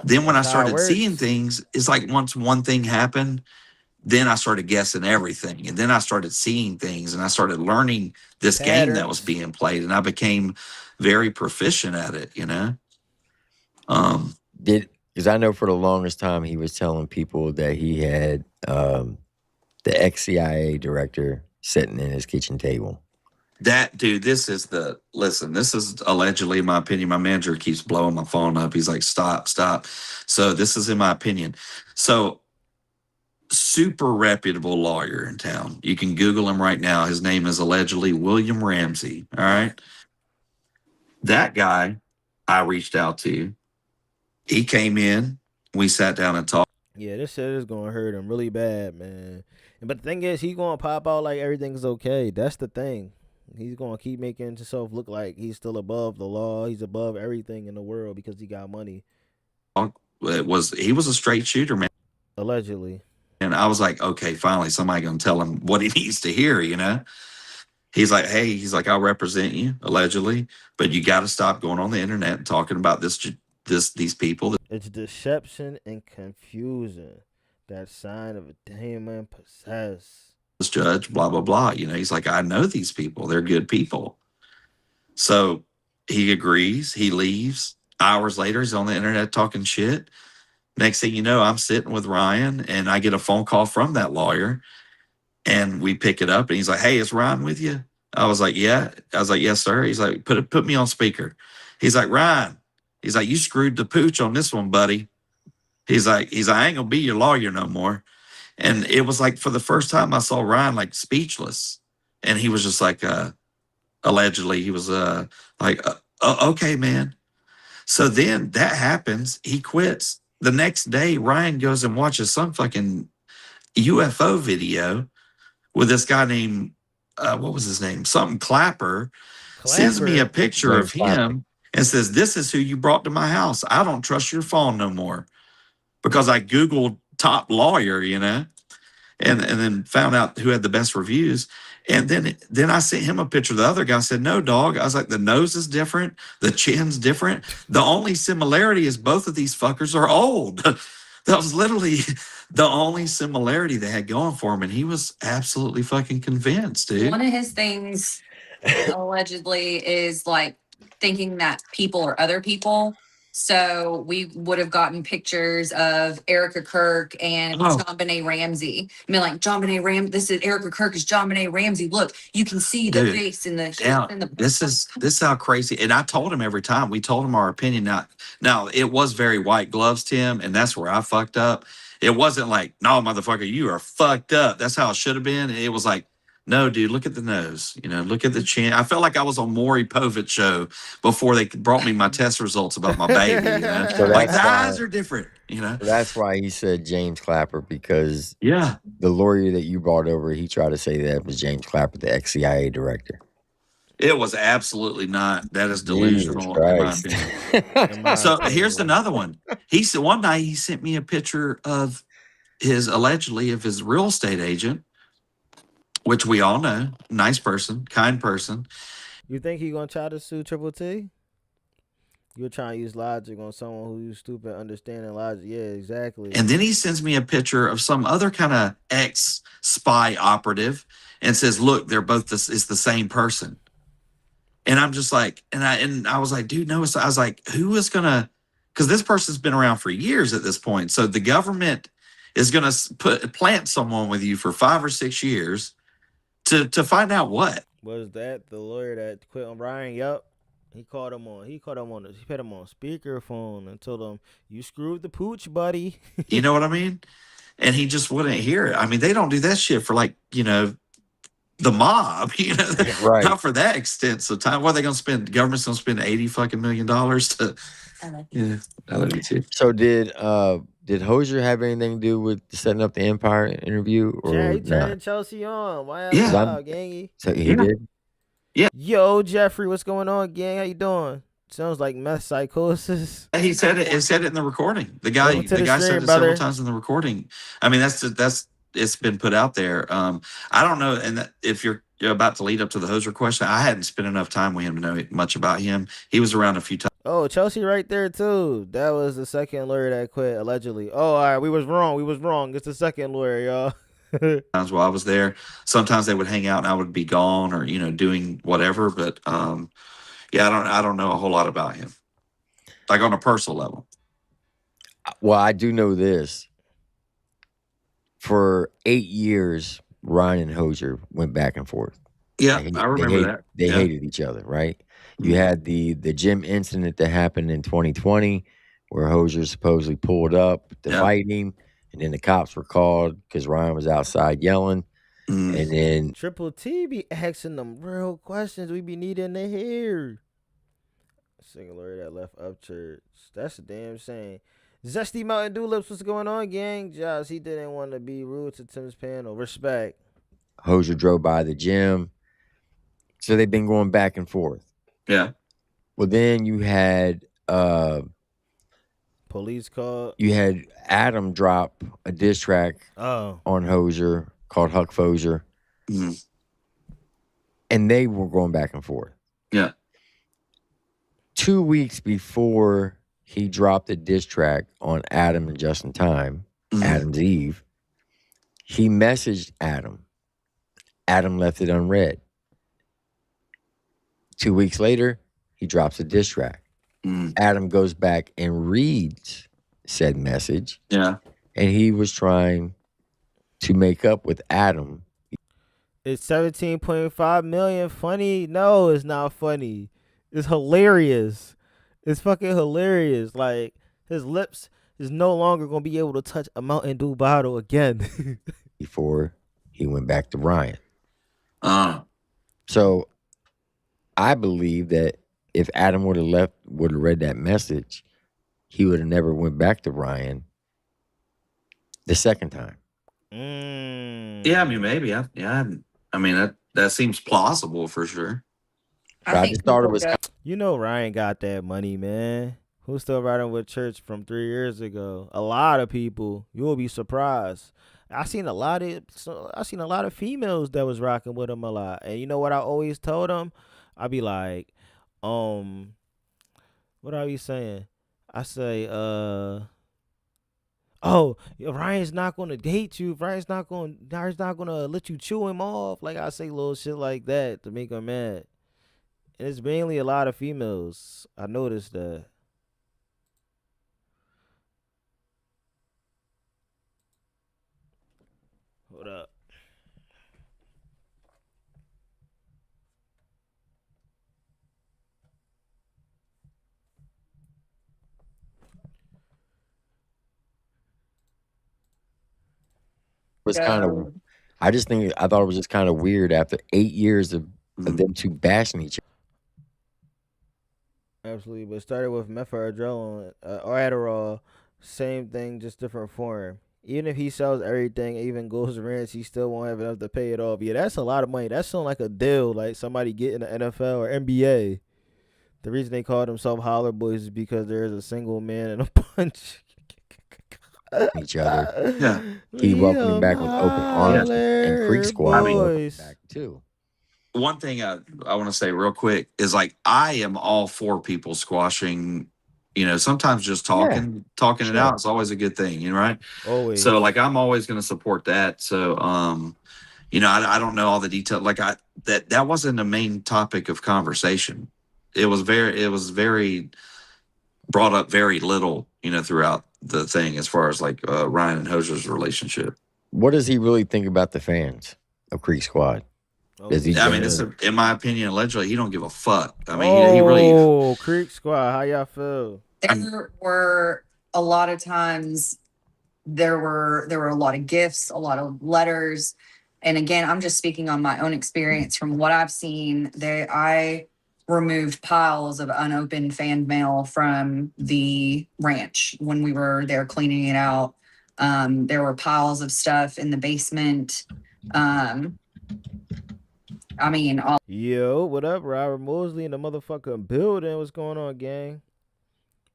F: then when I
C: That's how it
F: started seeing
C: works.
F: things, it's like once one thing happened, then I started guessing everything. And then I started seeing things and I started learning this game that was
C: Patterns.
F: being played. And I became very proficient at it, you know?
B: Because I know for the longest time he was telling people that he had the ex-CIA director sitting in his kitchen table.
F: That dude, this is allegedly, in my opinion. My manager keeps blowing my phone up. He's like, stop. So this is in my opinion. So super reputable lawyer in town. You can Google him right now. His name is allegedly William Ramsey. All right. That guy I reached out to, he came in, we sat down and talked.
C: Yeah, this shit is gonna hurt him really bad, man. But the thing is, he's gonna pop out like everything's okay. That's the thing. He's gonna keep making himself look like he's still above the law. He's above everything in the world because he got money.
F: He was a straight shooter, man.
C: Allegedly.
F: And I was like, okay, finally somebody gonna tell him what he needs to hear, you know? He's like, hey, I'll represent you, allegedly, but you got to stop going on the internet and talking about these people.
C: It's deception and confusion. That sign of a demon possessed.
F: This judge, blah, blah, blah. You know, he's like, I know these people. They're good people. So he agrees. He leaves. Hours later, he's on the internet talking shit. Next thing you know, I'm sitting with Ryan and I get a phone call from that lawyer and we pick it up and he's like, hey, is Ryan with you? I was like, yeah. I was like, yes, sir. He's like, put me on speaker. He's like, Ryan. He's like, you screwed the pooch on this one, buddy. He's like, I ain't gonna be your lawyer no more. And it was like for the first time I saw Ryan like speechless. And he was just like, allegedly, he was like, okay, man. So then that happens. He quits. The next day, Ryan goes and watches some fucking UFO video with this guy named, what was his name? Something Clapper. Sends me a picture of him and says, this is who you brought to my house. I don't trust your phone no more. Because I Googled top lawyer, you know, and then found out who had the best reviews. And then I sent him a picture. The other guy said, no, dog. I was like, the nose is different. The chin's different. The only similarity is both of these fuckers are old. That was literally the only similarity they had going for him. And he was absolutely fucking convinced, dude.
G: One of his things allegedly is like thinking that people are other people. So we would have gotten pictures of Erica Kirk and JonBenet Ramsey. I mean, like JonBenet Ramsey. This is Erica Kirk is JonBenet Ramsey. Look, you can see the face in the.
F: This is how crazy. And I told him every time. We told him our opinion. Now it was very white gloves, Tim, and that's where I fucked up. It wasn't like, no, motherfucker, you are fucked up. That's how it should have been. It was like, no, dude, look at the nose. You know, look at the chin. I felt like I was on Maury Povich show before they brought me my test results about my baby. You know?
B: So
F: like the eyes are different. You know,
B: that's why he said James Clapper, because
F: the
B: lawyer that you brought over, he tried to say that was James Clapper, the ex-CIA director.
F: It was absolutely not. That is delusional, in my opinion. So here's another one. He said one night he sent me a picture of his real estate agent, which we all know, nice person, kind person.
C: You think he gonna try to sue Triple T? You're trying to use logic on someone who's stupid understanding logic. Yeah, exactly.
F: And then he sends me a picture of some other kind of ex-spy operative and says, look, they're both it's the same person. And I'm just like, and I was like, dude, no, I was like, who is gonna, because this person's been around for years at this point. So the government is gonna plant someone with you for 5 or 6 years to find out what.
C: Was that the lawyer that quit on Ryan? Yup. He put him on speakerphone and told him, you screwed the pooch, buddy.
F: You know what I mean? And he just wouldn't hear it. I mean, they don't do that shit for like, you know, the mob, you know,
B: right.
F: Not for that extent of time. What are they going to spend? The government's going to spend $80 million to, yeah, I love you too.
B: So did Hosier have anything to do with setting up the Empire interview? Or
C: yeah, he turned Chelsea on. Why gangy?
B: So he did?
F: Yeah.
C: Yo, Jeffrey, what's going on, gang? How you doing? Sounds like meth psychosis.
F: He said it. It said it in the recording. The guy said it several times in the recording. I mean, that's it's been put out there. I don't know, and if you're you're about to lead up to the Hoser question. I hadn't spent enough time with him to know much about him. He was around a few times.
C: Oh, Chelsea right there too. That was the second lawyer that quit allegedly. Oh, all right, we was wrong. It's the second lawyer, y'all.
F: Times while I was there, sometimes they would hang out and I would be gone or doing whatever. But yeah, I don't know a whole lot about him, like on a personal level.
B: Well, I do know this. For 8 years, Ryan and Hoser went back and forth.
F: Yeah, I remember that.
B: They
F: Yeah.
B: hated each other, right? You had the gym incident that happened in 2020 where Hoser supposedly pulled up to fight him, and then the cops were called because Ryan was outside yelling. And then
C: Triple T be asking them real questions we be needing to hear. Single lawyer that left Upchurch. That's a damn shame. Zesty Mountain Dew Lips, what's going on, gang? Josh, he didn't want to be rude to Tim's panel. Respect.
B: Hoser drove by the gym. So they've been going back and forth.
F: Yeah.
B: Well, then you had
C: police called.
B: You had Adam drop a diss track on Hoser called Huck Foser. And they were going back and forth.
F: Yeah.
B: 2 weeks before he dropped a diss track on Adam and Just in Time, Adam's Eve, he messaged Adam. Adam left it unread. 2 weeks later, he drops a diss track. Adam goes back and reads said message.
F: Yeah.
B: And he was trying to make up with Adam.
C: It's 17.5 million. Funny? No, it's not funny. It's hilarious. It's fucking hilarious. Like, his lips is no longer going to be able to touch a Mountain Dew bottle again.
B: Before he went back to Ryan. So I believe that if Adam would have read that message, he would have never went back to Ryan the second time.
F: Yeah, I mean, maybe. I mean, that seems plausible for sure.
B: I just thought it was.
C: You know, Ryan got that money, man. Who's still riding with Church from 3 years ago? A lot of people. You will be surprised. I seen a lot of females that was rocking with him a lot. And you know what I always told them? I be like, what are you saying? I say, Ryan's not gonna date you. Ryan's not gonna let you chew him off. Like, I say little shit like that to make him mad. And it's mainly a lot of females. I noticed that. Hold up.
B: Was kind of. I thought it was just kind of weird after 8 years of them two bashing each other.
C: Absolutely, but started with methadone or Adderall, same thing, just different form. Even if he sells everything, even goes rents, he still won't have enough to pay it off. Yeah, that's a lot of money. That sounds like a deal, like somebody getting the NFL or NBA. The reason they call themselves Holler Boys is because there is a single man and a bunch.
B: Each other. Yeah. He welcomed him back with open arms and Creek Squad back too.
F: One thing I want to say real quick is, like, I am all for people squashing, sometimes just talking it out is always a good thing, right?
C: Always.
F: So, like, I'm always going to support that. So, I don't know all the details. Like, that wasn't the main topic of conversation. It was very brought up very little, throughout the thing as far as like Ryan and Hoser's relationship.
B: What does he really think about the fans of Creek Squad?
F: In my opinion, allegedly, he don't give a fuck. I mean, he really.
C: Creek Squad, how y'all feel?
G: There were a lot of times. There were a lot of gifts, a lot of letters, and again, I'm just speaking on my own experience from what I've seen. I removed piles of unopened fan mail from the ranch when we were there cleaning it out. There were piles of stuff in the basement.
C: Yo, what up, Robert Mosley in the motherfucking building? What's going on, gang?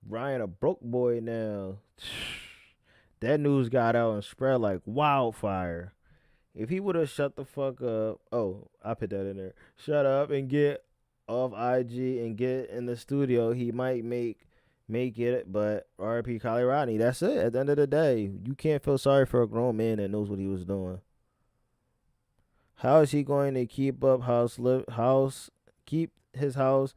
C: Ryan a broke boy now. That news got out and spread like wildfire. If he would have shut the fuck up, oh, I put that in there. Shut up and get off IG and get in the studio. He might make it, but R.I.P. Kiely Rodni. That's it. At the end of the day, you can't feel sorry for a grown man that knows what he was doing. How is he going to keep up keep his house,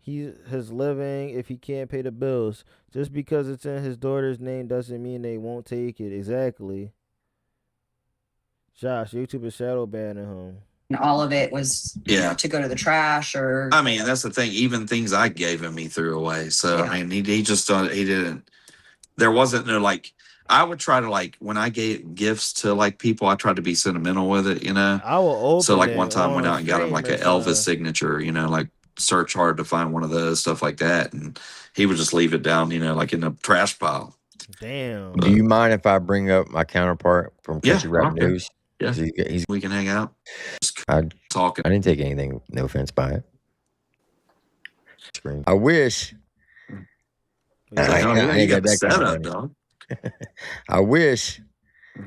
C: his living if he can't pay the bills? Just because it's in his daughter's name doesn't mean they won't take it. Exactly. Josh, YouTube is shadow banning him.
G: And all of it was to go to the trash or.
F: I mean, that's the thing. Even things I gave him, he threw away. So I mean, he just he didn't. There wasn't no like. I would try to like when I gave gifts to like people, I tried to be sentimental with it, you know.
C: I will open.
F: So like one time went out and got him like an Elvis signature, you know, like search hard to find one of those, stuff like that, and he would just leave it down, you know, like in a trash pile.
C: Damn.
B: Do you mind if I bring up my counterpart from Country Rap News?
F: Yeah, we can hang out. I
B: didn't take anything, no offense by it. I wish. I ain't got that kind of I wish.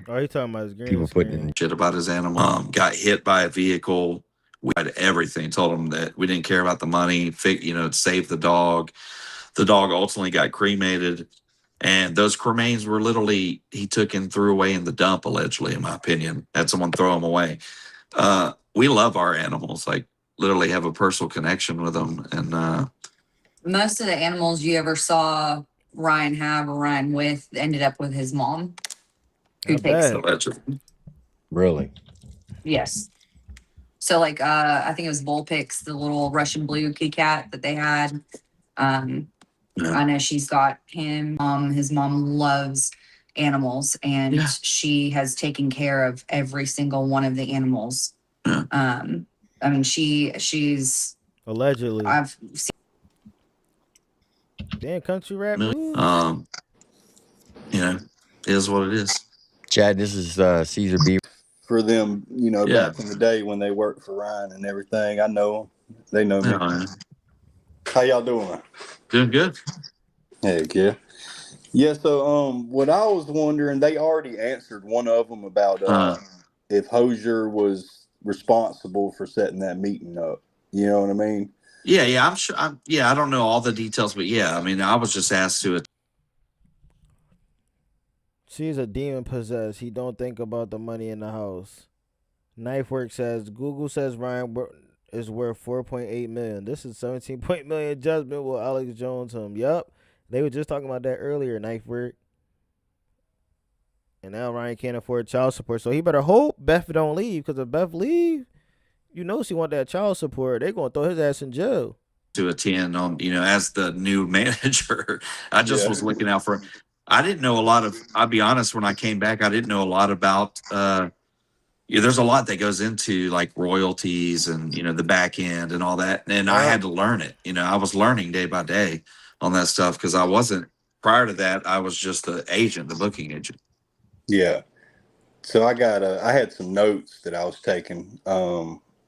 C: Oh, he talking about his green
F: people putting shit about his animal. Got hit by a vehicle. We had everything. Told him that we didn't care about the money. You know, save the dog. The dog ultimately got cremated. And those cremains were literally, he took and threw away in the dump, allegedly, in my opinion. Had someone throw them away. We love our animals, like literally have a personal connection with them. And
G: most of the animals you ever saw Ryan have or Ryan with ended up with his mom. Who takes them.
F: Allegedly.
B: Really?
G: Yes. So like I think it was Volpix, the little Russian blue kitty cat that they had. I know she's got him. His mom loves animals and she has taken care of every single one of the animals. I mean she's
C: allegedly.
G: I've seen
C: damn Country Rap News.
F: You know, it is what it is.
B: Chad, this is Caesar B.
A: For them, you know, back in the day when they worked for Ryan and everything, I know them. They know me. How y'all doing?
F: Doing good.
A: Heck yeah. Yeah, so what I was wondering, they already answered one of them about if Hosier was responsible for setting that meeting up. You know what I mean?
F: Yeah, I'm sure. I don't know all the details, but yeah, I mean, I was just asked to it.
C: She's a demon possessed. He don't think about the money in the house. Knifework says Google says Ryan is worth $4.8 million. This is $17 million judgment with Alex Jones him. Yup. They were just talking about that earlier, Knifework. And now Ryan can't afford child support. So he better hope Beth don't leave. Because if Beth leave, you know she want that child support. They're going to throw his ass in jail.
F: To attend on, you know, as the new manager. I just was looking out for, I didn't know a lot of, I'll be honest, when I came back, I didn't know a lot about, there's a lot that goes into like royalties and, you know, the back end and all that. And I had to learn it. You know, I was learning day by day on that stuff because I wasn't, prior to that, I was just the agent, the booking agent.
A: Yeah. So I had some notes that I was taking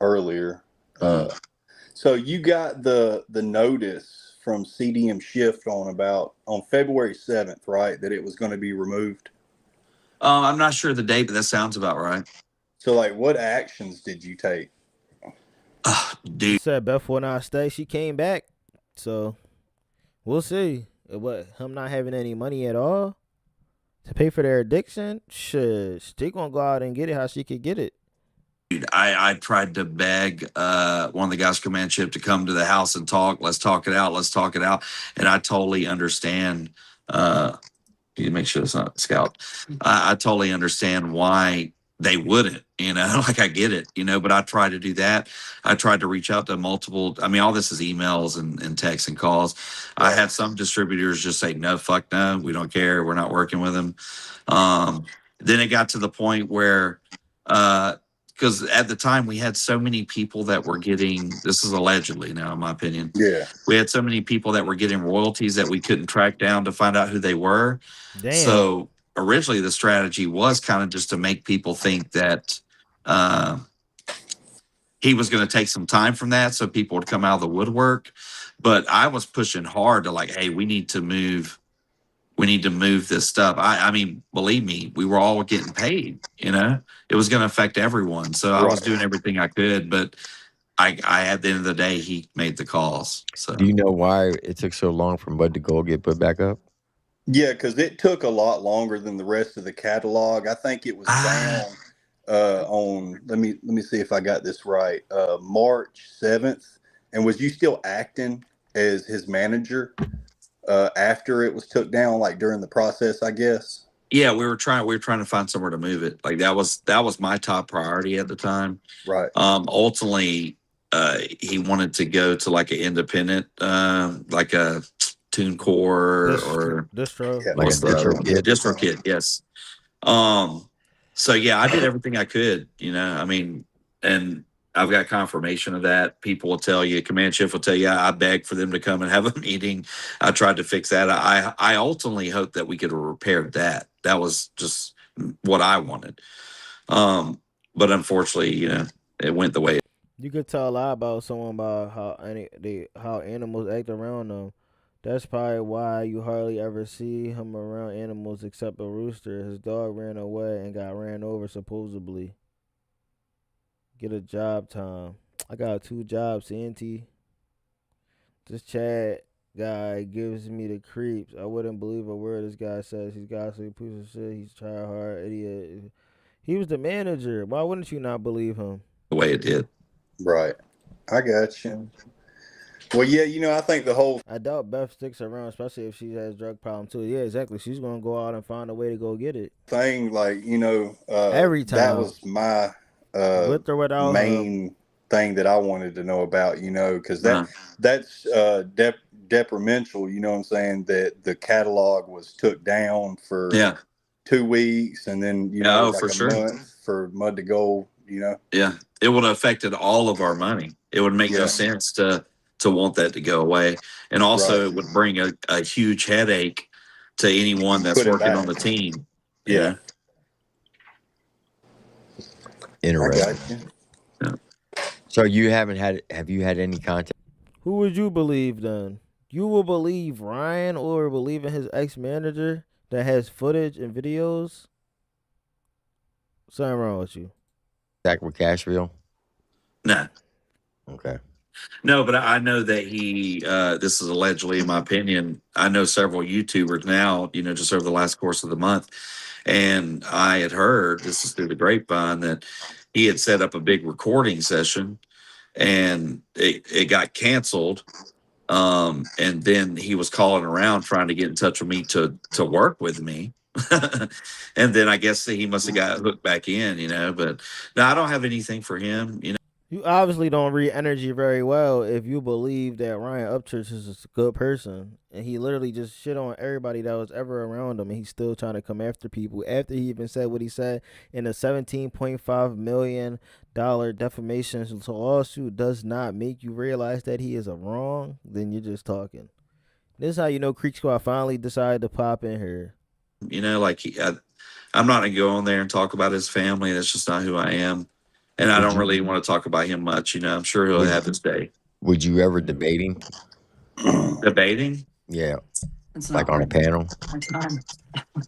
A: earlier. So you got the notice from CDM Shift on February 7th, right? That it was going to be removed.
F: I'm not sure the date, but that sounds about right.
A: So like, what actions did you take?
F: Dude,
C: she said Beth will not stay. She came back, so we'll see. What, him not having any money at all to pay for their addiction? Shit, she gonna go out and get it how she could get it.
F: Dude, I tried to beg one of the guys from Command Ship to come to the house and talk. Let's talk it out. Let's talk it out. And I totally understand. You make sure it's not Scout. I totally understand why they wouldn't, you know, like I get it, you know, but I tried to do that. I tried to reach out to multiple, I mean, all this is emails and texts and calls. I had some distributors just say, no, fuck no, we don't care. We're not working with them. Then it got to the point where, because at the time we had so many people that were getting, this is allegedly now in my opinion.
A: Yeah.
F: We had so many people that were getting royalties that we couldn't track down to find out who they were.
C: Damn.
F: So originally the strategy was kind of just to make people think that he was going to take some time from that so people would come out of the woodwork. But I was pushing hard to like, hey, we need to move we need to move this stuff. I mean, believe me, we were all getting paid, you know, it was going to affect everyone. So I was doing everything I could, but I at the end of the day, he made the calls. So
B: Do you know why it took so long for Mud to Gold get put back up?
A: Yeah, because it took a lot longer than the rest of the catalog. I think it was down on let me see if I got this right. March 7th. And was you still acting as his manager after it was took down, like during the process, I guess?
F: Yeah, we were trying to find somewhere to move it. Like that was my top priority at the time.
A: Right.
F: Ultimately, he wanted to go to like an independent, like a TuneCore or
C: distro,
B: like a
F: DistroKid. Yes. So yeah, I did everything I could. You know, I mean, and I've got confirmation of that. People will tell you, command shift will tell you, I begged for them to come and have a meeting. I tried to fix that. I ultimately hoped that we could have repaired that. That was just what I wanted. But unfortunately, you know, it went the way.
C: You could tell a lot about someone by how animals act around them. That's probably why you hardly ever see him around animals except a rooster. His dog ran away and got ran over supposedly. Get a job, Tom. I got 2 jobs, CNT. This Chad guy gives me the creeps. I wouldn't believe a word this guy says. He's got some piece of shit. He's trying hard, idiot. He was the manager. Why wouldn't you not believe him?
F: The way it did.
A: Right. I got you. Well, yeah, you know, I think the whole...
C: I doubt Beth sticks around, especially if she has drug problem too. Yeah, exactly. She's going to go out and find a way to go get it.
A: Thing, like, you know...
C: every time.
A: That was my
C: with or without
A: main thing that I wanted to know about, you know, because that's detrimental, you know what I'm saying, that the catalog was took down for 2 weeks and then, you know, like
F: for sure.
A: month for Mud to Gold, you know.
F: Yeah, it would have affected all of our money. It would make no sense to want that to go away. And also it would bring a huge headache to anyone that's working on the team. Yeah.
B: Interesting.
F: Yeah.
B: So have you had any contact?
C: Who would you believe then? You will believe Ryan or believe in his ex-manager that has footage and videos? Something wrong with you.
B: Back with Cashville?
F: No.
B: Okay.
F: No, but I know that he, this is allegedly, in my opinion, I know several YouTubers now, you know, just over the last course of the month. And I had heard, this is through the grapevine, that he had set up a big recording session and it got canceled. And then he was calling around trying to get in touch with me to work with me. And then I guess he must have got hooked back in, you know, but no, I don't have anything for him, you know.
C: You obviously don't read energy very well if you believe that Ryan Upchurch is a good person and he literally just shit on everybody that was ever around him and he's still trying to come after people after he even said what he said in a $17.5 million defamation lawsuit does not make you realize that he is a wrong, then you're just talking. This is how you know Creek Squad finally decided to pop in here.
F: You know, like I'm not going to go on there and talk about his family. That's just not who I am. And I don't really want to talk about him much. You know, I'm sure he'll have his day.
B: Would you ever debate him?
F: Debating?
B: Yeah. Like on a panel?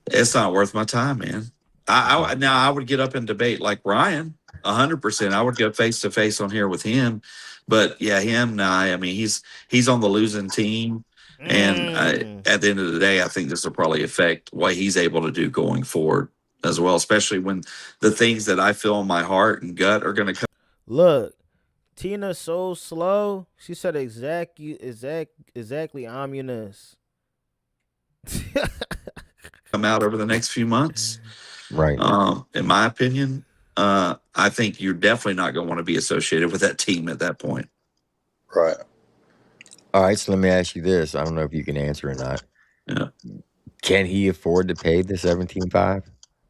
F: It's not worth my time, man. I would get up and debate like Ryan, 100%. I would go face to face on here with him. But yeah, him, nah. I mean, he's on the losing team. And at the end of the day, I think this will probably affect what he's able to do going forward as well, especially when the things that I feel in my heart and gut are going to come.
C: Look, Tina's so slow. She said exactly ominous.
F: Come out over the next few months.
B: Right.
F: In my opinion, I think you're definitely not going to want to be associated with that team at that point.
A: Right.
B: All right, so let me ask you this. I don't know if you can answer or not.
F: Yeah.
B: Can he afford to pay the $17.5?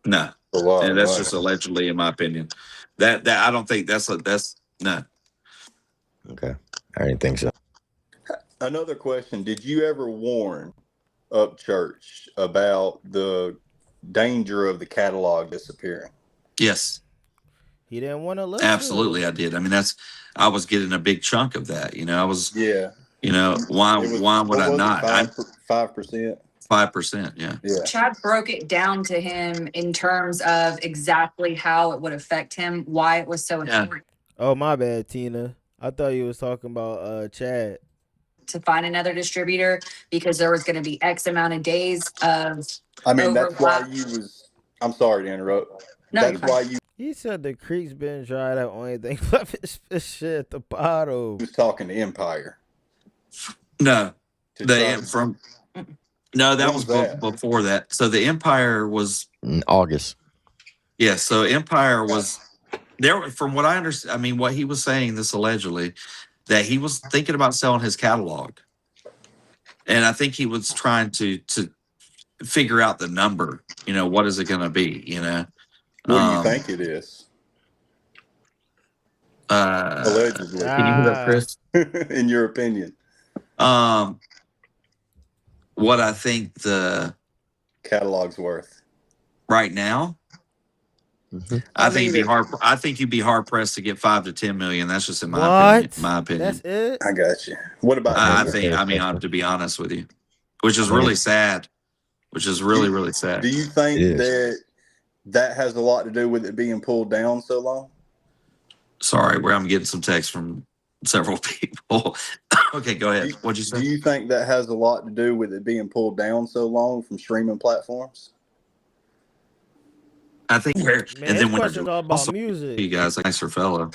F: No. And that's just allegedly, in my opinion. That I don't think that's no.
B: Okay. I didn't think so.
A: Another question. Did you ever warn Upchurch about the danger of the catalog disappearing?
F: Yes.
C: He didn't want to listen.
F: Absolutely, I did. I mean, I was getting a big chunk of that. You know, I was.
A: Yeah.
F: You know, why would I not?
A: 5%.
F: 5%. Yeah.
G: Chad broke it down to him in terms of exactly how it would affect him, why it was so important
C: Oh, my bad, Tina. I thought you was talking about Chad.
G: to find another distributor because there was going to be X amount of days of
A: I mean, that's why
G: overlap.
A: you was. I'm sorry to interrupt.
G: No,
A: that's why you
C: He said the creek's been dried out. Only thing left is shit at the bottom.
A: was talking to Empire.
F: No,
A: To
F: no, that
A: When
F: was
A: was that?
F: before that. So the Empire was
B: in August.
F: Yeah, so Empire was there. From what I understand, I mean, what he was saying, this allegedly, that he was thinking about selling his catalog, and I think he was trying to figure out the number. You know, what is it going to be? You know,
A: What do you think it is? Allegedly.
F: Can you hear that, Chris?
A: In your opinion,
F: what I think the
A: catalog's worth
F: right now. I think you'd be hard pressed to get 5 to 10 million. That's just in my opinion.
C: That's it.
A: I got you. What about?
F: To be honest with you, which is really sad. Which is really, really sad.
A: Do you think that has a lot to do with it being pulled down so long?
F: Sorry, where I'm getting some text from several people. Okay, go ahead. What'd you say?
A: Do you think that has a lot to do with it being pulled down so long from streaming platforms?
F: I think and then when
C: all about music.
F: You guys, like nicer fellow,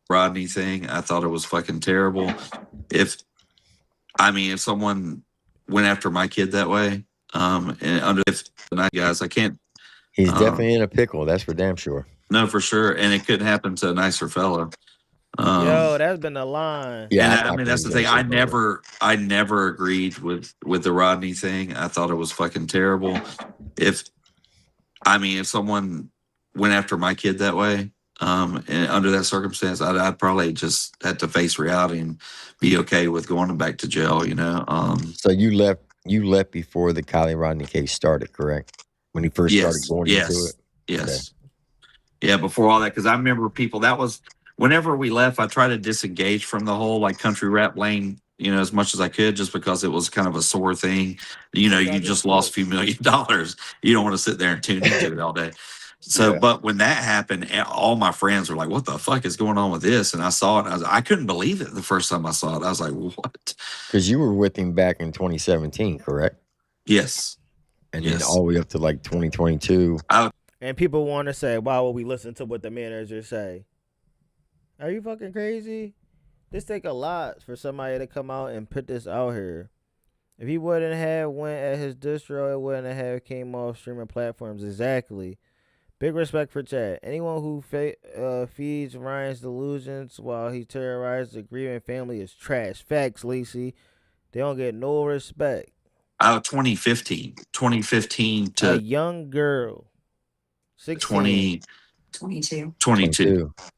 F: Rodney thing, I thought it was fucking terrible. If someone went after my kid that way, guys, I can't.
B: He's definitely in a pickle. That's for damn sure.
F: No, for sure, and it couldn't happen to a nicer fellow.
C: Yo, that's been a line.
F: Yeah, and that's the thing. I never agreed with the Rodney thing. I thought it was fucking terrible. If someone went after my kid that way, and under that circumstance, I'd probably just have to face reality and be okay with going back to jail. You know.
B: So you left before the Kiely Rodni case started, correct? When he first started going into it.
F: Yes. Okay. Yeah, before all that, because I remember people. That was whenever we left. I tried to disengage from the whole like country rap lane, you know, as much as I could, just because it was kind of a sore thing. You know, you just lost a few $1 million. You don't want to sit there and tune into it all day. So, but when that happened, all my friends were like, "What the fuck is going on with this?" And I saw it. And I couldn't believe it the first time I saw it. I was like, "What?"
B: Because you were with him back in 2017, correct?
F: Yes.
B: And then all the way up to like 2022.
C: And people want to say, "Why would we listen to what the managers say?" Are you fucking crazy? This take a lot for somebody to come out and put this out here. If he wouldn't have went at his distro, it wouldn't have came off streaming platforms. Exactly. Big respect for Chad. Anyone who feeds Ryan's delusions while he terrorizes the grieving family is trash. Facts, Lacey. They don't get no respect.
F: 2015 to
C: a young girl. 16.
F: 22.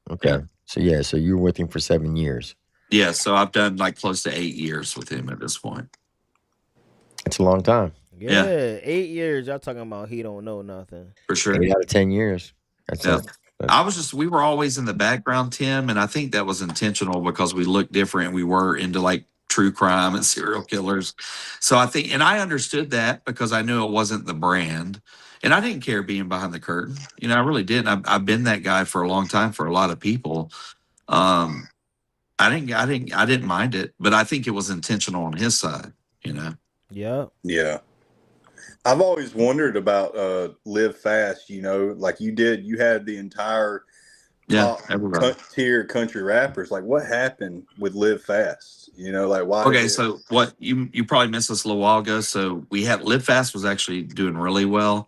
B: Okay. So you were with him for 7 years.
F: Yeah, so I've done like close to 8 years with him at this point.
B: It's a long time.
C: Yeah, 8 years. Y'all talking about he don't know nothing.
F: For sure.
B: 8 out of 10 years.
F: We were always in the background, Tim, and I think that was intentional because we looked different. We were into like true crime and serial killers. So I think, and I understood that because I knew it wasn't the brand. And I didn't care being behind the curtain. You know, I really didn't. I've been that guy for a long time for a lot of people. I didn't mind it, but I think it was intentional on his side, you know?
A: Yeah. I've always wondered about Live Fast, you know, like you had the entire top tier country rappers. Like what happened with Live Fast? You know, like why?
F: Okay, so what you probably missed this a little while ago. So we had Live Fast was actually doing really well.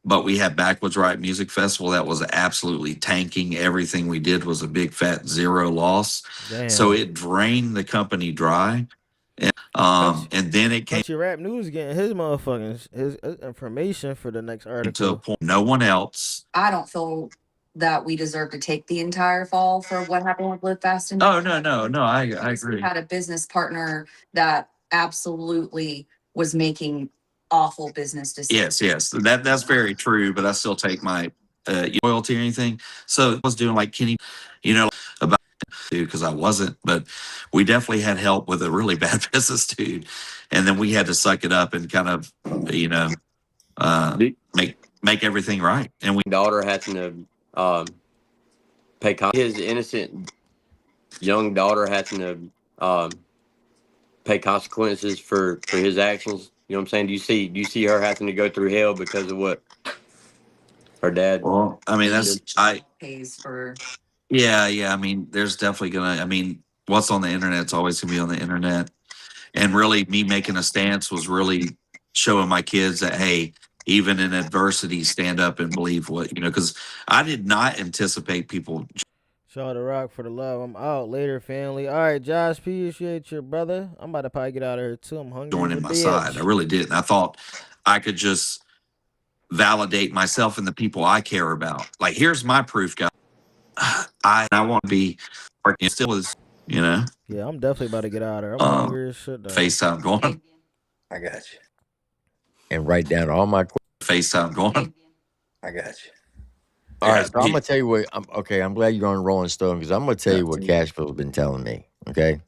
F: But we had Backwoods Riot Music Festival that was absolutely tanking. Everything we did was a big fat zero loss.
C: Damn.
F: So it drained the company dry. And then it came
C: Country Rap News getting his motherfucking his information for the next article.
F: to a point no one else.
G: I don't feel that we deserve to take the entire fall for what happened with Live Fast and
F: no, I agree.
G: We had a business partner that absolutely was making awful business decisions.
F: Yes, that's very true. But I still take my loyalty or anything. So I was doing like Kenny, you know, about because I wasn't, but we definitely had help with a really bad business dude. And then we had to suck it up and kind of, make everything right. And we
E: daughter having to pay his innocent young daughter having to pay consequences for his actions. You know what I'm saying? Do you see her having to go through hell because of what her dad?
F: Well, I mean,
G: pays for.
F: Yeah. I mean, there's definitely what's on the internet's always gonna be on the internet. And really, me making a stance was really showing my kids that, hey, even in adversity, stand up and believe what, because I did not anticipate people.
C: Shout out to Rock for the love. I'm out later, family. All right, Josh, appreciate your brother. I'm about to probably get out of here too. I'm hungry.
F: Joining my side. I really didn't. I thought I could just validate myself and the people I care about. Like, here's my proof, guys. I want to be still is,
C: Yeah, I'm definitely about to get out of there. I'm hungry as shit though.
F: FaceTime going.
B: I got you. And write down all my
F: FaceTime going.
B: I got you. All right, so I'm gonna tell you what. I'm glad you're on Rolling Stone because I'm gonna tell you what Cashfield's been telling me. Okay,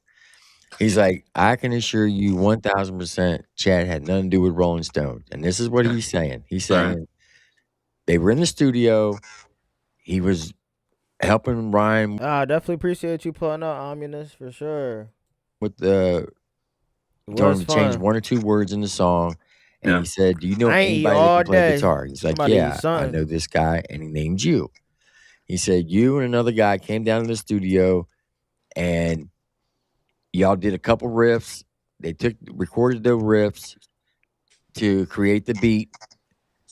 B: he's like, I can assure you 1,000% Chad had nothing to do with Rolling Stone, and this is what he's saying. He's saying they were in the studio. He was helping Ryan.
C: I definitely appreciate you putting out Ominous for sure.
B: With the told him to change one or two words in the song. And he said, do you know anybody that can play guitar? He's like, yeah, I know this guy. And he named you. He said, you and another guy came down to the studio and y'all did a couple riffs. They recorded the riffs to create the beat.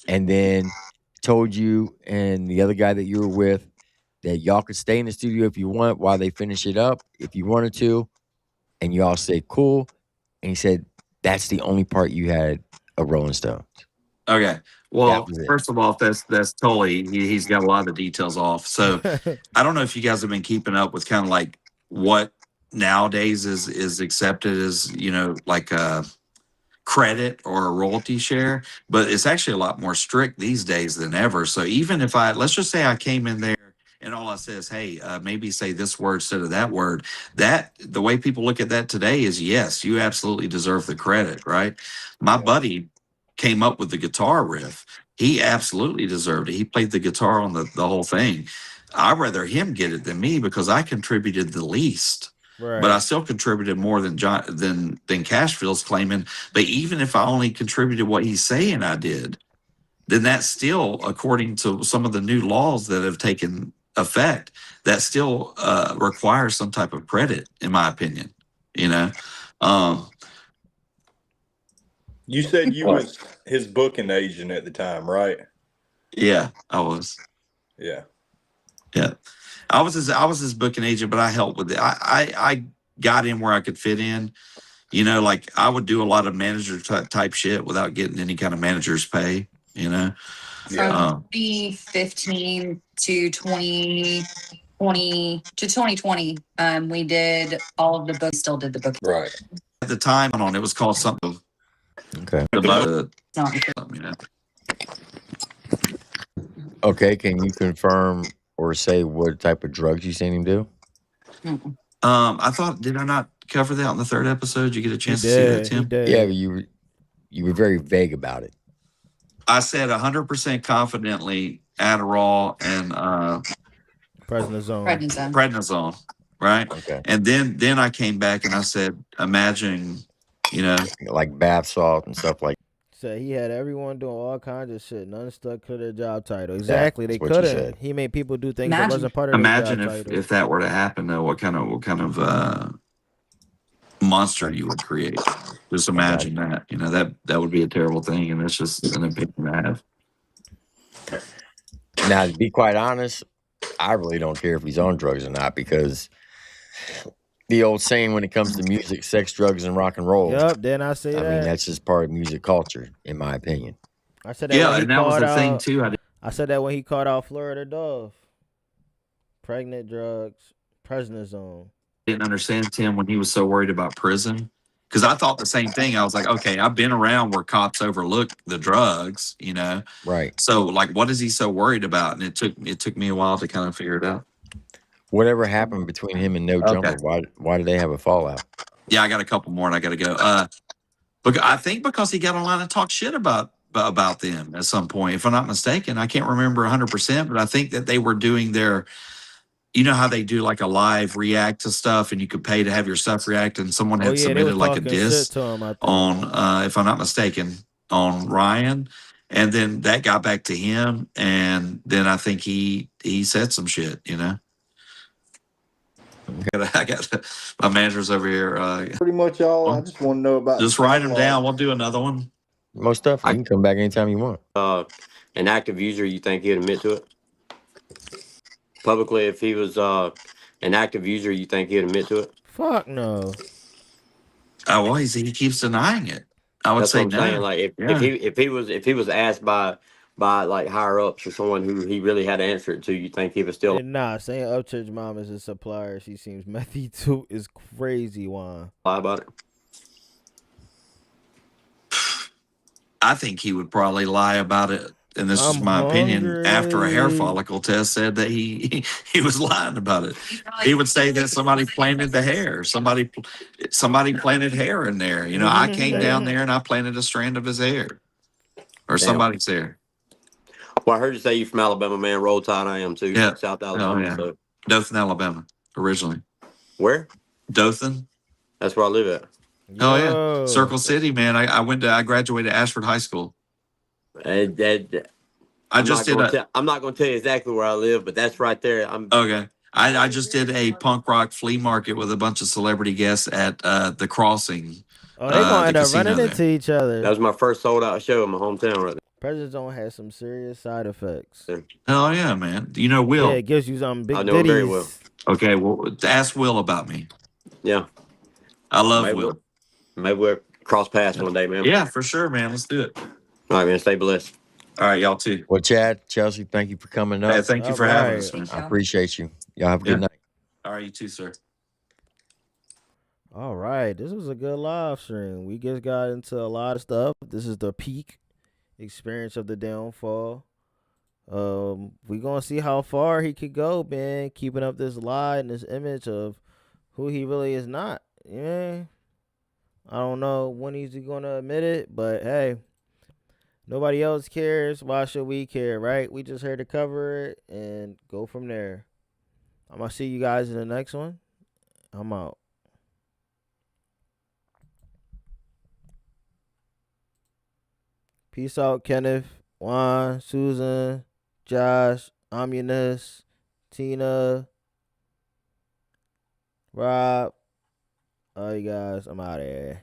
B: And then told you and the other guy that you were with that y'all could stay in the studio if you want while they finish it up, if you wanted to. And y'all say, cool. And he said, that's the only part you had of Rolling Stones.
F: Okay. Well, first of all, that's totally, he's got a lot of the details off. So I don't know if you guys have been keeping up with kind of like what nowadays is accepted as, like a credit or a royalty share, but it's actually a lot more strict these days than ever. So even if let's just say I came in there and all I say is, hey, maybe say this word instead of that word. That the way people look at that today is, yes, you absolutely deserve the credit, right? My buddy came up with the guitar riff. He absolutely deserved it. He played the guitar on the whole thing. I'd rather him get it than me because I contributed the least. Right. But I still contributed more than Cashfield's claiming. But even if I only contributed what he's saying I did, then that's still, according to some of the new laws that have taken effect, that still requires some type of credit, in my opinion. You
A: said you was his booking agent at the time, right?
F: Yeah, I was.
A: Yeah.
F: I was his booking agent, but I helped with it. I got in where I could fit in. Like I would do a lot of manager type shit without getting any kind of manager's pay.
G: From 2015 to 2020 to 2020, we did all of the books. Still did the book.
A: Right.
F: At the time, it was called something.
B: Okay. Okay. Can you confirm or say what type of drugs you seen him do?
F: I thought, did I not cover that on the third episode? Did you get a chance to see that, Tim?
B: Yeah, but you were very vague about it.
F: I said 100% confidently Adderall and prednisone, right?
B: Okay.
F: And then I came back and I said, imagine,
B: like bath salt and stuff like.
C: So he had everyone doing all kinds of shit. None stuck to their job title. Exactly, they couldn't. He made people do things that wasn't part of their job title.
F: If that were to happen, though, what kind of monster you would create? Just imagine that. That would be a terrible thing, and it's just an opinion I have.
B: Now, to be quite honest, I really don't care if he's on drugs or not because the old saying when it comes to music, sex, drugs, and rock and roll.
C: Yep, then I say that.
B: I mean, that's just part of music culture, in my opinion.
C: I said that and that was the thing, too. I said that when he called out Florida Dove. Pregnant drugs, prednisone.
F: Didn't understand Tim when he was so worried about prison. Because I thought the same thing. I was like, okay, I've been around where cops overlook the drugs,
B: Right.
F: So, like, what is he so worried about? And it took me a while to kind of figure it out.
B: Whatever happened between him and No Jumper? Why did they have a fallout?
F: Yeah, I got a couple more and I got to go. But I think because he got online and talked shit about them at some point, if I'm not mistaken. I can't remember 100%, but I think that they were doing their, you know how they do like a live react to stuff and you could pay to have your stuff react, and someone had submitted like a diss on, if I'm not mistaken, on Ryan. And then that got back to him. And then I think he said some shit, you know. I got my manager's over here.
A: Pretty much all. I just want to know about.
F: Just write them down. We'll do another one.
B: Most definitely. You can come back anytime you want.
E: An active user, you think he'd admit to it? Publicly, if he was an active user, you think he'd admit to it?
C: Fuck no.
F: Oh, well, he keeps denying it. I would say no.
E: Saying. Like if he was asked by like higher ups or someone who he really had to answer it to, you think he was still
C: Nah, saying Upchurch mom is a supplier, she seems methy too, is crazy, Juan.
E: lie about it?
F: I think he would probably lie about it, and this is my opinion, after a hair follicle test said that he was lying about it. He would say that somebody planted the hair. Somebody planted hair in there. You know, I came down there and I planted a strand of his hair. Or somebody's hair.
E: Well, I heard you say you from Alabama, man. Roll Tide, I am too.
F: Yeah.
E: South Alabama.
F: Oh, yeah.
E: So.
F: Dothan, Alabama, originally.
E: Where?
F: Dothan.
E: That's where I live at.
F: Oh yeah, Circle City, man. I graduated Ashford High School.
E: I'm not going to tell you exactly where I live, but that's right there.
F: Okay. I just did a punk rock flea market with a bunch of celebrity guests at the Crossing.
C: Oh, they gonna end up running into each other.
E: That was my first sold out show in my hometown right there.
C: President Zone has some serious side effects.
F: Oh yeah, man. You know Will.
C: Yeah, it gives you some big
E: I know him very well.
F: Okay, well, ask Will about me.
E: Yeah.
F: I love Will.
E: Maybe we'll cross paths one day, man.
F: Yeah, for sure, man. Let's do it.
E: All right, man. Stay blessed.
F: All right, y'all too.
B: Well, Chad, Chelsea, thank you for coming up.
F: Hey, thank you for having us, man.
B: I appreciate you. Y'all have a good night.
F: All right, you too, sir.
C: All right, this was a good live stream. We just got into a lot of stuff. This is the peak experience of the downfall. We gonna see how far he could go, man, keeping up this lie and this image of who he really is not. Yeah, I don't know when he's gonna admit it, but hey, nobody else cares. Why should we care, right? We just here to cover it and go from there. I'm gonna see you guys in the next one. I'm out. Peace out, Kenneth, Juan, Susan, Josh, Amunis, Tina, Rob. All you guys, I'm out of here.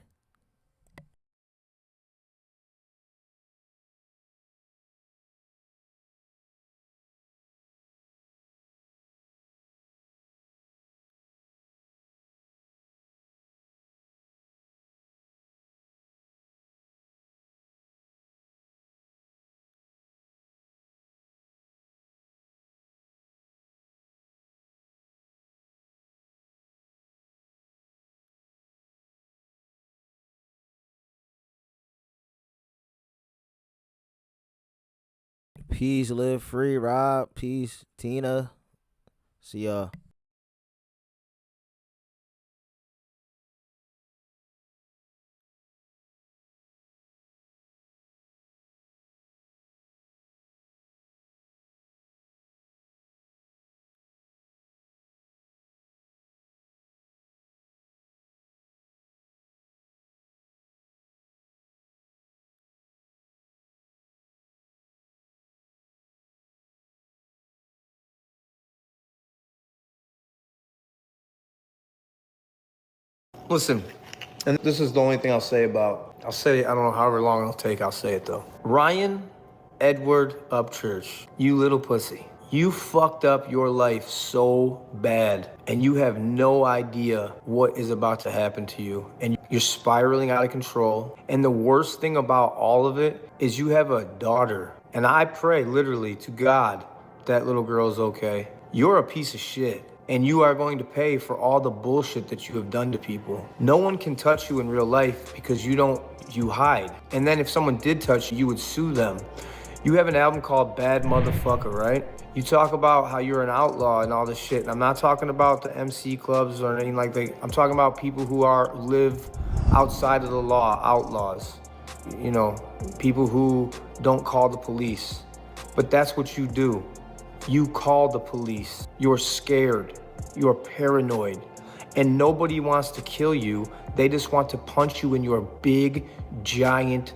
C: Peace, live free, Rob. Peace, Tina. See y'all.
K: Listen, and this is the only thing I'll say I'll say it, I don't know however long it'll take, I'll say it though. Ryan Edward Upchurch, you little pussy. You fucked up your life so bad, and you have no idea what is about to happen to you. And you're spiraling out of control. And the worst thing about all of it is you have a daughter. And I pray literally to God that little girl is okay. You're a piece of shit. And you are going to pay for all the bullshit that you have done to people. No one can touch you in real life because you hide. And then if someone did touch you, you would sue them. You have an album called Bad Motherfucker, right? You talk about how you're an outlaw and all this shit. And I'm not talking about the MC clubs or anything like that. I'm talking about people who live outside of the law, outlaws. You know, people who don't call the police. But that's what you do. You call the police. You're scared. You're paranoid. And nobody wants to kill you. They just want to punch you in your big, giant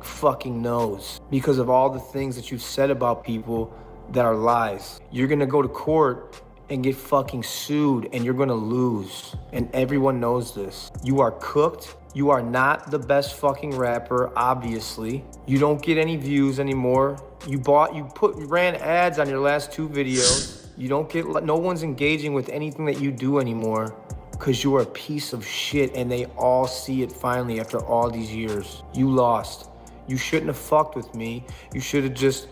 K: fucking nose because of all the things that you've said about people that are lies. You're gonna go to court and get fucking sued and you're gonna lose. And everyone knows this. You are cooked. You are not the best fucking rapper, obviously. You don't get any views anymore. You ran ads on your last 2 videos. You don't get, no one's engaging with anything that you do anymore because you are a piece of shit and they all see it finally after all these years. You lost. You shouldn't have fucked with me. You should have just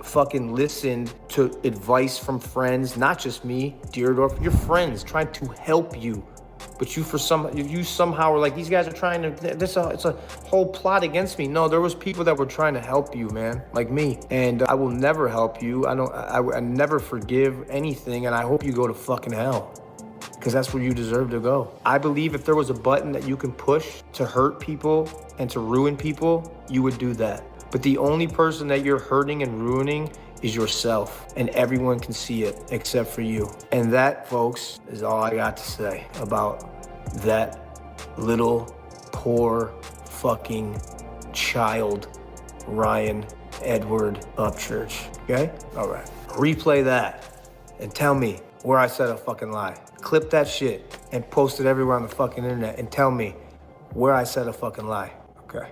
K: fucking listened to advice from friends, not just me, Deerdorf, your friends trying to help you. But you somehow were like, these guys are trying to, it's a whole plot against me. No, there was people that were trying to help you, man, like me. And I will never help you. I never forgive anything, and I hope you go to fucking hell. Because that's where you deserve to go. I believe if there was a button that you can push to hurt people and to ruin people, you would do that. But the only person that you're hurting and ruining is yourself. And everyone can see it except for you. And that, folks, is all I got to say about that little poor fucking child, Ryan Edward Upchurch. Okay? All right. Replay that and tell me where I said a fucking lie. Clip that shit and post it everywhere on the fucking internet and tell me where I said a fucking lie. Okay.